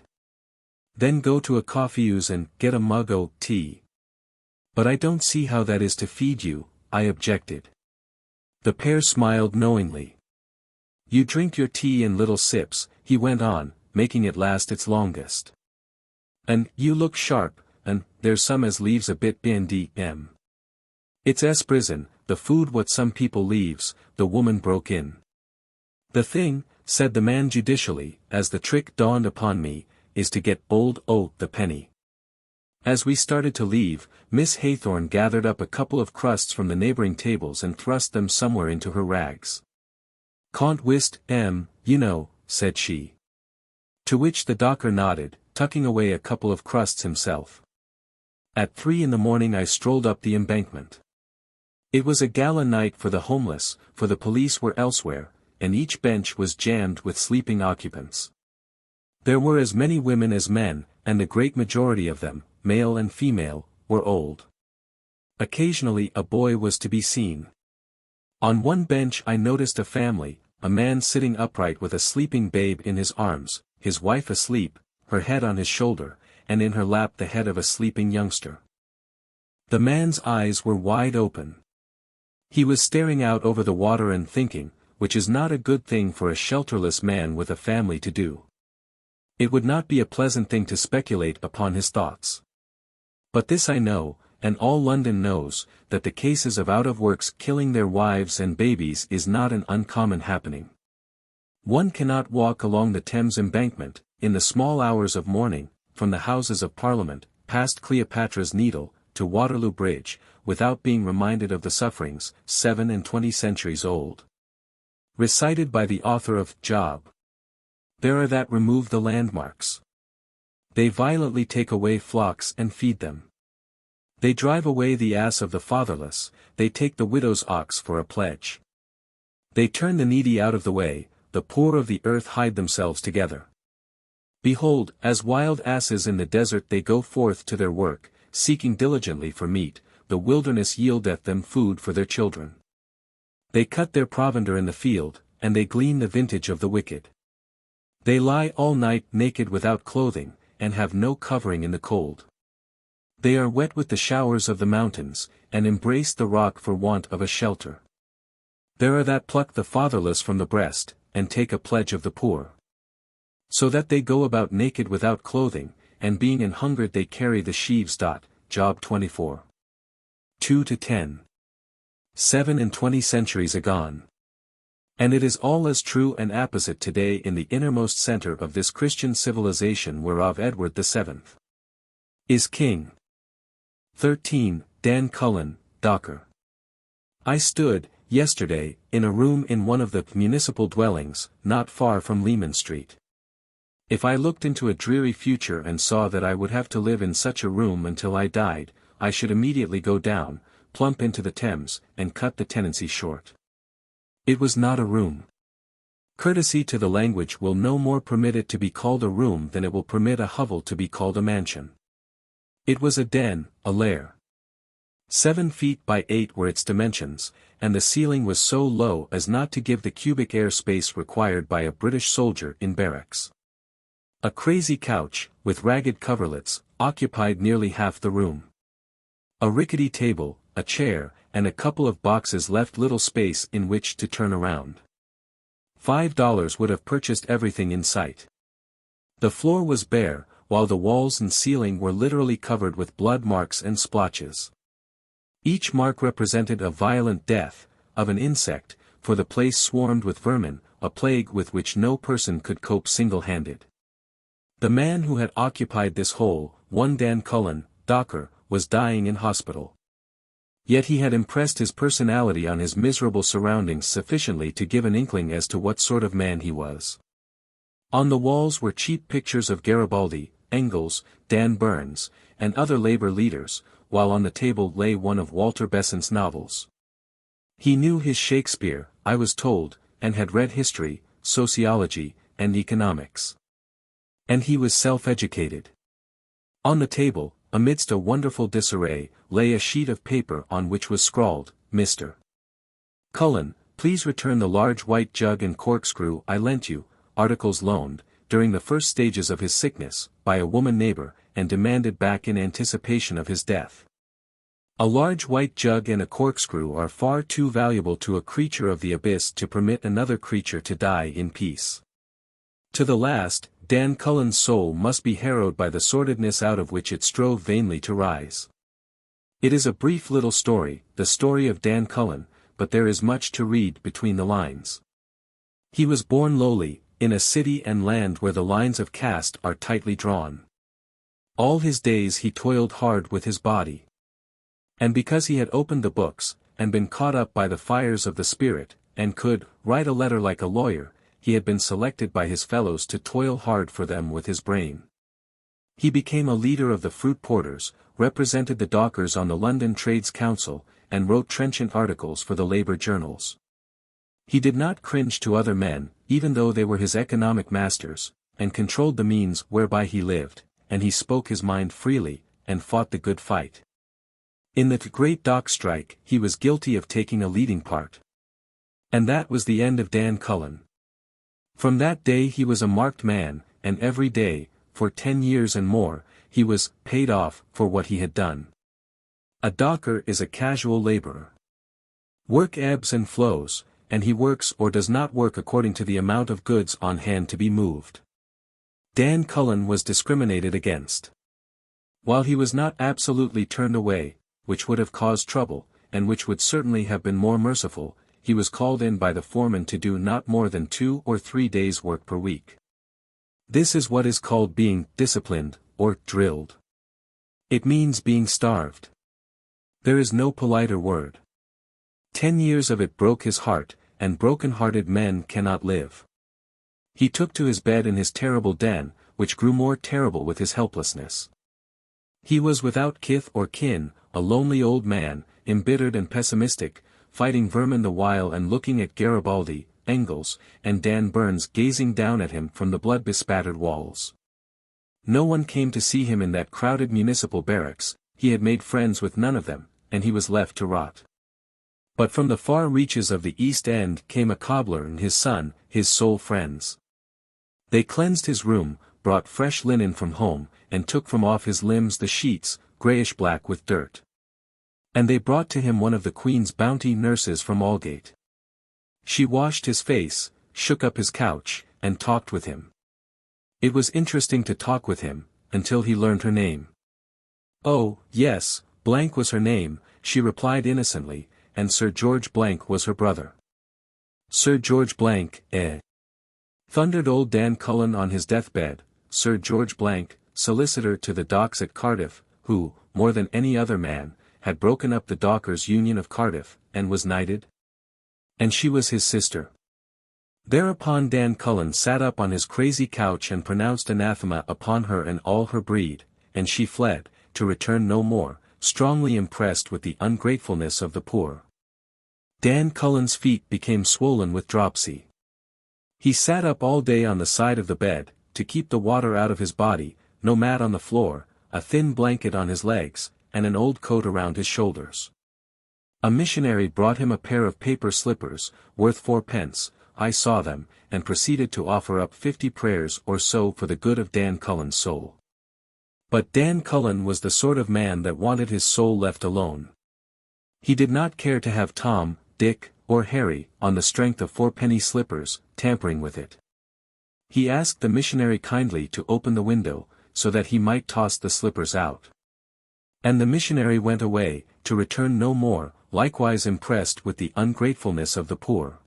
Then go to a coffee-house and get a mug o' tea. But I don't see how that is to feed you, I objected. The pair smiled knowingly. You drink your tea in little sips, he went on, making it last its longest. And you look sharp, and there's some as leaves a bit BNDM. It's prison, the food what some people leaves, the woman broke in. The thing, said the man judicially, as the trick dawned upon me, is to get old o' the penny. As we started to leave, Miss Haythorne gathered up a couple of crusts from the neighboring tables and thrust them somewhere into her rags. Can't whist, you know, said she. To which the docker nodded, tucking away a couple of crusts himself. At 3 in the morning I strolled up the embankment. It was a gala night for the homeless, for the police were elsewhere, and each bench was jammed with sleeping occupants. There were as many women as men, and the great majority of them, male and female, were old. Occasionally a boy was to be seen. On one bench I noticed a family, a man sitting upright with a sleeping babe in his arms, his wife asleep, her head on his shoulder, and in her lap the head of a sleeping youngster. The man's eyes were wide open. He was staring out over the water and thinking, which is not a good thing for a shelterless man with a family to do. It would not be a pleasant thing to speculate upon his thoughts. But this I know, and all London knows, that the cases of out-of-works killing their wives and babies is not an uncommon happening. One cannot walk along the Thames embankment, in the small hours of morning, from the Houses of Parliament, past Cleopatra's Needle, to Waterloo Bridge, without being reminded of the sufferings, 7 and 20 centuries old. Recited by the author of Job. There are that remove the landmarks. They violently take away flocks and feed them. They drive away the ass of the fatherless, they take the widow's ox for a pledge. They turn the needy out of the way, the poor of the earth hide themselves together. Behold, as wild asses in the desert they go forth to their work, seeking diligently for meat, the wilderness yieldeth them food for their children. They cut their provender in the field, and they glean the vintage of the wicked. They lie all night naked without clothing, and have no covering in the cold. They are wet with the showers of the mountains, and embrace the rock for want of a shelter. There are that pluck the fatherless from the breast, and take a pledge of the poor. So that they go about naked without clothing, and being an hungered they carry the sheaves. Job 24. 2-10. 27 centuries agone. And it is all as true and apposite today in the innermost center of this Christian civilization whereof Edward VII is king. 13. Dan Cullen, Docker. I stood, yesterday, in a room in one of the municipal dwellings, not far from Leman Street. If I looked into a dreary future and saw that I would have to live in such a room until I died, I should immediately go down, plump into the Thames, and cut the tenancy short. It was not a room. Courtesy to the language will no more permit it to be called a room than it will permit a hovel to be called a mansion. It was a den, a lair. 7 feet by 8 were its dimensions, and the ceiling was so low as not to give the cubic air space required by a British soldier in barracks. A crazy couch, with ragged coverlets, occupied nearly half the room. A rickety table, a chair, and a couple of boxes left little space in which to turn around. $5 would have purchased everything in sight. The floor was bare, while the walls and ceiling were literally covered with blood marks and splotches. Each mark represented a violent death, of an insect, for the place swarmed with vermin, a plague with which no person could cope single-handed. The man who had occupied this hole, one Dan Cullen, Docker, was dying in hospital. Yet he had impressed his personality on his miserable surroundings sufficiently to give an inkling as to what sort of man he was. On the walls were cheap pictures of Garibaldi, Engels, Dan Burns, and other labor leaders, while on the table lay one of Walter Besant's novels. He knew his Shakespeare, I was told, and had read history, sociology, and economics. And he was self-educated. On the table, amidst a wonderful disarray, lay a sheet of paper on which was scrawled, Mr. Cullen, please return the large white jug and corkscrew I lent you, articles loaned, during the first stages of his sickness, by a woman neighbor, and demanded back in anticipation of his death. A large white jug and a corkscrew are far too valuable to a creature of the abyss to permit another creature to die in peace. To the last, Dan Cullen's soul must be harrowed by the sordidness out of which it strove vainly to rise. It is a brief little story, the story of Dan Cullen, but there is much to read between the lines. He was born lowly, in a city and land where the lines of caste are tightly drawn. All his days he toiled hard with his body. And because he had opened the books, and been caught up by the fires of the spirit, and could write a letter like a lawyer, he had been selected by his fellows to toil hard for them with his brain. He became a leader of the fruit porters, represented the dockers on the London Trades Council, and wrote trenchant articles for the labor journals. He did not cringe to other men, even though they were his economic masters, and controlled the means whereby he lived, and he spoke his mind freely, and fought the good fight. In the great dock strike, he was guilty of taking a leading part. And that was the end of Dan Cullen. From that day he was a marked man, and every day, for 10 years and more, he was paid off for what he had done. A docker is a casual laborer. Work ebbs and flows, and he works or does not work according to the amount of goods on hand to be moved. Dan Cullen was discriminated against. While he was not absolutely turned away, which would have caused trouble, and which would certainly have been more merciful, he was called in by the foreman to do not more than 2 or 3 days' work per week. This is what is called being disciplined, or drilled. It means being starved. There is no politer word. 10 years of it broke his heart, and broken-hearted men cannot live. He took to his bed in his terrible den, which grew more terrible with his helplessness. He was without kith or kin, a lonely old man, embittered and pessimistic, fighting vermin the while and looking at Garibaldi, Engels, and Dan Burns gazing down at him from the blood-bespattered walls. No one came to see him in that crowded municipal barracks, he had made friends with none of them, and he was left to rot. But from the far reaches of the East End came a cobbler and his son, his sole friends. They cleansed his room, brought fresh linen from home, and took from off his limbs the sheets, greyish-black with dirt. And they brought to him one of the Queen's bounty nurses from Aldgate. She washed his face, shook up his couch, and talked with him. It was interesting to talk with him, until he learned her name. Oh, yes, Blank was her name, she replied innocently, and Sir George Blank was her brother. Sir George Blank, eh? Thundered old Dan Cullen on his deathbed, Sir George Blank, solicitor to the docks at Cardiff, who, more than any other man, had broken up the Dockers' Union of Cardiff, and was knighted? And she was his sister. Thereupon Dan Cullen sat up on his crazy couch and pronounced anathema upon her and all her breed, and she fled, to return no more, strongly impressed with the ungratefulness of the poor. Dan Cullen's feet became swollen with dropsy. He sat up all day on the side of the bed, to keep the water out of his body, no mat on the floor, a thin blanket on his legs, and an old coat around his shoulders. A missionary brought him a pair of paper slippers, worth 4d. I saw them, and proceeded to offer up 50 prayers or so for the good of Dan Cullen's soul. But Dan Cullen was the sort of man that wanted his soul left alone. He did not care to have Tom, Dick, or Harry, on the strength of 4-penny slippers, tampering with it. He asked the missionary kindly to open the window, so that he might toss the slippers out. And the missionary went away, to return no more, likewise impressed with the ungratefulness of the poor.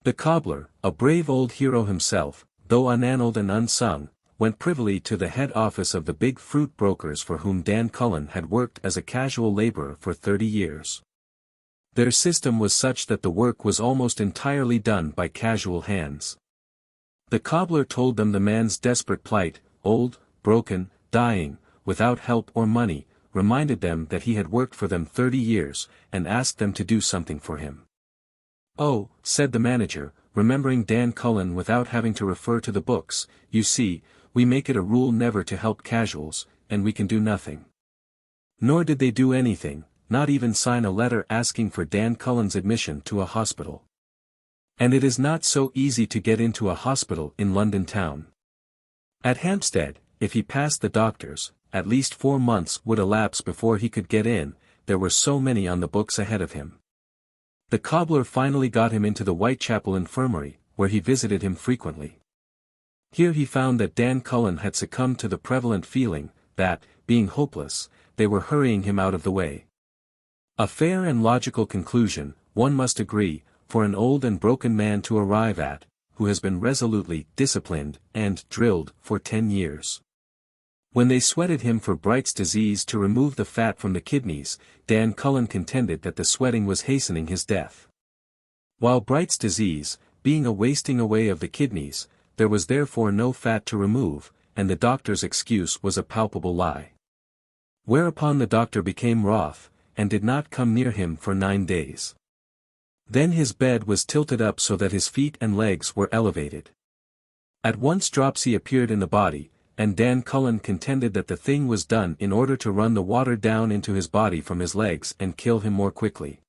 The cobbler, a brave old hero himself, though unannaled and unsung, went privily to the head office of the big fruit brokers for whom Dan Cullen had worked as a casual laborer for 30 years. Their system was such that the work was almost entirely done by casual hands. The cobbler told them the man's desperate plight, old, broken, dying, without help or money, reminded them that he had worked for them 30 years, and asked them to do something for him. Oh, said the manager, remembering Dan Cullen without having to refer to the books, you see, we make it a rule never to help casuals, and we can do nothing. Nor did they do anything, not even sign a letter asking for Dan Cullen's admission to a hospital. And it is not so easy to get into a hospital in London town. At Hampstead, if he passed the doctors, at least 4 months would elapse before he could get in, there were so many on the books ahead of him. The cobbler finally got him into the Whitechapel infirmary, where he visited him frequently. Here he found that Dan Cullen had succumbed to the prevalent feeling, that, being hopeless, they were hurrying him out of the way. A fair and logical conclusion, one must agree, for an old and broken man to arrive at, who has been resolutely disciplined and drilled for 10 years. When they sweated him for Bright's disease to remove the fat from the kidneys, Dan Cullen contended that the sweating was hastening his death. While Bright's disease, being a wasting away of the kidneys, there was therefore no fat to remove, and the doctor's excuse was a palpable lie. Whereupon the doctor became wroth, and did not come near him for 9 days. Then his bed was tilted up so that his feet and legs were elevated. At once dropsy appeared in the body, and Dan Cullen contended that the thing was done in order to run the water down into his body from his legs and kill him more quickly.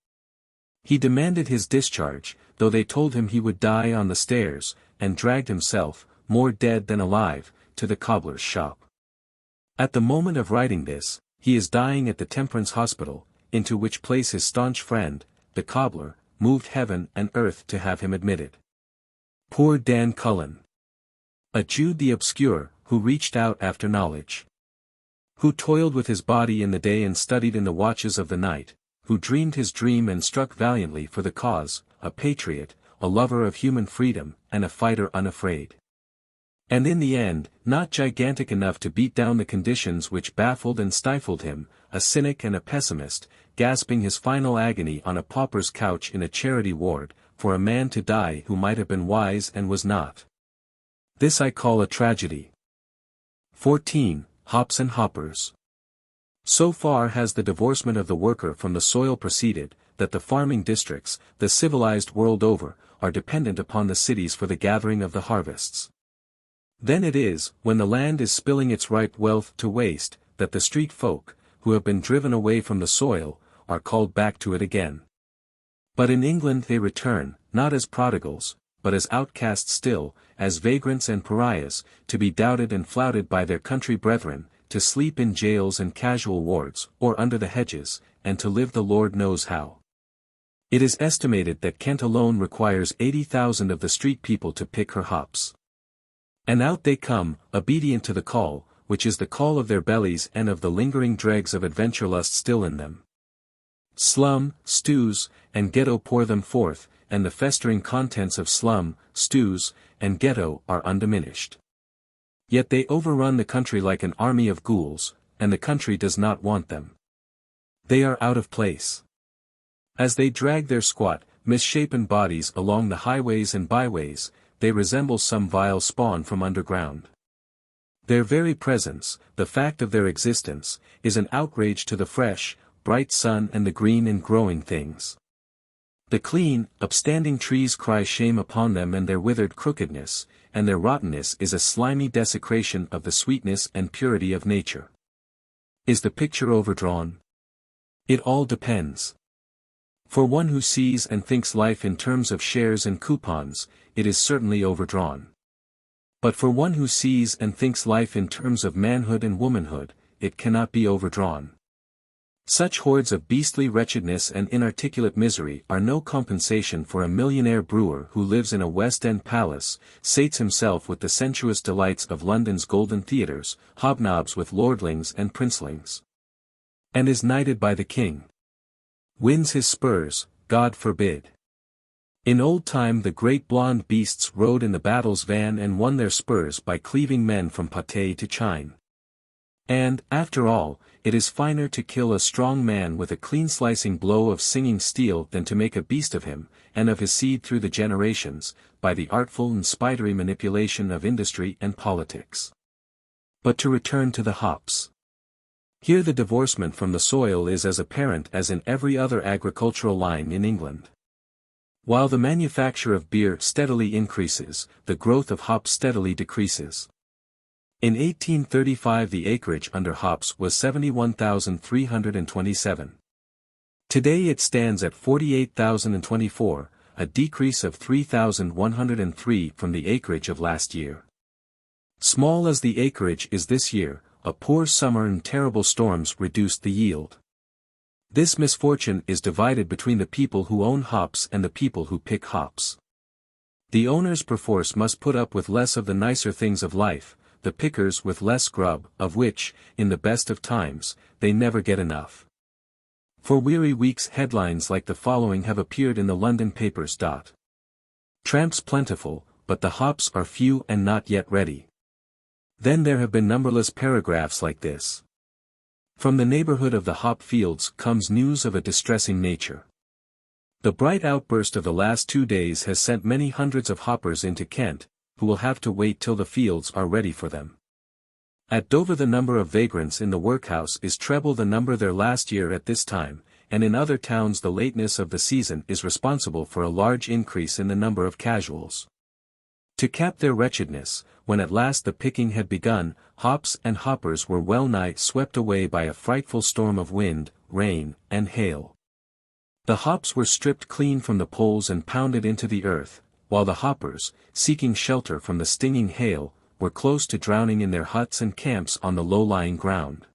He demanded his discharge, though they told him he would die on the stairs, and dragged himself, more dead than alive, to the cobbler's shop. At the moment of writing this, he is dying at the Temperance Hospital, into which place his staunch friend, the cobbler, moved heaven and earth to have him admitted. Poor Dan Cullen! A Jude the obscure, who reached out after knowledge. Who toiled with his body in the day and studied in the watches of the night, who dreamed his dream and struck valiantly for the cause, a patriot, a lover of human freedom, and a fighter unafraid. And in the end, not gigantic enough to beat down the conditions which baffled and stifled him, a cynic and a pessimist, gasping his final agony on a pauper's couch in a charity ward, for a man to die who might have been wise and was not. This I call a tragedy. 14. Hops and hoppers. So far has the divorcement of the worker from the soil proceeded, that the farming districts, the civilized world over, are dependent upon the cities for the gathering of the harvests. Then it is, when the land is spilling its ripe wealth to waste, that the street folk, who have been driven away from the soil, are called back to it again. But in England they return, not as prodigals, but as outcasts still, as vagrants and pariahs, to be doubted and flouted by their country brethren, to sleep in jails and casual wards, or under the hedges, and to live the Lord knows how. It is estimated that Kent alone requires 80,000 of the street people to pick her hops. And out they come, obedient to the call, which is the call of their bellies and of the lingering dregs of adventure lust still in them. Slum, stews, and ghetto pour them forth, and the festering contents of slum, stews, and ghetto are undiminished. Yet they overrun the country like an army of ghouls, and the country does not want them. They are out of place. As they drag their squat, misshapen bodies along the highways and byways, they resemble some vile spawn from underground. Their very presence, the fact of their existence, is an outrage to the fresh, bright sun and the green and growing things. The clean, upstanding trees cry shame upon them and their withered crookedness, and their rottenness is a slimy desecration of the sweetness and purity of nature. Is the picture overdrawn? It all depends. For one who sees and thinks life in terms of shares and coupons, it is certainly overdrawn. But for one who sees and thinks life in terms of manhood and womanhood, it cannot be overdrawn. Such hordes of beastly wretchedness and inarticulate misery are no compensation for a millionaire brewer who lives in a West End palace, sates himself with the sensuous delights of London's golden theatres, hobnobs with lordlings and princelings, and is knighted by the king. Wins his spurs, God forbid. In old time the great blonde beasts rode in the battle's van and won their spurs by cleaving men from Patay to Chine. And, after all, it is finer to kill a strong man with a clean-slicing blow of singing steel than to make a beast of him, and of his seed through the generations, by the artful and spidery manipulation of industry and politics. But to return to the hops. Here the divorcement from the soil is as apparent as in every other agricultural line in England. While the manufacture of beer steadily increases, the growth of hops steadily decreases. In 1835 the acreage under hops was 71,327. Today it stands at 48,024, a decrease of 3,103 from the acreage of last year. Small as the acreage is this year, a poor summer and terrible storms reduced the yield. This misfortune is divided between the people who own hops and the people who pick hops. The owners perforce must put up with less of the nicer things of life, the pickers with less grub, of which, in the best of times, they never get enough. For weary weeks headlines like the following have appeared in the London papers. Tramps plentiful, but the hops are few and not yet ready. Then there have been numberless paragraphs like this. From the neighborhood of the hop fields comes news of a distressing nature. The bright outburst of the last 2 days has sent many hundreds of hoppers into Kent, who will have to wait till the fields are ready for them. At Dover the number of vagrants in the workhouse is treble the number there last year at this time, and in other towns the lateness of the season is responsible for a large increase in the number of casuals. To cap their wretchedness, when at last the picking had begun, hops and hoppers were well nigh swept away by a frightful storm of wind, rain, and hail. The hops were stripped clean from the poles and pounded into the earth, while the hoppers, seeking shelter from the stinging hail, were close to drowning in their huts and camps on the low-lying ground.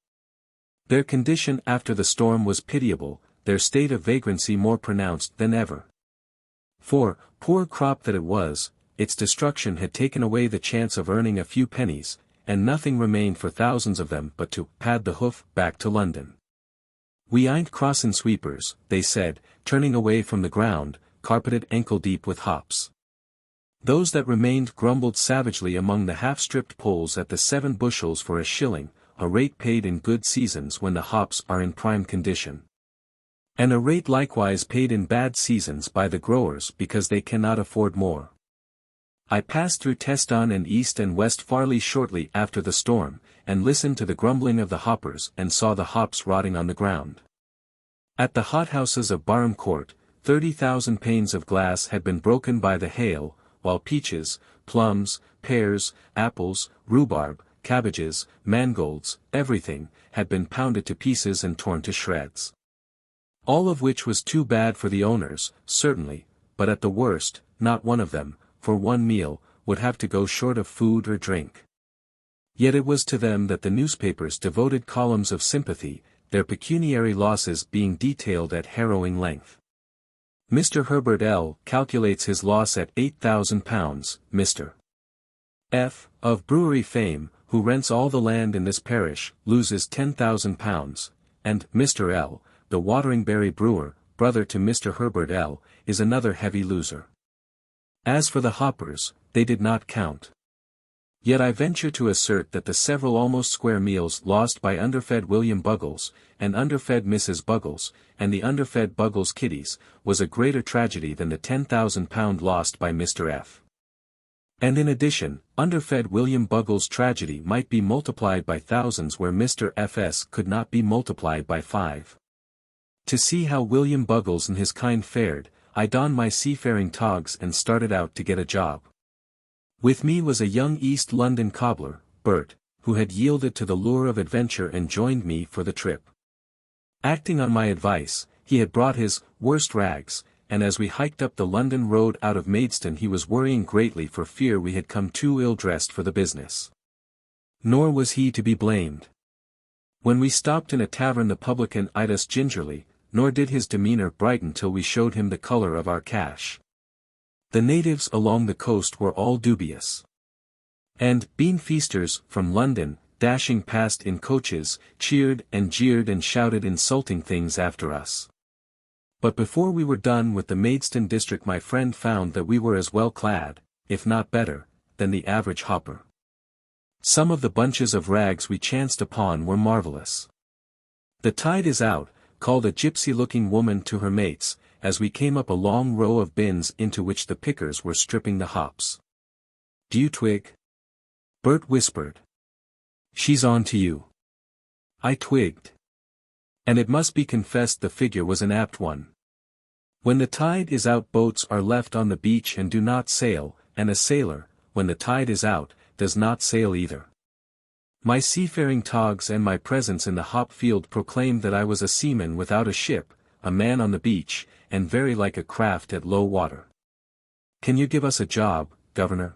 Their condition after the storm was pitiable, their state of vagrancy more pronounced than ever. For, poor crop that it was, its destruction had taken away the chance of earning a few pennies, and nothing remained for thousands of them but to pad the hoof back to London. "We ain't crossin' sweepers," they said, turning away from the ground, carpeted ankle-deep with hops. Those that remained grumbled savagely among the half-stripped poles at the 7 bushels for a shilling, a rate paid in good seasons when the hops are in prime condition. And a rate likewise paid in bad seasons by the growers because they cannot afford more. I passed through Teston and East and West Farley shortly after the storm, and listened to the grumbling of the hoppers and saw the hops rotting on the ground. At the hothouses of Barham Court, 30,000 panes of glass had been broken by the hail, while peaches, plums, pears, apples, rhubarb, cabbages, mangolds, everything, had been pounded to pieces and torn to shreds. All of which was too bad for the owners, certainly, but at the worst, not one of them, for one meal, would have to go short of food or drink. Yet it was to them that the newspapers devoted columns of sympathy, their pecuniary losses being detailed at harrowing length. Mr. Herbert L. calculates his loss at £8,000, Mr. F., of brewery fame, who rents all the land in this parish, loses £10,000, and Mr. L., the Wateringbury brewer, brother to Mr. Herbert L., is another heavy loser. As for the hoppers, they did not count. Yet I venture to assert that the several almost square meals lost by underfed William Buggles, and underfed Mrs. Buggles, and the underfed Buggles kiddies, was a greater tragedy than the £10,000 lost by Mr. F. And in addition, underfed William Buggles' tragedy might be multiplied by thousands where Mr. F.'s could not be multiplied by 5. To see how William Buggles and his kind fared, I donned my seafaring togs and started out to get a job. With me was a young East London cobbler, Bert, who had yielded to the lure of adventure and joined me for the trip. Acting on my advice, he had brought his worst rags, and as we hiked up the London road out of Maidstone he was worrying greatly for fear we had come too ill-dressed for the business. Nor was he to be blamed. When we stopped in a tavern the publican eyed us gingerly, nor did his demeanour brighten till we showed him the colour of our cash. The natives along the coast were all dubious. And bean feasters from London, dashing past in coaches, cheered and jeered and shouted insulting things after us. But before we were done with the Maidstone district my friend found that we were as well clad, if not better, than the average hopper. Some of the bunches of rags we chanced upon were marvellous. "The tide is out," called a gypsy-looking woman to her mates, as we came up a long row of bins into which the pickers were stripping the hops. "Do you twig?" Bert whispered. "She's on to you." I twigged. And it must be confessed the figure was an apt one. When the tide is out boats are left on the beach and do not sail, and a sailor, when the tide is out, does not sail either. My seafaring togs and my presence in the hop field proclaimed that I was a seaman without a ship, a man on the beach, and very like a craft at low water. "Can you give us a job, governor?"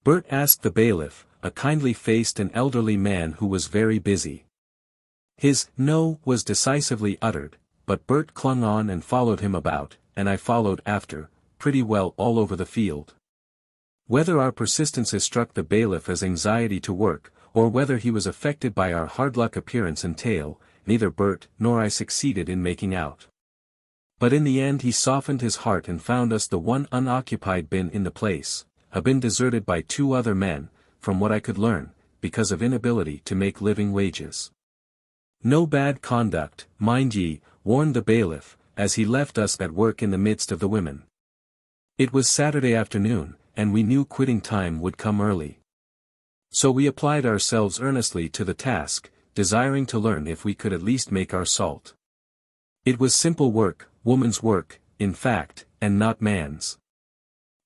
Bert asked the bailiff, a kindly-faced and elderly man who was very busy. His "no" was decisively uttered, but Bert clung on and followed him about, and I followed after, pretty well all over the field. Whether our persistences struck the bailiff as anxiety to work, or whether he was affected by our hard-luck appearance and tale, neither Bert nor I succeeded in making out. But in the end he softened his heart and found us the one unoccupied bin in the place, a bin deserted by 2 other men, from what I could learn, because of inability to make living wages. "No bad conduct, mind ye," warned the bailiff, as he left us at work in the midst of the women. It was Saturday afternoon, and we knew quitting time would come early. So we applied ourselves earnestly to the task, desiring to learn if we could at least make our salt. It was simple work, woman's work, in fact, and not man's.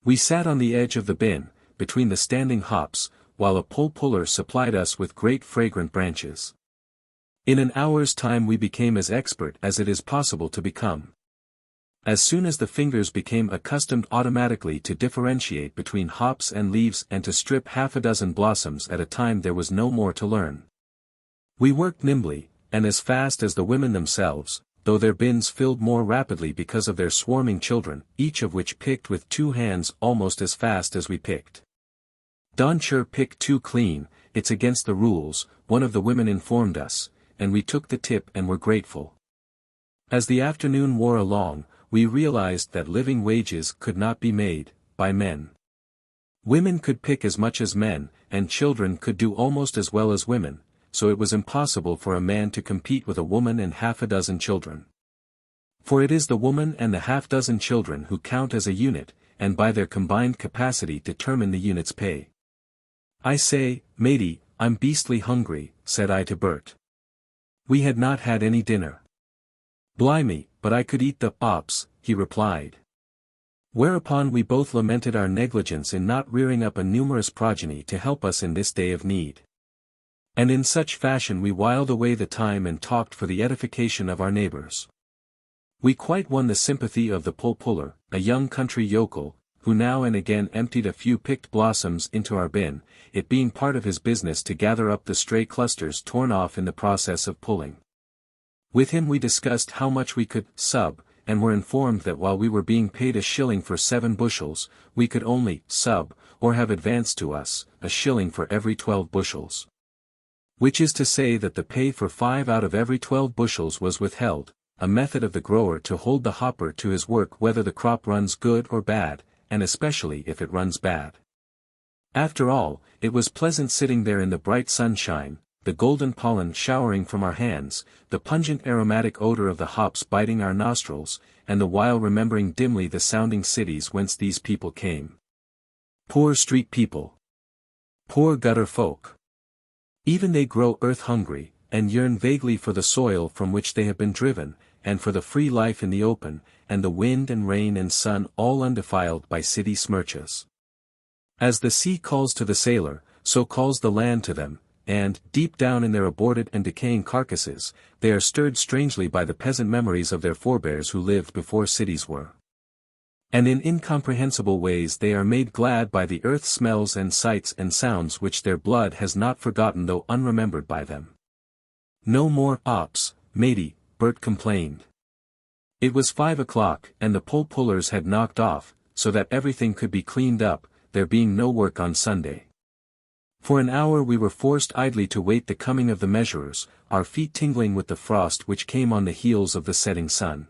We sat on the edge of the bin, between the standing hops, while a pole-puller supplied us with great fragrant branches. In an hour's time we became as expert as it is possible to become. As soon as the fingers became accustomed automatically to differentiate between hops and leaves and to strip half a dozen blossoms at a time there was no more to learn. We worked nimbly, and as fast as the women themselves, though their bins filled more rapidly because of their swarming children, each of which picked with 2 hands almost as fast as we picked. "Don't sure pick too clean, it's against the rules," one of the women informed us, and we took the tip and were grateful. As the afternoon wore along, we realized that living wages could not be made, by men. Women could pick as much as men, and children could do almost as well as women, so it was impossible for a man to compete with a woman and half a dozen children. For it is the woman and the half-dozen children who count as a unit, and by their combined capacity determine the unit's pay. "I say, matey, I'm beastly hungry," said I to Bert. We had not had any dinner. "Blimey, but I could eat the ops," he replied. Whereupon we both lamented our negligence in not rearing up a numerous progeny to help us in this day of need. And in such fashion we whiled away the time and talked for the edification of our neighbors. We quite won the sympathy of the pull-puller, a young country yokel, who now and again emptied a few picked blossoms into our bin, it being part of his business to gather up the stray clusters torn off in the process of pulling. With him we discussed how much we could sub, and were informed that while we were being paid a shilling for 7 bushels, we could only sub, or have advanced to us, a shilling for every 12 bushels. Which is to say that the pay for 5 out of every 12 bushels was withheld, a method of the grower to hold the hopper to his work whether the crop runs good or bad, and especially if it runs bad. After all, it was pleasant sitting there in the bright sunshine, the golden pollen showering from our hands, the pungent aromatic odor of the hops biting our nostrils, and the while remembering dimly the sounding cities whence these people came. Poor street people. Poor gutter folk. Even they grow earth-hungry, and yearn vaguely for the soil from which they have been driven, and for the free life in the open, and the wind and rain and sun all undefiled by city smirches. As the sea calls to the sailor, so calls the land to them, and, deep down in their aborted and decaying carcasses, they are stirred strangely by the peasant memories of their forebears who lived before cities were. And in incomprehensible ways they are made glad by the earth smells and sights and sounds which their blood has not forgotten though unremembered by them. "No more ops, matey," Bert complained. It was 5 o'clock, and the pull-pullers had knocked off, so that everything could be cleaned up, there being no work on Sunday. For an hour we were forced idly to wait the coming of the measurers, our feet tingling with the frost which came on the heels of the setting sun.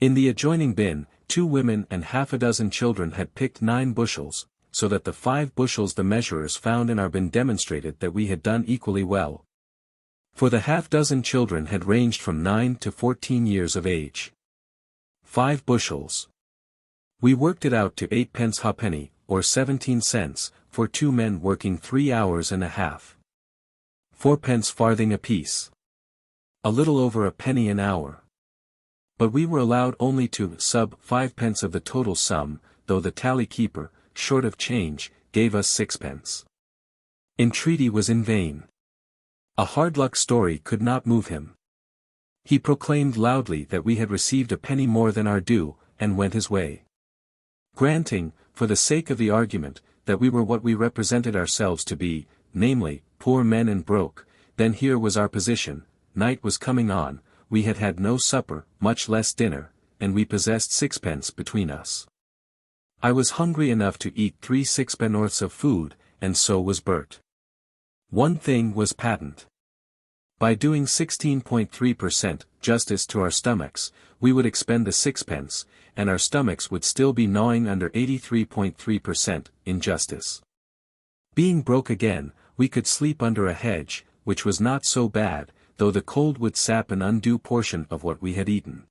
In the adjoining bin, 2 women and half a dozen children had picked 9 bushels, so that the 5 bushels the measurers found in our bin demonstrated that we had done equally well. For the half-dozen children had ranged from 9 to 14 years of age. 5 bushels. We worked it out to 8 pence halfpenny, or 17 cents, for 2 men working 3 hours and a half. 4 pence farthing apiece. A little over a penny an hour. But we were allowed only to sub 5 pence of the total sum, though the tally-keeper, short of change, gave us 6 pence. Entreaty was in vain. A hard-luck story could not move him. He proclaimed loudly that we had received a penny more than our due, and went his way. Granting, for the sake of the argument, that we were what we represented ourselves to be, namely, poor men and broke, then here was our position: night was coming on, we had had no supper, much less dinner, and we possessed 6 pence between us. I was hungry enough to eat 3 sixpennorths of food, and so was Bert. One thing was patent. By doing 16.3% justice to our stomachs, we would expend the 6 pence, and our stomachs would still be gnawing under 83.3% injustice. Being broke again, we could sleep under a hedge, which was not so bad, though the cold would sap an undue portion of what we had eaten.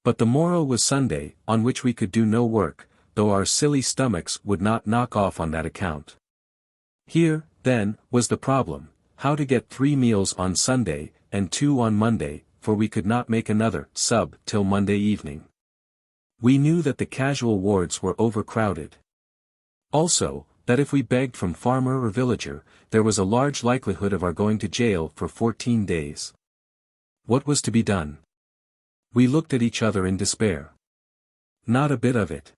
But the morrow was Sunday, on which we could do no work, though our silly stomachs would not knock off on that account. Here, then, was the problem: how to get 3 meals on Sunday, and 2 on Monday, for we could not make another sub till Monday evening. We knew that the casual wards were overcrowded. Also, that if we begged from farmer or villager, there was a large likelihood of our going to jail for 14 days. What was to be done? We looked at each other in despair. Not a bit of it.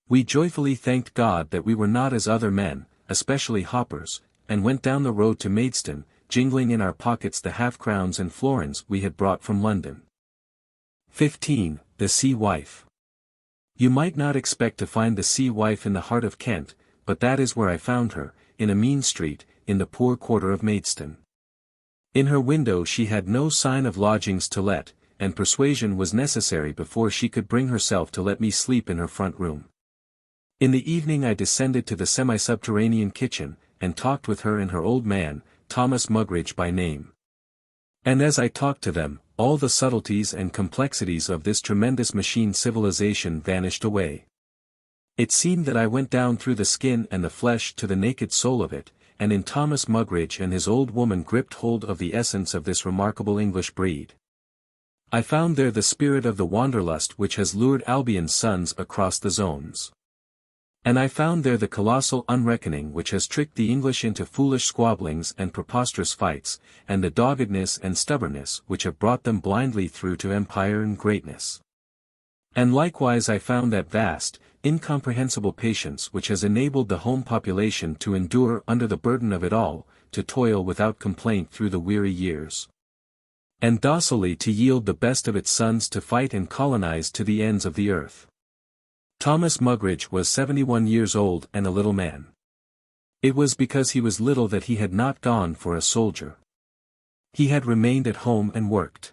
We joyfully thanked God that we were not as other men, especially hoppers, and went down the road to Maidstone, jingling in our pockets the half-crowns and florins we had brought from London. 15. The Sea Wife. You might not expect to find the Sea Wife in the heart of Kent, but that is where I found her, in a mean street, in the poor quarter of Maidstone. In her window she had no sign of lodgings to let, and persuasion was necessary before she could bring herself to let me sleep in her front room. In the evening I descended to the semi-subterranean kitchen, and talked with her and her old man, Thomas Mugridge by name. And as I talked to them, all the subtleties and complexities of this tremendous machine civilization vanished away. It seemed that I went down through the skin and the flesh to the naked soul of it, and in Thomas Mugridge and his old woman gripped hold of the essence of this remarkable English breed. I found there the spirit of the wanderlust which has lured Albion's sons across the zones. And I found there the colossal unreckoning which has tricked the English into foolish squabblings and preposterous fights, and the doggedness and stubbornness which have brought them blindly through to empire and greatness. And likewise I found that vast, incomprehensible patience which has enabled the home population to endure under the burden of it all, to toil without complaint through the weary years. And docilely to yield the best of its sons to fight and colonize to the ends of the earth. Thomas Mugridge was 71 years old and a little man. It was because he was little that he had not gone for a soldier. He had remained at home and worked.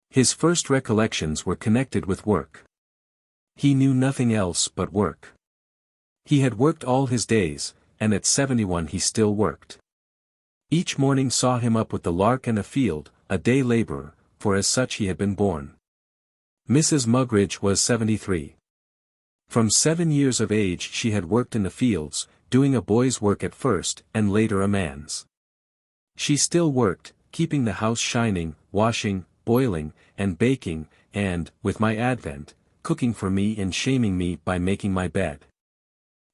His first recollections were connected with work. He knew nothing else but work. He had worked all his days, and at 71 he still worked. Each morning saw him up with the lark and afield, a day laborer, for as such he had been born. Mrs. Mugridge was 73. From 7 years of age she had worked in the fields, doing a boy's work at first and later a man's. She still worked, keeping the house shining, washing, boiling, and baking, and, with my advent, cooking for me and shaming me by making my bed.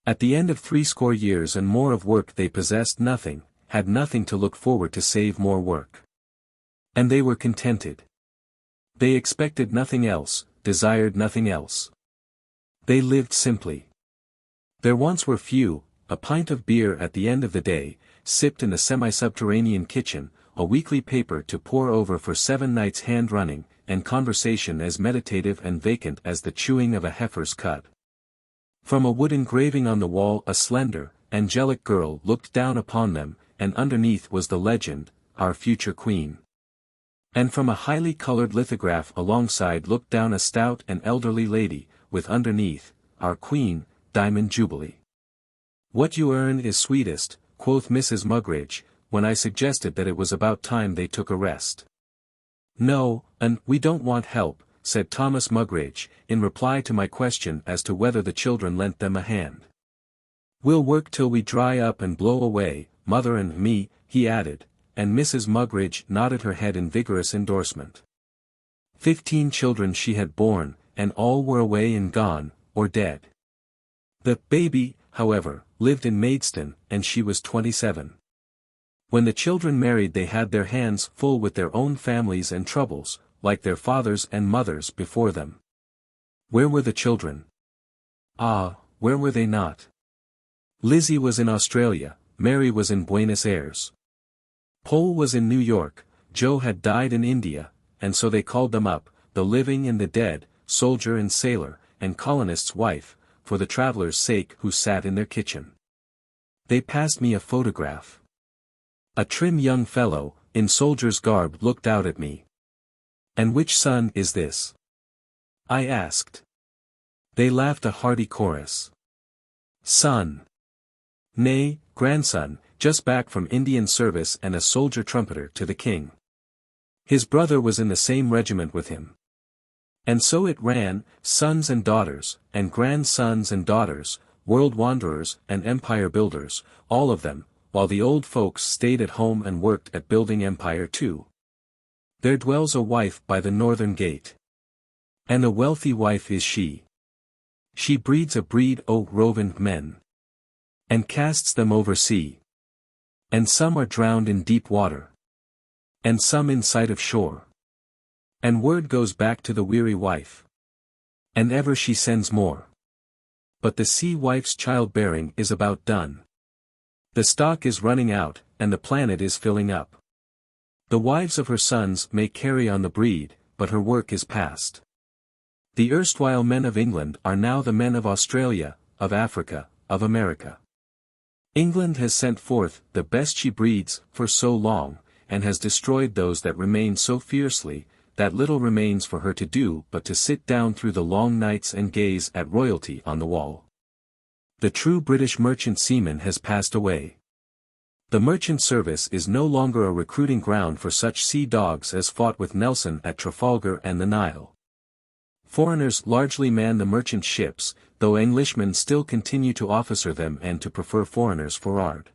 At the end of 80 years and more of work they possessed nothing, had nothing to look forward to save more work. And they were contented. They expected nothing else, desired nothing else. They lived simply. Their wants were few, a pint of beer at the end of the day, sipped in the semi-subterranean kitchen, a weekly paper to pore over for 7 nights hand-running, and conversation as meditative and vacant as the chewing of a heifer's cud. From a wood engraving on the wall a slender, angelic girl looked down upon them, and underneath was the legend, "Our future queen." And from a highly colored lithograph alongside looked down a stout and elderly lady, with underneath, "Our queen, Diamond Jubilee." "What you earn is sweetest," quoth Mrs. Mugridge, when I suggested that it was about time they took a rest. "No, and we don't want help," said Thomas Mugridge, in reply to my question as to whether the children lent them a hand. "We'll work till we dry up and blow away, mother and me," he added, and Mrs. Mugridge nodded her head in vigorous endorsement. 15 children she had borne, and all were away and gone, or dead. The baby, however, lived in Maidstone, and she was 27. When the children married they had their hands full with their own families and troubles, like their fathers and mothers before them. Where were the children? Ah, where were they not? Lizzie was in Australia, Mary was in Buenos Aires. Paul was in New York, Joe had died in India, and so they called them up, the living and the dead, soldier and sailor, and colonist's wife, for the traveler's sake who sat in their kitchen. They passed me a photograph. A trim young fellow, in soldier's garb looked out at me. "And which son is this?" I asked. They laughed a hearty chorus. "Son. Nay, grandson, just back from Indian service and a soldier trumpeter to the king. His brother was in the same regiment with him." And so it ran, sons and daughters, and grandsons and daughters, world wanderers and empire builders, all of them, while the old folks stayed at home and worked at building empire too. There dwells a wife by the northern gate. And a wealthy wife is she. She breeds a breed o' roving men. And casts them over sea. And some are drowned in deep water. And some in sight of shore. And word goes back to the weary wife. And ever she sends more. But the sea wife's childbearing is about done. The stock is running out, and the planet is filling up. The wives of her sons may carry on the breed, but her work is past. The erstwhile men of England are now the men of Australia, of Africa, of America. England has sent forth the best she breeds for so long, and has destroyed those that remain so fiercely, that little remains for her to do but to sit down through the long nights and gaze at royalty on the wall. The true British merchant seaman has passed away. The merchant service is no longer a recruiting ground for such sea dogs as fought with Nelson at Trafalgar and the Nile. Foreigners largely man the merchant ships, though Englishmen still continue to officer them and to prefer foreigners for art.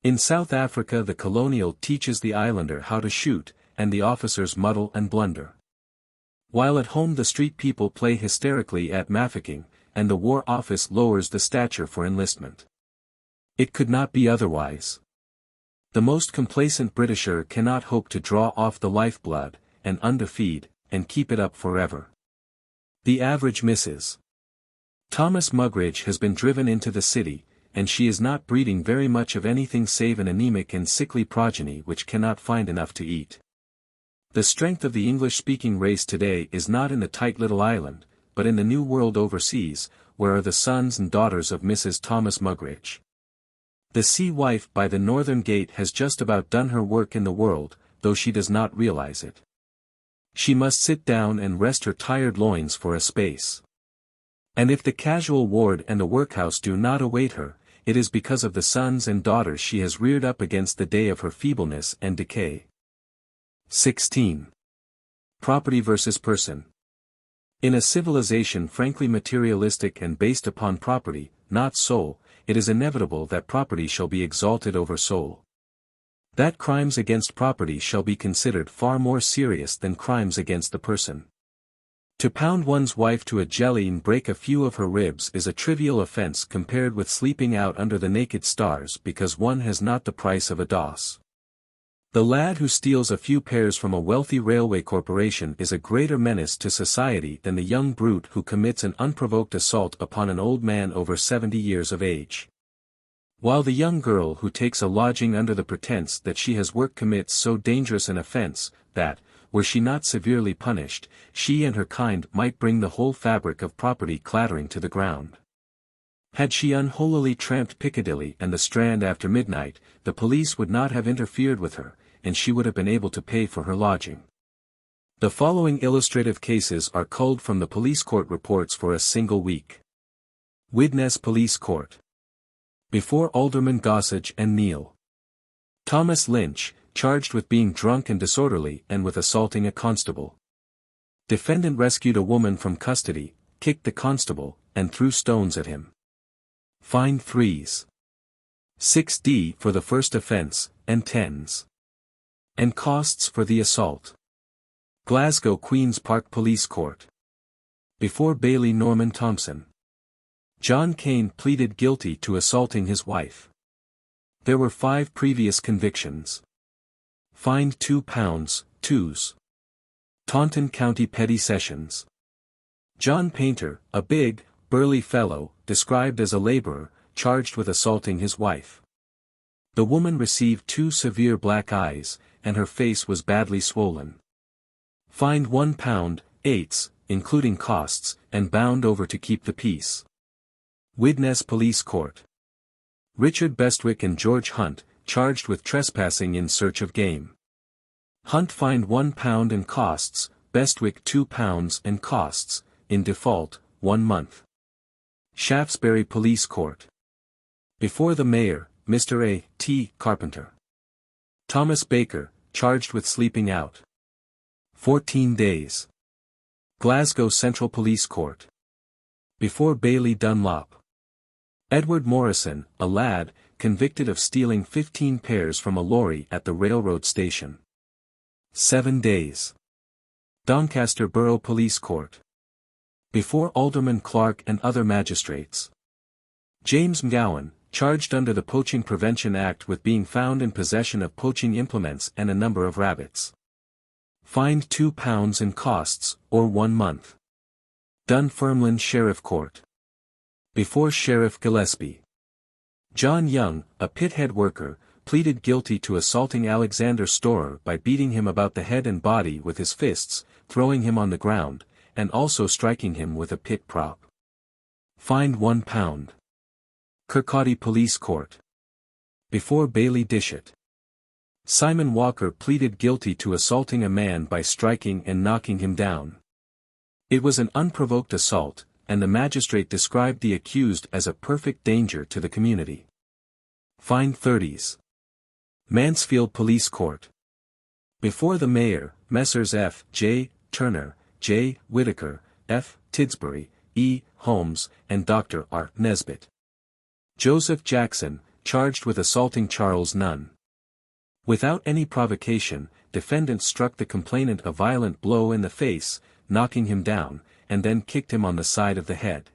In South Africa the colonial teaches the islander how to shoot, and the officers muddle and blunder. While at home the street people play hysterically at mafficking, and the War Office lowers the stature for enlistment. It could not be otherwise. The most complacent Britisher cannot hope to draw off the lifeblood, and underfeed, and keep it up forever. The average Mrs. Thomas Mugridge has been driven into the city, and she is not breeding very much of anything save an anemic and sickly progeny which cannot find enough to eat. The strength of the English-speaking race today is not in the tight little island, but in the new world overseas, where are the sons and daughters of Mrs. Thomas Mugridge. The sea wife by the northern gate has just about done her work in the world, though she does not realize it. She must sit down and rest her tired loins for a space. And if the casual ward and the workhouse do not await her, it is because of the sons and daughters she has reared up against the day of her feebleness and decay. 16. Property versus person. In a civilization frankly materialistic and based upon property, not soul, it is inevitable that property shall be exalted over soul. That crimes against property shall be considered far more serious than crimes against the person. To pound one's wife to a jelly and break a few of her ribs is a trivial offense compared with sleeping out under the naked stars because one has not the price of a doss. The lad who steals a few pears from a wealthy railway corporation is a greater menace to society than the young brute who commits an unprovoked assault upon an old man over 70 years of age. While the young girl who takes a lodging under the pretense that she has work commits so dangerous an offense, that, were she not severely punished, she and her kind might bring the whole fabric of property clattering to the ground. Had she unholily tramped Piccadilly and the Strand after midnight, the police would not have interfered with her, and she would have been able to pay for her lodging. The following illustrative cases are culled from the police court reports for a single week. Widnes Police Court. Before Alderman Gossage and Neal. Thomas Lynch, charged with being drunk and disorderly and with assaulting a constable. Defendant rescued a woman from custody, kicked the constable, and threw stones at him. Fine 3s. 6d for the first offence, and 10s. And costs for the assault. Glasgow Queen's Park Police Court. Before Baillie Norman Thompson. John Cain pleaded guilty to assaulting his wife. There were 5 previous convictions. Fined £2, 2s. Taunton County Petty Sessions. John Painter, a big, burly fellow, described as a labourer, charged with assaulting his wife. The woman received 2 severe black eyes, and her face was badly swollen. Fined £1, 8s, including costs, and bound over to keep the peace. Widnes Police Court. Richard Bestwick and George Hunt, charged with trespassing in search of game. Hunt fined £1 and costs, Bestwick £2 and costs, in default, 1 month. Shaftesbury Police Court. Before the Mayor, Mr. A. T. Carpenter. Thomas Baker, charged with sleeping out. 14 days. Glasgow Central Police Court. Before Baillie Dunlop. Edward Morrison, a lad, convicted of stealing 15 pears from a lorry at the railroad station. 7 days. Doncaster Borough Police Court. Before Alderman Clark and other magistrates. James McGowan, charged under the Poaching Prevention Act with being found in possession of poaching implements and a number of rabbits. Fined £2 and costs, or 1 month. Dunfermline Sheriff Court. Before Sheriff Gillespie. John Young, a pithead worker, pleaded guilty to assaulting Alexander Storer by beating him about the head and body with his fists, throwing him on the ground, and also striking him with a pit prop. Fined £1. Kirkcaldy Police Court. Before Baillie Dishett. Simon Walker pleaded guilty to assaulting a man by striking and knocking him down. It was an unprovoked assault, and the magistrate described the accused as a perfect danger to the community. Fine 30s. Mansfield Police Court. Before the mayor, Messrs. F. J. Turner, J. Whitaker, F. Tidsbury, E. Holmes, and Dr. R. Nesbitt. Joseph Jackson, charged with assaulting Charles Nunn. Without any provocation, defendant struck the complainant a violent blow in the face, knocking him down, and then kicked him on the side of the head.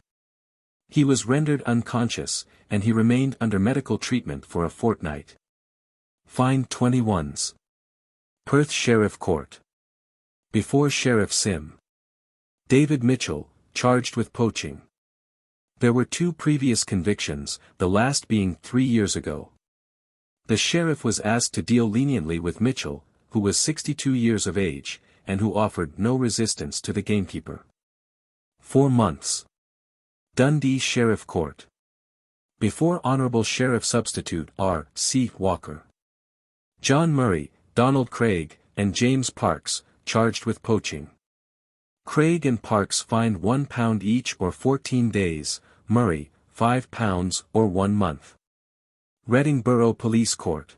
He was rendered unconscious, and he remained under medical treatment for a fortnight. Fine 21s. Perth Sheriff Court. Before Sheriff Sim. David Mitchell, charged with poaching. There were 2 previous convictions, the last being 3 years ago. The sheriff was asked to deal leniently with Mitchell, who was 62 years of age, and who offered no resistance to the gamekeeper. 4 months. Dundee Sheriff Court. Before Honorable Sheriff Substitute R. C. Walker. John Murray, Donald Craig, and James Parks, charged with poaching. Craig and Parks fined £1 each or 14 days, Murray, £5 or 1 month. Reading Borough Police Court.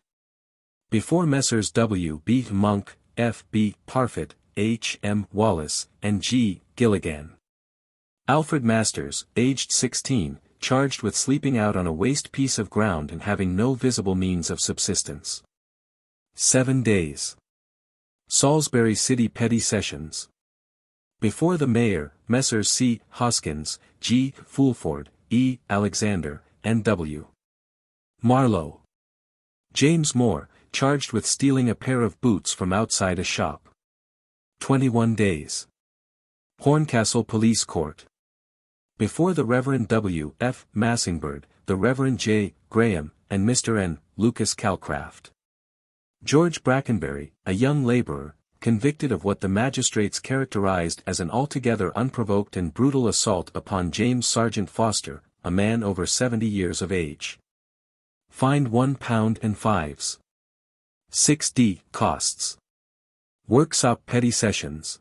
Before Messrs. W. B. Monk, F. B. Parfitt, H. M. Wallace, and G. Gilligan. Alfred Masters, aged 16, charged with sleeping out on a waste piece of ground and having no visible means of subsistence. 7 days. Salisbury City Petty Sessions. Before the mayor, Messrs. C. Hoskins, G. Fulford, E. Alexander, and W. Marlowe. James Moore, charged with stealing a pair of boots from outside a shop. 21 days. Horncastle Police Court. Before the Reverend W. F. Massingbird, the Reverend J. Graham, and Mr. N. Lucas Calcraft. George Brackenbury, a young laborer, convicted of what the magistrates characterized as an altogether unprovoked and brutal assault upon James Sergeant Foster, a man over 70 years of age. Fined £1 and 5s. 6d. Costs. Workshop Petty Sessions.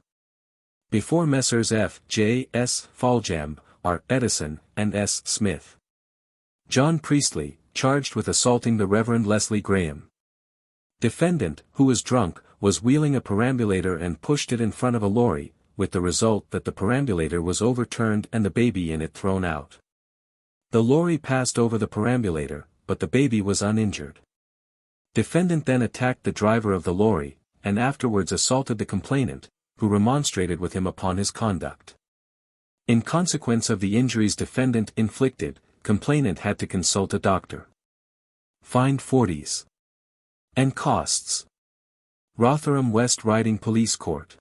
Before Messrs. F. J. S. Foljambe, R. Edison, and S. Smith. John Priestley, charged with assaulting the Reverend Leslie Graham. Defendant, who was drunk, was wheeling a perambulator and pushed it in front of a lorry, with the result that the perambulator was overturned and the baby in it thrown out. The lorry passed over the perambulator, but the baby was uninjured. Defendant then attacked the driver of the lorry, and afterwards assaulted the complainant, who remonstrated with him upon his conduct. In consequence of the injuries defendant inflicted, complainant had to consult a doctor. Fined 40s. And costs. Rotherham West Riding Police Court.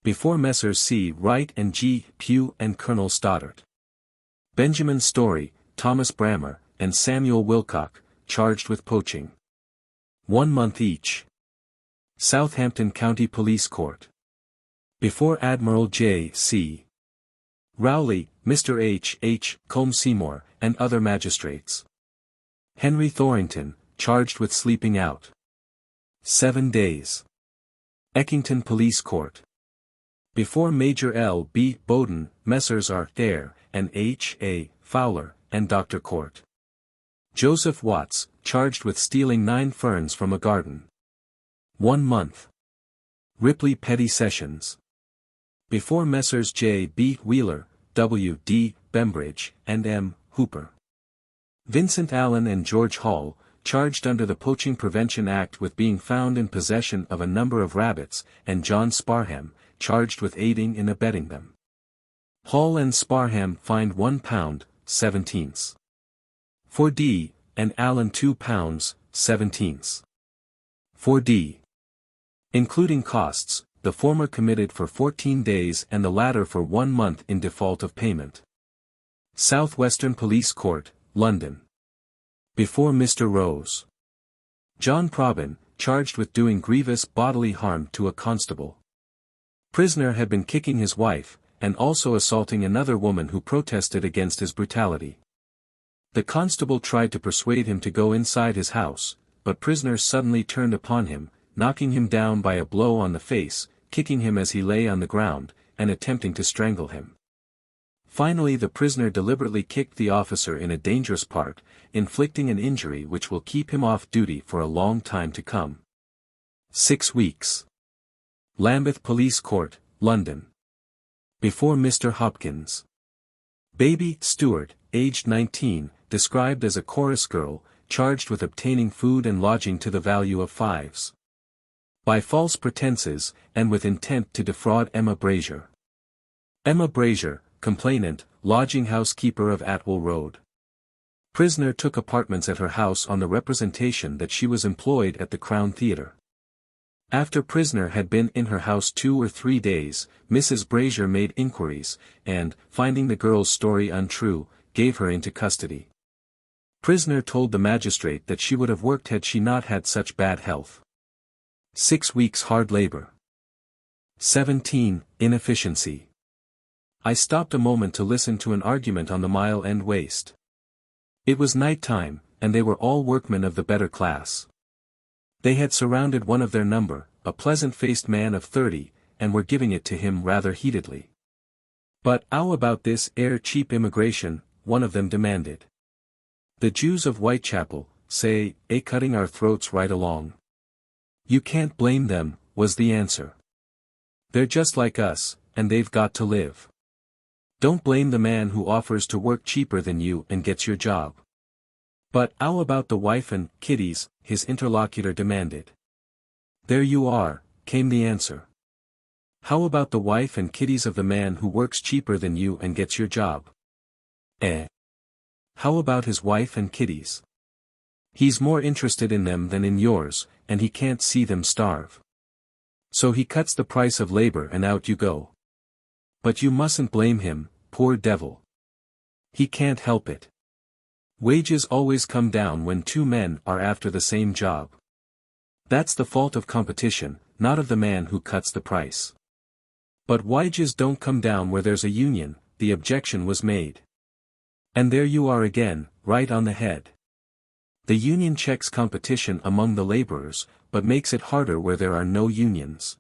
Before Messrs. C. Wright and G. Pugh and Colonel Stoddart. Benjamin Story, Thomas Brammer, and Samuel Wilcock, charged with poaching. 1 month each. Southampton County Police Court. Before Admiral J. C. Rowley, Mr. H. H. Combe Seymour, and other magistrates. Henry Thorington, charged with sleeping out. 7 days. Eckington Police Court. Before Major L. B. Bowden, Messrs. R. Eyre, and H. A. Fowler, and Dr. Court. Joseph Watts, charged with stealing 9 ferns from a garden. 1 month. Ripley Petty Sessions. Before Messrs. J. B. Wheeler, W. D. Bembridge, and M. Hooper. Vincent Allen and George Hall, charged under the Poaching Prevention Act with being found in possession of a number of rabbits, and John Sparham, charged with aiding and abetting them. Hall and Sparham fined £1, 17s. For D, and Allen £2, 17s. For D. Including costs, the former committed for 14 days and the latter for 1 month in default of payment. South Western Police Court, London. Before Mr. Rose. John Probin, charged with doing grievous bodily harm to a constable. Prisoner had been kicking his wife, and also assaulting another woman who protested against his brutality. The constable tried to persuade him to go inside his house, but prisoner suddenly turned upon him, knocking him down by a blow on the face, kicking him as he lay on the ground, and attempting to strangle him. Finally the prisoner deliberately kicked the officer in a dangerous part, inflicting an injury which will keep him off duty for a long time to come. 6 weeks. Lambeth Police Court, London. Before Mr. Hopkins. Baby Stewart, aged 19, described as a chorus girl, charged with obtaining food and lodging to the value of fives. By false pretenses, and with intent to defraud Emma Brazier. Emma Brazier, complainant, lodging house keeper of Atwell Road. Prisoner took apartments at her house on the representation that she was employed at the Crown Theatre. After prisoner had been in her house 2 or 3 days, Mrs. Brazier made inquiries, and, finding the girl's story untrue, gave her into custody. Prisoner told the magistrate that she would have worked had she not had such bad health. 6 weeks hard labor. 17. Inefficiency. I stopped a moment to listen to an argument on the Mile End Waste. It was night time, and they were all workmen of the better class. They had surrounded one of their number, a pleasant-faced man of 30, and were giving it to him rather heatedly. "But 'ow about this 'ere cheap immigration?" one of them demanded. "The Jews of Whitechapel, say, cutting our throats right along." "You can't blame them," was the answer. "They're just like us, and they've got to live. Don't blame the man who offers to work cheaper than you and gets your job." "But 'ow about the wife and kiddies?" his interlocutor demanded. "There you are," came the answer. "How about the wife and kiddies of the man who works cheaper than you and gets your job?" How about his wife and kiddies? He's more interested in them than in yours, and he can't see them starve. So he cuts the price of labor and out you go. But you mustn't blame him, poor devil. He can't help it. Wages always come down when 2 men are after the same job. That's the fault of competition, not of the man who cuts the price. But wages don't come down where there's a union, the objection was made. And there you are again, right on the head. The union checks competition among the laborers, but makes it harder where there are no unions.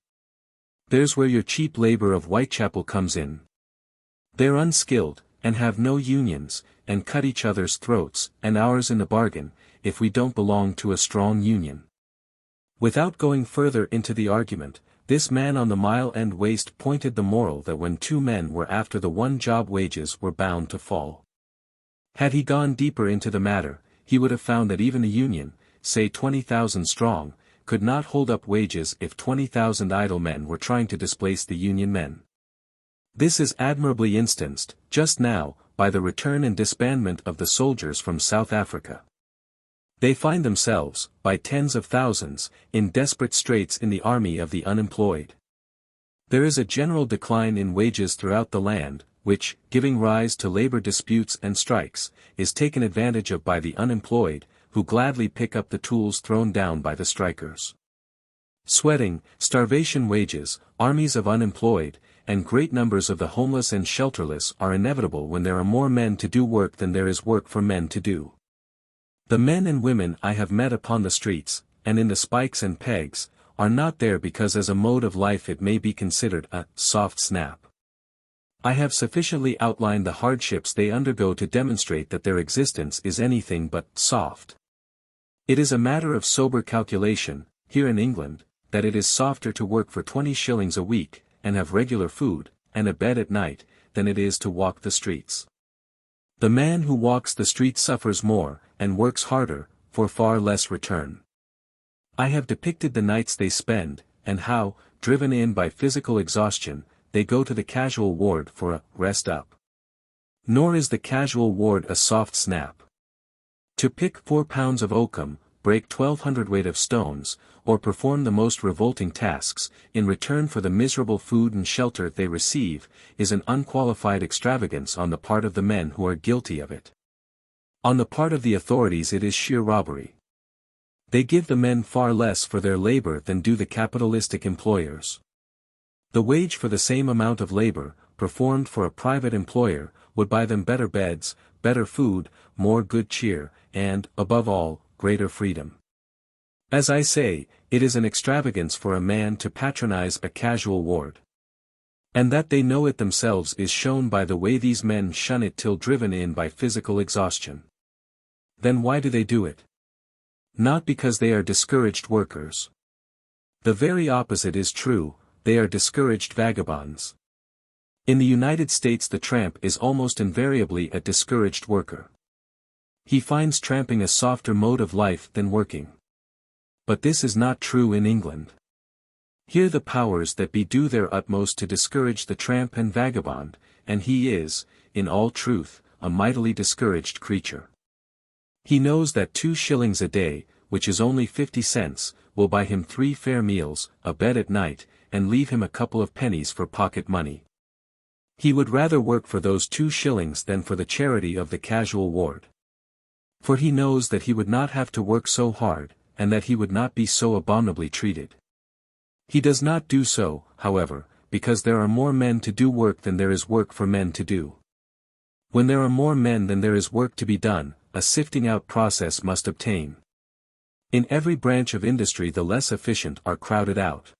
There's where your cheap labor of Whitechapel comes in. They're unskilled, and have no unions, and cut each other's throats, and ours in the bargain, if we don't belong to a strong union. Without going further into the argument, this man on the Mile End Waste pointed the moral that when 2 men were after the one job wages were bound to fall. Had he gone deeper into the matter, he would have found that even a union, say 20,000 strong, could not hold up wages if 20,000 idle men were trying to displace the union men. This is admirably instanced, just now, by the return and disbandment of the soldiers from South Africa. They find themselves, by tens of thousands, in desperate straits in the army of the unemployed. There is a general decline in wages throughout the land, which, giving rise to labor disputes and strikes, is taken advantage of by the unemployed, who gladly pick up the tools thrown down by the strikers. Sweating, starvation wages, armies of unemployed, and great numbers of the homeless and shelterless are inevitable when there are more men to do work than there is work for men to do. The men and women I have met upon the streets, and in the spikes and pegs, are not there because as a mode of life it may be considered a soft snap. I have sufficiently outlined the hardships they undergo to demonstrate that their existence is anything but soft. It is a matter of sober calculation, here in England, that it is softer to work for 20 shillings a week, and have regular food, and a bed at night, than it is to walk the streets. The man who walks the streets suffers more, and works harder, for far less return. I have depicted the nights they spend, and how, driven in by physical exhaustion, they go to the casual ward for a rest up. Nor is the casual ward a soft snap. To pick 4 pounds of oakum, break 1,200 hundredweight of stones, or perform the most revolting tasks, in return for the miserable food and shelter they receive, is an unqualified extravagance on the part of the men who are guilty of it. On the part of the authorities it is sheer robbery. They give the men far less for their labor than do the capitalistic employers. The wage for the same amount of labor, performed for a private employer, would buy them better beds, better food, more good cheer, and, above all, greater freedom. As I say, it is an extravagance for a man to patronize a casual ward. And that they know it themselves is shown by the way these men shun it till driven in by physical exhaustion. Then why do they do it? Not because they are discouraged workers. The very opposite is true, they are discouraged vagabonds. In the United States the tramp is almost invariably a discouraged worker. He finds tramping a softer mode of life than working. But this is not true in England. Here the powers that be do their utmost to discourage the tramp and vagabond, and he is, in all truth, a mightily discouraged creature. He knows that 2 shillings a day, which is only 50 cents, will buy him 3 fair meals, a bed at night, and leave him a couple of pennies for pocket money. He would rather work for those 2 shillings than for the charity of the casual ward. For he knows that he would not have to work so hard, and that he would not be so abominably treated. He does not do so, however, because there are more men to do work than there is work for men to do. When there are more men than there is work to be done, a sifting out process must obtain. In every branch of industry the less efficient are crowded out.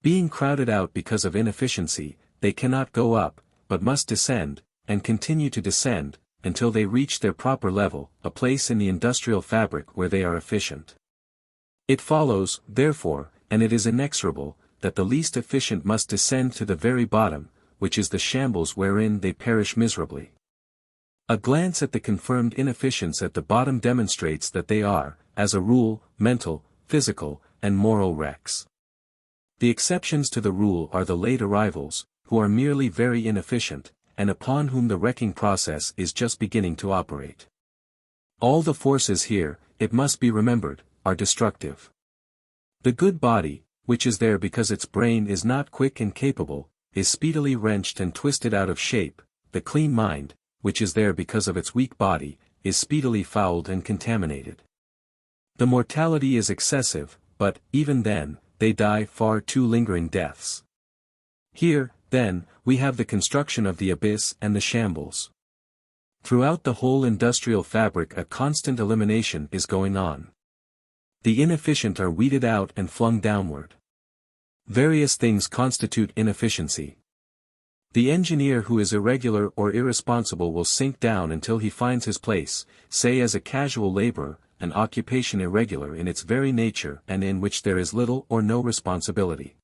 Being crowded out because of inefficiency, they cannot go up, but must descend, and continue to descend, until they reach their proper level, a place in the industrial fabric where they are efficient. It follows, therefore, and it is inexorable, that the least efficient must descend to the very bottom, which is the shambles wherein they perish miserably. A glance at the confirmed inefficients at the bottom demonstrates that they are, as a rule, mental, physical, and moral wrecks. The exceptions to the rule are the late arrivals, who are merely very inefficient, and upon whom the wrecking process is just beginning to operate. All the forces here, it must be remembered, are destructive. The good body, which is there because its brain is not quick and capable, is speedily wrenched and twisted out of shape. The clean mind, which is there because of its weak body, is speedily fouled and contaminated. The mortality is excessive, but, even then, they die far too lingering deaths. Here, then, we have the construction of the abyss and the shambles. Throughout the whole industrial fabric a constant elimination is going on. The inefficient are weeded out and flung downward. Various things constitute inefficiency. The engineer who is irregular or irresponsible will sink down until he finds his place, say as a casual laborer, an occupation irregular in its very nature and in which there is little or no responsibility.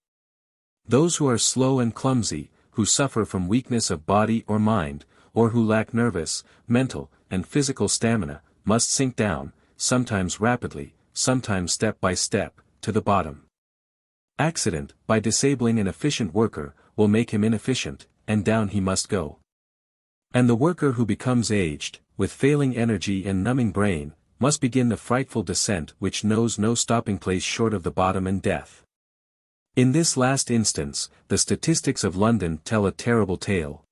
Those who are slow and clumsy, who suffer from weakness of body or mind, or who lack nervous, mental, and physical stamina, must sink down, sometimes rapidly, sometimes step by step, to the bottom. Accident, by disabling an efficient worker, will make him inefficient, and down he must go. And the worker who becomes aged, with failing energy and numbing brain, must begin the frightful descent which knows no stopping place short of the bottom and death. In this last instance, the statistics of London tell a terrible tale.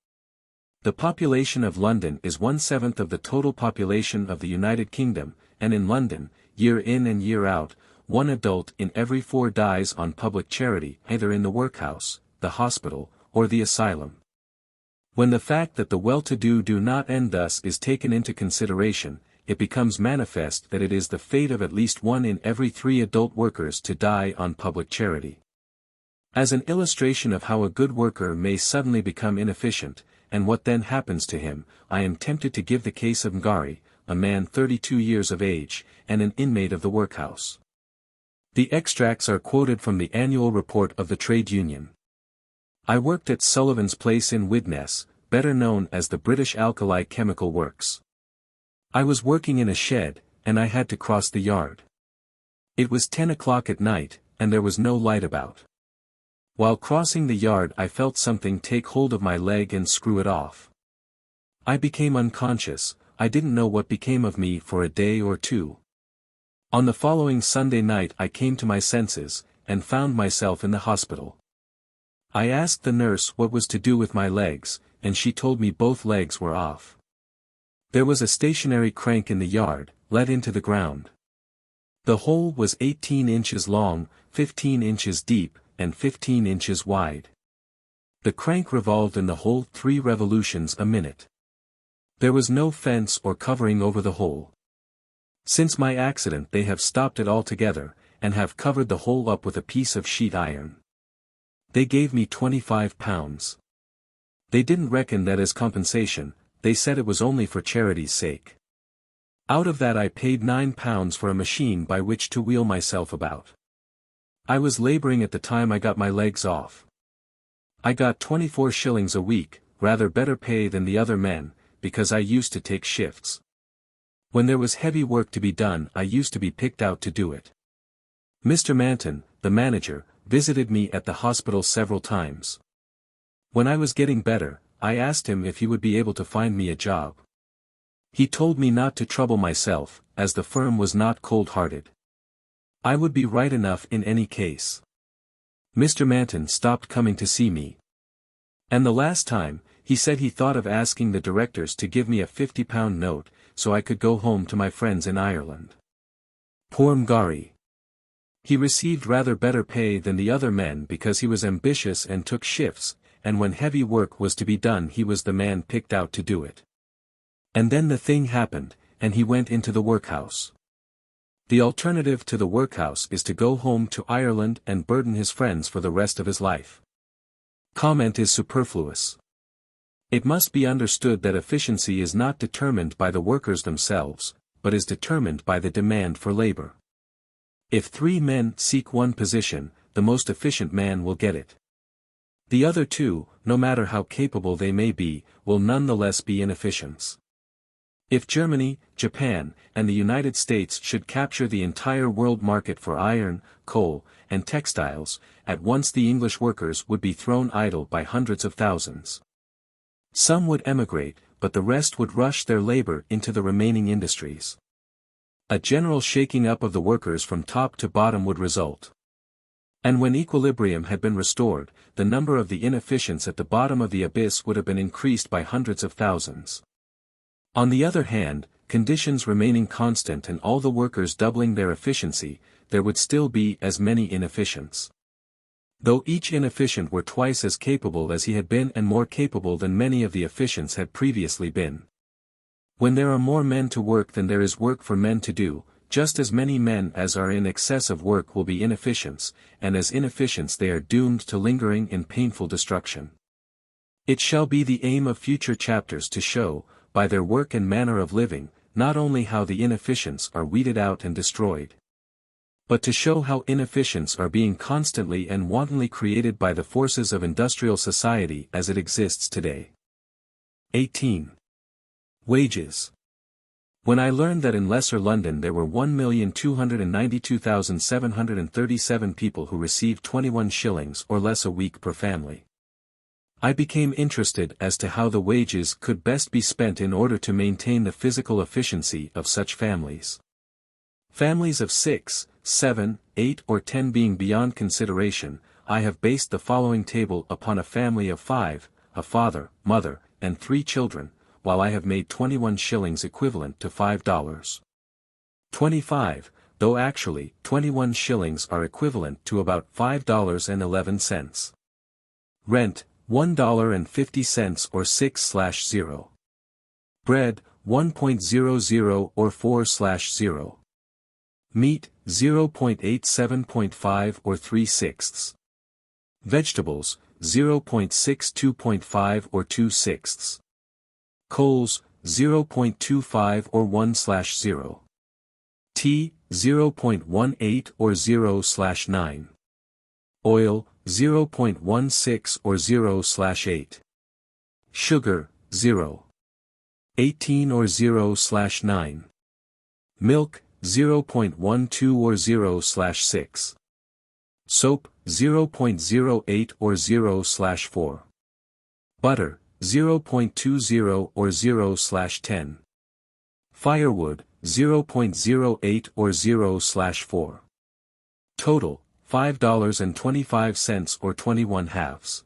The population of London is 1/7 of the total population of the United Kingdom, and in London, year in and year out, 1 adult in every 4 dies on public charity, either in the workhouse, the hospital, or the asylum. When the fact that the well-to-do do not end thus is taken into consideration, it becomes manifest that it is the fate of at least 1 in every 3 adult workers to die on public charity. As an illustration of how a good worker may suddenly become inefficient, and what then happens to him, I am tempted to give the case of Ngari, a man 32 years of age, and an inmate of the workhouse. The extracts are quoted from the annual report of the trade union. I worked at Sullivan's place in Widnes, better known as the British Alkali Chemical Works. I was working in a shed, and I had to cross the yard. It was 10 o'clock at night, and there was no light about. While crossing the yard I felt something take hold of my leg and screw it off. I became unconscious. I didn't know what became of me for a day or 2. On the following Sunday night I came to my senses, and found myself in the hospital. I asked the nurse what was to do with my legs, and she told me both legs were off. There was a stationary crank in the yard, let into the ground. The hole was 18 inches long, 15 inches deep, and 15 inches wide. The crank revolved in the hole 3 revolutions a minute. There was no fence or covering over the hole. Since my accident they have stopped it altogether, and have covered the hole up with a piece of sheet iron. They gave me £25. They didn't reckon that as compensation, they said it was only for charity's sake. Out of that I paid £9 for a machine by which to wheel myself about. I was labouring at the time I got my legs off. I got 24 shillings a week, rather better pay than the other men, because I used to take shifts. When there was heavy work to be done I used to be picked out to do it. Mr. Manton, the manager, visited me at the hospital several times. When I was getting better, I asked him if he would be able to find me a job. He told me not to trouble myself, as the firm was not cold-hearted. I would be right enough in any case. Mr. Manton stopped coming to see me. And the last time, he said he thought of asking the directors to give me a £50 note, so I could go home to my friends in Ireland. Poor Mgari. He received rather better pay than the other men because he was ambitious and took shifts, and when heavy work was to be done he was the man picked out to do it. And then the thing happened, and he went into the workhouse. The alternative to the workhouse is to go home to Ireland and burden his friends for the rest of his life. Comment is superfluous. It must be understood that efficiency is not determined by the workers themselves, but is determined by the demand for labor. If 3 men seek one position, the most efficient man will get it. The other 2, no matter how capable they may be, will nonetheless be inefficient. If Germany, Japan, and the United States should capture the entire world market for iron, coal, and textiles, at once the English workers would be thrown idle by hundreds of thousands. Some would emigrate, but the rest would rush their labor into the remaining industries. A general shaking up of the workers from top to bottom would result. And when equilibrium had been restored, the number of the inefficients at the bottom of the abyss would have been increased by hundreds of thousands. On the other hand, conditions remaining constant and all the workers doubling their efficiency, there would still be as many inefficients. Though each inefficient were twice as capable as he had been and more capable than many of the efficients had previously been. When there are more men to work than there is work for men to do, just as many men as are in excess of work will be inefficients, and as inefficients they are doomed to lingering in painful destruction. It shall be the aim of future chapters to show, by their work and manner of living, not only how the inefficients are weeded out and destroyed, but to show how inefficients are being constantly and wantonly created by the forces of industrial society as it exists today. 18. Wages. When I learned that in Lesser London there were 1,292,737 people who received 21 shillings or less a week per family, I became interested as to how the wages could best be spent in order to maintain the physical efficiency of such families. Families of 6, 7, 8 or 10 being beyond consideration, I have based the following table upon a family of 5, a father, mother, and 3 children, while I have made 21 shillings equivalent to $5. 25, though actually 21 shillings are equivalent to about $5.11. Rent, $1.50 or 6/0. Bread, 1.00 or 4/0. Meat, 0.87.5 or 3/6. Vegetables, 0.62.5 or 2/6. Coals, 0.25 or 1/0. Tea, 0.18 or 0/9. Oil, 0.16 or 0/8. Sugar, 0.18 or 0/9. Milk, 0.12 or 0/6. Soap, 0.08 or 0/4. Butter, 0.20 or 0/10. Firewood, 0.08 or 0/4. Total, $5.25 or 21 halves.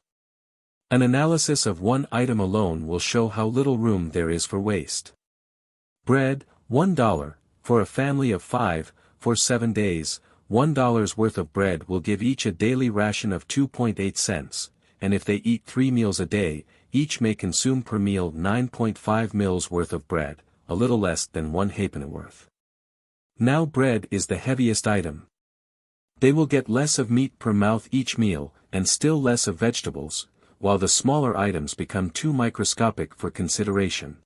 An analysis of one item alone will show how little room there is for waste. Bread, $1, for a family of 5, for 7 days, $1 worth of bread will give each a daily ration of 2.8 cents, and if they eat 3 meals a day, each may consume per meal 9.5 mils worth of bread, a little less than 1 halfpennyworth. Now bread is the heaviest item. They will get less of meat per mouth each meal, and still less of vegetables, while the smaller items become too microscopic for consideration.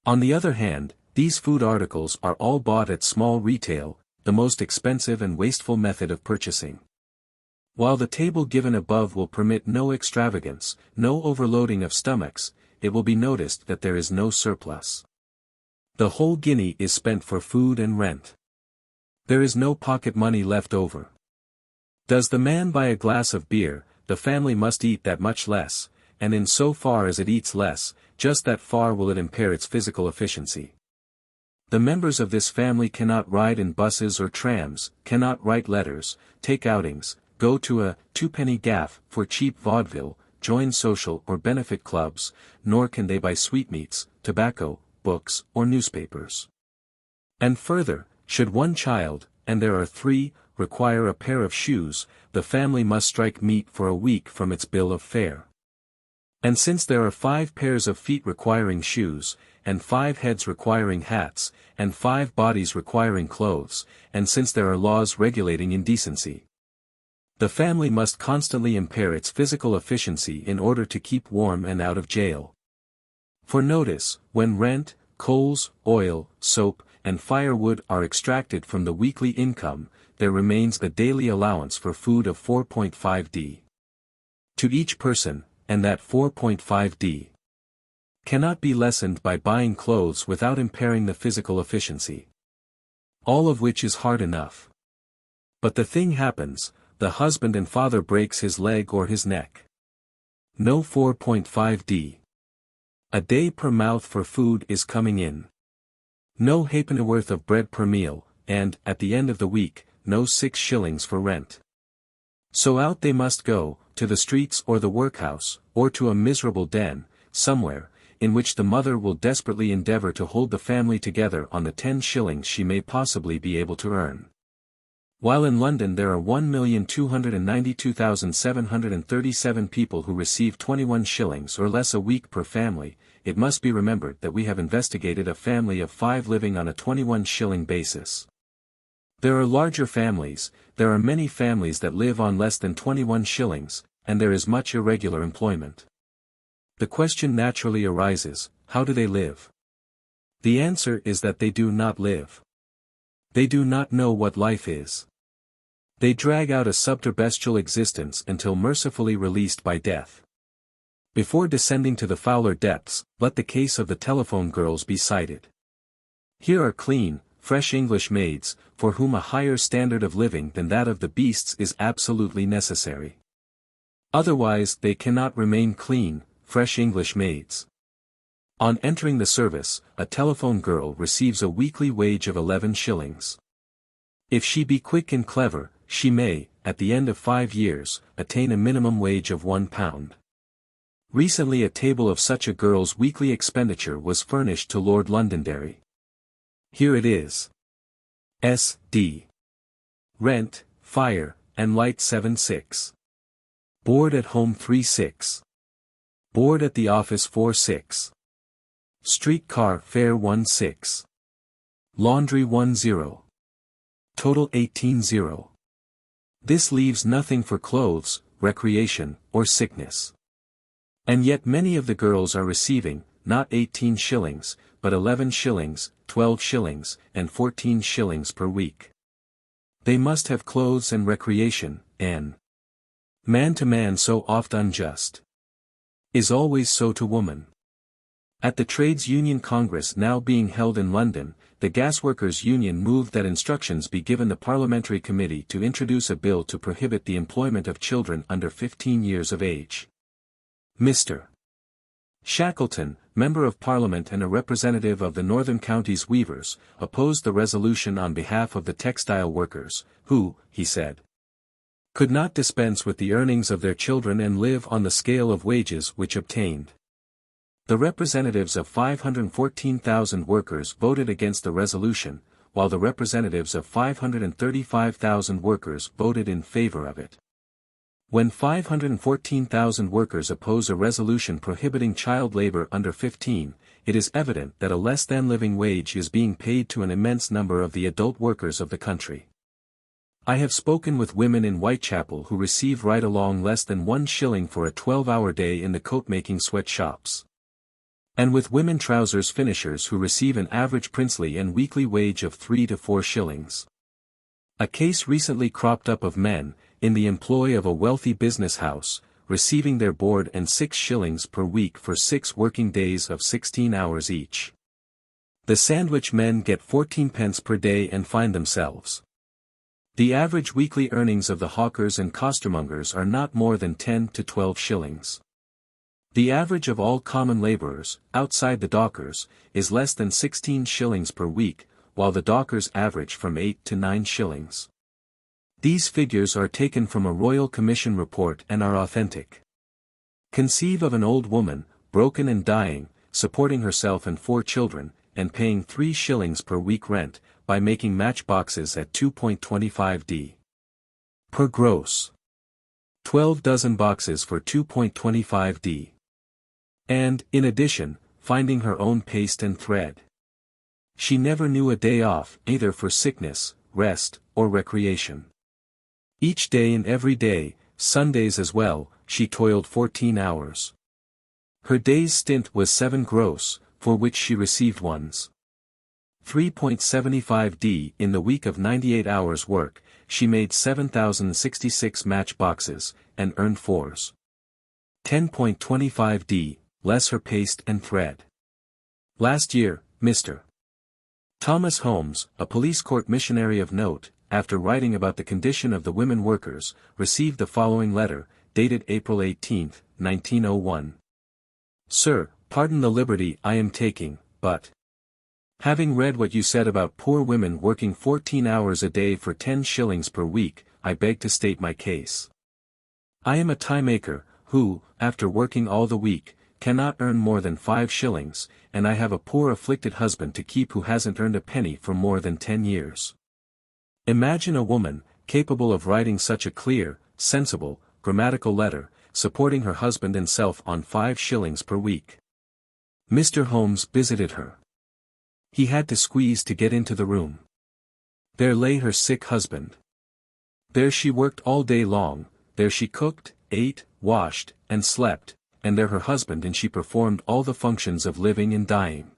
On the other hand, these food articles are all bought at small retail, the most expensive and wasteful method of purchasing. While the table given above will permit no extravagance, no overloading of stomachs, it will be noticed that there is no surplus. The whole guinea is spent for food and rent. There is no pocket money left over. Does the man buy a glass of beer, the family must eat that much less, and in so far as it eats less, just that far will it impair its physical efficiency. The members of this family cannot ride in buses or trams, cannot write letters, take outings, go to a twopenny gaff for cheap vaudeville, join social or benefit clubs, nor can they buy sweetmeats, tobacco, books, or newspapers. And further, should one child, and there are 3, require a pair of shoes, the family must strike meat for a week from its bill of fare. And since there are 5 pairs of feet requiring shoes, and 5 heads requiring hats, and 5 bodies requiring clothes, and since there are laws regulating indecency, the family must constantly impair its physical efficiency in order to keep warm and out of jail. For notice, when rent, coals, oil, soap, and firewood are extracted from the weekly income, there remains the daily allowance for food of 4.5d. To each person, and that 4.5d cannot be lessened by buying clothes without impairing the physical efficiency. All of which is hard enough. But the thing happens, the husband and father breaks his leg or his neck. No 4.5d. A day per mouth for food is coming in. No halfpennyworth of bread per meal, and, at the end of the week, no 6 shillings for rent. So out they must go, to the streets or the workhouse, or to a miserable den, somewhere, in which the mother will desperately endeavor to hold the family together on the 10 shillings she may possibly be able to earn. While in London there are 1,292,737 people who receive 21 shillings or less a week per family, it must be remembered that we have investigated a family of 5 living on a 21 shilling basis. There are larger families, there are many families that live on less than 21 shillings, and there is much irregular employment. The question naturally arises, how do they live? The answer is that they do not live. They do not know what life is. They drag out a subbestial existence until mercifully released by death. Before descending to the fouler depths, let the case of the telephone girls be cited. Here are clean, fresh English maids, for whom a higher standard of living than that of the beasts is absolutely necessary. Otherwise they cannot remain clean, fresh English maids. On entering the service, a telephone girl receives a weekly wage of 11 shillings. If she be quick and clever, she may, at the end of 5 years, attain a minimum wage of £1. Recently a table of such a girl's weekly expenditure was furnished to Lord Londonderry. Here it is. S.D. Rent, fire, and light 7/6. Board at home 3/6. Board at the office 4/6. Street car fare 1/6. Laundry 10. Total 18/0. This leaves nothing for clothes, recreation, or sickness. And yet many of the girls are receiving, not 18 shillings, but 11 shillings, 12 shillings, and 14 shillings per week. They must have clothes and recreation, and man to man so oft unjust is always so to woman. At the Trades Union Congress now being held in London, the Gasworkers' Union moved that instructions be given the Parliamentary Committee to introduce a bill to prohibit the employment of children under 15 years of age. Mr. Shackleton, Member of Parliament and a representative of the Northern Counties weavers, opposed the resolution on behalf of the textile workers, who, he said, could not dispense with the earnings of their children and live on the scale of wages which obtained. The representatives of 514,000 workers voted against the resolution, while the representatives of 535,000 workers voted in favor of it. When 514,000 workers oppose a resolution prohibiting child labor under 15, it is evident that a less than living wage is being paid to an immense number of the adult workers of the country. I have spoken with women in Whitechapel who receive right along less than 1 shilling for a 12-hour day in the coat-making sweatshops. And with women trousers finishers who receive an average princely and weekly wage of 3 to 4 shillings. A case recently cropped up of men, in the employ of a wealthy business house, receiving their board and 6 shillings per week for 6 working days of 16 hours each. The sandwich men get 14 pence per day and find themselves. The average weekly earnings of the hawkers and costermongers are not more than 10 to 12 shillings. The average of all common labourers, outside the dockers, is less than 16 shillings per week, while the dockers average from 8 to 9 shillings. These figures are taken from a Royal Commission report and are authentic. Conceive of an old woman, broken and dying, supporting herself and 4 children, and paying 3 shillings per week rent, by making matchboxes at 2.25d per gross. 12 dozen boxes for 2.25d. And, in addition, finding her own paste and thread. She never knew a day off, either for sickness, rest, or recreation. Each day and every day, Sundays as well, she toiled 14 hours. Her day's stint was 7 gross, for which she received ones. 3.75d in the week of 98 hours work, she made 7,066 matchboxes, and earned 4s. 10.25d, less her paste and thread. Last year, Mr. Thomas Holmes, a police court missionary of note, after writing about the condition of the women workers, received the following letter, dated April 18, 1901. Sir, pardon the liberty I am taking, but having read what you said about poor women working 14 hours a day for 10 shillings per week, I beg to state my case. I am a tie-maker, who, after working all the week, cannot earn more than 5 shillings, and I have a poor afflicted husband to keep who hasn't earned a penny for more than 10 years. Imagine a woman, capable of writing such a clear, sensible, grammatical letter, supporting her husband and self on 5 shillings per week. Mr. Holmes visited her. He had to squeeze to get into the room. There lay her sick husband. There she worked all day long, there she cooked, ate, washed, and slept, and there her husband and she performed all the functions of living and dying.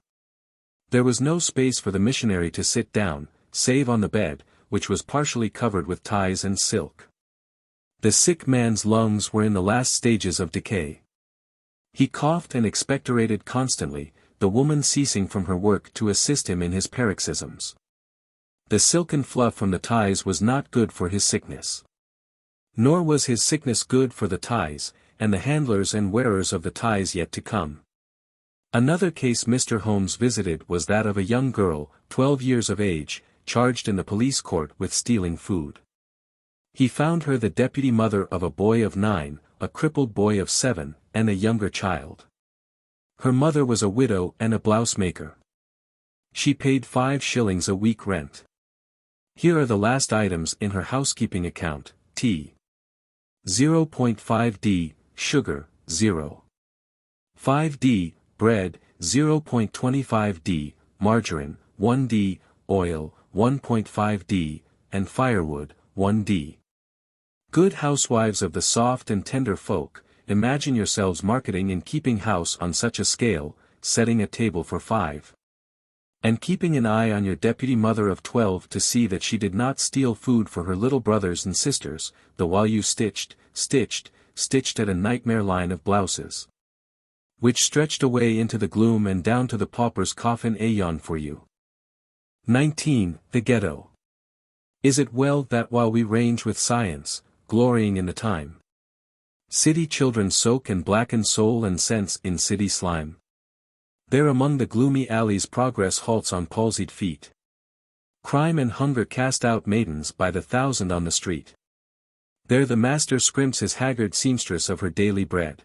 There was no space for the missionary to sit down, save on the bed, which was partially covered with ties and silk. The sick man's lungs were in the last stages of decay. He coughed and expectorated constantly, the woman ceasing from her work to assist him in his paroxysms. The silken fluff from the ties was not good for his sickness. Nor was his sickness good for the ties, and the handlers and wearers of the ties yet to come. Another case Mr. Holmes visited was that of a young girl, 12 years of age, charged in the police court with stealing food. He found her the deputy mother of a boy of 9, a crippled boy of 7, and a younger child. Her mother was a widow and a blouse maker. She paid 5 shillings a week rent. Here are the last items in her housekeeping account: tea 0.5d, sugar 0.5d, bread 0.25d, margarine 1d, oil 1.5d, and firewood 1d. Good housewives of the soft and tender folk, imagine yourselves marketing and keeping house on such a scale, setting a table for 5. And keeping an eye on your deputy mother of 12 to see that she did not steal food for her little brothers and sisters, the while you stitched at a nightmare line of blouses, which stretched away into the gloom and down to the pauper's coffin aeon for you. 19. The Ghetto. Is it well that while we range with science, glorying in the time, city children soak and blacken soul and sense in city slime? There among the gloomy alleys progress halts on palsied feet. Crime and hunger cast out maidens by the thousand on the street. There the master scrimps his haggard seamstress of her daily bread.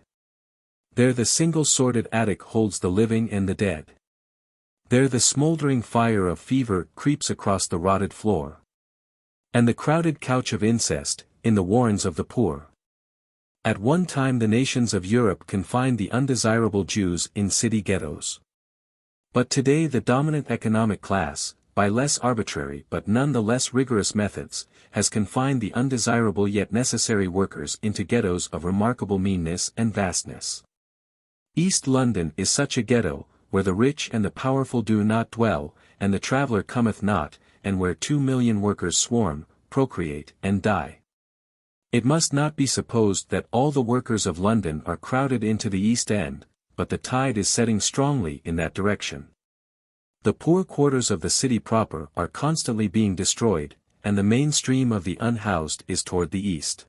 There the single-sworded attic holds the living and the dead. There the smoldering fire of fever creeps across the rotted floor. And the crowded couch of incest, in the warrens of the poor. At one time the nations of Europe confined the undesirable Jews in city ghettos. But today the dominant economic class, by less arbitrary but none the less rigorous methods, has confined the undesirable yet necessary workers into ghettos of remarkable meanness and vastness. East London is such a ghetto, where the rich and the powerful do not dwell, and the traveller cometh not, and where 2,000,000 workers swarm, procreate, and die. It must not be supposed that all the workers of London are crowded into the East End, but the tide is setting strongly in that direction. The poor quarters of the city proper are constantly being destroyed, and the main stream of the unhoused is toward the east.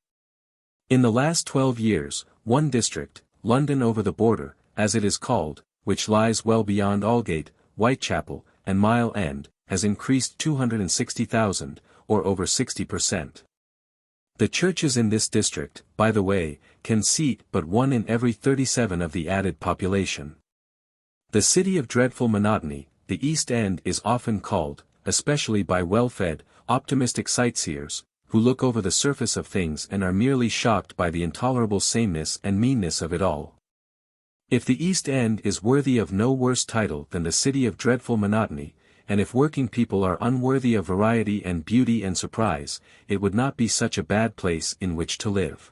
In the last 12 years, one district, London over the border, as it is called, which lies well beyond Aldgate, Whitechapel, and Mile End, has increased 260,000, or over 60%. The churches in this district, by the way, can seat but 1 in every 37 of the added population. The city of dreadful monotony, the East End is often called, especially by well-fed, optimistic sightseers, who look over the surface of things and are merely shocked by the intolerable sameness and meanness of it all. If the East End is worthy of no worse title than the city of dreadful monotony, and if working people are unworthy of variety and beauty and surprise, it would not be such a bad place in which to live.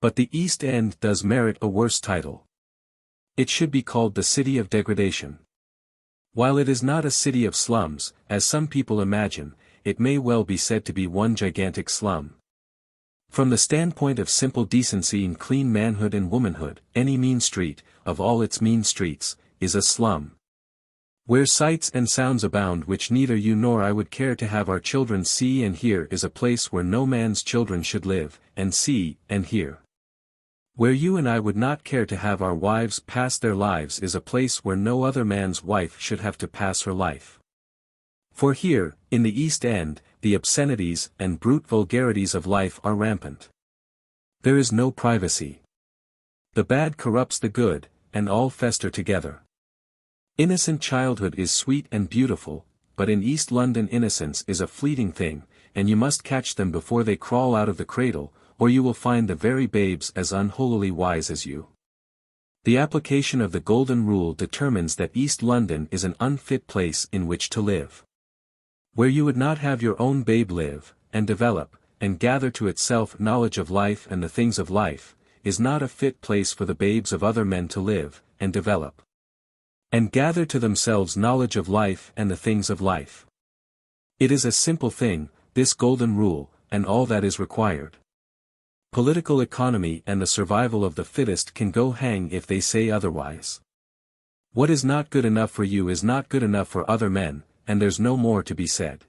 But the East End does merit a worse title. It should be called the city of degradation. While it is not a city of slums, as some people imagine, it may well be said to be one gigantic slum. From the standpoint of simple decency and clean manhood and womanhood, any mean street, of all its mean streets, is a slum. Where sights and sounds abound which neither you nor I would care to have our children see and hear is a place where no man's children should live, and see, and hear. Where you and I would not care to have our wives pass their lives is a place where no other man's wife should have to pass her life. For here, in the East End, the obscenities and brute vulgarities of life are rampant. There is no privacy. The bad corrupts the good, and all fester together. Innocent childhood is sweet and beautiful, but in East London innocence is a fleeting thing, and you must catch them before they crawl out of the cradle, or you will find the very babes as unholily wise as you. The application of the Golden Rule determines that East London is an unfit place in which to live. Where you would not have your own babe live, and develop, and gather to itself knowledge of life and the things of life, is not a fit place for the babes of other men to live, and develop, and gather to themselves knowledge of life and the things of life. It is a simple thing, this Golden Rule, and all that is required. Political economy and the survival of the fittest can go hang if they say otherwise. What is not good enough for you is not good enough for other men, and there's no more to be said.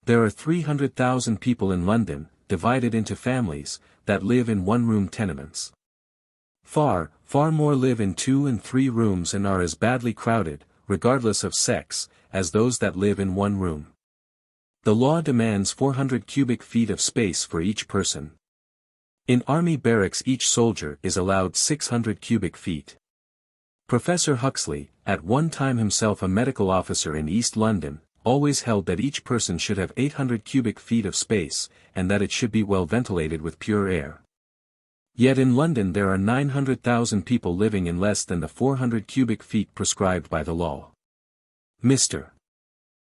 There are 300,000 people in London, divided into families, that live in one-room tenements. Far more live in 2 and 3 rooms and are as badly crowded, regardless of sex, as those that live in one room. The law demands 400 cubic feet of space for each person. In army barracks each soldier is allowed 600 cubic feet. Professor Huxley, at one time himself a medical officer in East London, always held that each person should have 800 cubic feet of space, and that it should be well ventilated with pure air. Yet in London there are 900,000 people living in less than the 400 cubic feet prescribed by the law. Mr.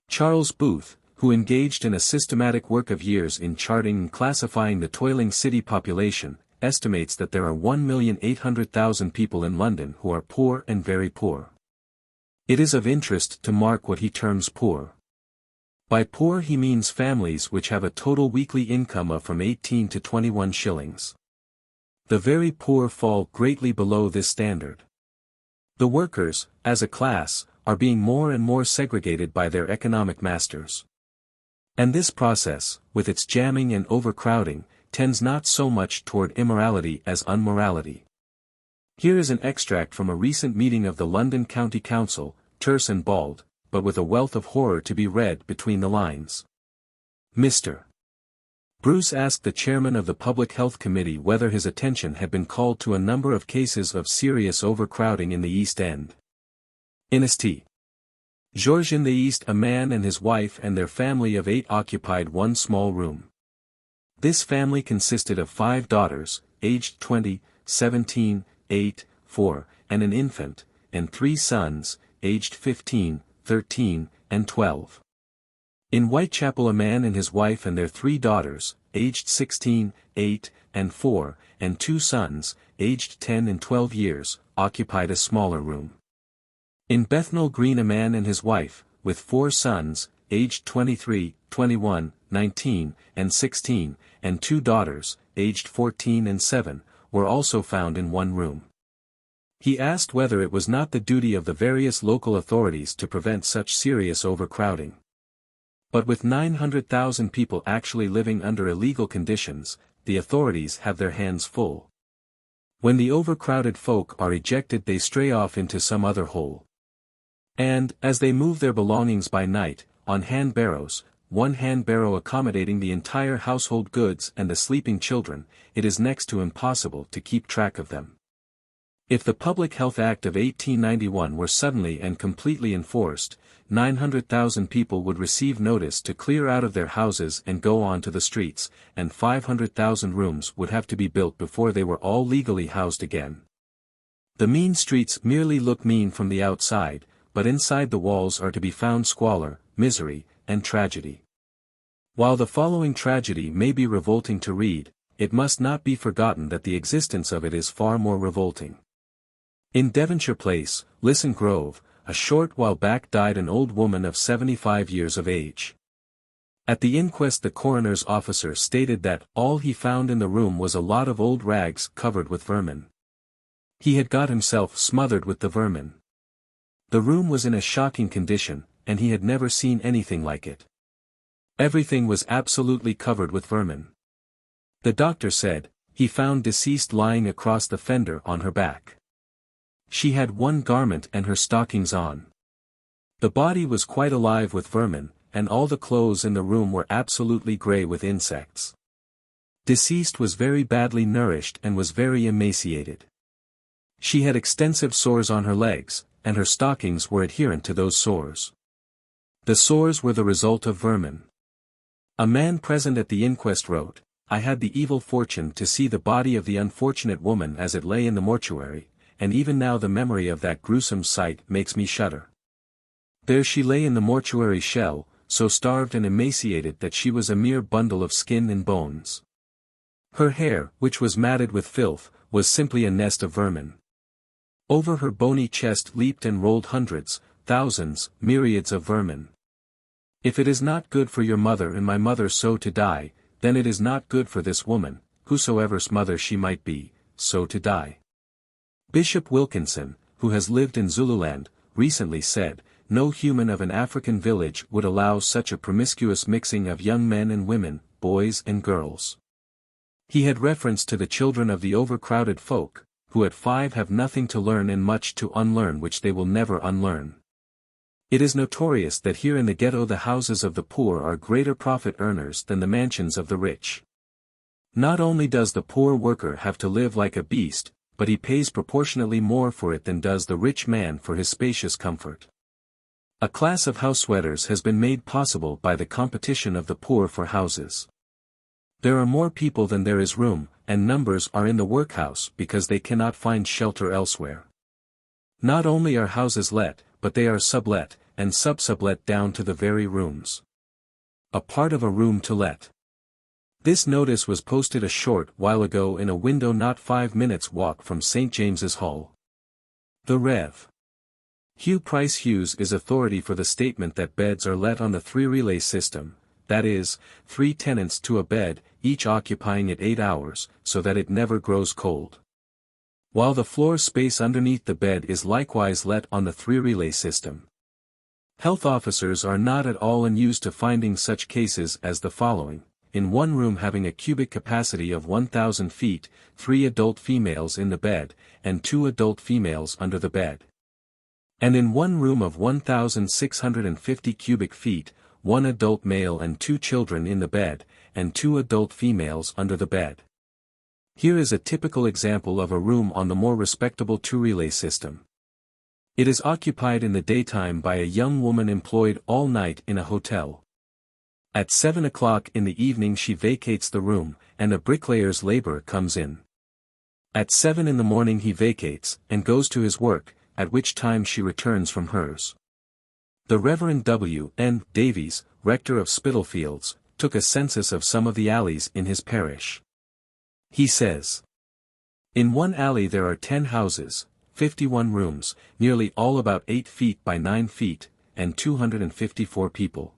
Charles Booth, who engaged in a systematic work of years in charting and classifying the toiling city population, estimates that there are 1,800,000 people in London who are poor and very poor. It is of interest to mark what he terms poor. By poor he means families which have a total weekly income of from 18 to 21 shillings. The very poor fall greatly below this standard. The workers, as a class, are being more and more segregated by their economic masters. And this process, with its jamming and overcrowding, tends not so much toward immorality as unmorality. Here is an extract from a recent meeting of the London County Council, terse and bald, but with a wealth of horror to be read between the lines. Mr. Bruce asked the chairman of the Public Health Committee whether his attention had been called to a number of cases of serious overcrowding in the East End. Inest. Georges in the East, a man and his wife and their family of 8 occupied one small room. This family consisted of 5 daughters, aged 20, 17, 8, 4, and an infant, and 3 sons, aged 15, 13, and XII. In Whitechapel a man and his wife and their 3 daughters, aged 16, 8, and 4, and 2 sons, aged 10 and 12 years, occupied a smaller room. In Bethnal Green a man and his wife, with 4 sons, aged 23, 21, 19, and 16, and 2 daughters, aged 14 and 7, were also found in one room. He asked whether it was not the duty of the various local authorities to prevent such serious overcrowding. But with 900,000 people actually living under illegal conditions, the authorities have their hands full. When the overcrowded folk are ejected they stray off into some other hole. And, as they move their belongings by night, on hand barrows, one hand barrow accommodating the entire household goods and the sleeping children, it is next to impossible to keep track of them. If the Public Health Act of 1891 were suddenly and completely enforced, 900,000 people would receive notice to clear out of their houses and go on to the streets, and 500,000 rooms would have to be built before they were all legally housed again. The mean streets merely look mean from the outside, but inside the walls are to be found squalor, misery, and tragedy. While the following tragedy may be revolting to read, it must not be forgotten that the existence of it is far more revolting. In Devonshire Place, Lisson Grove, a short while back died an old woman of 75 years of age. At the inquest the coroner's officer stated that all he found in the room was a lot of old rags covered with vermin. He had got himself smothered with the vermin. The room was in a shocking condition, and he had never seen anything like it. Everything was absolutely covered with vermin. The doctor said, he found deceased lying across the fender on her back. She had one garment and her stockings on. The body was quite alive with vermin, and all the clothes in the room were absolutely grey with insects. Deceased was very badly nourished and was very emaciated. She had extensive sores on her legs, and her stockings were adherent to those sores. The sores were the result of vermin. A man present at the inquest wrote, "I had the evil fortune to see the body of the unfortunate woman as it lay in the mortuary, and even now the memory of that gruesome sight makes me shudder. There she lay in the mortuary shell, so starved and emaciated that she was a mere bundle of skin and bones. Her hair, which was matted with filth, was simply a nest of vermin. Over her bony chest leaped and rolled hundreds, thousands, myriads of vermin. If it is not good for your mother and my mother so to die, then it is not good for this woman, whosoever's mother she might be, so to die." Bishop Wilkinson, who has lived in Zululand, recently said, "No human of an African village would allow such a promiscuous mixing of young men and women, boys and girls." He had reference to the children of the overcrowded folk, who at 5 have nothing to learn and much to unlearn which they will never unlearn. It is notorious that here in the ghetto the houses of the poor are greater profit earners than the mansions of the rich. Not only does the poor worker have to live like a beast, but he pays proportionately more for it than does the rich man for his spacious comfort. A class of house sweaters has been made possible by the competition of the poor for houses. There are more people than there is room, and numbers are in the workhouse because they cannot find shelter elsewhere. Not only are houses let, but they are sublet, and sub-sublet down to the very rooms. A part of a room to let. This notice was posted a short while ago in a window not 5 minutes' walk from St. James's Hall. The Rev. Hugh Price Hughes is authority for the statement that beds are let on the 3-relay system, that is, 3 tenants to a bed, each occupying it 8 hours, so that it never grows cold. While the floor space underneath the bed is likewise let on the 3-relay system. Health officers are not at all unused to finding such cases as the following: in one room having a cubic capacity of 1,000 feet, 3 adult females in the bed, and 2 adult females under the bed. And in one room of 1,650 cubic feet, 1 adult male and 2 children in the bed, and 2 adult females under the bed. Here is a typical example of a room on the more respectable 2-relay system. It is occupied in the daytime by a young woman employed all night in a hotel. At 7 o'clock in the evening she vacates the room, and a bricklayer's laborer comes in. At 7 in the morning he vacates, and goes to his work, at which time she returns from hers. The Reverend W. N. Davies, rector of Spitalfields, took a census of some of the alleys in his parish. He says, "In one alley there are 10 houses, 51 rooms, nearly all about 8 feet by 9 feet, and 254 people.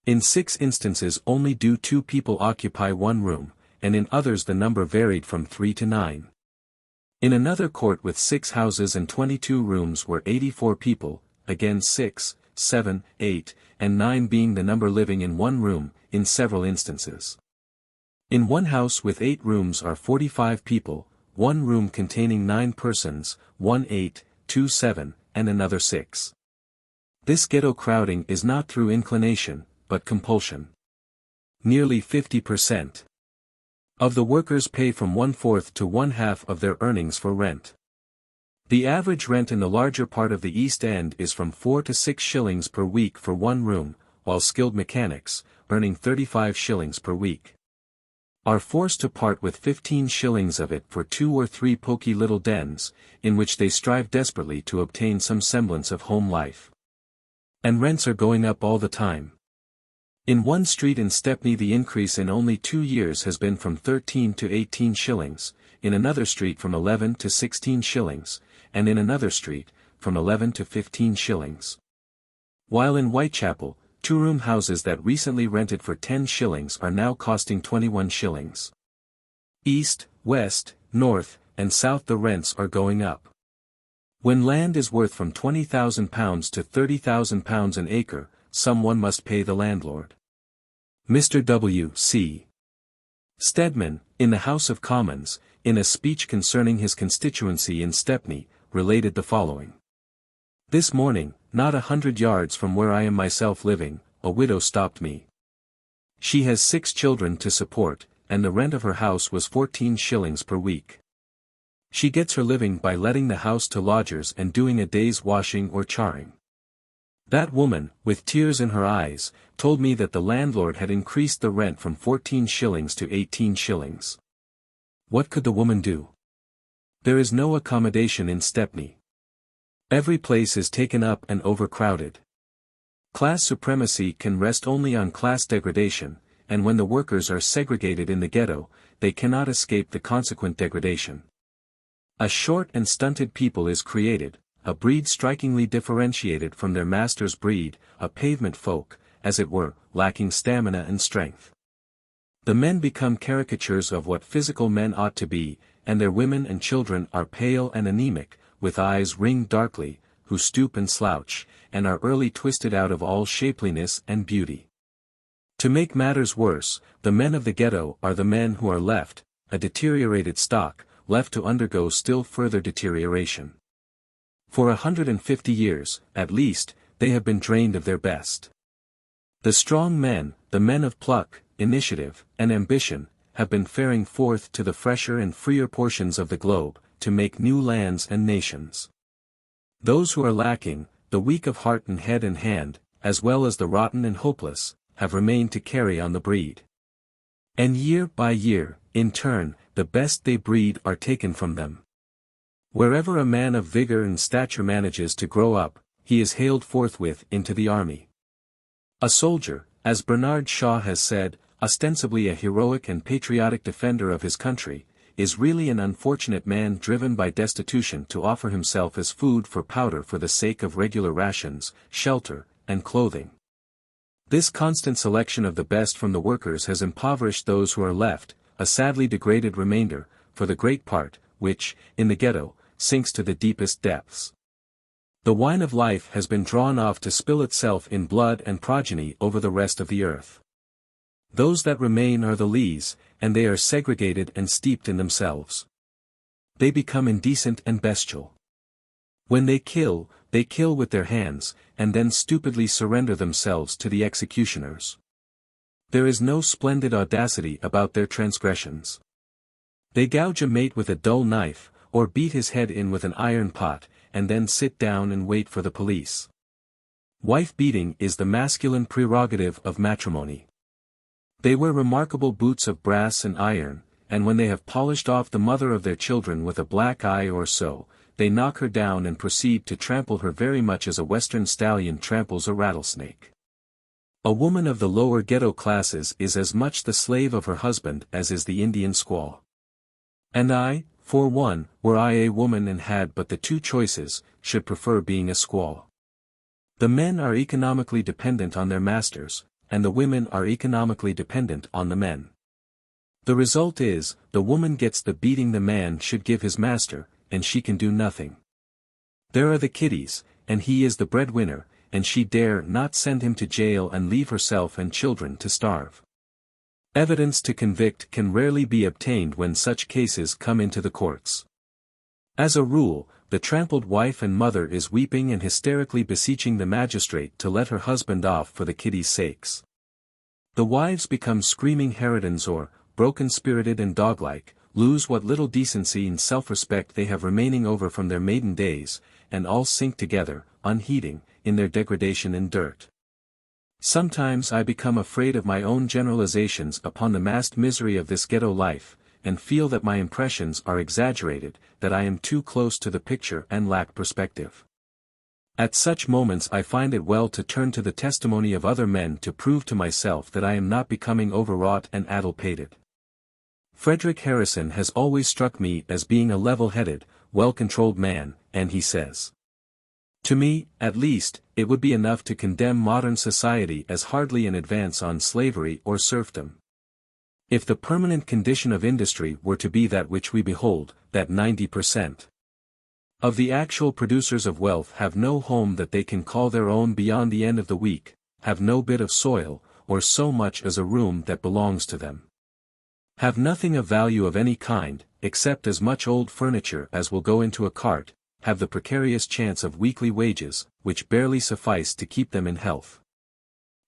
In 6 instances only do 2 people occupy one room, and in others the number varied from 3 to 9. In another court with 6 houses and 22 rooms were 84 people, again 6, 7, 8, and 9 being the number living in one room, in several instances. In one house with 8 rooms are 45 people, one room containing 9 persons, 1 8, 2 7, and another 6. This ghetto crowding is not through inclination, but compulsion. Nearly 50% of the workers pay from 1/4 to 1/2 of their earnings for rent. The average rent in the larger part of the East End is from 4 to 6 shillings per week for one room, while skilled mechanics, earning 35 shillings per week, are forced to part with 15 shillings of it for 2 or 3 poky little dens, in which they strive desperately to obtain some semblance of home life. And rents are going up all the time. In one street in Stepney the increase in only 2 years has been from 13 to 18 shillings, in another street from 11 to 16 shillings, and in another street, from 11 to 15 shillings. While in Whitechapel, 2-room houses that recently rented for 10 shillings are now costing 21 shillings. East, west, north, and south the rents are going up. When land is worth from £20,000 to £30,000 an acre, someone must pay the landlord. Mr. W. C. Stedman, in the House of Commons, in a speech concerning his constituency in Stepney, related the following. "This morning, not 100 yards from where I am myself living, a widow stopped me. She has 6 children to support, and the rent of her house was 14 shillings per week. She gets her living by letting the house to lodgers and doing a day's washing or charring. That woman, with tears in her eyes, told me that the landlord had increased the rent from 14 shillings to 18 shillings. What could the woman do? There is no accommodation in Stepney. Every place is taken up and overcrowded. Class supremacy can rest only on class degradation, and when the workers are segregated in the ghetto, they cannot escape the consequent degradation. A short and stunted people is created, a breed strikingly differentiated from their master's breed, a pavement folk, as it were, lacking stamina and strength. The men become caricatures of what physical men ought to be, and their women and children are pale and anemic, with eyes ringed darkly, who stoop and slouch, and are early twisted out of all shapeliness and beauty. To make matters worse, the men of the ghetto are the men who are left, a deteriorated stock, left to undergo still further deterioration. For 150 years, at least, they have been drained of their best. The strong men, the men of pluck, initiative, and ambition, have been faring forth to the fresher and freer portions of the globe, to make new lands and nations. Those who are lacking, the weak of heart and head and hand, as well as the rotten and hopeless, have remained to carry on the breed. And year by year, in turn, the best they breed are taken from them. Wherever a man of vigor and stature manages to grow up, he is haled forthwith into the army. A soldier, as Bernard Shaw has said, ostensibly a heroic and patriotic defender of his country, is really an unfortunate man driven by destitution to offer himself as food for powder for the sake of regular rations, shelter, and clothing. This constant selection of the best from the workers has impoverished those who are left, a sadly degraded remainder, for the great part, which, in the ghetto, sinks to the deepest depths. The wine of life has been drawn off to spill itself in blood and progeny over the rest of the earth. Those that remain are the lees, and they are segregated and steeped in themselves. They become indecent and bestial. When they kill with their hands, and then stupidly surrender themselves to the executioners. There is no splendid audacity about their transgressions. They gouge a mate with a dull knife, or beat his head in with an iron pot, and then sit down and wait for the police. Wife-beating is the masculine prerogative of matrimony. They wear remarkable boots of brass and iron, and when they have polished off the mother of their children with a black eye or so, they knock her down and proceed to trample her very much as a Western stallion tramples a rattlesnake. A woman of the lower ghetto classes is as much the slave of her husband as is the Indian squaw. And I, for one, were I a woman and had but the two choices, should prefer being a squaw. The men are economically dependent on their masters, and the women are economically dependent on the men. The result is, the woman gets the beating the man should give his master, and she can do nothing. There are the kiddies, and he is the breadwinner, and she dare not send him to jail and leave herself and children to starve. Evidence to convict can rarely be obtained when such cases come into the courts. As a rule, the trampled wife and mother is weeping and hysterically beseeching the magistrate to let her husband off for the kiddies' sakes. The wives become screaming harridans or, broken-spirited and dog-like, lose what little decency and self-respect they have remaining over from their maiden days, and all sink together, unheeding, in their degradation and dirt. Sometimes I become afraid of my own generalizations upon the massed misery of this ghetto life, and feel that my impressions are exaggerated, that I am too close to the picture and lack perspective. At such moments I find it well to turn to the testimony of other men to prove to myself that I am not becoming overwrought and addle-pated. Frederick Harrison has always struck me as being a level-headed, well-controlled man, and he says, "To me, at least, it would be enough to condemn modern society as hardly an advance on slavery or serfdom. If the permanent condition of industry were to be that which we behold, that 90% of the actual producers of wealth have no home that they can call their own beyond the end of the week, have no bit of soil, or so much as a room that belongs to them, have nothing of value of any kind, except as much old furniture as will go into a cart, have the precarious chance of weekly wages, which barely suffice to keep them in health,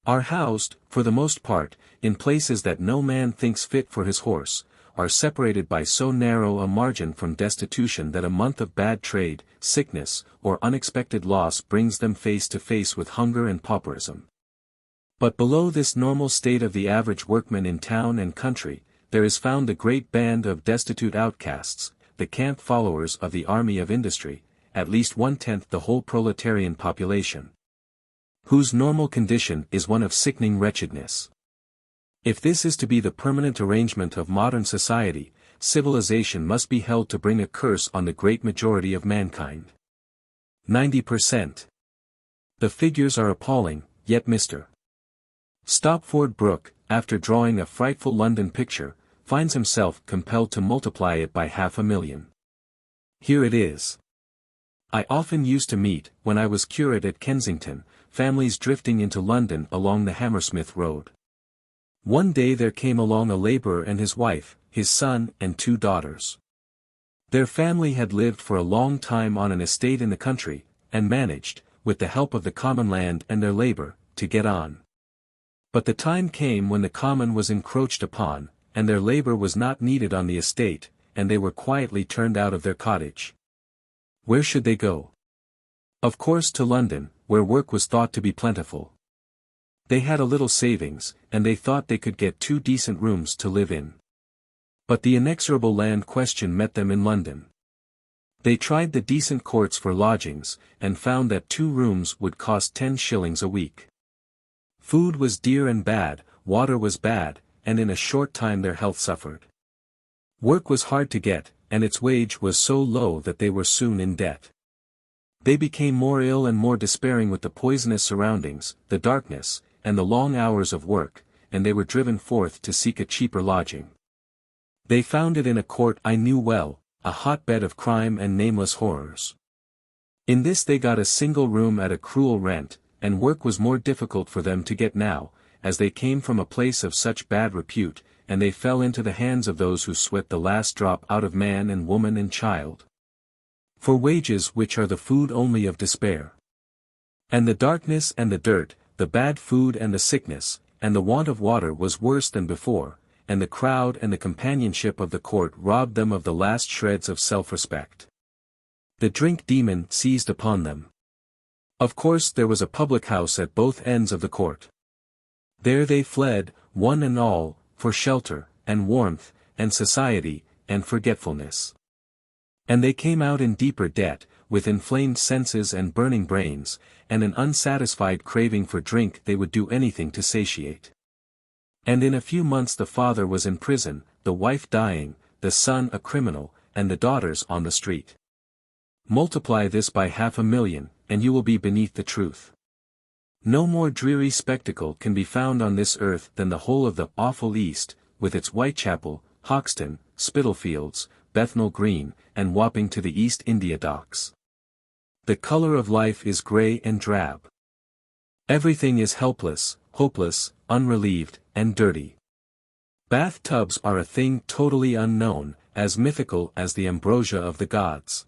are housed, for the most part, in places that no man thinks fit for his horse, are separated by so narrow a margin from destitution that a month of bad trade, sickness, or unexpected loss brings them face to face with hunger and pauperism. But below this normal state of the average workman in town and country, there is found the great band of destitute outcasts, the camp followers of the army of industry, at least 1/10 the whole proletarian population, whose normal condition is one of sickening wretchedness. If this is to be the permanent arrangement of modern society, civilization must be held to bring a curse on the great majority of mankind. 90%. The figures are appalling, yet Mr. Stopford Brooke, after drawing a frightful London picture, finds himself compelled to multiply it by 500,000. Here it is. I often used to meet, when I was curate at Kensington, families drifting into London along the Hammersmith Road. One day there came along a labourer and his wife, his son and 2 daughters. Their family had lived for a long time on an estate in the country, and managed, with the help of the common land and their labour, to get on. But the time came when the common was encroached upon, and their labour was not needed on the estate, and they were quietly turned out of their cottage. Where should they go? Of course to London, where work was thought to be plentiful. They had a little savings, and they thought they could get 2 decent rooms to live in. But the inexorable land question met them in London. They tried the decent courts for lodgings, and found that 2 rooms would cost 10 shillings a week. Food was dear and bad, water was bad, and in a short time their health suffered. Work was hard to get, and its wage was so low that they were soon in debt. They became more ill and more despairing with the poisonous surroundings, the darkness, and the long hours of work, and they were driven forth to seek a cheaper lodging. They found it in a court I knew well, a hotbed of crime and nameless horrors. In this they got a single room at a cruel rent, and work was more difficult for them to get now, as they came from a place of such bad repute, and they fell into the hands of those who sweat the last drop out of man and woman and child, for wages which are the food only of despair. And the darkness and the dirt, the bad food and the sickness, and the want of water was worse than before, and the crowd and the companionship of the court robbed them of the last shreds of self-respect. The drink demon seized upon them. Of course there was a public house at both ends of the court. There they fled, one and all, for shelter, and warmth, and society, and forgetfulness. And they came out in deeper debt, with inflamed senses and burning brains, and an unsatisfied craving for drink they would do anything to satiate. And in a few months the father was in prison, the wife dying, the son a criminal, and the daughters on the street. Multiply this by 500,000, and you will be beneath the truth. No more dreary spectacle can be found on this earth than the whole of the awful East, with its Whitechapel, Hoxton, Spitalfields, Bethnal Green, and Wapping to the East India Docks. The color of life is grey and drab. Everything is helpless, hopeless, unrelieved, and dirty. Bathtubs are a thing totally unknown, as mythical as the ambrosia of the gods.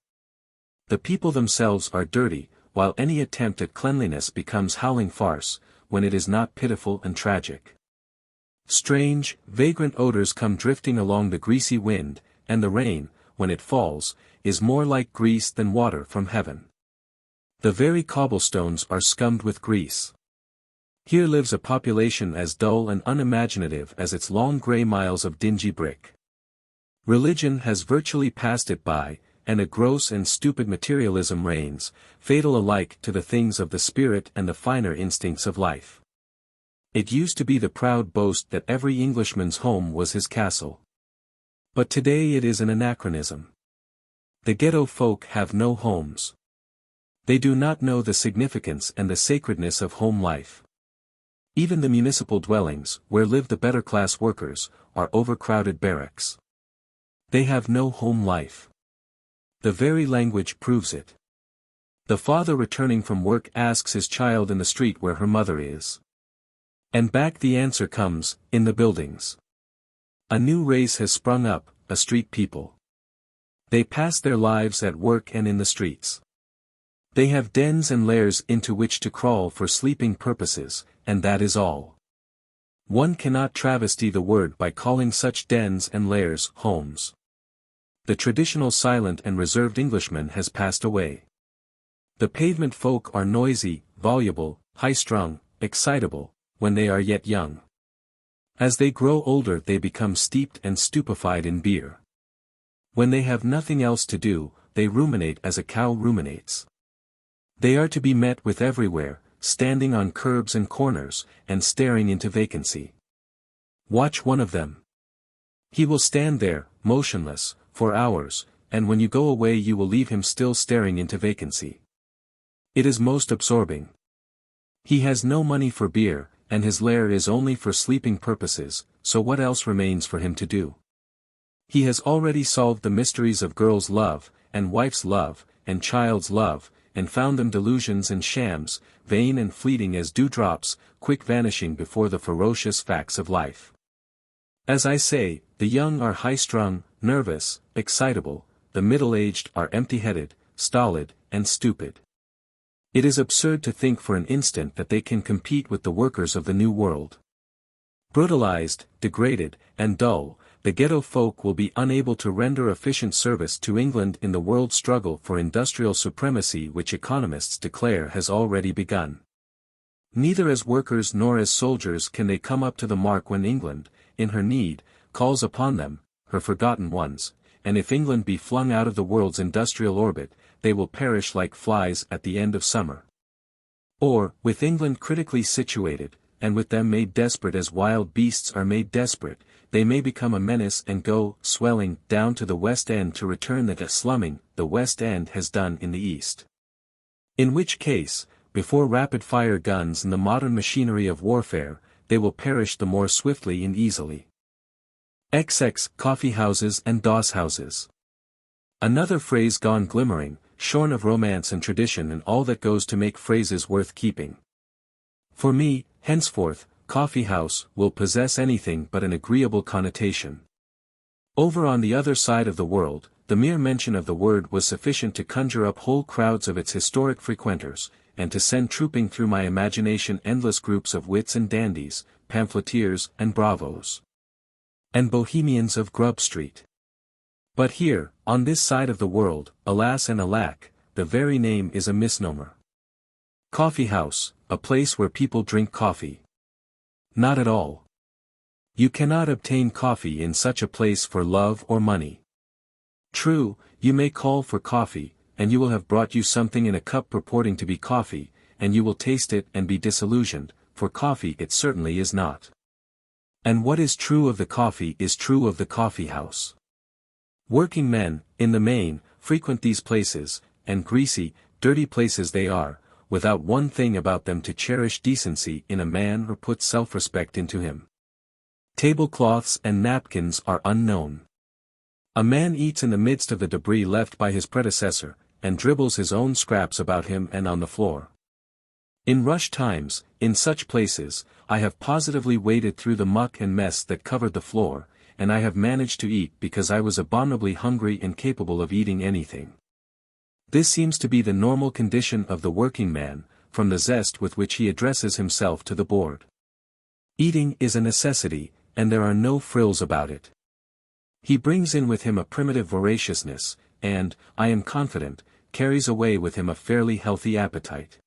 The people themselves are dirty, while any attempt at cleanliness becomes howling farce, when it is not pitiful and tragic. Strange, vagrant odors come drifting along the greasy wind, and the rain, when it falls, is more like grease than water from heaven. The very cobblestones are scummed with grease. Here lives a population as dull and unimaginative as its long grey miles of dingy brick. Religion has virtually passed it by, and a gross and stupid materialism reigns, fatal alike to the things of the spirit and the finer instincts of life. It used to be the proud boast that every Englishman's home was his castle. But today it is an anachronism. The ghetto folk have no homes. They do not know the significance and the sacredness of home life. Even the municipal dwellings, where live the better-class workers, are overcrowded barracks. They have no home life. The very language proves it. The father returning from work asks his child in the street where her mother is. And back the answer comes, in the buildings. A new race has sprung up, a street people. They pass their lives at work and in the streets. They have dens and lairs into which to crawl for sleeping purposes, and that is all. One cannot travesty the word by calling such dens and lairs homes. The traditional silent and reserved Englishman has passed away. The pavement folk are noisy, voluble, high-strung, excitable, when they are yet young. As they grow older they become steeped and stupefied in beer. When they have nothing else to do, they ruminate as a cow ruminates. They are to be met with everywhere, standing on curbs and corners, and staring into vacancy. Watch one of them. He will stand there, motionless, for hours, and when you go away you will leave him still staring into vacancy. It is most absorbing. He has no money for beer, and his lair is only for sleeping purposes, so what else remains for him to do? He has already solved the mysteries of girl's love, and wife's love, and child's love, and found them delusions and shams, vain and fleeting as dewdrops, quick vanishing before the ferocious facts of life. As I say, the young are high-strung, nervous, excitable, the middle-aged are empty-headed, stolid, and stupid. It is absurd to think for an instant that they can compete with the workers of the New World. Brutalized, degraded, and dull, the ghetto folk will be unable to render efficient service to England in the world struggle for industrial supremacy which economists declare has already begun. Neither as workers nor as soldiers can they come up to the mark when England, in her need, calls upon them, her forgotten ones, and if England be flung out of the world's industrial orbit, they will perish like flies at the end of summer. Or, with England critically situated, and with them made desperate as wild beasts are made desperate, they may become a menace and go, swelling, down to the West End to return the slumming the West End has done in the East. In which case, before rapid-fire guns and the modern machinery of warfare, they will perish the more swiftly and easily. XX coffee-houses and doss-houses. Another phrase gone glimmering, shorn of romance and tradition and all that goes to make phrases worth keeping. For me, henceforth, coffee-house will possess anything but an agreeable connotation. Over on the other side of the world, the mere mention of the word was sufficient to conjure up whole crowds of its historic frequenters, and to send trooping through my imagination endless groups of wits and dandies, pamphleteers and bravos, and bohemians of Grub Street. But here, on this side of the world, alas and alack, the very name is a misnomer. Coffee house, a place where people drink coffee. Not at all. You cannot obtain coffee in such a place for love or money. True, you may call for coffee, and you will have brought you something in a cup purporting to be coffee, and you will taste it and be disillusioned, for coffee it certainly is not. And what is true of the coffee is true of the coffee house. Working men, in the main, frequent these places, and greasy, dirty places they are, without one thing about them to cherish decency in a man or put self-respect into him. Tablecloths and napkins are unknown. A man eats in the midst of the debris left by his predecessor, and dribbles his own scraps about him and on the floor. In rush times, in such places, I have positively waded through the muck and mess that covered the floor, and I have managed to eat because I was abominably hungry and capable of eating anything. This seems to be the normal condition of the working man, from the zest with which he addresses himself to the board. Eating is a necessity, and there are no frills about it. He brings in with him a primitive voraciousness, and, I am confident, carries away with him a fairly healthy appetite.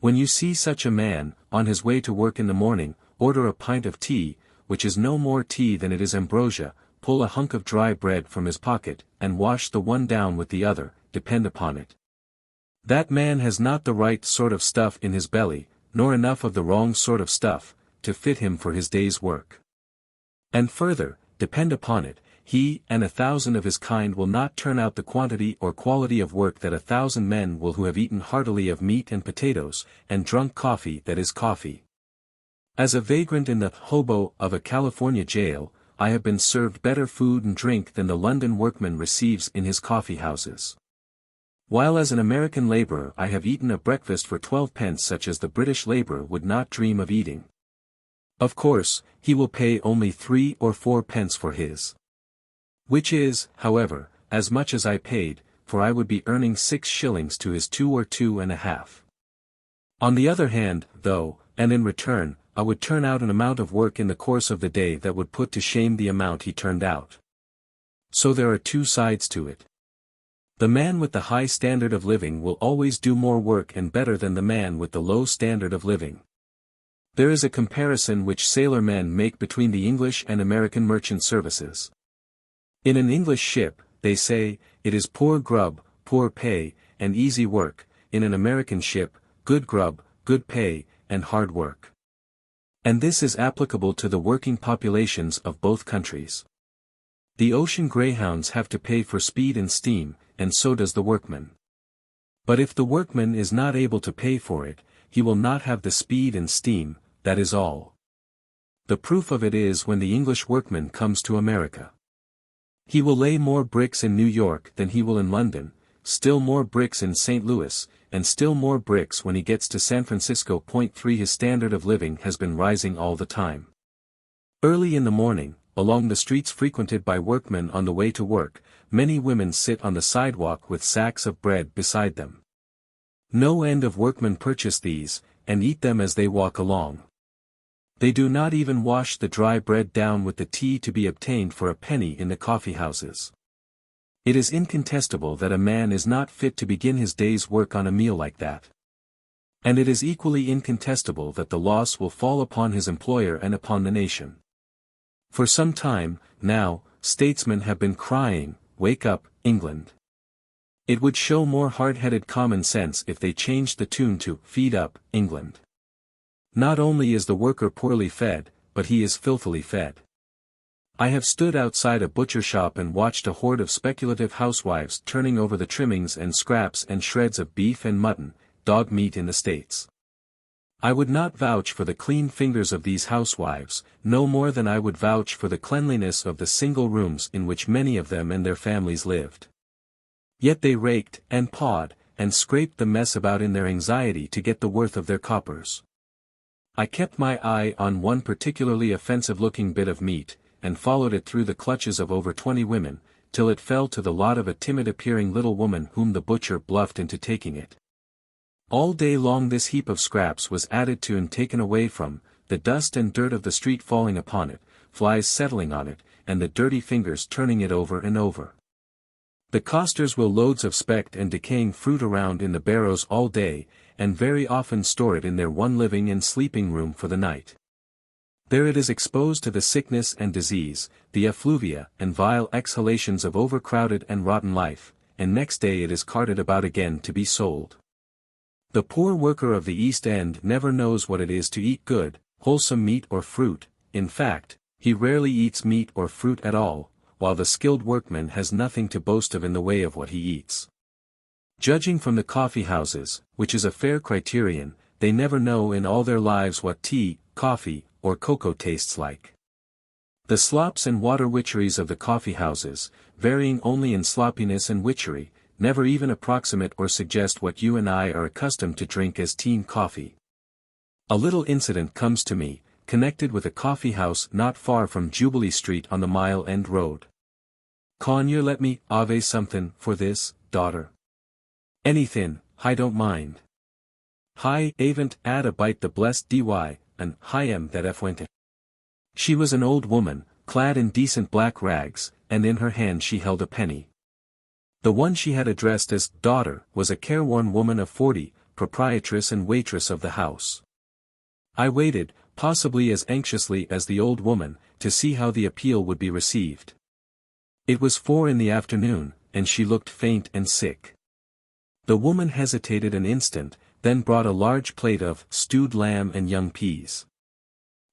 When you see such a man, on his way to work in the morning, order a pint of tea, which is no more tea than it is ambrosia, pull a hunk of dry bread from his pocket, and wash the one down with the other, depend upon it. That man has not the right sort of stuff in his belly, nor enough of the wrong sort of stuff, to fit him for his day's work. And further, depend upon it, he and 1,000 of his kind will not turn out the quantity or quality of work that 1,000 men will who have eaten heartily of meat and potatoes, and drunk coffee that is coffee. As a vagrant in the hobo of a California jail, I have been served better food and drink than the London workman receives in his coffee houses. While as an American laborer I have eaten a breakfast for 12 pence such as the British laborer would not dream of eating. Of course, he will pay only 3 or 4 pence for his. Which is, however, as much as I paid, for I would be earning 6 shillings to his 2 or 2.5. On the other hand, though, and in return, I would turn out an amount of work in the course of the day that would put to shame the amount he turned out. So there are two sides to it. The man with the high standard of living will always do more work and better than the man with the low standard of living. There is a comparison which sailor men make between the English and American merchant services. In an English ship, they say, it is poor grub, poor pay, and easy work; in an American ship, good grub, good pay, and hard work. And this is applicable to the working populations of both countries. The ocean greyhounds have to pay for speed and steam, and so does the workman. But if the workman is not able to pay for it, he will not have the speed and steam, that is all. The proof of it is when the English workman comes to America. He will lay more bricks in New York than he will in London, still more bricks in St. Louis, and still more bricks when he gets to San Francisco. 3 His standard of living has been rising all the time. Early in the morning, along the streets frequented by workmen on the way to work, many women sit on the sidewalk with sacks of bread beside them. No end of workmen purchase these, and eat them as they walk along. They do not even wash the dry bread down with the tea to be obtained for a penny in the coffee houses. It is incontestable that a man is not fit to begin his day's work on a meal like that. And it is equally incontestable that the loss will fall upon his employer and upon the nation. For some time, now, statesmen have been crying, "Wake up, England." It would show more hard-headed common sense if they changed the tune to "Feed up, England." Not only is the worker poorly fed, but he is filthily fed. I have stood outside a butcher shop and watched a horde of speculative housewives turning over the trimmings and scraps and shreds of beef and mutton, dog meat in the States. I would not vouch for the clean fingers of these housewives, no more than I would vouch for the cleanliness of the single rooms in which many of them and their families lived. Yet they raked, and pawed, and scraped the mess about in their anxiety to get the worth of their coppers. I kept my eye on one particularly offensive-looking bit of meat, and followed it through the clutches of over 20 women, till it fell to the lot of a timid-appearing little woman whom the butcher bluffed into taking it. All day long this heap of scraps was added to and taken away from, the dust and dirt of the street falling upon it, flies settling on it, and the dirty fingers turning it over and over. The costers will loads of specked and decaying fruit around in the barrows all day, and very often store it in their one living and sleeping room for the night. There it is exposed to the sickness and disease, the effluvia and vile exhalations of overcrowded and rotten life, and next day it is carted about again to be sold. The poor worker of the East End never knows what it is to eat good, wholesome meat or fruit. In fact, he rarely eats meat or fruit at all, while the skilled workman has nothing to boast of in the way of what he eats. Judging from the coffee houses, which is a fair criterion, they never know in all their lives what tea, coffee, or cocoa tastes like. The slops and water witcheries of the coffee houses, varying only in sloppiness and witchery, never even approximate or suggest what you and I are accustomed to drink as tea and coffee. A little incident comes to me, connected with a coffee house not far from Jubilee Street on the Mile End Road. "Con you let me ave something for this, daughter?" "Anythin', I don't mind." "Hi avent 'ad a bite the blessed dy, and hi am that fuente." She was an old woman, clad in decent black rags, and in her hand she held a penny. The one she had addressed as daughter was a careworn woman of 40, proprietress and waitress of the house. I waited, possibly as anxiously as the old woman, to see how the appeal would be received. It was 4 in the afternoon, and she looked faint and sick. The woman hesitated an instant, then brought a large plate of stewed lamb and young peas.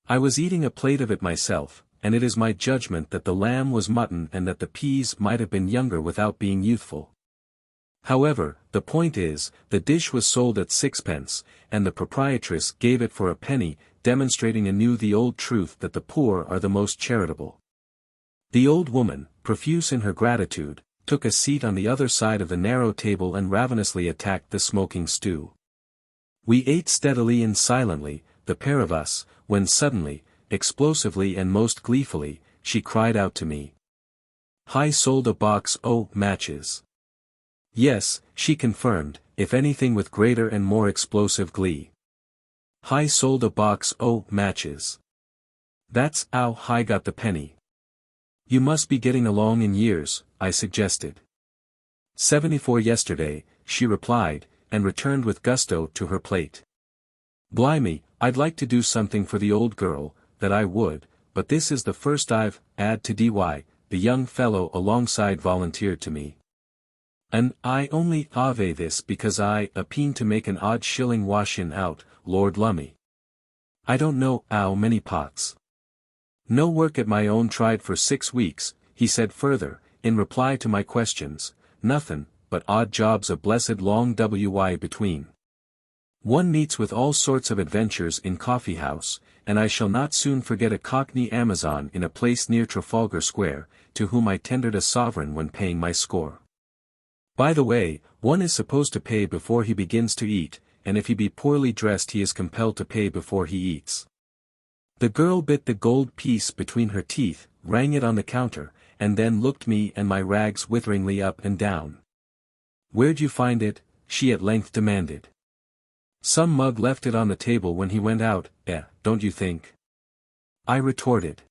I was eating a plate of it myself, and it is my judgment that the lamb was mutton and that the peas might have been younger without being youthful. However, the point is, the dish was sold at 6 pence, and the proprietress gave it for a penny, demonstrating anew the old truth that the poor are the most charitable. The old woman, profuse in her gratitude, took a seat on the other side of the narrow table and ravenously attacked the smoking stew. We ate steadily and silently, the pair of us, when suddenly, explosively and most gleefully, she cried out to me. "Hi sold a box o' matches." Yes, she confirmed, if anything with greater and more explosive glee. "Hi sold a box o' matches. That's 'ow I got the penny." "You must be getting along in years," I suggested. 74 yesterday, she replied, and returned with gusto to her plate. "Blimey, I'd like to do something for the old girl, that I would, but this is the first I've 'ad to dy," the young fellow alongside volunteered to me. "And I only ave this because I apeen to make an odd shilling washin' out, Lord Lummy. I don't know 'ow many pots. No work at my own tried for 6 weeks, he said further, in reply to my questions, "Nothin', but odd jobs a blessed long wy between. One meets with all sorts of adventures in coffee house, and I shall not soon forget a Cockney Amazon in a place near Trafalgar Square, to whom I tendered a sovereign when paying my score. By the way, one is supposed to pay before he begins to eat, and if he be poorly dressed he is compelled to pay before he eats. The girl bit the gold piece between her teeth, rang it on the counter, and then looked me and my rags witheringly up and down. "Where'd you find it?" she at length demanded. "Some mug left it on the table when he went out, don't you think?" I retorted.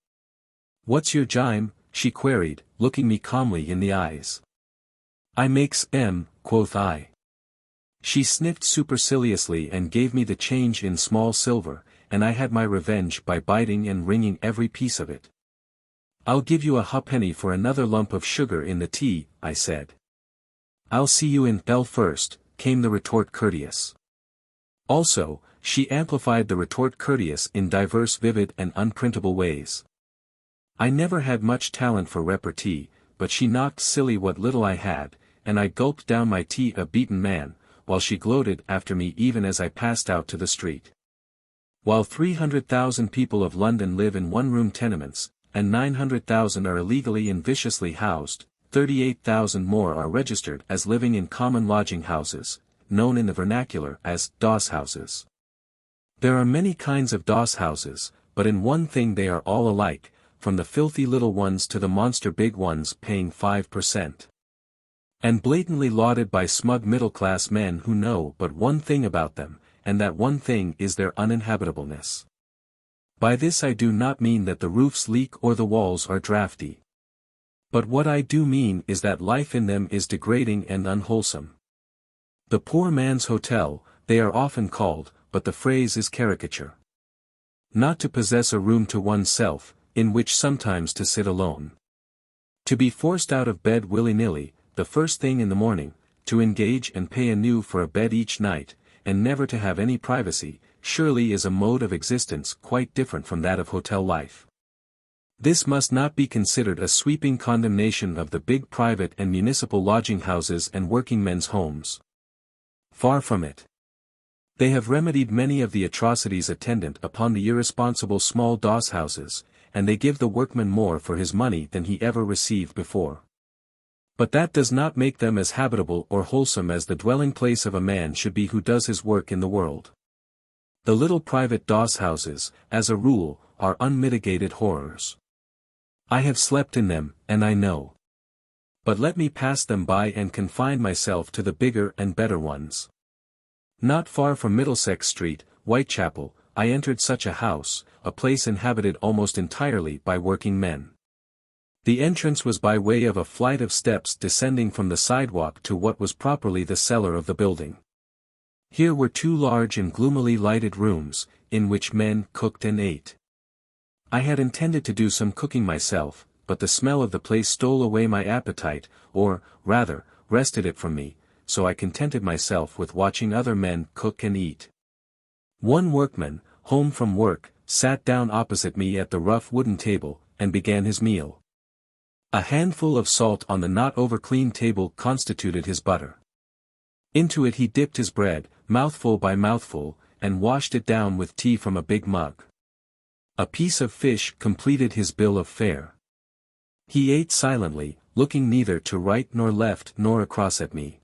"What's your jime?" she queried, looking me calmly in the eyes. "I makes quoth I. She sniffed superciliously and gave me the change in small silver, and I had my revenge by biting and wringing every piece of it. "I'll give you a ha'penny for another lump of sugar in the tea," I said. "I'll see you in hell first," came the retort courteous. Also, she amplified the retort courteous in diverse vivid and unprintable ways. I never had much talent for repartee, but she knocked silly what little I had, and I gulped down my tea a beaten man, while she gloated after me even as I passed out to the street. While 300,000 people of London live in one-room tenements, and 900,000 are illegally and viciously housed, 38,000 more are registered as living in common lodging houses, known in the vernacular as doss houses. There are many kinds of doss houses, but in one thing they are all alike, from the filthy little ones to the monster big ones paying 5%. And blatantly lauded by smug middle-class men who know but one thing about them, and that one thing is their uninhabitableness. By this I do not mean that the roofs leak or the walls are drafty. But what I do mean is that life in them is degrading and unwholesome. The poor man's hotel, they are often called, but the phrase is caricature. Not to possess a room to oneself, in which sometimes to sit alone. To be forced out of bed willy-nilly, the first thing in the morning, to engage and pay anew for a bed each night, and never to have any privacy, surely is a mode of existence quite different from that of hotel life. This must not be considered a sweeping condemnation of the big private and municipal lodging houses and working men's homes. Far from it. They have remedied many of the atrocities attendant upon the irresponsible small doss houses, and they give the workman more for his money than he ever received before. But that does not make them as habitable or wholesome as the dwelling place of a man should be who does his work in the world. The little private doss houses, as a rule, are unmitigated horrors. I have slept in them, and I know. But let me pass them by and confine myself to the bigger and better ones. Not far from Middlesex Street, Whitechapel, I entered such a house, a place inhabited almost entirely by working men. The entrance was by way of a flight of steps descending from the sidewalk to what was properly the cellar of the building. Here were two large and gloomily lighted rooms, in which men cooked and ate. I had intended to do some cooking myself, but the smell of the place stole away my appetite, or, rather, wrested it from me, so I contented myself with watching other men cook and eat. One workman, home from work, sat down opposite me at the rough wooden table, and began his meal. A handful of salt on the not over-clean table constituted his butter. Into it he dipped his bread, mouthful by mouthful, and washed it down with tea from a big mug. A piece of fish completed his bill of fare. He ate silently, looking neither to right nor left nor across at me.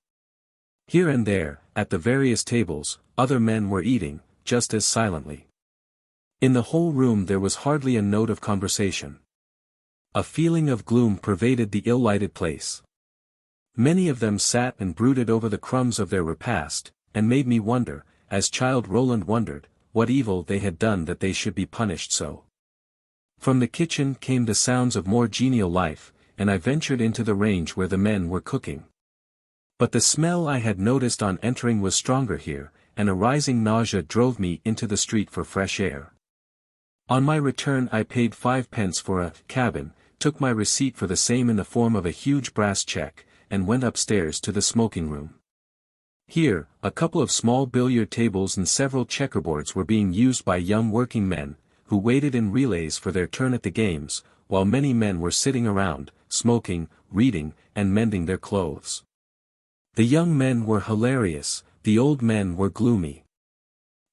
Here and there, at the various tables, other men were eating, just as silently. In the whole room there was hardly a note of conversation. A feeling of gloom pervaded the ill-lighted place. Many of them sat and brooded over the crumbs of their repast, and made me wonder, as Childe Roland wondered, what evil they had done that they should be punished so. From the kitchen came the sounds of more genial life, and I ventured into the range where the men were cooking. But the smell I had noticed on entering was stronger here, and a rising nausea drove me into the street for fresh air. On my return I paid 5d for a cabin, took my receipt for the same in the form of a huge brass check, and went upstairs to the smoking room. Here, a couple of small billiard tables and several checkerboards were being used by young working men, who waited in relays for their turn at the games, while many men were sitting around, smoking, reading, and mending their clothes. The young men were hilarious, the old men were gloomy.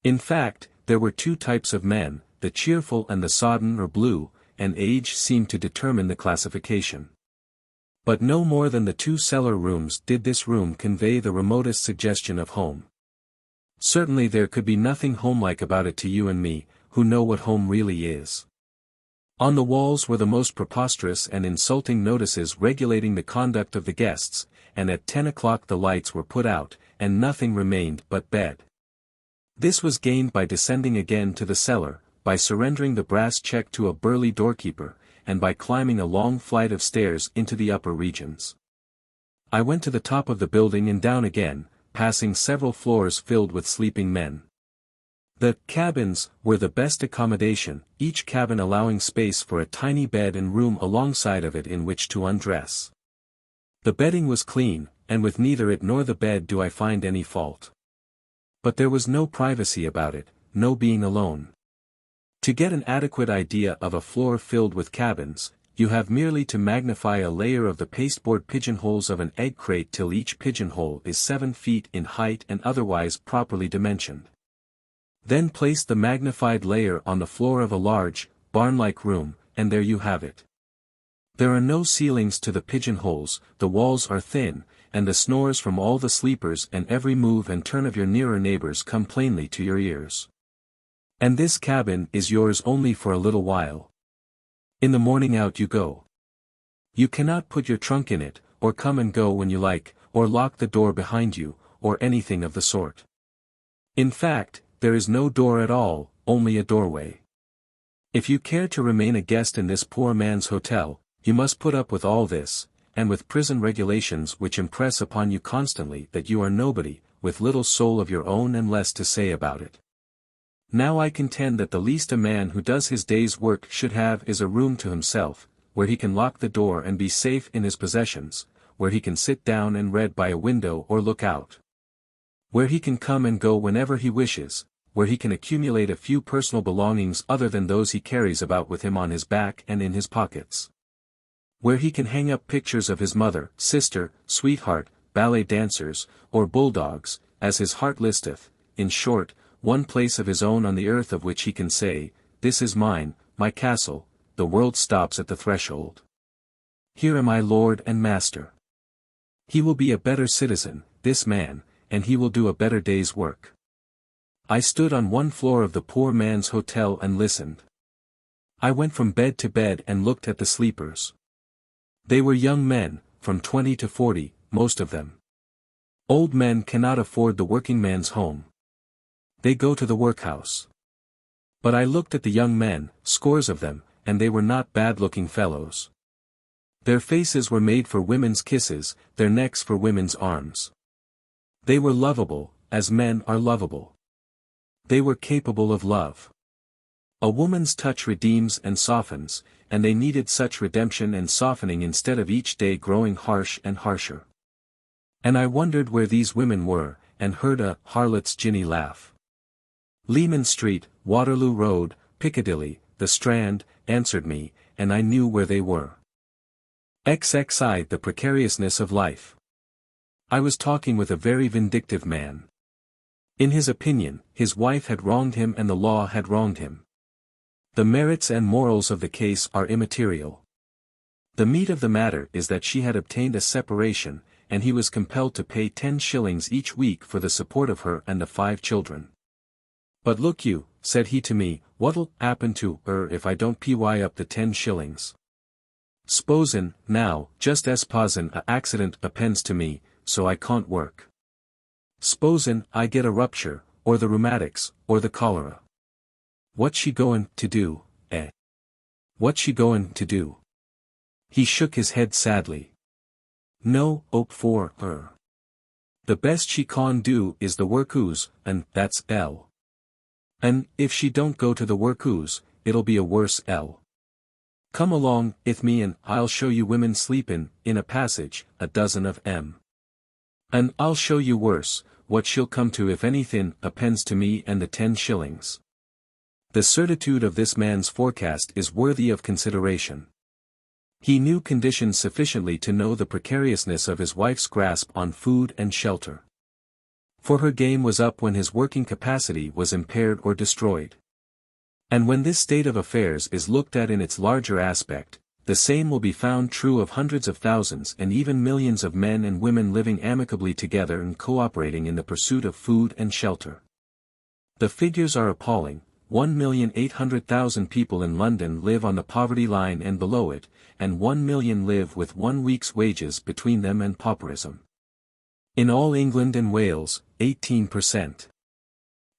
In fact, there were two types of men, the cheerful and the sodden or blue, and age seemed to determine the classification. But no more than the two cellar rooms did this room convey the remotest suggestion of home. Certainly there could be nothing homelike about it to you and me, who know what home really is. On the walls were the most preposterous and insulting notices regulating the conduct of the guests, and at 10 o'clock the lights were put out, and nothing remained but bed. This was gained by descending again to the cellar, by surrendering the brass check to a burly doorkeeper, and by climbing a long flight of stairs into the upper regions. I went to the top of the building and down again, passing several floors filled with sleeping men. The cabins were the best accommodation, each cabin allowing space for a tiny bed and room alongside of it in which to undress. The bedding was clean, and with neither it nor the bed do I find any fault. But there was no privacy about it, no being alone. To get an adequate idea of a floor filled with cabins, you have merely to magnify a layer of the pasteboard pigeonholes of an egg crate till each pigeonhole is 7 feet in height and otherwise properly dimensioned. Then place the magnified layer on the floor of a large, barn-like room, and there you have it. There are no ceilings to the pigeonholes, the walls are thin, and the snores from all the sleepers and every move and turn of your nearer neighbors come plainly to your ears. And this cabin is yours only for a little while. In the morning out you go. You cannot put your trunk in it, or come and go when you like, or lock the door behind you, or anything of the sort. In fact, there is no door at all, only a doorway. If you care to remain a guest in this poor man's hotel, you must put up with all this, and with prison regulations which impress upon you constantly that you are nobody, with little soul of your own and less to say about it. Now I contend that the least a man who does his day's work should have is a room to himself, where he can lock the door and be safe in his possessions, where he can sit down and read by a window or look out. Where he can come and go whenever he wishes, where he can accumulate a few personal belongings other than those he carries about with him on his back and in his pockets. Where he can hang up pictures of his mother, sister, sweetheart, ballet dancers, or bulldogs, as his heart listeth, in short, one place of his own on the earth of which he can say, "This is mine, my castle, the world stops at the threshold. Here am I Lord and Master." He will be a better citizen, this man, and he will do a better day's work. I stood on one floor of the poor man's hotel and listened. I went from bed to bed and looked at the sleepers. They were young men, from 20 to 40, most of them. Old men cannot afford the working man's home. They go to the workhouse. But I looked at the young men, scores of them, and they were not bad-looking fellows. Their faces were made for women's kisses, their necks for women's arms. They were lovable, as men are lovable. They were capable of love. A woman's touch redeems and softens, and they needed such redemption and softening instead of each day growing harsh and harsher. And I wondered where these women were, and heard a harlot's ginny laugh. Leman Street, Waterloo Road, Piccadilly, the Strand, answered me, and I knew where they were. XXII. The Precariousness of Life. I was talking with a very vindictive man. In his opinion, his wife had wronged him and the law had wronged him. The merits and morals of the case are immaterial. The meat of the matter is that she had obtained a separation, and he was compelled to pay 10 shillings each week for the support of her and the 5 children. "But look you," said he to me, "what'll happen to her if I don't pay up the 10 shillings? S'posen, now, just s'posen a accident appends to me, so I can't work. S'posen I get a rupture, or the rheumatics, or the cholera. What's she goin' to do, eh? What's she goin' to do?" He shook his head sadly. "No 'ope for her. The best she can do is the workhouse, and that's L. And if she don't go to the workhouse, it'll be a worse L. Come along, ith me and I'll show you women sleepin' in a passage, a dozen of 'em. And I'll show you worse, what she'll come to if anythin' appends to me and the 10 shillings. The certitude of this man's forecast is worthy of consideration. He knew conditions sufficiently to know the precariousness of his wife's grasp on food and shelter. For her game was up when his working capacity was impaired or destroyed. And when this state of affairs is looked at in its larger aspect, the same will be found true of hundreds of thousands and even millions of men and women living amicably together and cooperating in the pursuit of food and shelter. The figures are appalling. 1,800,000 people in London live on the poverty line and below it, and 1 million live with 1 week's wages between them and pauperism. In all England and Wales, 18%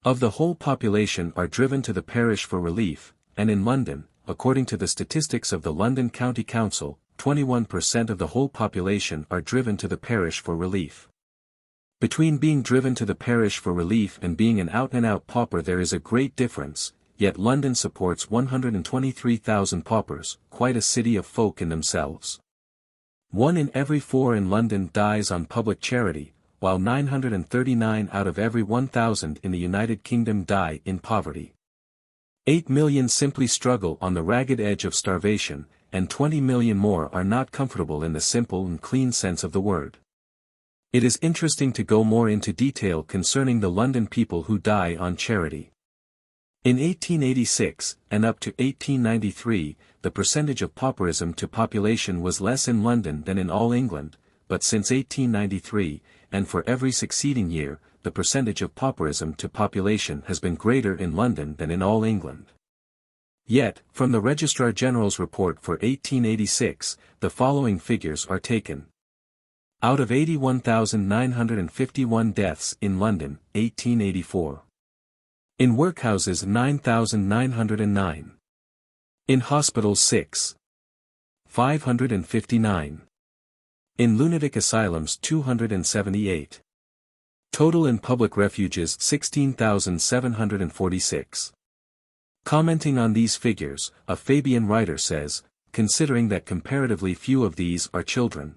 of the whole population are driven to the parish for relief, and in London, according to the statistics of the London County Council, 21% of the whole population are driven to the parish for relief. Between being driven to the parish for relief and being an out-and-out pauper there is a great difference, yet London supports 123,000 paupers, quite a city of folk in themselves. 1 in every 4 in London dies on public charity, while 939 out of every 1,000 in the United Kingdom die in poverty. 8 million simply struggle on the ragged edge of starvation, and 20 million more are not comfortable in the simple and clean sense of the word. It is interesting to go more into detail concerning the London people who die on charity. In 1886, and up to 1893, the percentage of pauperism to population was less in London than in all England, but since 1893, and for every succeeding year, the percentage of pauperism to population has been greater in London than in all England. Yet, from the Registrar General's report for 1886, the following figures are taken. Out of 81,951 deaths in London, 1884. In workhouses 9,909. In hospitals 6,559. In lunatic asylums 278. Total in public refuges 16,746. Commenting on these figures, a Fabian writer says, considering that comparatively few of these are children,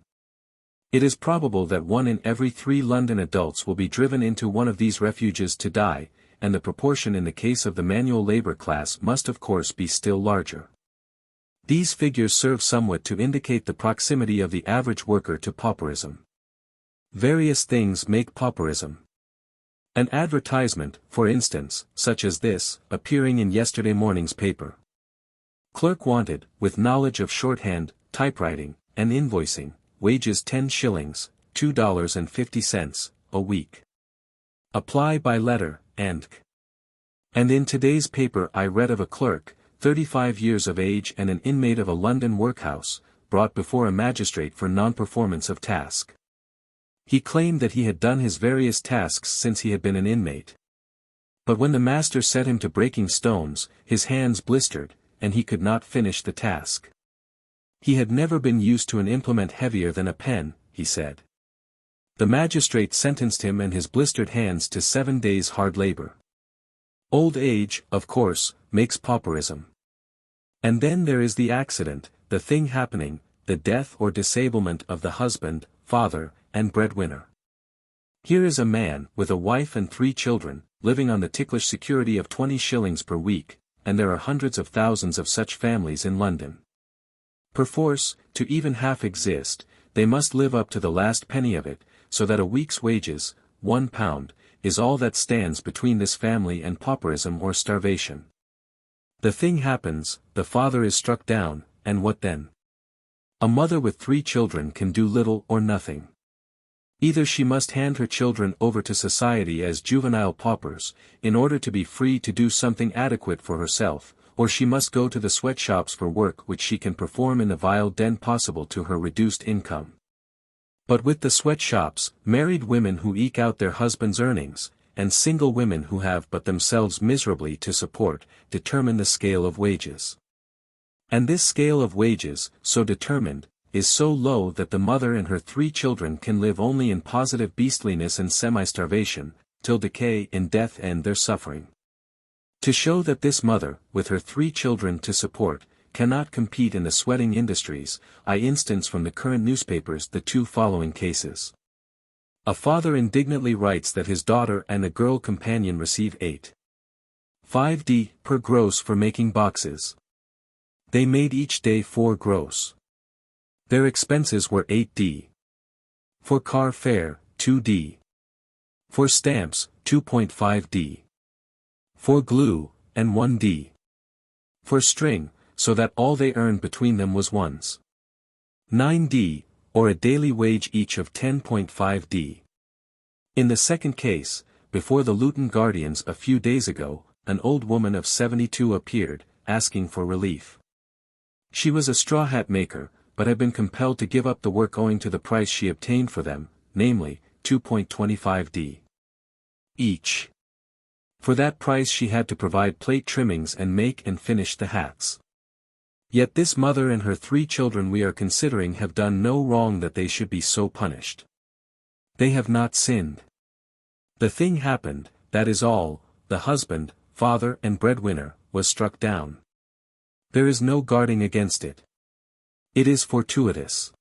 it is probable that 1 in every 3 London adults will be driven into one of these refuges to die, and the proportion in the case of the manual labor class must of course be still larger. These figures serve somewhat to indicate the proximity of the average worker to pauperism. Various things make pauperism. An advertisement, for instance, such as this, appearing in yesterday morning's paper. Clerk wanted, with knowledge of shorthand, typewriting, and invoicing, wages 10 shillings, $2.50, a week. Apply by letter, and in today's paper I read of a clerk, 35 years of age and an inmate of a London workhouse, brought before a magistrate for non-performance of task. He claimed that he had done his various tasks since he had been an inmate. But when the master set him to breaking stones, his hands blistered, and he could not finish the task. He had never been used to an implement heavier than a pen, he said. The magistrate sentenced him and his blistered hands to 7 days' hard labor. Old age, of course, makes pauperism. And then there is the accident, the thing happening, the death or disablement of the husband, father, and breadwinner. Here is a man, with a wife and 3 children, living on the ticklish security of 20 shillings per week, and there are hundreds of thousands of such families in London. Perforce, to even half exist, they must live up to the last penny of it, so that a week's wages, £1, is all that stands between this family and pauperism or starvation. The thing happens, the father is struck down, and what then? A mother with 3 children can do little or nothing. Either she must hand her children over to society as juvenile paupers, in order to be free to do something adequate for herself, or she must go to the sweatshops for work which she can perform in the vile den possible to her reduced income. But with the sweatshops, married women who eke out their husbands' earnings, and single women who have but themselves miserably to support, determine the scale of wages. And this scale of wages, so determined, is so low that the mother and her 3 children can live only in positive beastliness and semi-starvation, till decay and death end their suffering. To show that this mother, with her 3 children to support, cannot compete in the sweating industries, I instance from the current newspapers the 2 following cases. A father indignantly writes that his daughter and a girl companion receive 8.5d per gross for making boxes. They made each day 4 gross. Their expenses were 8d. For car fare, 2d. For stamps, 2.5d. For glue, and 1d. For string, so that all they earned between them was 1.9d, or a daily wage each of 10.5d. In the second case, before the Luton Guardians a few days ago, an old woman of 72 appeared, asking for relief. She was a straw hat maker, but had been compelled to give up the work owing to the price she obtained for them, namely, 2.25d each. For that price she had to provide plate trimmings and make and finish the hats. Yet this mother and her 3 children we are considering have done no wrong that they should be so punished. They have not sinned. The thing happened, that is all, the husband, father and breadwinner, was struck down. There is no guarding against it. It is fortuitous.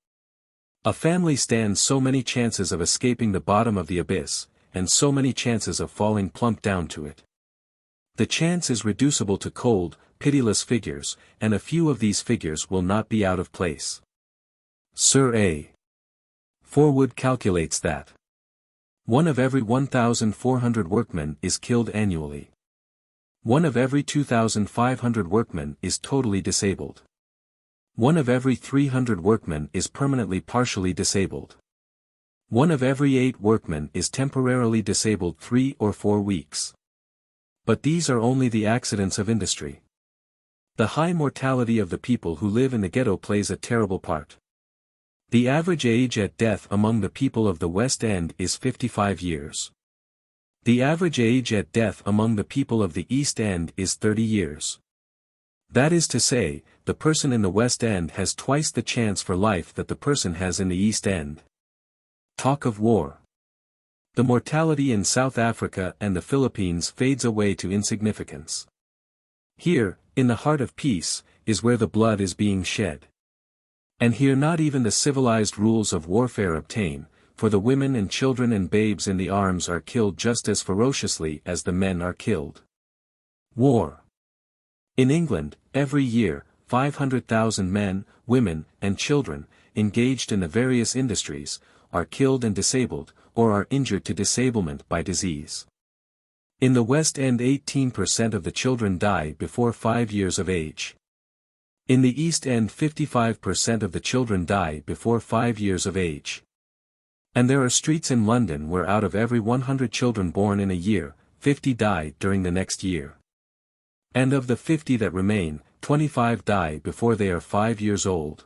A family stands so many chances of escaping the bottom of the abyss, and so many chances of falling plump down to it. The chance is reducible to cold, pitiless figures, and a few of these figures will not be out of place. Sir A. Forwood calculates that 1 of every 1,400 workmen is killed annually. 1 of every 2,500 workmen is totally disabled. 1 of every 300 workmen is permanently partially disabled. 1 of every 8 workmen is temporarily disabled 3 or 4 weeks. But these are only the accidents of industry. The high mortality of the people who live in the ghetto plays a terrible part. The average age at death among the people of the West End is 55 years. The average age at death among the people of the East End is 30 years. That is to say, the person in the West End has twice the chance for life that the person has in the East End. Talk of war. The mortality in South Africa and the Philippines fades away to insignificance. Here, in the heart of peace, is where the blood is being shed. And here not even the civilized rules of warfare obtain, for the women and children and babes in the arms are killed just as ferociously as the men are killed. War. In England, every year, 500,000 men, women, and children, engaged in the various industries, are killed and disabled, or are injured to disablement by disease. In the West End 18% of the children die before 5 years of age. In the East End 55% of the children die before 5 years of age. And there are streets in London where out of every 100 children born in a year, 50 die during the next year. And of the 50 that remain, 25 die before they are 5 years old.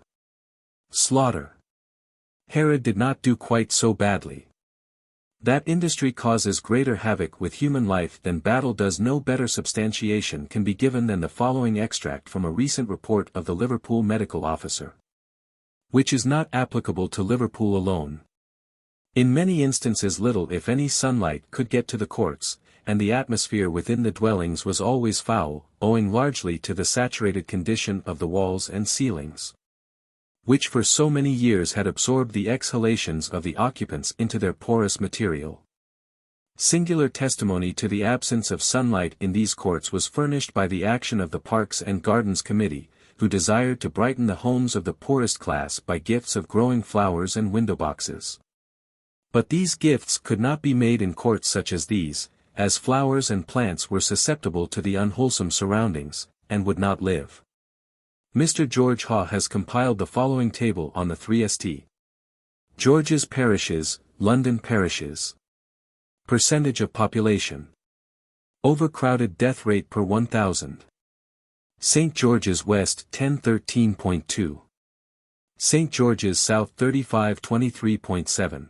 Slaughter. Herod did not do quite so badly. That industry causes greater havoc with human life than battle does. No better substantiation can be given than the following extract from a recent report of the Liverpool medical officer. Which is not applicable to Liverpool alone. In many instances little if any sunlight could get to the courts, and the atmosphere within the dwellings was always foul, owing largely to the saturated condition of the walls and ceilings, which for so many years had absorbed the exhalations of the occupants into their porous material. Singular testimony to the absence of sunlight in these courts was furnished by the action of the Parks and Gardens Committee, who desired to brighten the homes of the poorest class by gifts of growing flowers and window boxes. But these gifts could not be made in courts such as these, as flowers and plants were susceptible to the unwholesome surroundings, and would not live. Mr. George Haw has compiled the following table on the 3st. George's parishes, London parishes. Percentage of population. Overcrowded death rate per 1,000. St. George's West 1013.2. St. George's South 3523.7.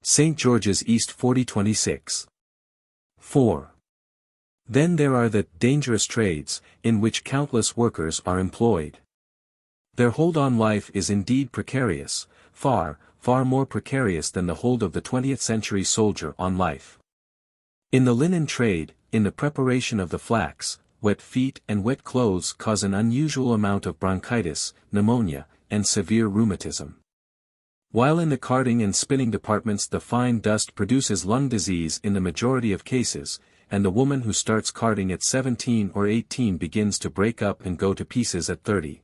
St. George's East 4026. 4. Then there are the dangerous trades, in which countless workers are employed. Their hold on life is indeed precarious, far, far more precarious than the hold of the 20th century soldier on life. In the linen trade, in the preparation of the flax, wet feet and wet clothes cause an unusual amount of bronchitis, pneumonia, and severe rheumatism. While in the carding and spinning departments the fine dust produces lung disease in the majority of cases, and the woman who starts carding at 17 or 18 begins to break up and go to pieces at 30.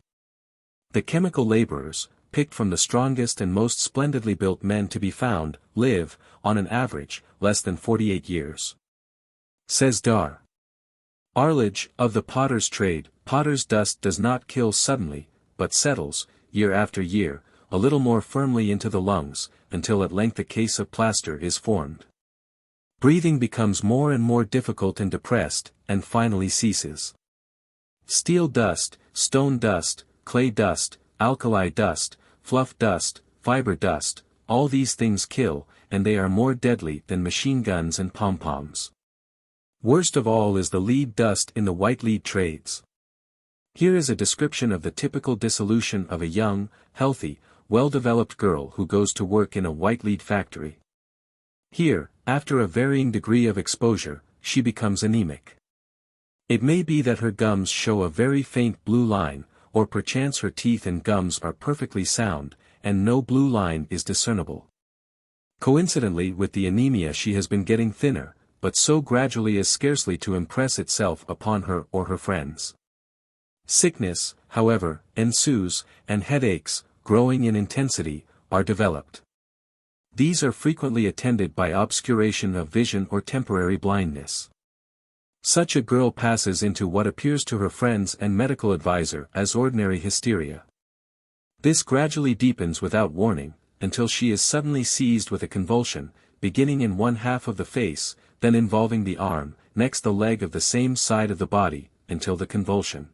The chemical laborers, picked from the strongest and most splendidly built men to be found, live, on an average, less than 48 years. Says Dar. Arledge, of the potter's trade, potter's dust does not kill suddenly, but settles, year after year, a little more firmly into the lungs, until at length a case of plaster is formed. Breathing becomes more and more difficult and depressed, and finally ceases. Steel dust, stone dust, clay dust, alkali dust, fluff dust, fiber dust, all these things kill, and they are more deadly than machine guns and pom-poms. Worst of all is the lead dust in the white lead trades. Here is a description of the typical dissolution of a young, healthy, well-developed girl who goes to work in a white lead factory. Here, after a varying degree of exposure, she becomes anemic. It may be that her gums show a very faint blue line, or perchance her teeth and gums are perfectly sound, and no blue line is discernible. Coincidentally with the anemia she has been getting thinner, but so gradually as scarcely to impress itself upon her or her friends. Sickness, however, ensues, and headaches, growing in intensity, are developed. These are frequently attended by obscuration of vision or temporary blindness. Such a girl passes into what appears to her friends and medical advisor as ordinary hysteria. This gradually deepens without warning, until she is suddenly seized with a convulsion, beginning in one half of the face, then involving the arm, next the leg of the same side of the body, until the convulsion,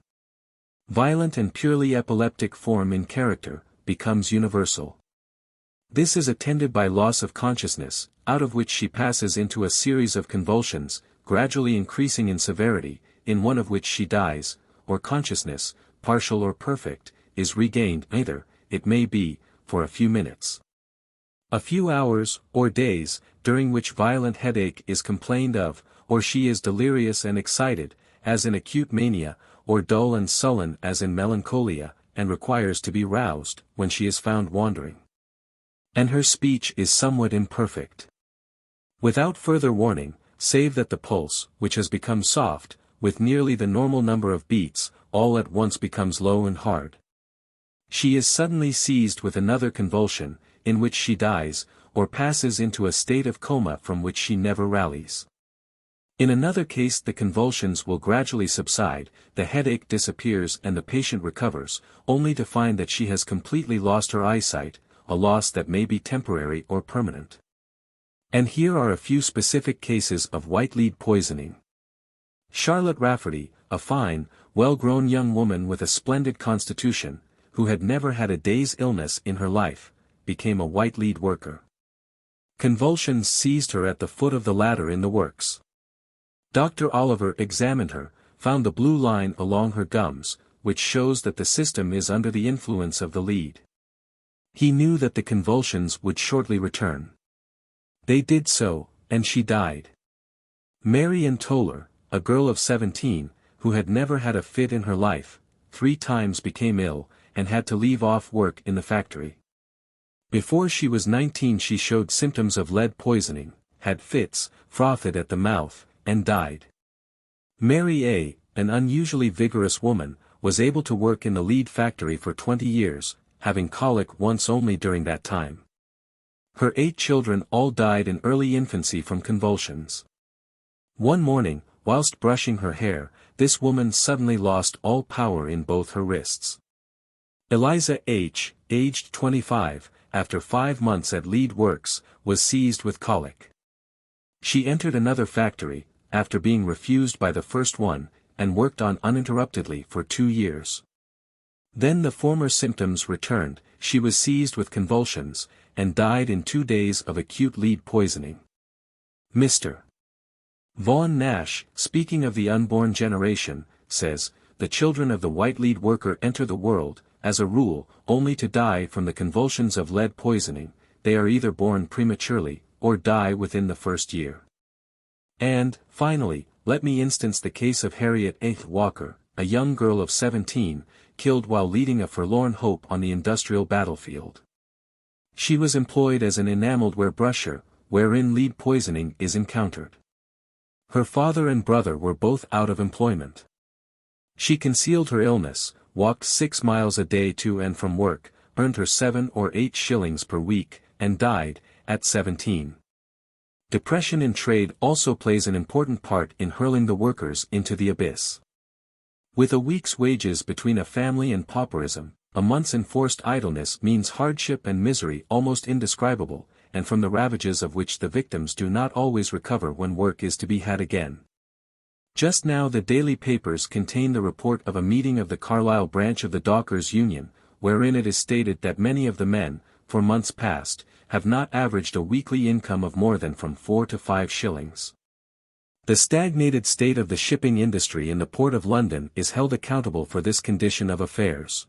violent and purely epileptic form in character, becomes universal. This is attended by loss of consciousness, out of which she passes into a series of convulsions, gradually increasing in severity, in one of which she dies, or consciousness, partial or perfect, is regained either, it may be, for a few minutes. A few hours, or days, during which violent headache is complained of, or she is delirious and excited, as in acute mania, or dull and sullen as in melancholia, and requires to be roused, when she is found wandering. And her speech is somewhat imperfect. Without further warning, save that the pulse, which has become soft, with nearly the normal number of beats, all at once becomes low and hard. She is suddenly seized with another convulsion, in which she dies, or passes into a state of coma from which she never rallies. In another case the convulsions will gradually subside, the headache disappears and the patient recovers, only to find that she has completely lost her eyesight, a loss that may be temporary or permanent. And here are a few specific cases of white lead poisoning. Charlotte Rafferty, a fine, well-grown young woman with a splendid constitution, who had never had a day's illness in her life, became a white lead worker. Convulsions seized her at the foot of the ladder in the works. Dr. Oliver examined her, found the blue line along her gums, which shows that the system is under the influence of the lead. He knew that the convulsions would shortly return. They did so, and she died. Mary Ann Toller, a girl of 17, who had never had a fit in her life, 3 times became ill, and had to leave off work in the factory. Before she was 19 she showed symptoms of lead poisoning, had fits, frothed at the mouth, and died. Mary A., an unusually vigorous woman, was able to work in the lead factory for 20 years, having colic once only during that time. Her 8 children all died in early infancy from convulsions. One morning, whilst brushing her hair, this woman suddenly lost all power in both her wrists. Eliza H., aged 25, after 5 months at Lead Works, was seized with colic. She entered another factory, after being refused by the first one, and worked on uninterruptedly for 2 years. Then the former symptoms returned, she was seized with convulsions, and died in 2 days of acute lead poisoning. Mr. Vaughan Nash, speaking of the unborn generation, says, "The children of the white lead worker enter the world, as a rule, only to die from the convulsions of lead poisoning. They are either born prematurely, or die within the first year." And, finally, let me instance the case of Harriet H. Walker, a young girl of 17, killed while leading a forlorn hope on the industrial battlefield. She was employed as an enameled ware brusher, wherein lead poisoning is encountered. Her father and brother were both out of employment. She concealed her illness, walked 6 miles a day to and from work, earned her 7 or 8 shillings per week, and died, at 17. Depression in trade also plays an important part in hurling the workers into the abyss. With a week's wages between a family and pauperism, a month's enforced idleness means hardship and misery almost indescribable, and from the ravages of which the victims do not always recover when work is to be had again. Just now the daily papers contain the report of a meeting of the Carlisle branch of the Dockers Union, wherein it is stated that many of the men, for months past, have not averaged a weekly income of more than from 4 to 5 shillings. The stagnated state of the shipping industry in the Port of London is held accountable for this condition of affairs.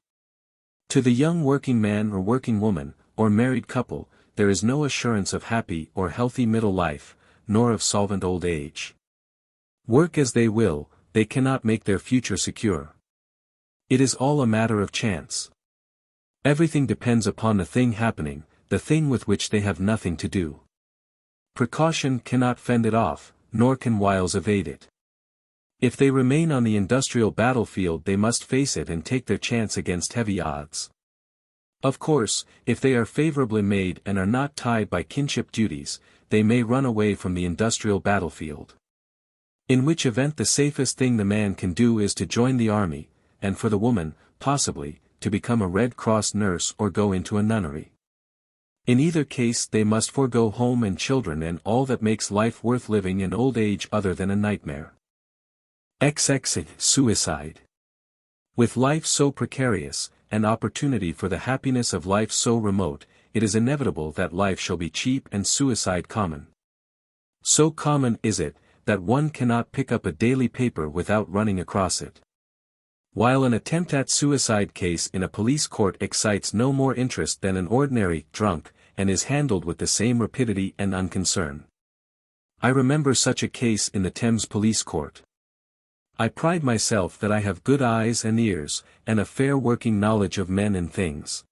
To the young working man or working woman, or married couple, there is no assurance of happy or healthy middle life, nor of solvent old age. Work as they will, they cannot make their future secure. It is all a matter of chance. Everything depends upon the thing happening, the thing with which they have nothing to do. Precaution cannot fend it off, nor can wiles evade it. If they remain on the industrial battlefield they must face it and take their chance against heavy odds. Of course, if they are favorably made and are not tied by kinship duties, they may run away from the industrial battlefield. In which event the safest thing the man can do is to join the army, and for the woman, possibly, to become a Red Cross nurse or go into a nunnery. In either case they must forego home and children and all that makes life worth living in old age other than a nightmare. XXIII. Suicide. With life so precarious, and opportunity for the happiness of life so remote, it is inevitable that life shall be cheap and suicide common. So common is it, that one cannot pick up a daily paper without running across it. While an attempt at suicide case in a police court excites no more interest than an ordinary drunk, and is handled with the same rapidity and unconcern. I remember such a case in the Thames Police Court. I pride myself that I have good eyes and ears, and a fair working knowledge of men and things.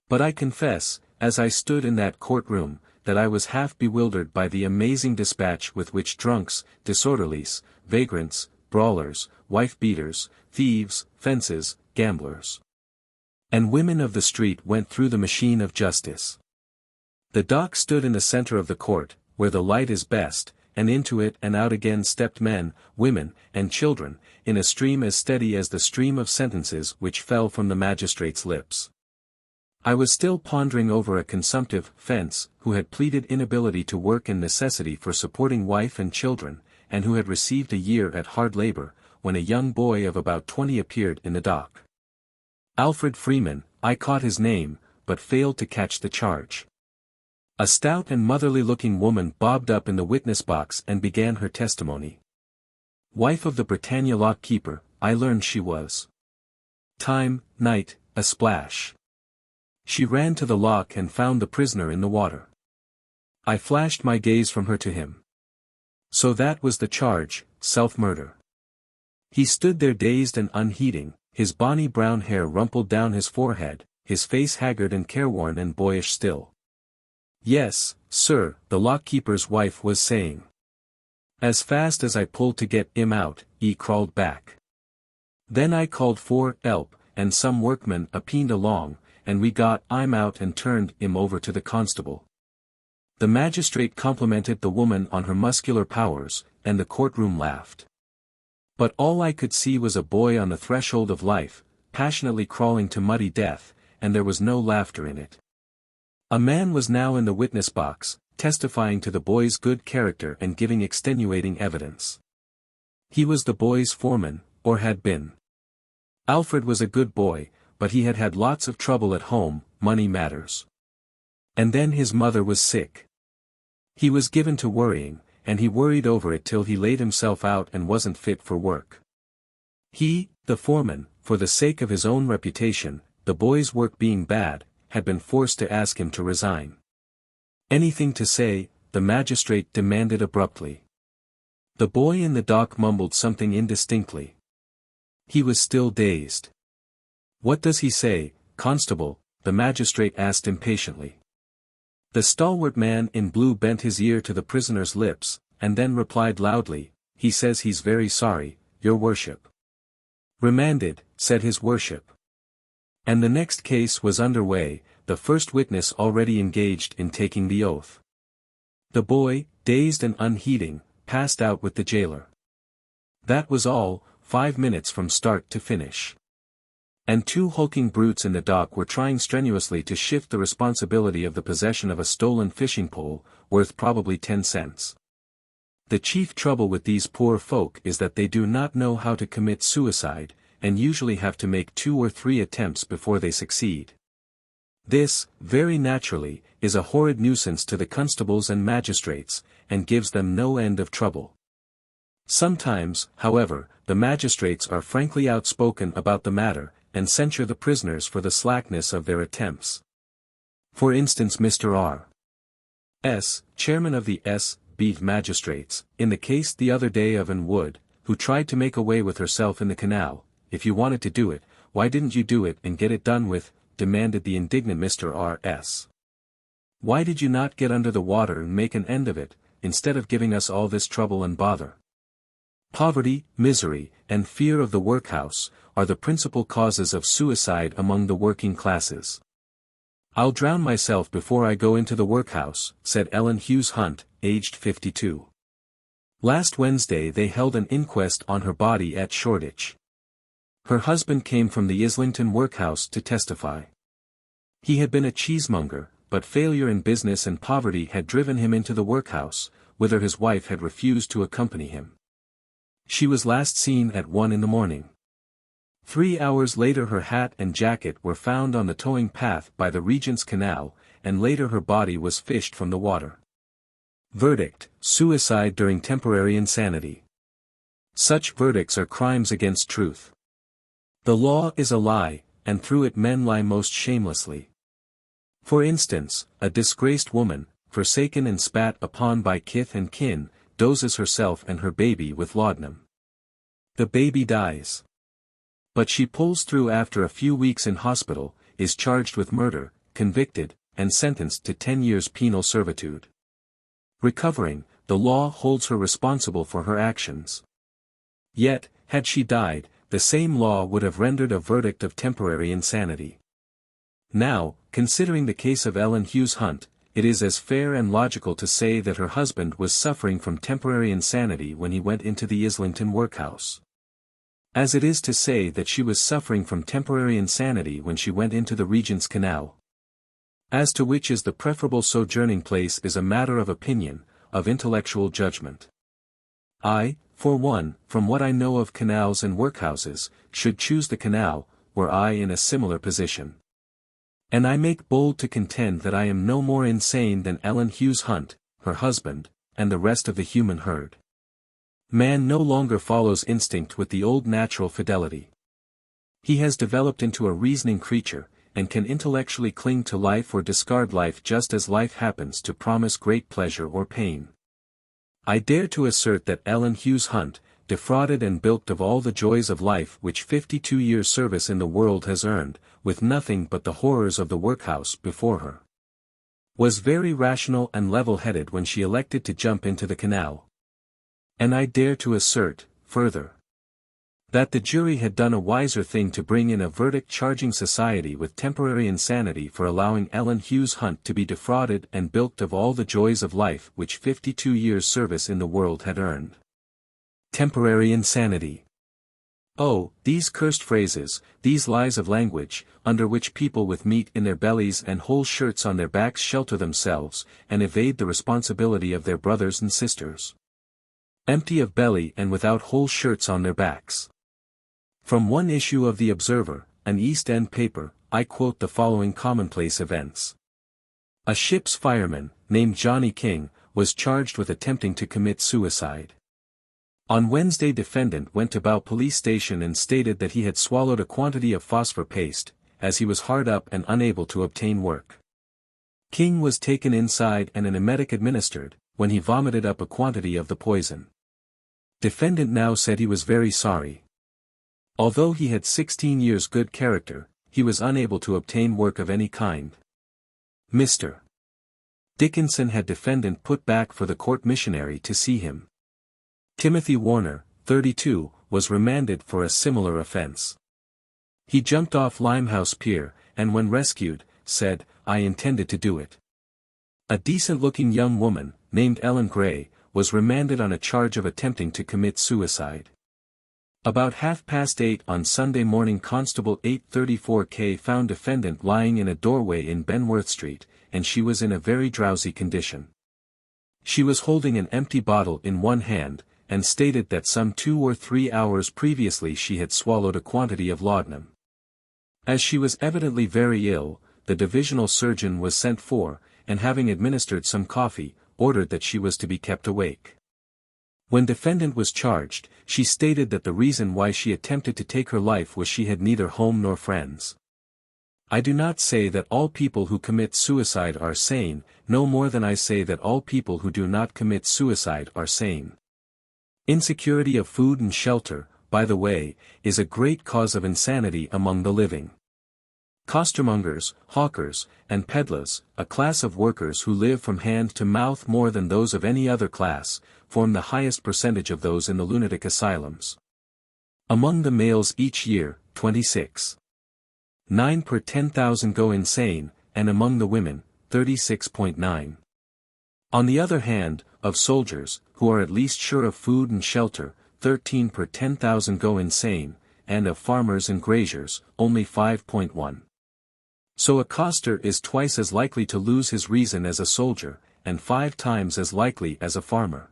But I confess, as I stood in that courtroom, that I was half bewildered by the amazing dispatch with which drunks, disorderlies, vagrants, brawlers, wife-beaters, thieves, fences, gamblers, and women of the street went through the machine of justice. The dock stood in the center of the court, where the light is best, and into it and out again stepped men, women, and children, in a stream as steady as the stream of sentences which fell from the magistrate's lips. I was still pondering over a consumptive fence, who had pleaded inability to work and necessity for supporting wife and children, and who had received a year at hard labor, when a young boy of about 20 appeared in the dock. Alfred Freeman, I caught his name, but failed to catch the charge. A stout and motherly-looking woman bobbed up in the witness box and began her testimony. Wife of the Britannia lock-keeper, I learned she was. Time, night, a splash. She ran to the lock and found the prisoner in the water. I flashed my gaze from her to him. So that was the charge, self-murder. He stood there dazed and unheeding, his bonny brown hair rumpled down his forehead, his face haggard and careworn and boyish still. Yes, sir, the lock-keeper's wife was saying. As fast as I pulled to get 'im out, 'e crawled back. Then I called for 'elp, and some workmen a-peened along, and we got 'im out and turned 'im over to the constable. The magistrate complimented the woman on her muscular powers, and the courtroom laughed. But all I could see was a boy on the threshold of life, passionately crawling to muddy death, and there was no laughter in it. A man was now in the witness box, testifying to the boy's good character and giving extenuating evidence. He was the boy's foreman, or had been. Alfred was a good boy, but he had had lots of trouble at home, money matters. And then his mother was sick. He was given to worrying, and he worried over it till he laid himself out and wasn't fit for work. He, the foreman, for the sake of his own reputation, the boy's work being bad, had been forced to ask him to resign. Anything to say, the magistrate demanded abruptly. The boy in the dock mumbled something indistinctly. He was still dazed. What does he say, constable? The magistrate asked impatiently. The stalwart man in blue bent his ear to the prisoner's lips, and then replied loudly, he says he's very sorry, your worship. Remanded, said his worship. And the next case was under way, the first witness already engaged in taking the oath. The boy, dazed and unheeding, passed out with the jailer. That was all, 5 minutes from start to finish. And two hulking brutes in the dock were trying strenuously to shift the responsibility of the possession of a stolen fishing pole, worth probably 10 cents. The chief trouble with these poor folk is that they do not know how to commit suicide, and usually have to make 2 or 3 attempts before they succeed. This, very naturally, is a horrid nuisance to the constables and magistrates, and gives them no end of trouble. Sometimes, however, the magistrates are frankly outspoken about the matter, and censure the prisoners for the slackness of their attempts. For instance, Mr. R. S., chairman of the VIII magistrates, in the case the other day of Ann Wood, who tried to make away with herself in the canal. If you wanted to do it, why didn't you do it and get it done with, demanded the indignant Mr. R. S. Why did you not get under the water and make an end of it, instead of giving us all this trouble and bother? Poverty, misery, and fear of the workhouse, are the principal causes of suicide among the working classes. I'll drown myself before I go into the workhouse, said Ellen Hughes Hunt, aged 52. Last Wednesday they held an inquest on her body at Shoreditch. Her husband came from the Islington workhouse to testify. He had been a cheesemonger, but failure in business and poverty had driven him into the workhouse, whither his wife had refused to accompany him. She was last seen at 1 in the morning. 3 hours later her hat and jacket were found on the towing path by the Regent's Canal, and later her body was fished from the water. Verdict: suicide during temporary insanity. Such verdicts are crimes against truth. The law is a lie, and through it men lie most shamelessly. For instance, a disgraced woman, forsaken and spat upon by kith and kin, doses herself and her baby with laudanum. The baby dies. But she pulls through after a few weeks in hospital, is charged with murder, convicted, and sentenced to 10 years penal servitude. Recovering, the law holds her responsible for her actions. Yet, had she died, the same law would have rendered a verdict of temporary insanity. Now, considering the case of Ellen Hughes Hunt, it is as fair and logical to say that her husband was suffering from temporary insanity when he went into the Islington workhouse, as it is to say that she was suffering from temporary insanity when she went into the Regent's Canal. As to which is the preferable sojourning place is a matter of opinion, of intellectual judgment. I, for one, from what I know of canals and workhouses, should choose the canal, were I in a similar position. And I make bold to contend that I am no more insane than Ellen Hughes Hunt, her husband, and the rest of the human herd. Man no longer follows instinct with the old natural fidelity. He has developed into a reasoning creature, and can intellectually cling to life or discard life just as life happens to promise great pleasure or pain. I dare to assert that Ellen Hughes Hunt, defrauded and bilked of all the joys of life which 52 years' service in the world has earned, with nothing but the horrors of the workhouse before her, was very rational and level-headed when she elected to jump into the canal. And I dare to assert, further, that the jury had done a wiser thing to bring in a verdict charging society with temporary insanity for allowing Ellen Hughes Hunt to be defrauded and bilked of all the joys of life which 52 years' service in the world had earned. Temporary insanity. Oh, these cursed phrases, these lies of language, under which people with meat in their bellies and whole shirts on their backs shelter themselves, and evade the responsibility of their brothers and sisters. Empty of belly and without whole shirts on their backs. From one issue of The Observer, an East End paper, I quote the following commonplace events. A ship's fireman, named Johnny King, was charged with attempting to commit suicide. On Wednesday, defendant went about police station and stated that he had swallowed a quantity of phosphor paste, as he was hard up and unable to obtain work. King was taken inside and an emetic administered, when he vomited up a quantity of the poison. Defendant now said he was very sorry. Although he had 16 years good character, he was unable to obtain work of any kind. Mr. Dickinson had defendant put back for the court missionary to see him. Timothy Warner, 32, was remanded for a similar offense. He jumped off Limehouse Pier, and when rescued, said, "I intended to do it." A decent-looking young woman, named Ellen Gray, was remanded on a charge of attempting to commit suicide. About 8:30 on Sunday morning, Constable 834K found defendant lying in a doorway in Benworth Street, and she was in a very drowsy condition. She was holding an empty bottle in one hand, and stated that some 2 or 3 hours previously she had swallowed a quantity of laudanum. As she was evidently very ill, the divisional surgeon was sent for, and having administered some coffee, ordered that she was to be kept awake. When defendant was charged, she stated that the reason why she attempted to take her life was she had neither home nor friends. I do not say that all people who commit suicide are sane, no more than I say that all people who do not commit suicide are sane. Insecurity of food and shelter, by the way, is a great cause of insanity among the living. Costermongers, hawkers, and peddlers, a class of workers who live from hand to mouth more than those of any other class, form the highest percentage of those in the lunatic asylums. Among the males each year, 26.9 per 10,000 go insane, and among the women, 36.9. On the other hand, of soldiers, who are at least sure of food and shelter, 13 per 10,000 go insane, and of farmers and graziers, only 5.1. So a coster is twice as likely to lose his reason as a soldier, and 5 times as likely as a farmer.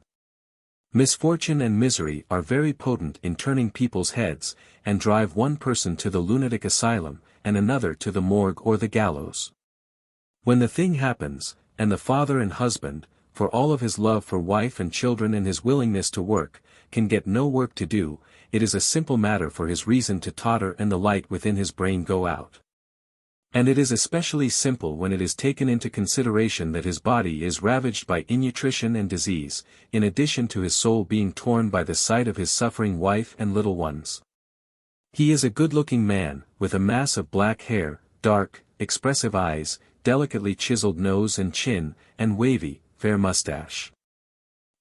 Misfortune and misery are very potent in turning people's heads, and drive one person to the lunatic asylum, and another to the morgue or the gallows. When the thing happens, and the father and husband, for all of his love for wife and children and his willingness to work, can get no work to do, it is a simple matter for his reason to totter and the light within his brain go out. And it is especially simple when it is taken into consideration that his body is ravaged by innutrition and disease, in addition to his soul being torn by the sight of his suffering wife and little ones. He is a good-looking man, with a mass of black hair, dark, expressive eyes, delicately chiseled nose and chin, and wavy, fair mustache.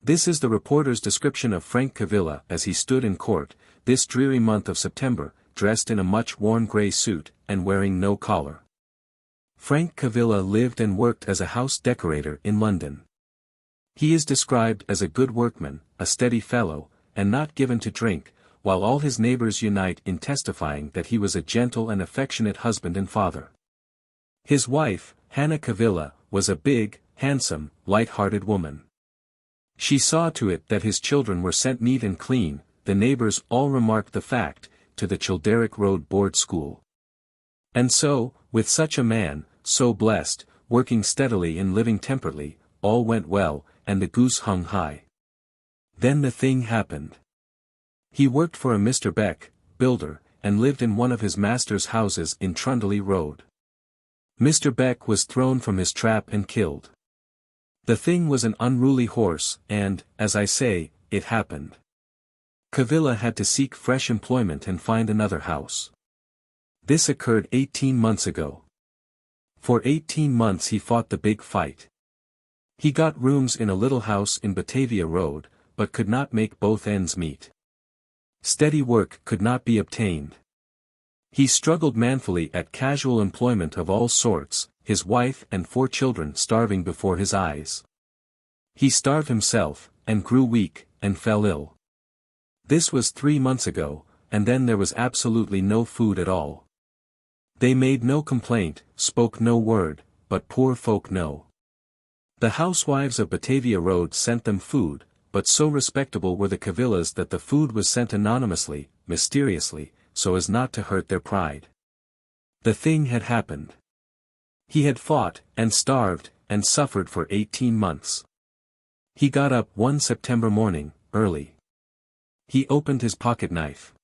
This is the reporter's description of Frank Cavilla as he stood in court, this dreary month of September, dressed in a much-worn grey suit, and wearing no collar. Frank Cavilla lived and worked as a house decorator in London. He is described as a good workman, a steady fellow, and not given to drink, while all his neighbors unite in testifying that he was a gentle and affectionate husband and father. His wife, Hannah Cavilla, was a big, handsome, light-hearted woman. She saw to it that his children were sent neat and clean, the neighbors all remarked the fact, to the Childeric Road board school. And so, with such a man, so blessed, working steadily and living temperately, all went well, and the goose hung high. Then the thing happened. He worked for a Mr. Beck, builder, and lived in one of his master's houses in Trundley Road. Mr. Beck was thrown from his trap and killed. The thing was an unruly horse, and, as I say, it happened. Cavilla had to seek fresh employment and find another house. This occurred 18 months ago. For 18 months he fought the big fight. He got rooms in a little house in Batavia Road, but could not make both ends meet. Steady work could not be obtained. He struggled manfully at casual employment of all sorts, his wife and 4 children starving before his eyes. He starved himself, and grew weak, and fell ill. This was 3 months ago, and then there was absolutely no food at all. They made no complaint, spoke no word, but poor folk know. The housewives of Batavia Road sent them food, but so respectable were the Cavillas that the food was sent anonymously, mysteriously, so as not to hurt their pride. The thing had happened. He had fought, and starved, and suffered for 18 months. He got up one September morning, early. He opened his pocket knife.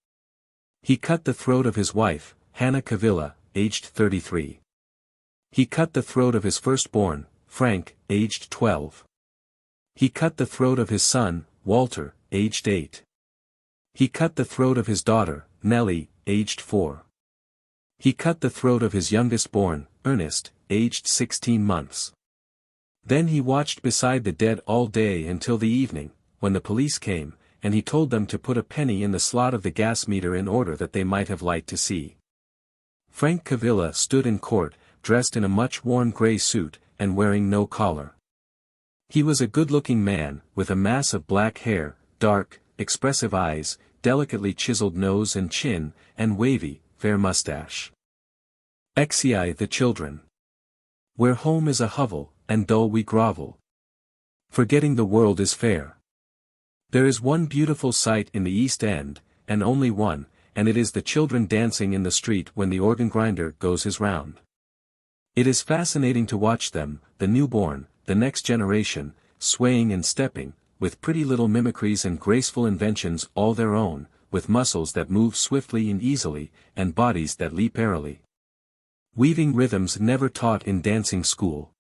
He cut the throat of his wife, Hannah Cavilla, aged 33. He cut the throat of his firstborn, Frank, aged 12. He cut the throat of his son, Walter, aged 8. He cut the throat of his daughter, Nellie, aged 4. He cut the throat of his youngest born, Ernest, aged 16 months. Then he watched beside the dead all day until the evening, when the police came, and he told them to put a penny in the slot of the gas meter in order that they might have light to see. Frank Cavilla stood in court, dressed in a much-worn grey suit, and wearing no collar. He was a good-looking man, with a mass of black hair, dark, expressive eyes, delicately chiseled nose and chin, and wavy, fair mustache. XVIII the children. Where home is a hovel, and dull we grovel. Forgetting the world is fair. There is one beautiful sight in the East End, and only one, and it is the children dancing in the street when the organ grinder goes his round. It is fascinating to watch them, the newborn, the next generation, swaying and stepping, with pretty little mimicries and graceful inventions all their own, with muscles that move swiftly and easily, and bodies that leap airily. Weaving rhythms never taught in dancing school.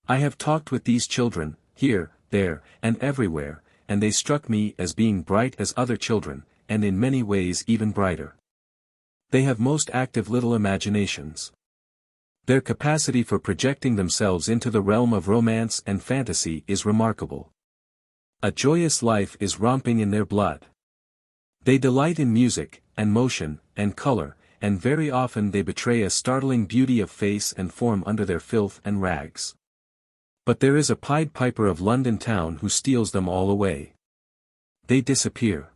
I have talked with these children, here, there, and everywhere, and they struck me as being bright as other children, and in many ways even brighter. They have most active little imaginations. Their capacity for projecting themselves into the realm of romance and fantasy is remarkable. A joyous life is romping in their blood. They delight in music, and motion, and color, and very often they betray a startling beauty of face and form under their filth and rags. But there is a Pied Piper of London town who steals them all away. They disappear.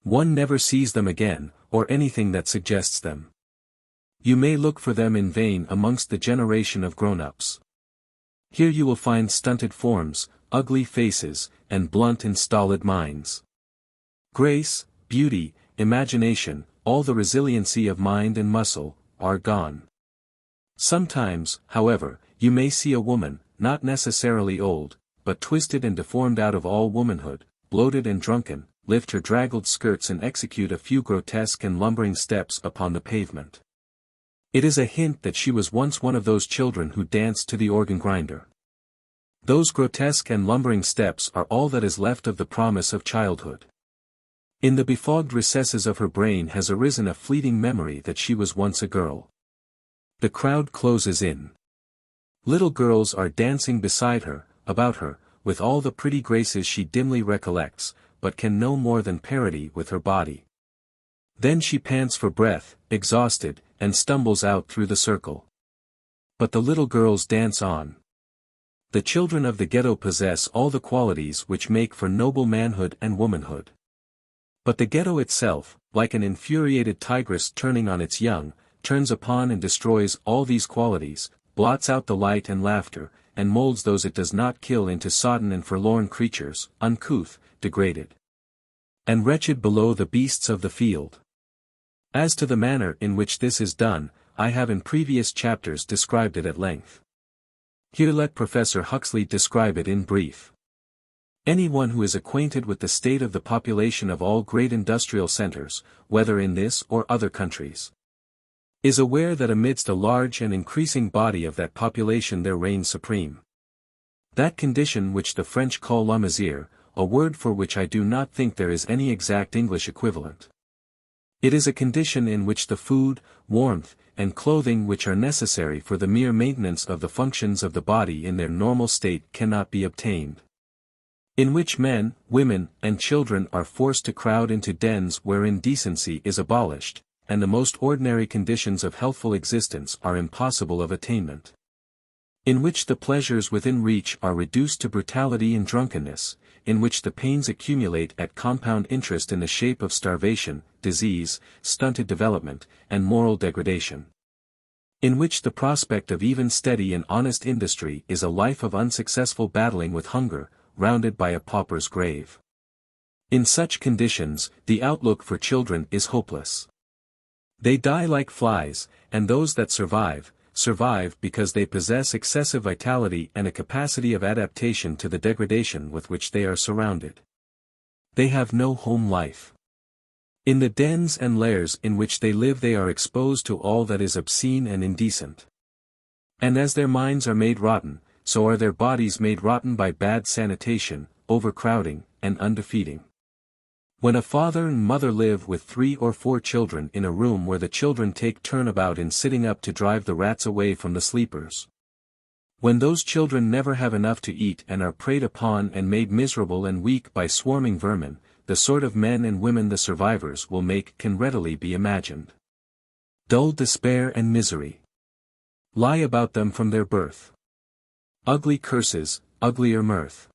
One never sees them again, or anything that suggests them. You may look for them in vain amongst the generation of grown-ups. Here you will find stunted forms, ugly faces, and blunt and stolid minds. Grace, beauty, imagination, all the resiliency of mind and muscle, are gone. Sometimes, however, you may see a woman, not necessarily old, but twisted and deformed out of all womanhood, bloated and drunken, lift her draggled skirts and execute a few grotesque and lumbering steps upon the pavement. It is a hint that she was once one of those children who danced to the organ grinder. Those grotesque and lumbering steps are all that is left of the promise of childhood. In the befogged recesses of her brain has arisen a fleeting memory that she was once a girl. The crowd closes in. Little girls are dancing beside her, about her, with all the pretty graces she dimly recollects, but can no more than parody with her body. Then she pants for breath, exhausted, and stumbles out through the circle. But the little girls dance on. The children of the ghetto possess all the qualities which make for noble manhood and womanhood. But the ghetto itself, like an infuriated tigress turning on its young, turns upon and destroys all these qualities, blots out the light and laughter, and molds those it does not kill into sodden and forlorn creatures, uncouth, degraded, and wretched below the beasts of the field. As to the manner in which this is done, I have in previous chapters described it at length. Here let Professor Huxley describe it in brief. Anyone who is acquainted with the state of the population of all great industrial centers, whether in this or other countries, is aware that amidst a large and increasing body of that population there reigns supreme that condition which the French call la misère, a word for which I do not think there is any exact English equivalent. It is a condition in which the food, warmth, and clothing which are necessary for the mere maintenance of the functions of the body in their normal state cannot be obtained. In which men, women, and children are forced to crowd into dens wherein decency is abolished, and the most ordinary conditions of healthful existence are impossible of attainment. In which the pleasures within reach are reduced to brutality and drunkenness, in which the pains accumulate at compound interest in the shape of starvation, disease, stunted development, and moral degradation. In which the prospect of even steady and honest industry is a life of unsuccessful battling with hunger, rounded by a pauper's grave. In such conditions, the outlook for children is hopeless. They die like flies, and those that survive because they possess excessive vitality and a capacity of adaptation to the degradation with which they are surrounded. They have no home life. In the dens and lairs in which they live they are exposed to all that is obscene and indecent. And as their minds are made rotten, so are their bodies made rotten by bad sanitation, overcrowding, and underfeeding. When a father and mother live with 3 or 4 children in a room where the children take turn about in sitting up to drive the rats away from the sleepers. When those children never have enough to eat and are preyed upon and made miserable and weak by swarming vermin, the sort of men and women the survivors will make can readily be imagined. Dull despair and misery lie about them from their birth. Ugly curses, uglier mirth,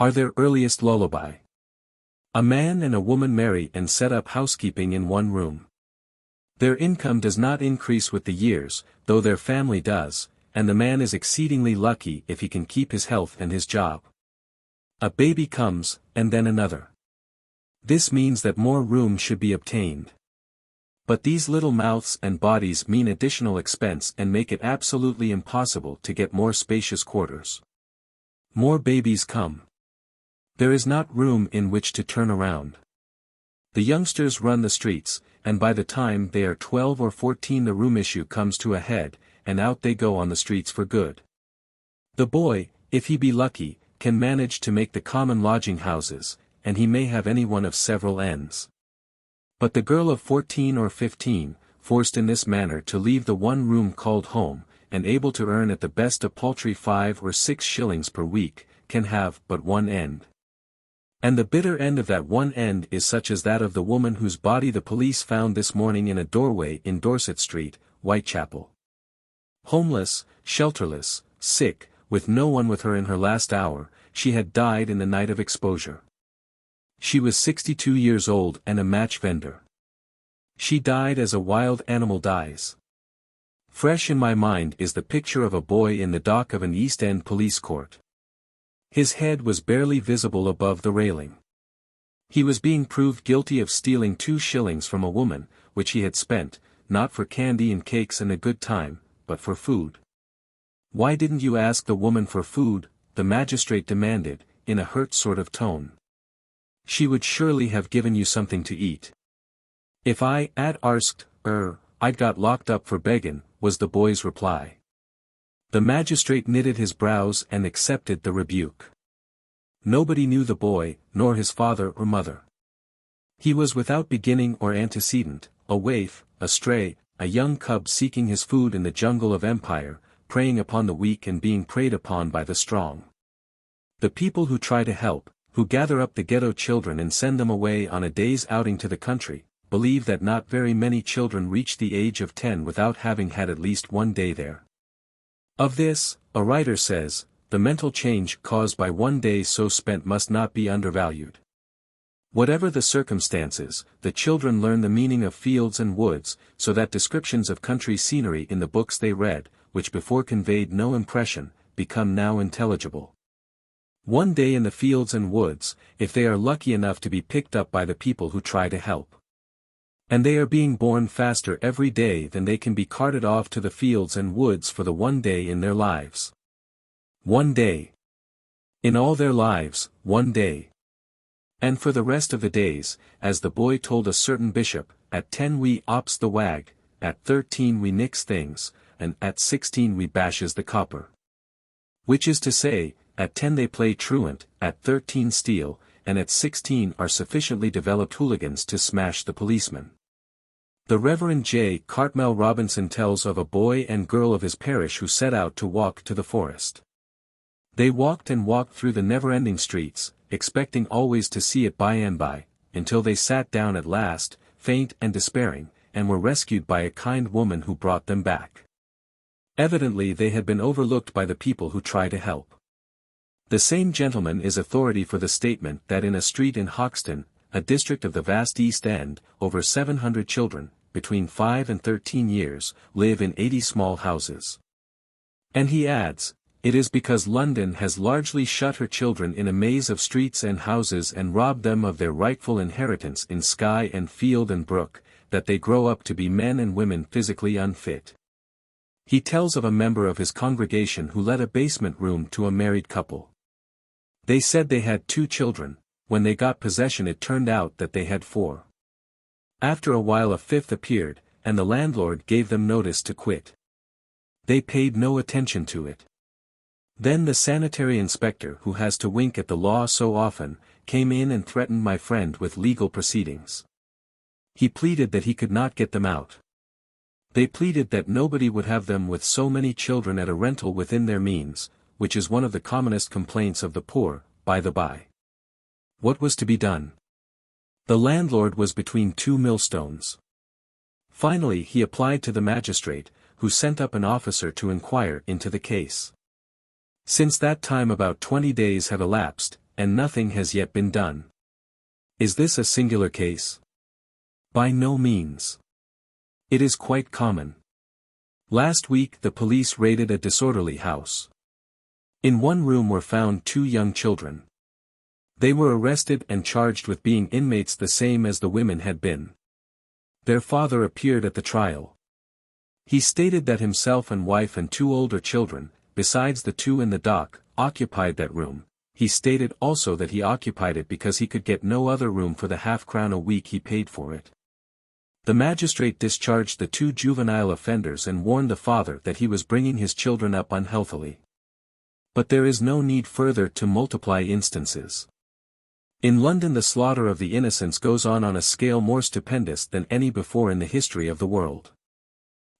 are their earliest lullaby. A man and a woman marry and set up housekeeping in one room. Their income does not increase with the years, though their family does, and the man is exceedingly lucky if he can keep his health and his job. A baby comes, and then another. This means that more room should be obtained. But these little mouths and bodies mean additional expense and make it absolutely impossible to get more spacious quarters. More babies come. There is not room in which to turn around. The youngsters run the streets, and by the time they are 12 or 14 the room issue comes to a head, and out they go on the streets for good. The boy, if he be lucky, can manage to make the common lodging houses, and he may have any one of several ends. But the girl of 14 or 15, forced in this manner to leave the one room called home, and able to earn at the best a paltry 5 or 6 shillings per week, can have but one end. And the bitter end of that one end is such as that of the woman whose body the police found this morning in a doorway in Dorset Street, Whitechapel. Homeless, shelterless, sick, with no one with her in her last hour, she had died in the night of exposure. She was 62 years old and a match vendor. She died as a wild animal dies. Fresh in my mind is the picture of a boy in the dock of an East End police court. His head was barely visible above the railing. He was being proved guilty of stealing 2 shillings from a woman, which he had spent, not for candy and cakes and a good time, but for food. "Why didn't you ask the woman for food?" the magistrate demanded, in a hurt sort of tone. "She would surely have given you something to eat." "If I had asked her, "I'd got locked up for beggin'," was the boy's reply. The magistrate knitted his brows and accepted the rebuke. Nobody knew the boy, nor his father or mother. He was without beginning or antecedent, a waif, a stray, a young cub seeking his food in the jungle of empire, preying upon the weak and being preyed upon by the strong. The people who try to help, who gather up the ghetto children and send them away on a day's outing to the country, believe that not very many children reach the age of 10 without having had at least one day there. Of this, a writer says, "The mental change caused by one day so spent must not be undervalued." Whatever the circumstances, the children learn the meaning of fields and woods, so that descriptions of country scenery in the books they read, which before conveyed no impression, become now intelligible. One day in the fields and woods, if they are lucky enough to be picked up by the people who try to help. And they are being born faster every day than they can be carted off to the fields and woods for the one day in their lives. One day. In all their lives, one day. And for the rest of the days, as the boy told a certain bishop, at 10 we ops the wag, at 13 we nicks things, and at 16 we bashes the copper. Which is to say, at 10 they play truant, at 13 steal, and at 16 are sufficiently developed hooligans to smash the policeman. The Reverend J. Cartmel Robinson tells of a boy and girl of his parish who set out to walk to the forest. They walked and walked through the never-ending streets, expecting always to see it by and by, until they sat down at last, faint and despairing, and were rescued by a kind woman who brought them back. Evidently they had been overlooked by the people who try to help. The same gentleman is authority for the statement that in a street in Hoxton, a district of the vast East End, over 700 children, between 5 and 13 years, live in 80 small houses. And he adds, "It is because London has largely shut her children in a maze of streets and houses and robbed them of their rightful inheritance in sky and field and brook, that they grow up to be men and women physically unfit." He tells of a member of his congregation who let a basement room to a married couple. They said they had 2 children, when they got possession it turned out that they had 4. After a while a 5th appeared, and the landlord gave them notice to quit. They paid no attention to it. Then the sanitary inspector who has to wink at the law so often, came in and threatened my friend with legal proceedings. He pleaded that he could not get them out. They pleaded that nobody would have them with so many children at a rental within their means, which is one of the commonest complaints of the poor, by the by. What was to be done? The landlord was between 2 millstones. Finally he applied to the magistrate, who sent up an officer to inquire into the case. Since that time about 20 days have elapsed, and nothing has yet been done. Is this a singular case? By no means. It is quite common. Last week the police raided a disorderly house. In one room were found 2 young children. They were arrested and charged with being inmates the same as the women had been. Their father appeared at the trial. He stated that himself and wife and 2 older children, besides the 2 in the dock, occupied that room. He stated also that he occupied it because he could get no other room for the half-crown a week he paid for it. The magistrate discharged the 2 juvenile offenders and warned the father that he was bringing his children up unhealthily. But there is no need further to multiply instances. In London the slaughter of the innocents goes on a scale more stupendous than any before in the history of the world.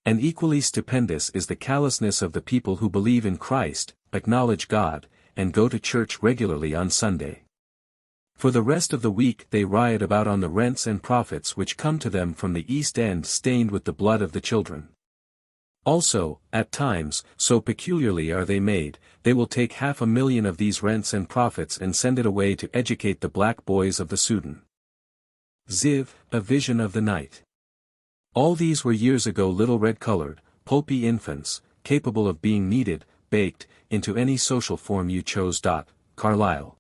And equally stupendous is the callousness of the people who believe in Christ, acknowledge God, and go to church regularly on Sunday. For the rest of the week they riot about on the rents and profits which come to them from the East End stained with the blood of the children. Also, at times, so peculiarly are they made, they will take 500,000 of these rents and profits and send it away to educate the black boys of the Sudan. XVIII, a vision of the night. All these were years ago little red-colored, pulpy infants, capable of being kneaded, baked, into any social form you chose. Carlyle.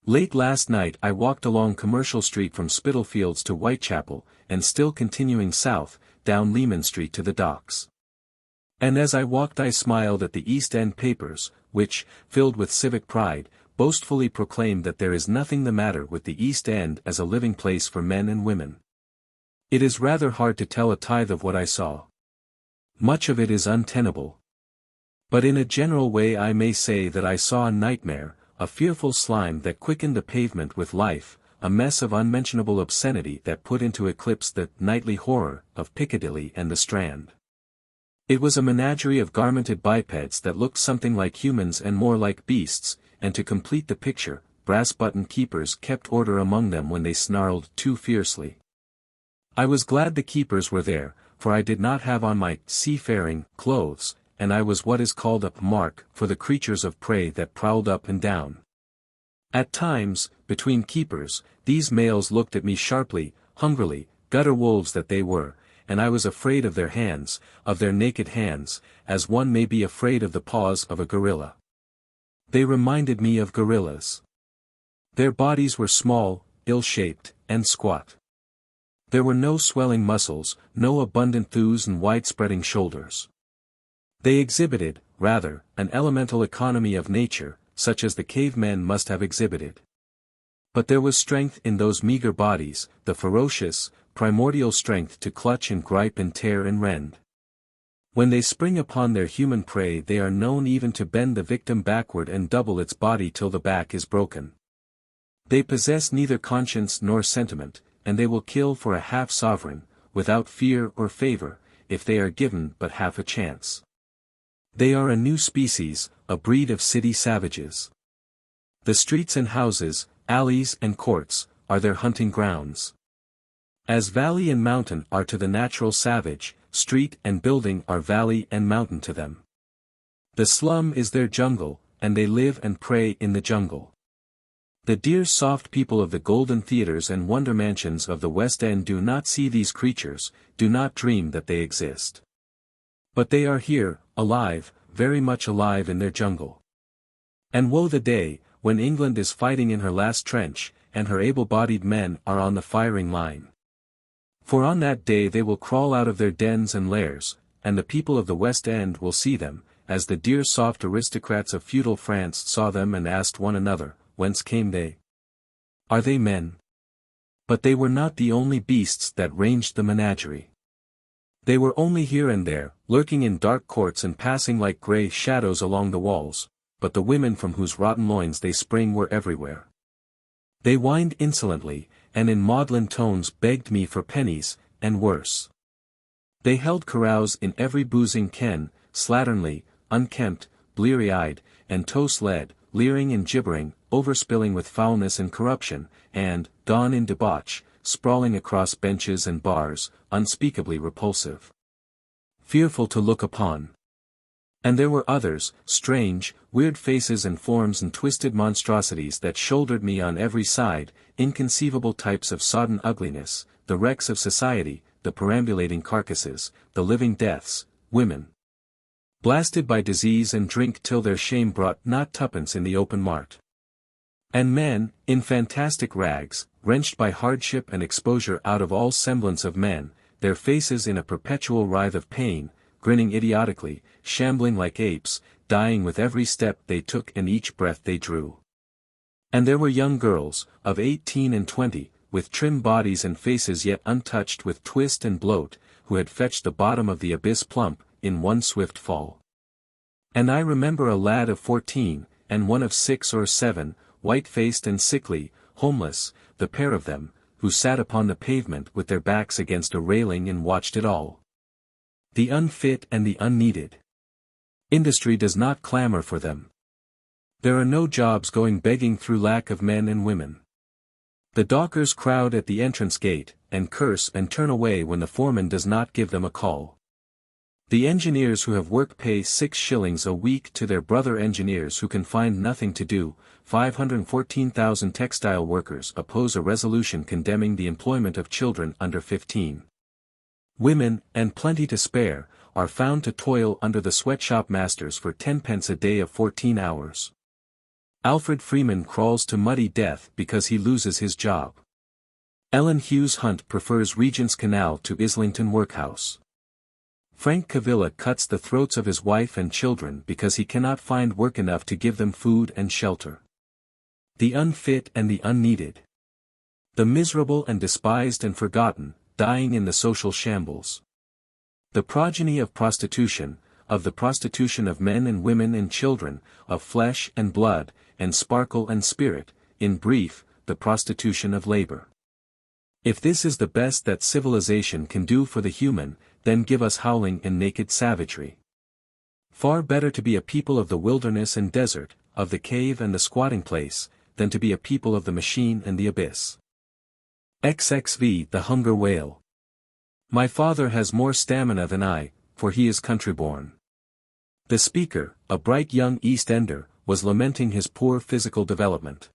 Late last night I walked along Commercial Street from Spitalfields to Whitechapel, and still continuing south, down Leman Street to the docks. And as I walked I smiled at the East End papers, which, filled with civic pride, boastfully proclaimed that there is nothing the matter with the East End as a living place for men and women. It is rather hard to tell a tithe of what I saw. Much of it is untenable. But in a general way I may say that I saw a nightmare, a fearful slime that quickened the pavement with life, a mess of unmentionable obscenity that put into eclipse the nightly horror of Piccadilly and the Strand. It was a menagerie of garmented bipeds that looked something like humans and more like beasts, and to complete the picture, brass-button keepers kept order among them when they snarled too fiercely. I was glad the keepers were there, for I did not have on my seafaring clothes, and I was what is called a mark for the creatures of prey that prowled up and down. At times, between keepers, these males looked at me sharply, hungrily, gutter wolves that they were, and I was afraid of their hands, of their naked hands, as one may be afraid of the paws of a gorilla. They reminded me of gorillas. Their bodies were small, ill-shaped, and squat. There were no swelling muscles, no abundant thews and wide-spreading shoulders. They exhibited, rather, an elemental economy of nature, such as the cavemen must have exhibited. But there was strength in those meager bodies, the ferocious, primordial strength to clutch and gripe and tear and rend. When they spring upon their human prey they are known even to bend the victim backward and double its body till the back is broken. They possess neither conscience nor sentiment, and they will kill for a half-sovereign, without fear or favor, if they are given but half a chance. They are a new species, a breed of city savages. The streets and houses, alleys and courts, are their hunting grounds. As valley and mountain are to the natural savage, street and building are valley and mountain to them. The slum is their jungle, and they live and prey in the jungle. The dear soft people of the golden theatres and wonder mansions of the West End do not see these creatures, do not dream that they exist. But they are here, alive, very much alive in their jungle. And woe the day, when England is fighting in her last trench, and her able-bodied men are on the firing line. For on that day they will crawl out of their dens and lairs, and the people of the West End will see them, as the dear soft aristocrats of feudal France saw them and asked one another, whence came they? Are they men? But they were not the only beasts that ranged the menagerie. They were only here and there, lurking in dark courts and passing like grey shadows along the walls, but the women from whose rotten loins they spring were everywhere. They whined insolently, and in maudlin tones begged me for pennies, and worse. They held carouse in every boozing ken, slatternly, unkempt, bleary-eyed, and toast-led, leering and gibbering, overspilling with foulness and corruption, and, dawn in debauch, sprawling across benches and bars, unspeakably repulsive. Fearful to look upon. And there were others, strange, weird faces and forms and twisted monstrosities that shouldered me on every side, inconceivable types of sodden ugliness, the wrecks of society, the perambulating carcasses, the living deaths, women. Blasted by disease and drink till their shame brought not twopence in the open mart. And men, in fantastic rags, wrenched by hardship and exposure out of all semblance of men, their faces in a perpetual writhe of pain, grinning idiotically, shambling like apes, dying with every step they took and each breath they drew. And there were young girls, of 18 and 20, with trim bodies and faces yet untouched with twist and bloat, who had fetched the bottom of the abyss plump, in one swift fall. And I remember a lad of 14, and one of 6 or 7, white-faced and sickly, homeless, the pair of them, who sat upon the pavement with their backs against a railing and watched it all. The unfit and the unneeded. Industry does not clamor for them. There are no jobs going begging through lack of men and women. The dockers crowd at the entrance gate, and curse and turn away when the foreman does not give them a call. The engineers who have work pay 6 shillings a week to their brother engineers who can find nothing to do. 514,000 textile workers oppose a resolution condemning the employment of children under 15. Women, and plenty to spare, are found to toil under the sweatshop masters for 10 pence a day of 14 hours. Alfred Freeman crawls to muddy death because he loses his job. Ellen Hughes Hunt prefers Regent's Canal to Islington Workhouse. Frank Cavilla cuts the throats of his wife and children because he cannot find work enough to give them food and shelter. The unfit and the unneeded. The miserable and despised and forgotten, dying in the social shambles. The progeny of prostitution, of the prostitution of men and women and children, of flesh and blood, and sparkle and spirit, in brief, the prostitution of labor. If this is the best that civilization can do for the human, then give us howling and naked savagery. Far better to be a people of the wilderness and desert, of the cave and the squatting place, than to be a people of the machine and the abyss. XXV The Hunger Wail. My father has more stamina than I, for he is country-born. The speaker, a bright young East Ender, was lamenting his poor physical development.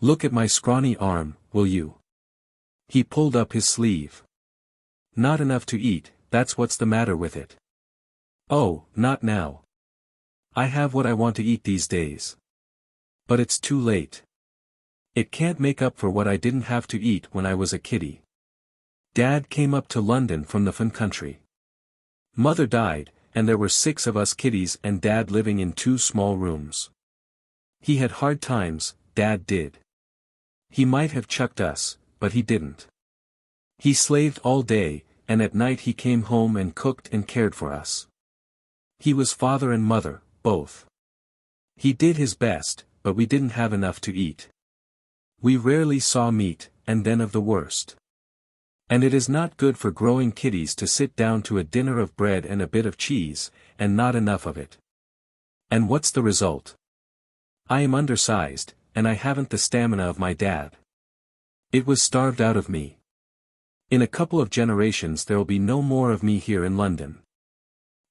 Look at my scrawny arm, will you? He pulled up his sleeve. Not enough to eat, that's what's the matter with it. Oh, not now. I have what I want to eat these days. But it's too late. It can't make up for what I didn't have to eat when I was a kiddie. Dad came up to London from the fun country. Mother died, and there were 6 of us kiddies and Dad living in 2 small rooms. He had hard times, Dad did. He might have chucked us, but he didn't. He slaved all day, and at night he came home and cooked and cared for us. He was father and mother, both. He did his best, but we didn't have enough to eat. We rarely saw meat, and then of the worst. And it is not good for growing kiddies to sit down to a dinner of bread and a bit of cheese, and not enough of it. And what's the result? I am undersized, and I haven't the stamina of my dad. It was starved out of me. In a couple of generations there'll be no more of me here in London.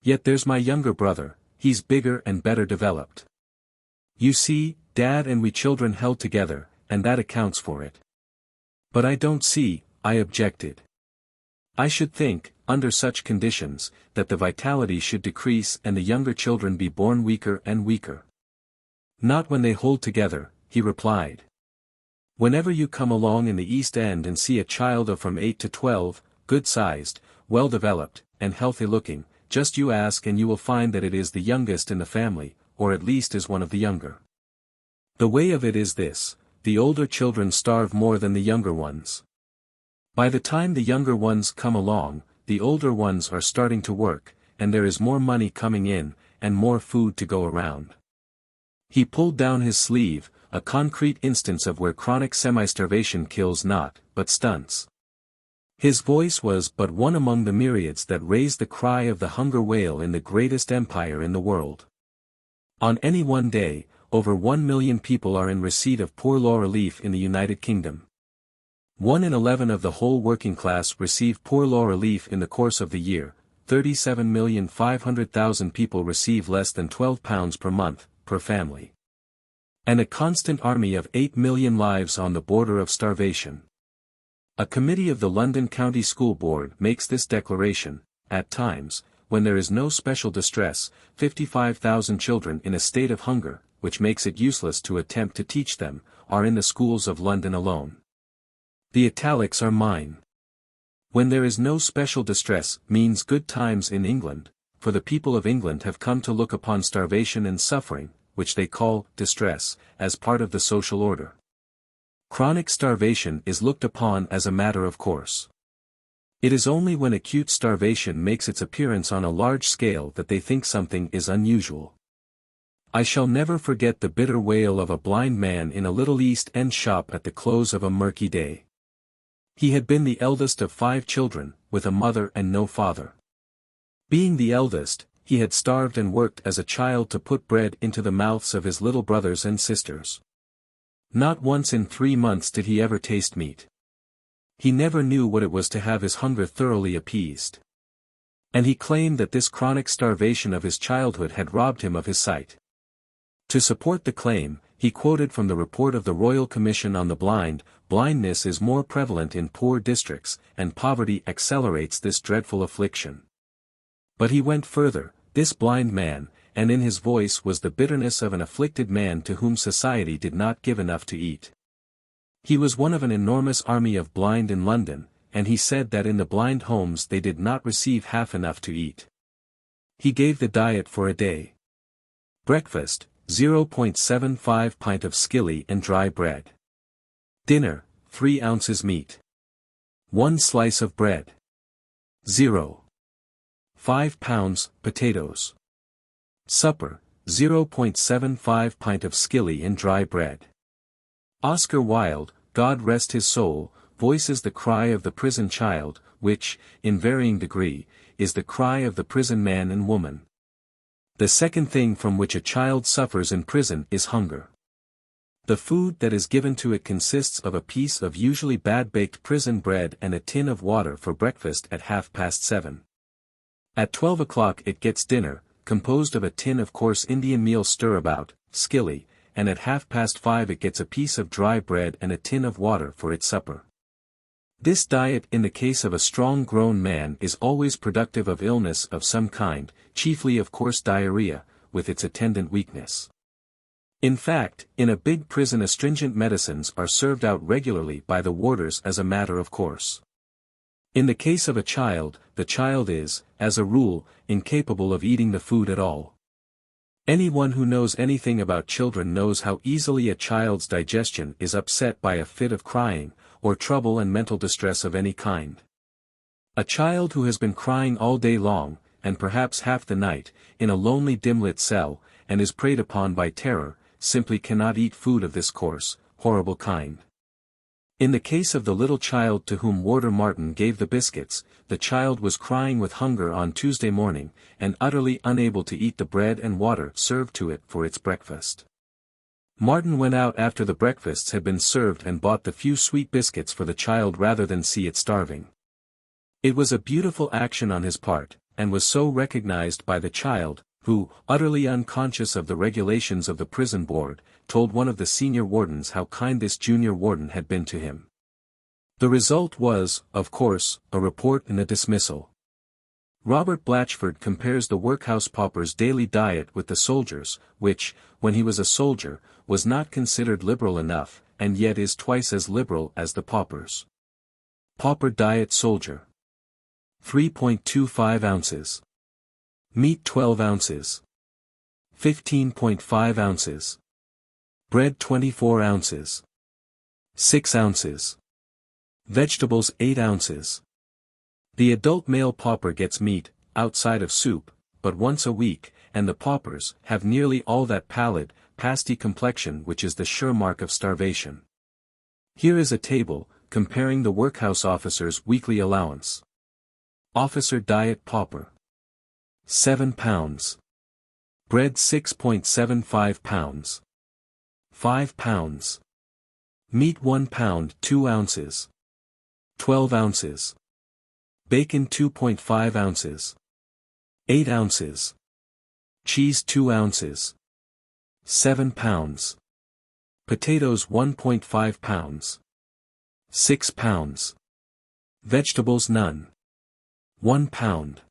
Yet there's my younger brother, he's bigger and better developed. You see, Dad and we children held together, and that accounts for it. But I don't see, I objected. I should think, under such conditions, that the vitality should decrease and the younger children be born weaker and weaker. Not when they hold together, he replied. Whenever you come along in the East End and see a child of from 8 to 12, good-sized, well-developed, and healthy-looking, just you ask and you will find that it is the youngest in the family, or at least is one of the younger. The way of it is this, the older children starve more than the younger ones. By the time the younger ones come along, the older ones are starting to work, and there is more money coming in, and more food to go around. He pulled down his sleeve, a concrete instance of where chronic semi-starvation kills not, but stunts. His voice was but one among the myriads that raised the cry of the hunger wail in the greatest empire in the world. On any one day, over 1 million people are in receipt of poor law relief in the United Kingdom. 1 in 11 of the whole working class receive poor law relief in the course of the year, 37,500,000 people receive less than £12 per month, per family. And a constant army of 8 million lives on the border of starvation. A committee of the London County School Board makes this declaration, at times, when there is no special distress, 55,000 children in a state of hunger, which makes it useless to attempt to teach them, are in the schools of London alone. The italics are mine. When there is no special distress means good times in England, for the people of England have come to look upon starvation and suffering, which they call distress, as part of the social order. Chronic starvation is looked upon as a matter of course. It is only when acute starvation makes its appearance on a large scale that they think something is unusual. I shall never forget the bitter wail of a blind man in a little East End shop at the close of a murky day. He had been the eldest of 5 children, with a mother and no father. Being the eldest, he had starved and worked as a child to put bread into the mouths of his little brothers and sisters. Not once in 3 months did he ever taste meat. He never knew what it was to have his hunger thoroughly appeased. And he claimed that this chronic starvation of his childhood had robbed him of his sight. To support the claim, he quoted from the report of the Royal Commission on the Blind, blindness is more prevalent in poor districts, and poverty accelerates this dreadful affliction. But he went further, this blind man, and in his voice was the bitterness of an afflicted man to whom society did not give enough to eat. He was one of an enormous army of blind in London, and he said that in the blind homes they did not receive half enough to eat. He gave the diet for a day. Breakfast, 0.75 pint of skilly and dry bread. Dinner, 3 ounces meat. 1 slice of bread. 0. 5 pounds, potatoes. Supper, 0.75 pint of skilly and dry bread. Oscar Wilde, God rest his soul, voices the cry of the prison child, which, in varying degree, is the cry of the prison man and woman. The second thing from which a child suffers in prison is hunger. The food that is given to it consists of a piece of usually bad-baked prison bread and a tin of water for breakfast at 7:30. At 12 o'clock it gets dinner, composed of a tin of coarse Indian meal stirabout, skilly, and at 5:30 it gets a piece of dry bread and a tin of water for its supper. This diet in the case of a strong grown man is always productive of illness of some kind, chiefly of course diarrhea, with its attendant weakness. In fact, in a big prison astringent medicines are served out regularly by the warders as a matter of course. In the case of a child, the child is, as a rule, incapable of eating the food at all. Anyone who knows anything about children knows how easily a child's digestion is upset by a fit of crying, or trouble and mental distress of any kind. A child who has been crying all day long, and perhaps half the night, in a lonely dim-lit cell, and is preyed upon by terror, simply cannot eat food of this coarse, horrible kind. In the case of the little child to whom Warder Martin gave the biscuits, the child was crying with hunger on Tuesday morning, and utterly unable to eat the bread and water served to it for its breakfast. Martin went out after the breakfasts had been served and bought the few sweet biscuits for the child rather than see it starving. It was a beautiful action on his part, and was so recognized by the child, who, utterly unconscious of the regulations of the prison board, told one of the senior wardens how kind this junior warden had been to him. The result was, of course, a report and a dismissal. Robert Blatchford compares the workhouse pauper's daily diet with the soldier's, which, when he was a soldier, was not considered liberal enough, and yet is twice as liberal as the pauper's. Pauper diet soldier. 3.25 ounces. Meat 12 ounces. 15.5 ounces. Bread 24 ounces. 6 ounces. Vegetables 8 ounces. The adult male pauper gets meat, outside of soup, but once a week, and the paupers have nearly all that pallid, pasty complexion which is the sure mark of starvation. Here is a table, comparing the workhouse officer's weekly allowance. Officer diet pauper. 7 pounds. Bread 6.75 pounds. 5 pounds. Meat 1 pound 2 ounces. 12 ounces. Bacon 2.5 ounces. 8 ounces. Cheese 2 ounces. 7 pounds. Potatoes 1.5 pounds. 6 pounds. Vegetables none. 1 pound.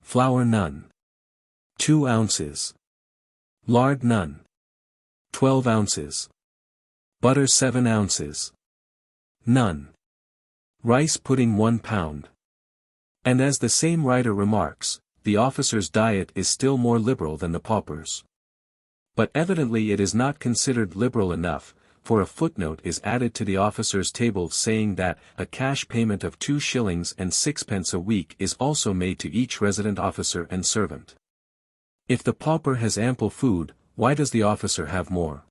Flour none. 2 ounces. Lard none. 12 ounces. Butter 7 ounces. None. Rice pudding 1 pound. And as the same writer remarks, the officer's diet is still more liberal than the pauper's. But evidently it is not considered liberal enough, for a footnote is added to the officer's table saying that a cash payment of 2 shillings and 6 pence a week is also made to each resident officer and servant. If the pauper has ample food, why does the officer have more?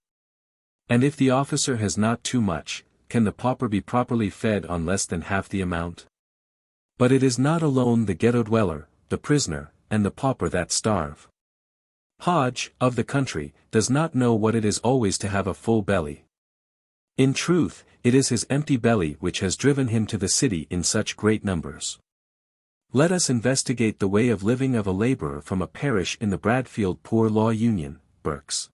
And if the officer has not too much, can the pauper be properly fed on less than half the amount? But it is not alone the ghetto dweller, the prisoner, and the pauper that starve. Hodge, of the country, does not know what it is always to have a full belly. In truth, it is his empty belly which has driven him to the city in such great numbers. Let us investigate the way of living of a laborer from a parish in the Bradfield Poor Law Union, Berks.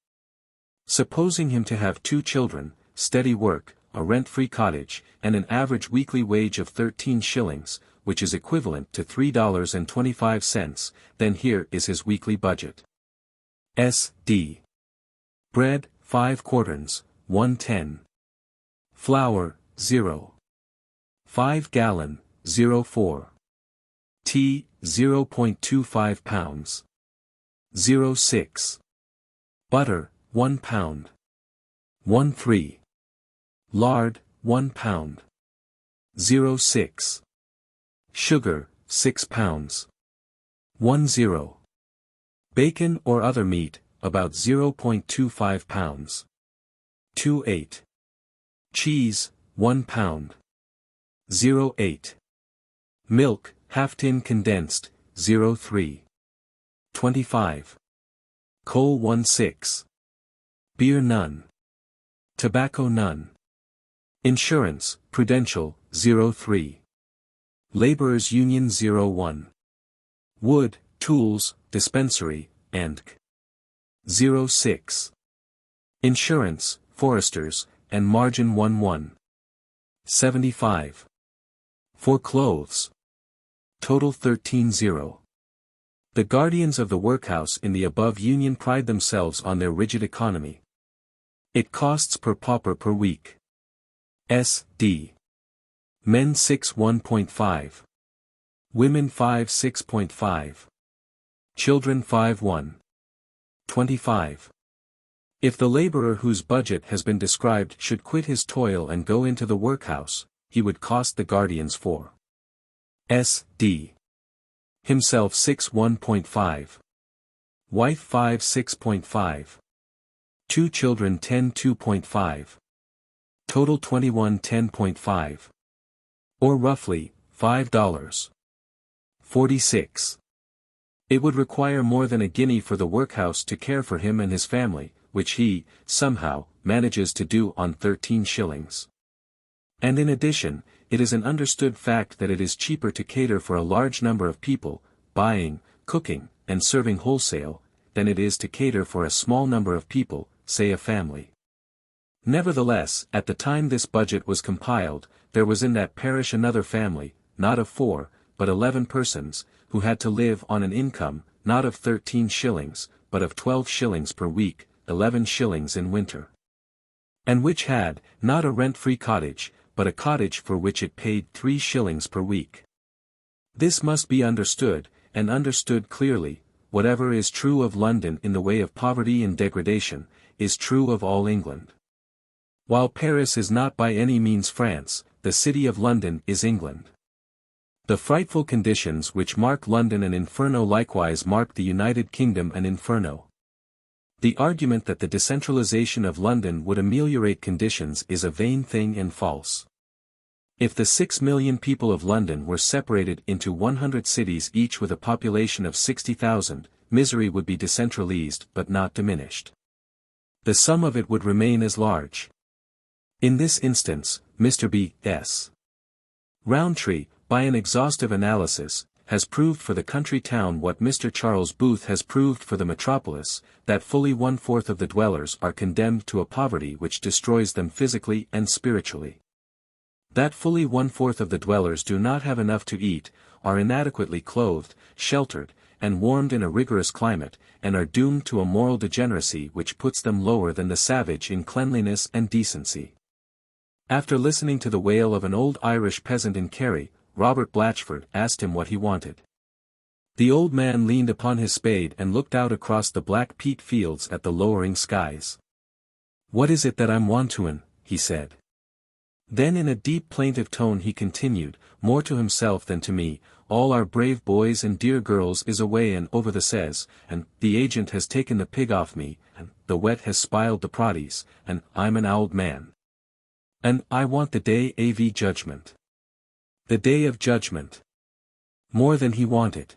Supposing him to have 2 children, steady work, a rent-free cottage, and an average weekly wage of 13 shillings, which is equivalent to $3.25, then here is his weekly budget. S.D. Bread, 5 quarterns, 1.10. Flour, 0. 5 gallon, 0.4. Tea, 0.25 pounds. 0.6. Butter, 1 pound. 1.3. Lard, 1 pound. 06. Sugar, 6 pounds. 10. Bacon or other meat, about 0.25 pounds. 28. Cheese, 1 pound. 08. Milk, half tin condensed, 03. 25. Coal 16. Beer none. Tobacco none. Insurance, Prudential, 03. Laborers Union 01. Wood, tools, dispensary, and 06. Insurance, Foresters, and margin 11. 75. For clothes. Total 13.0. The guardians of the workhouse in the above union pride themselves on their rigid economy. It costs per pauper per week. S.D. Men 6 1.5. Women 5 6.5. Children 5 1. 25. If the laborer whose budget has been described should quit his toil and go into the workhouse, he would cost the guardians 4. S.D. Himself 6 1.5. Wife 5 6.5. 2 children 10 2.5. Total 21 10.5. Or roughly, $5. 46. It would require more than a guinea for the workhouse to care for him and his family, which he, somehow, manages to do on 13 shillings. And in addition, it is an understood fact that it is cheaper to cater for a large number of people, buying, cooking, and serving wholesale, than it is to cater for a small number of people, say a family. Nevertheless, at the time this budget was compiled, there was in that parish another family, not of 4, but 11 persons, who had to live on an income, not of 13 shillings, but of 12 shillings per week, 11 shillings in winter. And which had, not a rent-free cottage, but a cottage for which it paid 3 shillings per week. This must be understood, and understood clearly. Whatever is true of London in the way of poverty and degradation, is true of all England. While Paris is not by any means France, the city of London is England. The frightful conditions which mark London an inferno likewise mark the United Kingdom an inferno. The argument that the decentralization of London would ameliorate conditions is a vain thing and false. If the 6 million people of London were separated into 100 cities each with a population of 60,000, misery would be decentralized but not diminished. The sum of it would remain as large. In this instance, Mr. B.S. Rowntree, by an exhaustive analysis, has proved for the country town what Mr. Charles Booth has proved for the metropolis, that fully 1/4 of the dwellers are condemned to a poverty which destroys them physically and spiritually. That fully 1/4 of the dwellers do not have enough to eat, are inadequately clothed, sheltered, and warmed in a rigorous climate, and are doomed to a moral degeneracy which puts them lower than the savage in cleanliness and decency. After listening to the wail of an old Irish peasant in Kerry, Robert Blatchford asked him what he wanted. The old man leaned upon his spade and looked out across the black peat fields at the lowering skies. "What is it that I'm wantoin'?" he said. Then in a deep plaintive tone he continued, more to himself than to me, "All our brave boys and dear girls is away and over the says, and the agent has taken the pig off me, and the wet has spiled the proddies, and I'm an ould man. And I want the day av judgment. The day of judgment." More than he wanted.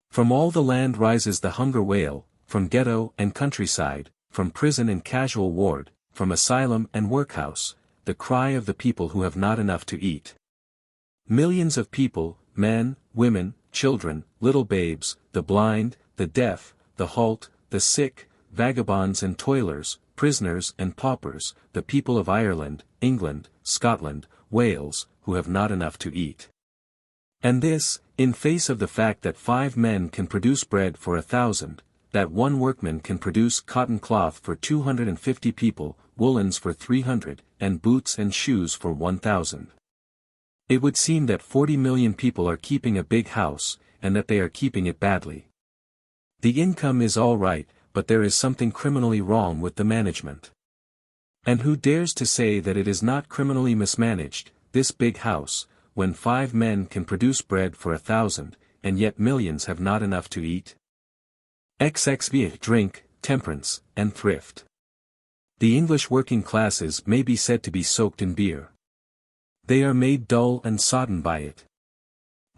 From all the land rises the hunger wail, from ghetto and countryside, from prison and casual ward, from asylum and workhouse, the cry of the people who have not enough to eat. Millions of people, men, women, children, little babes, the blind, the deaf, the halt, the sick, vagabonds and toilers, prisoners and paupers, the people of Ireland, England, Scotland, Wales, who have not enough to eat. And this, in face of the fact that 5 men can produce bread for 1,000, that 1 workman can produce cotton cloth for 250 people, woolens for 300, and boots and shoes for 1,000. It would seem that 40 million people are keeping a big house, and that they are keeping it badly. The income is all right, but there is something criminally wrong with the management. And who dares to say that it is not criminally mismanaged? this big house, when 5 men can produce bread for 1,000, and yet millions have not enough to eat? XXVIII drink, temperance, and thrift. The English working classes may be said to be soaked in beer. They are made dull and sodden by it.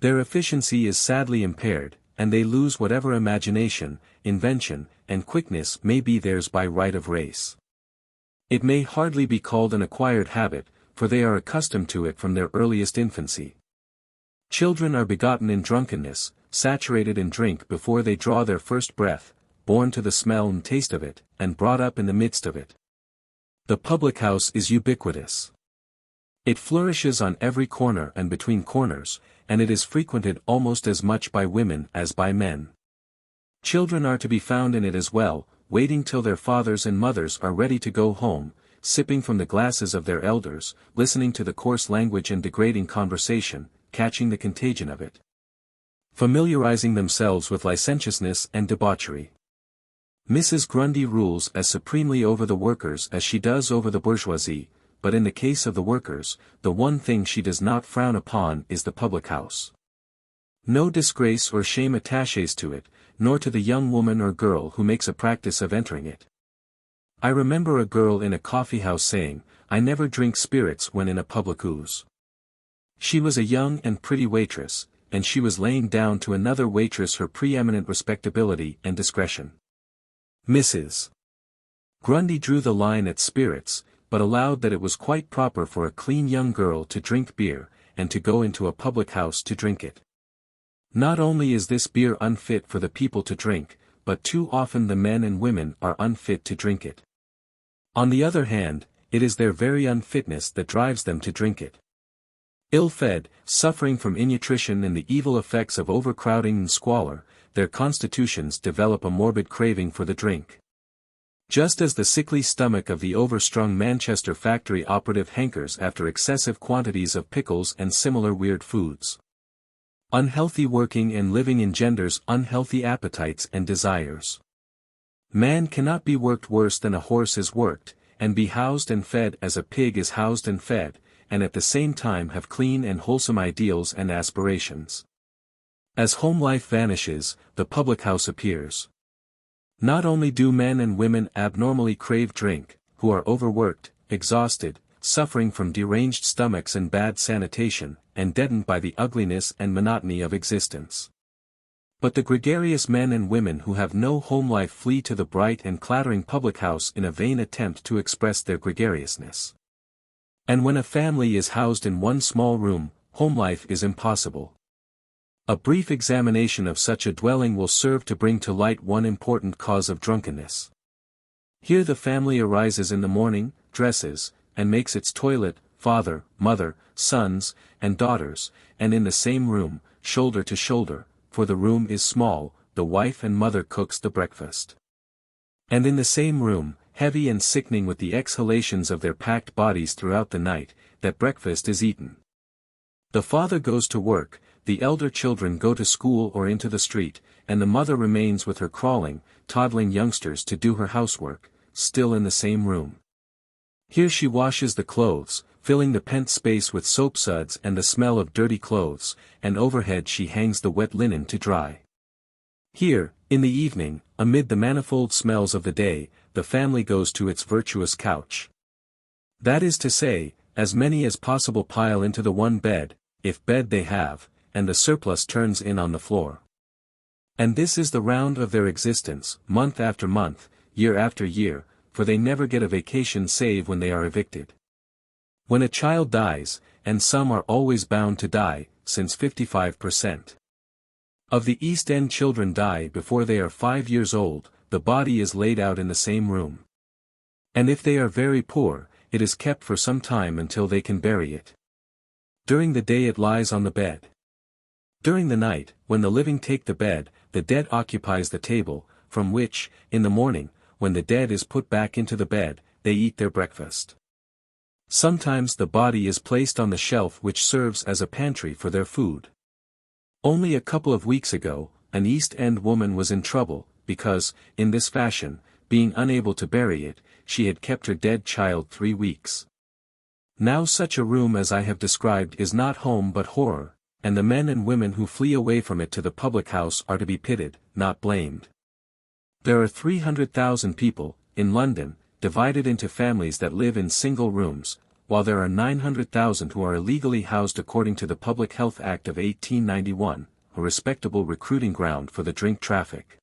Their efficiency is sadly impaired, and they lose whatever imagination, invention, and quickness may be theirs by right of race. It may hardly be called an acquired habit, for they are accustomed to it from their earliest infancy. Children are begotten in drunkenness, saturated in drink before they draw their first breath, born to the smell and taste of it, and brought up in the midst of it. The public house is ubiquitous. It flourishes on every corner and between corners, and it is frequented almost as much by women as by men. Children are to be found in it as well, waiting till their fathers and mothers are ready to go home, sipping from the glasses of their elders, listening to the coarse language and degrading conversation, catching the contagion of it. Familiarizing themselves with licentiousness and debauchery. Mrs. Grundy rules as supremely over the workers as she does over the bourgeoisie, but in the case of the workers, the one thing she does not frown upon is the public house. No disgrace or shame attaches to it, nor to the young woman or girl who makes a practice of entering it. I remember a girl in a coffee-house saying, "I never drink spirits when in a public house." She was a young and pretty waitress, and she was laying down to another waitress her preeminent respectability and discretion. Mrs. Grundy drew the line at spirits, but allowed that it was quite proper for a clean young girl to drink beer, and to go into a public house to drink it. Not only is this beer unfit for the people to drink, but too often the men and women are unfit to drink it. On the other hand, it is their very unfitness that drives them to drink it. Ill-fed, suffering from innutrition and the evil effects of overcrowding and squalor, their constitutions develop a morbid craving for the drink. Just as the sickly stomach of the overstrung Manchester factory operative hankers after excessive quantities of pickles and similar weird foods. Unhealthy working and living engenders unhealthy appetites and desires. Man cannot be worked worse than a horse is worked, and be housed and fed as a pig is housed and fed, and at the same time have clean and wholesome ideals and aspirations. As home life vanishes, the public house appears. Not only do men and women abnormally crave drink, who are overworked, exhausted, suffering from deranged stomachs and bad sanitation, and deadened by the ugliness and monotony of existence. But the gregarious men and women who have no home life flee to the bright and clattering public house in a vain attempt to express their gregariousness. And when a family is housed in one small room, home life is impossible. A brief examination of such a dwelling will serve to bring to light one important cause of drunkenness. Here the family arises in the morning, dresses, and makes its toilet, father, mother, sons, and daughters, and in the same room, shoulder to shoulder, for the room is small, the wife and mother cooks the breakfast. And in the same room, heavy and sickening with the exhalations of their packed bodies throughout the night, that breakfast is eaten. The father goes to work, the elder children go to school or into the street, and the mother remains with her crawling, toddling youngsters to do her housework, still in the same room. Here she washes the clothes, filling the pent space with soap suds and the smell of dirty clothes, and overhead she hangs the wet linen to dry. Here, in the evening, amid the manifold smells of the day, the family goes to its virtuous couch. That is to say, as many as possible pile into the one bed, if bed they have, and the surplus turns in on the floor. And this is the round of their existence, month after month, year after year, for they never get a vacation save when they are evicted. When a child dies, and some are always bound to die, since 55% of the East End children die before they are 5 years old, the body is laid out in the same room. And if they are very poor, it is kept for some time until they can bury it. During the day it lies on the bed. During the night, when the living take the bed, the dead occupies the table, from which, in the morning, when the dead is put back into the bed, they eat their breakfast. Sometimes the body is placed on the shelf which serves as a pantry for their food. Only a couple of weeks ago, an East End woman was in trouble, because, in this fashion, being unable to bury it, she had kept her dead child 3 weeks. Now such a room as I have described is not home but horror, and the men and women who flee away from it to the public house are to be pitied, not blamed. There are 300,000 people, in London, divided into families that live in single rooms, while there are 900,000 who are illegally housed according to the Public Health Act of 1891, a respectable recruiting ground for the drink traffic.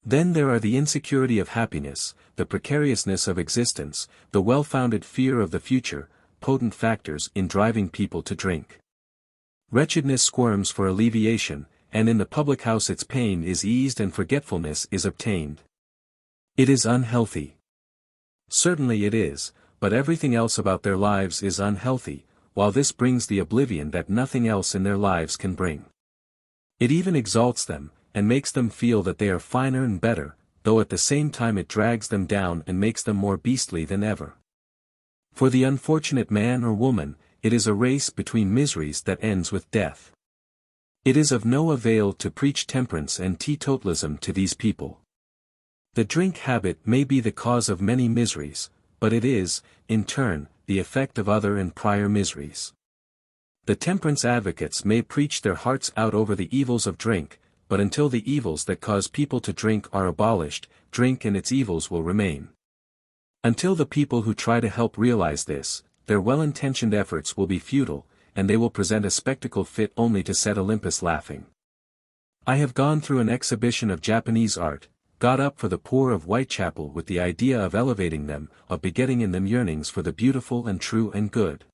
Then there are the insecurity of happiness, the precariousness of existence, the well-founded fear of the future, potent factors in driving people to drink. Wretchedness squirms for alleviation, and in the public house its pain is eased and forgetfulness is obtained. It is unhealthy. Certainly it is, but everything else about their lives is unhealthy, while this brings the oblivion that nothing else in their lives can bring. It even exalts them, and makes them feel that they are finer and better, though at the same time it drags them down and makes them more beastly than ever. For the unfortunate man or woman, it is a race between miseries that ends with death. It is of no avail to preach temperance and teetotalism to these people. The drink habit may be the cause of many miseries, but it is, in turn, the effect of other and prior miseries. The temperance advocates may preach their hearts out over the evils of drink, but until the evils that cause people to drink are abolished, drink and its evils will remain. Until the people who try to help realize this, their well-intentioned efforts will be futile, and they will present a spectacle fit only to set Olympus laughing. I have gone through an exhibition of Japanese art, got up for the poor of Whitechapel with the idea of elevating them, of begetting in them yearnings for the beautiful and true and good.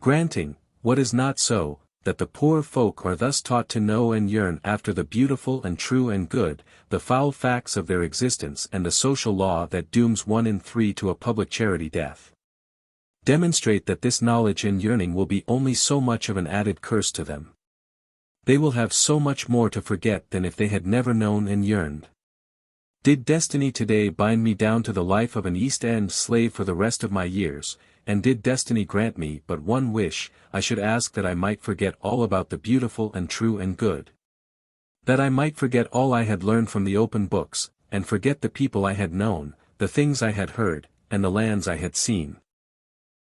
Granting, what is not so, that the poor folk are thus taught to know and yearn after the beautiful and true and good, the foul facts of their existence and the social law that dooms 1 in 3 to a public charity death. Demonstrate that this knowledge and yearning will be only so much of an added curse to them. They will have so much more to forget than if they had never known and yearned. Did destiny today bind me down to the life of an East End slave for the rest of my years, and did destiny grant me but one wish, I should ask that I might forget all about the beautiful and true and good. That I might forget all I had learned from the open books, and forget the people I had known, the things I had heard, and the lands I had seen.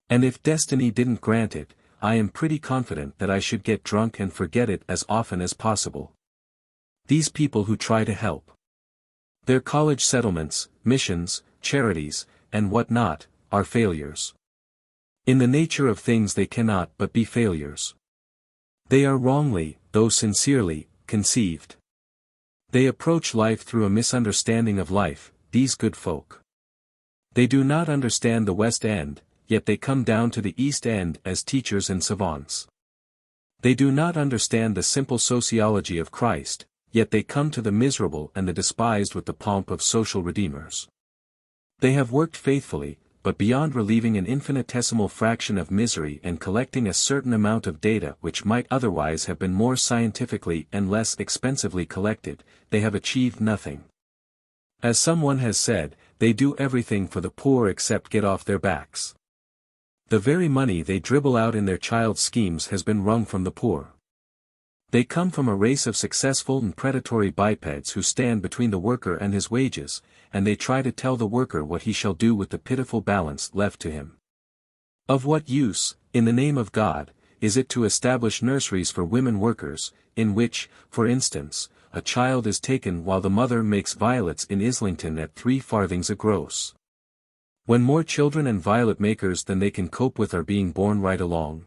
And if destiny didn't grant it, I am pretty confident that I should get drunk and forget it as often as possible. These people who try to help. Their college settlements, missions, charities, and what not, are failures. In the nature of things they cannot but be failures. They are wrongly, though sincerely, conceived. They approach life through a misunderstanding of life, these good folk. They do not understand the West End, yet they come down to the East End as teachers and savants. They do not understand the simple sociology of Christ, yet they come to the miserable and the despised with the pomp of social redeemers. They have worked faithfully, but beyond relieving an infinitesimal fraction of misery and collecting a certain amount of data which might otherwise have been more scientifically and less expensively collected, they have achieved nothing. As someone has said, they do everything for the poor except get off their backs. The very money they dribble out in their child schemes has been wrung from the poor. They come from a race of successful and predatory bipeds who stand between the worker and his wages, and they try to tell the worker what he shall do with the pitiful balance left to him. Of what use, in the name of God, is it to establish nurseries for women workers, in which, for instance, a child is taken while the mother makes violets in Islington at 3 farthings a gross? When more children and violet makers than they can cope with are being born right along.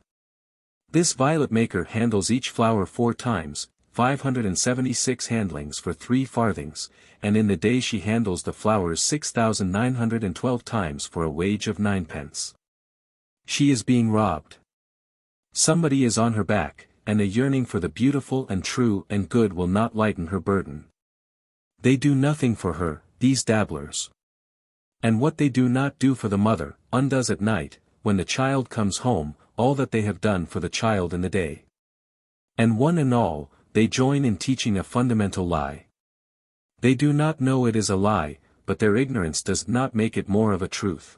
This violet maker handles each flower 4 times, 576 handlings for 3 farthings, and in the day she handles the flowers 6,912 times for a wage of 9 pence. She is being robbed. Somebody is on her back, and a yearning for the beautiful and true and good will not lighten her burden. They do nothing for her, these dabblers. And what they do not do for the mother, undoes at night, when the child comes home, all that they have done for the child in the day. And one and all, they join in teaching a fundamental lie. They do not know it is a lie, but their ignorance does not make it more of a truth.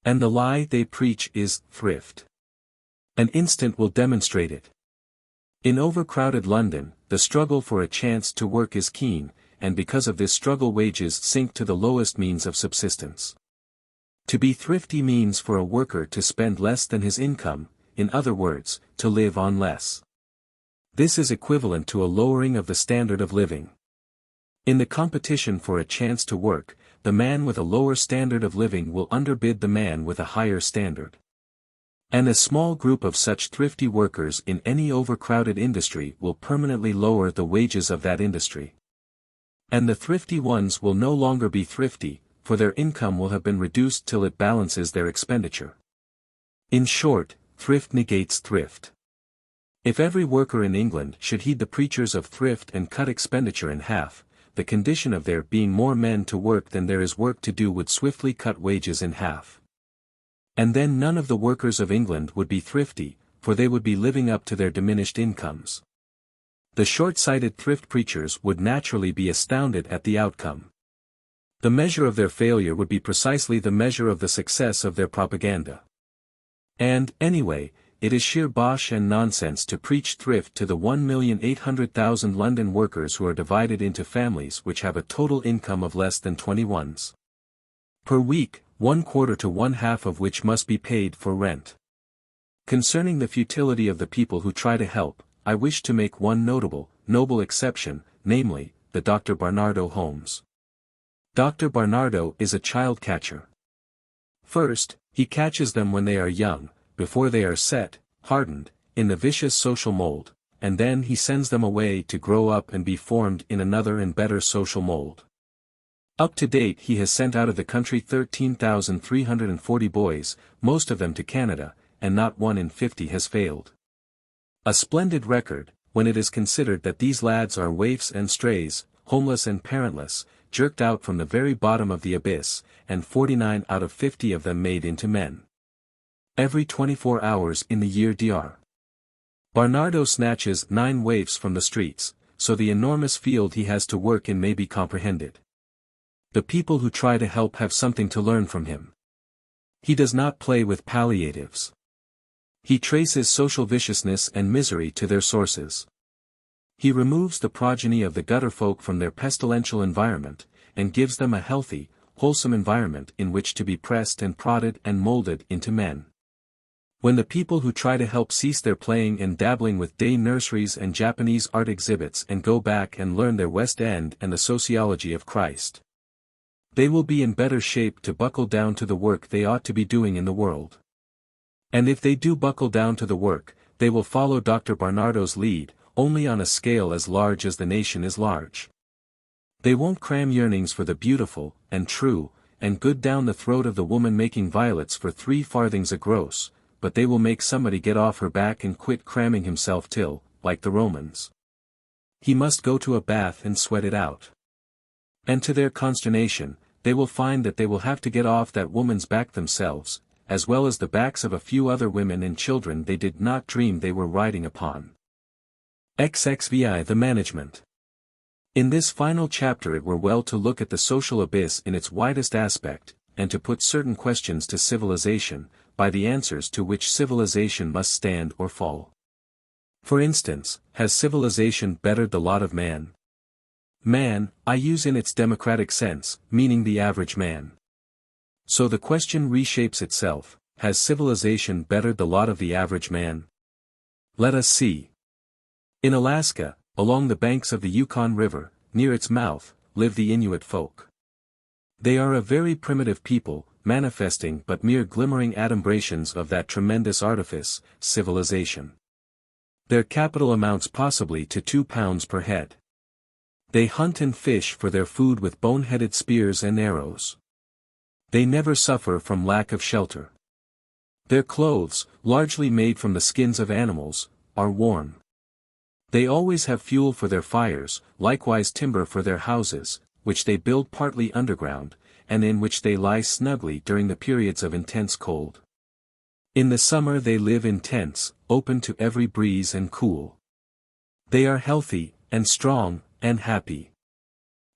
And the lie they preach is thrift. An instant will demonstrate it. In overcrowded London, the struggle for a chance to work is keen, and because of this struggle wages sink to the lowest means of subsistence. To be thrifty means for a worker to spend less than his income, in other words, to live on less. This is equivalent to a lowering of the standard of living. In the competition for a chance to work, the man with a lower standard of living will underbid the man with a higher standard. And a small group of such thrifty workers in any overcrowded industry will permanently lower the wages of that industry. And the thrifty ones will no longer be thrifty, for their income will have been reduced till it balances their expenditure. In short, thrift negates thrift. If every worker in England should heed the preachers of thrift and cut expenditure in half, the condition of there being more men to work than there is work to do would swiftly cut wages in half. And then none of the workers of England would be thrifty, for they would be living up to their diminished incomes. The short-sighted thrift preachers would naturally be astounded at the outcome. The measure of their failure would be precisely the measure of the success of their propaganda. And, anyway, it is sheer bosh and nonsense to preach thrift to the 1,800,000 London workers who are divided into families which have a total income of less than 21s per week, 1/4 to 1/2 of which must be paid for rent. Concerning the futility of the people who try to help, I wish to make one noble exception, namely, the Dr. Barnardo Holmes. Dr. Barnardo is a child catcher. First, he catches them when they are young, before they are set, hardened, in the vicious social mold, and then he sends them away to grow up and be formed in another and better social mold. Up to date he has sent out of the country 13,340 boys, most of them to Canada, and not one in 50 has failed. A splendid record, when it is considered that these lads are waifs and strays, homeless and parentless, jerked out from the very bottom of the abyss, and 49 out of 50 of them made into men. Every 24 hours in the year Dr. Barnardo snatches 9 waifs from the streets, so the enormous field he has to work in may be comprehended. The people who try to help have something to learn from him. He does not play with palliatives. He traces social viciousness and misery to their sources. He removes the progeny of the gutter folk from their pestilential environment, and gives them a healthy, wholesome environment in which to be pressed and prodded and molded into men. When the people who try to help cease their playing and dabbling with day nurseries and Japanese art exhibits and go back and learn their West End and the sociology of Christ, they will be in better shape to buckle down to the work they ought to be doing in the world. And if they do buckle down to the work, they will follow Dr. Barnardo's lead, only on a scale as large as the nation is large. They won't cram yearnings for the beautiful, and true, and good down the throat of the woman making violets for 3 farthings a gross, but they will make somebody get off her back and quit cramming himself till, like the Romans, he must go to a bath and sweat it out. And to their consternation, they will find that they will have to get off that woman's back themselves, as well as the backs of a few other women and children they did not dream they were riding upon. XXVI The Management. In this final chapter it were well to look at the social abyss in its widest aspect, and to put certain questions to civilization, by the answers to which civilization must stand or fall. For instance, has civilization bettered the lot of man? Man, I use in its democratic sense, meaning the average man. So the question reshapes itself, has civilization bettered the lot of the average man? Let us see. In Alaska, along the banks of the Yukon River, near its mouth, live the Inuit folk. They are a very primitive people, manifesting but mere glimmering adumbrations of that tremendous artifice, civilization. Their capital amounts possibly to £2 per head. They hunt and fish for their food with bone-headed spears and arrows. They never suffer from lack of shelter. Their clothes, largely made from the skins of animals, are warm. They always have fuel for their fires, likewise timber for their houses, which they build partly underground, and in which they lie snugly during the periods of intense cold. In the summer they live in tents, open to every breeze and cool. They are healthy, and strong, and happy.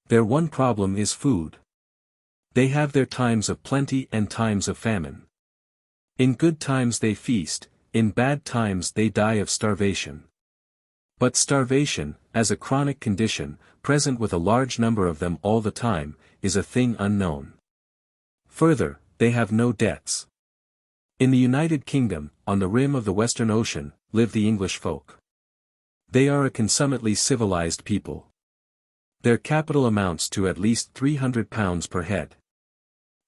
Their one problem is food. They have their times of plenty and times of famine. In good times they feast, in bad times they die of starvation. But starvation, as a chronic condition, present with a large number of them all the time, is a thing unknown. Further, they have no debts. In the United Kingdom, on the rim of the Western Ocean, live the English folk. They are a consummately civilized people. Their capital amounts to at least £300 per head.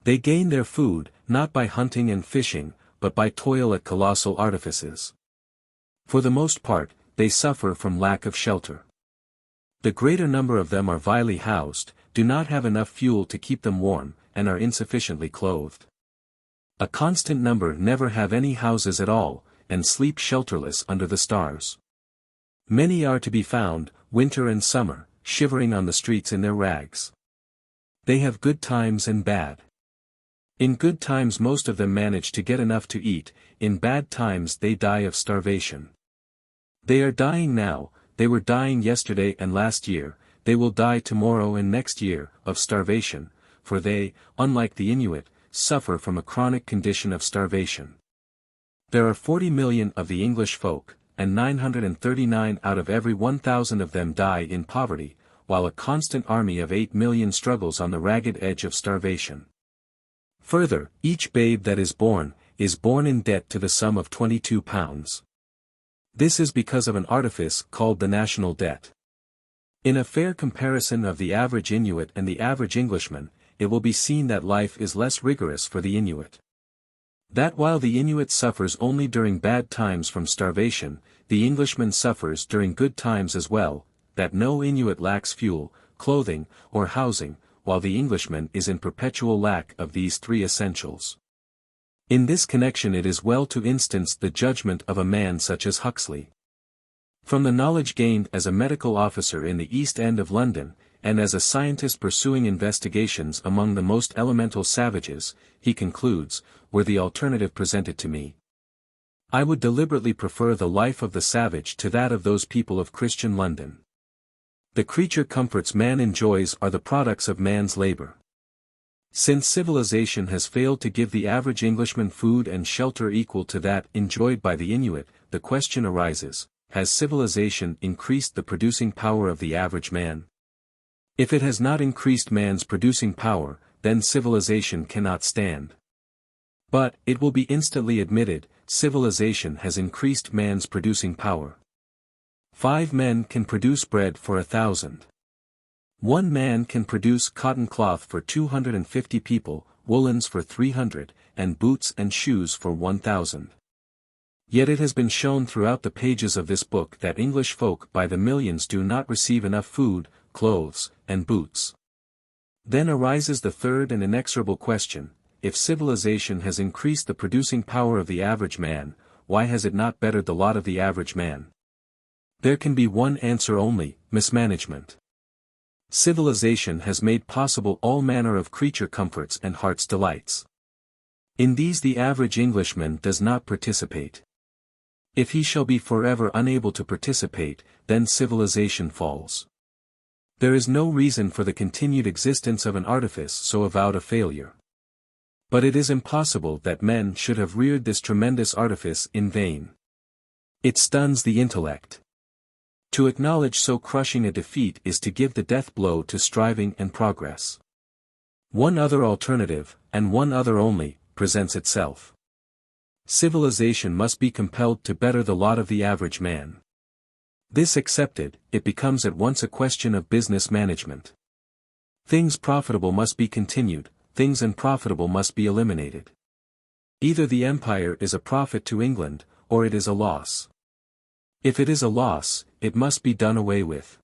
They gain their food, not by hunting and fishing, but by toil at colossal artifices. For the most part, they suffer from lack of shelter. The greater number of them are vilely housed, do not have enough fuel to keep them warm, and are insufficiently clothed. A constant number never have any houses at all, and sleep shelterless under the stars. Many are to be found, winter and summer, shivering on the streets in their rags. They have good times and bad. In good times most of them manage to get enough to eat, in bad times they die of starvation. They are dying now, they were dying yesterday and last year, they will die tomorrow and next year, of starvation, for they, unlike the Inuit, suffer from a chronic condition of starvation. There are 40 million of the English folk, and 939 out of every 1,000 of them die in poverty, while a constant army of 8 million struggles on the ragged edge of starvation. Further, each babe that is born in debt to the sum of £22. This is because of an artifice called the national debt. In a fair comparison of the average Inuit and the average Englishman, it will be seen that life is less rigorous for the Inuit. That while the Inuit suffers only during bad times from starvation, the Englishman suffers during good times as well, that no Inuit lacks fuel, clothing, or housing, while the Englishman is in perpetual lack of these three essentials. In this connection it is well to instance the judgment of a man such as Huxley. From the knowledge gained as a medical officer in the East End of London, and as a scientist pursuing investigations among the most elemental savages, he concludes, were the alternative presented to me, I would deliberately prefer the life of the savage to that of those people of Christian London. The creature comforts man enjoys are the products of man's labor. Since civilization has failed to give the average Englishman food and shelter equal to that enjoyed by the Inuit, the question arises, has civilization increased the producing power of the average man? If it has not increased man's producing power, then civilization cannot stand. But, it will be instantly admitted, civilization has increased man's producing power. 5 men can produce bread for 1,000. 1 man can produce cotton cloth for 250 people, woolens for 300, and boots and shoes for 1,000. Yet it has been shown throughout the pages of this book that English folk by the millions do not receive enough food, clothes, and boots. Then arises the third and inexorable question, if civilization has increased the producing power of the average man, why has it not bettered the lot of the average man? There can be one answer only, mismanagement. Civilization has made possible all manner of creature comforts and heart's delights. In these the average Englishman does not participate. If he shall be forever unable to participate, then civilization falls. There is no reason for the continued existence of an artifice so avowed a failure. But it is impossible that men should have reared this tremendous artifice in vain. It stuns the intellect. To acknowledge so crushing a defeat is to give the death blow to striving and progress. One other alternative, and one other only, presents itself. Civilization must be compelled to better the lot of the average man. This accepted, it becomes at once a question of business management. Things profitable must be continued, things unprofitable must be eliminated. Either the empire is a profit to England, or it is a loss. If it is a loss, it must be done away with.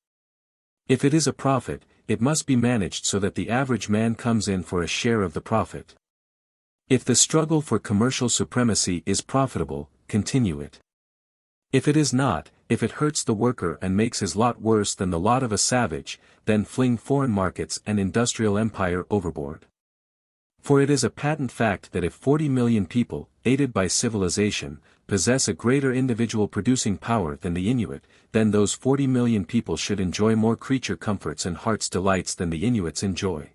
If it is a profit, it must be managed so that the average man comes in for a share of the profit. If the struggle for commercial supremacy is profitable, continue it. If it is not, if it hurts the worker and makes his lot worse than the lot of a savage, then fling foreign markets and industrial empire overboard. For it is a patent fact that if 40 million people, aided by civilization, possess a greater individual producing power than the Inuit, then those 40 million people should enjoy more creature comforts and heart's delights than the Inuits enjoy.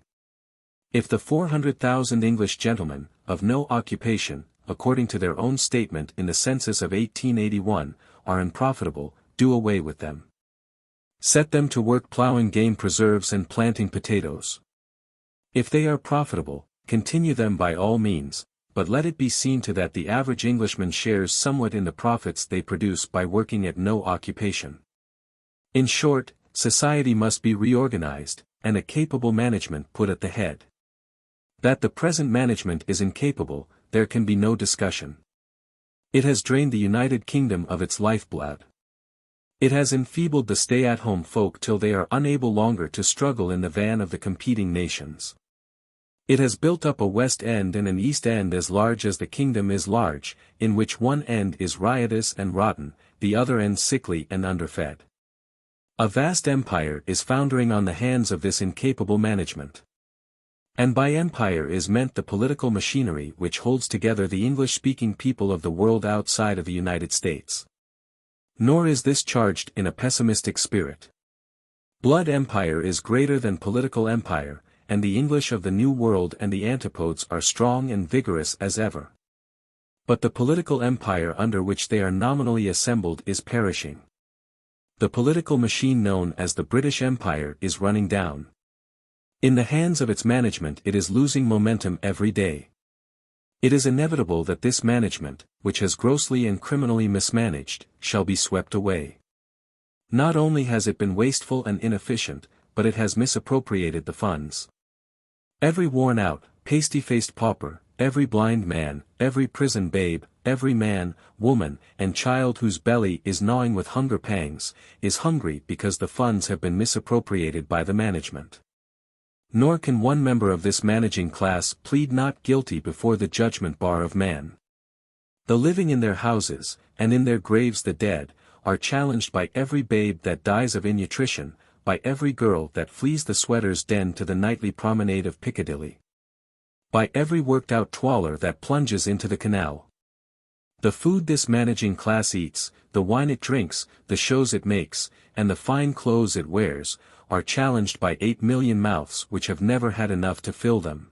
If the 400,000 English gentlemen, of no occupation, according to their own statement in the census of 1881, are unprofitable, do away with them. Set them to work ploughing game preserves and planting potatoes. If they are profitable, continue them by all means, but let it be seen to that the average Englishman shares somewhat in the profits they produce by working at no occupation. In short, society must be reorganized, and a capable management put at the head. That the present management is incapable, there can be no discussion. It has drained the United Kingdom of its lifeblood. It has enfeebled the stay-at-home folk till they are unable longer to struggle in the van of the competing nations. It has built up a West End and an East End as large as the kingdom is large, in which one end is riotous and rotten, the other end sickly and underfed. A vast empire is foundering on the hands of this incapable management. And by empire is meant the political machinery which holds together the English-speaking people of the world outside of the United States. Nor is this charged in a pessimistic spirit. Blood empire is greater than political empire, and the English of the New World and the antipodes are strong and vigorous as ever. But the political empire under which they are nominally assembled is perishing. The political machine known as the British Empire is running down. In the hands of its management it is losing momentum every day. It is inevitable that this management, which has grossly and criminally mismanaged, shall be swept away. Not only has it been wasteful and inefficient, but it has misappropriated the funds. Every worn-out, pasty-faced pauper, every blind man, every prison babe, every man, woman, and child whose belly is gnawing with hunger pangs, is hungry because the funds have been misappropriated by the management. Nor can one member of this managing class plead not guilty before the judgment bar of man. The living in their houses, and in their graves the dead, are challenged by every babe that dies of innutrition, by every girl that flees the sweater's den to the nightly promenade of Piccadilly. By every worked-out twaller that plunges into the canal. The food this managing class eats, the wine it drinks, the shows it makes, and the fine clothes it wears, are challenged by 8 million mouths which have never had enough to fill them.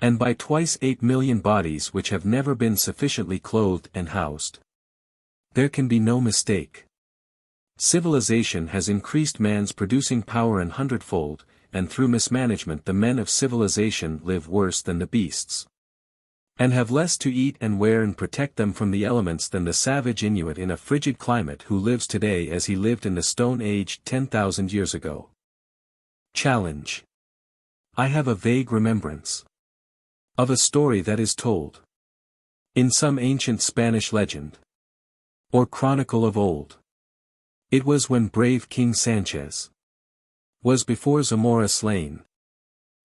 And by twice 8 million bodies which have never been sufficiently clothed and housed. There can be no mistake. Civilization has increased man's producing power an hundredfold, and through mismanagement the men of civilization live worse than the beasts. And have less to eat and wear and protect them from the elements than the savage Inuit in a frigid climate who lives today as he lived in the Stone Age 10,000 years ago. Challenge. I have a vague remembrance of a story that is told in some ancient Spanish legend or chronicle of old. It was when brave King Sanchez was before Zamora slain,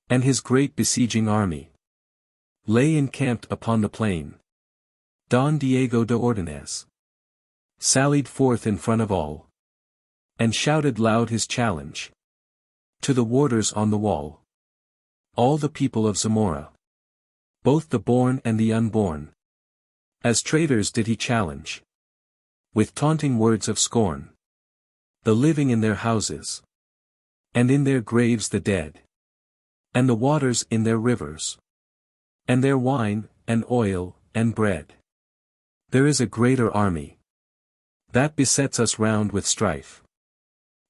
and his great besieging army lay encamped upon the plain. Don Diego de Ordonez sallied forth in front of all, and shouted loud his challenge to the warders on the wall. All the people of Zamora, both the born and the unborn, as traitors did he challenge, with taunting words of scorn, the living in their houses, and in their graves the dead, and the waters in their rivers, and their wine, and oil, and bread. There is a greater army that besets us round with strife.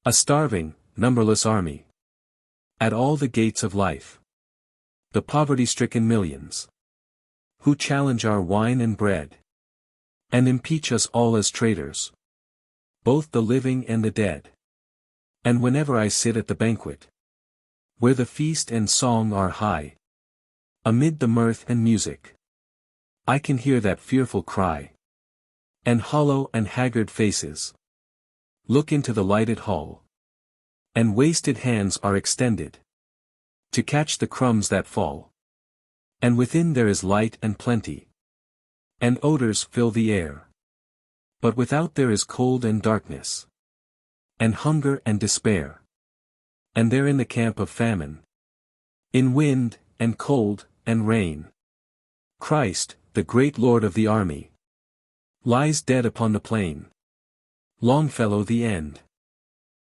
A starving, numberless army at all the gates of life. The poverty-stricken millions who challenge our wine and bread, and impeach us all as traitors, both the living and the dead. And whenever I sit at the banquet, where the feast and song are high, amid the mirth and music, I can hear that fearful cry. And hollow and haggard faces look into the lighted hall, and wasted hands are extended to catch the crumbs that fall. And within there is light and plenty, and odors fill the air. But without there is cold and darkness, and hunger and despair. And there in the camp of famine, in wind, and cold, and rain, Christ, the great Lord of the army, lies dead upon the plain. Longfellow the End.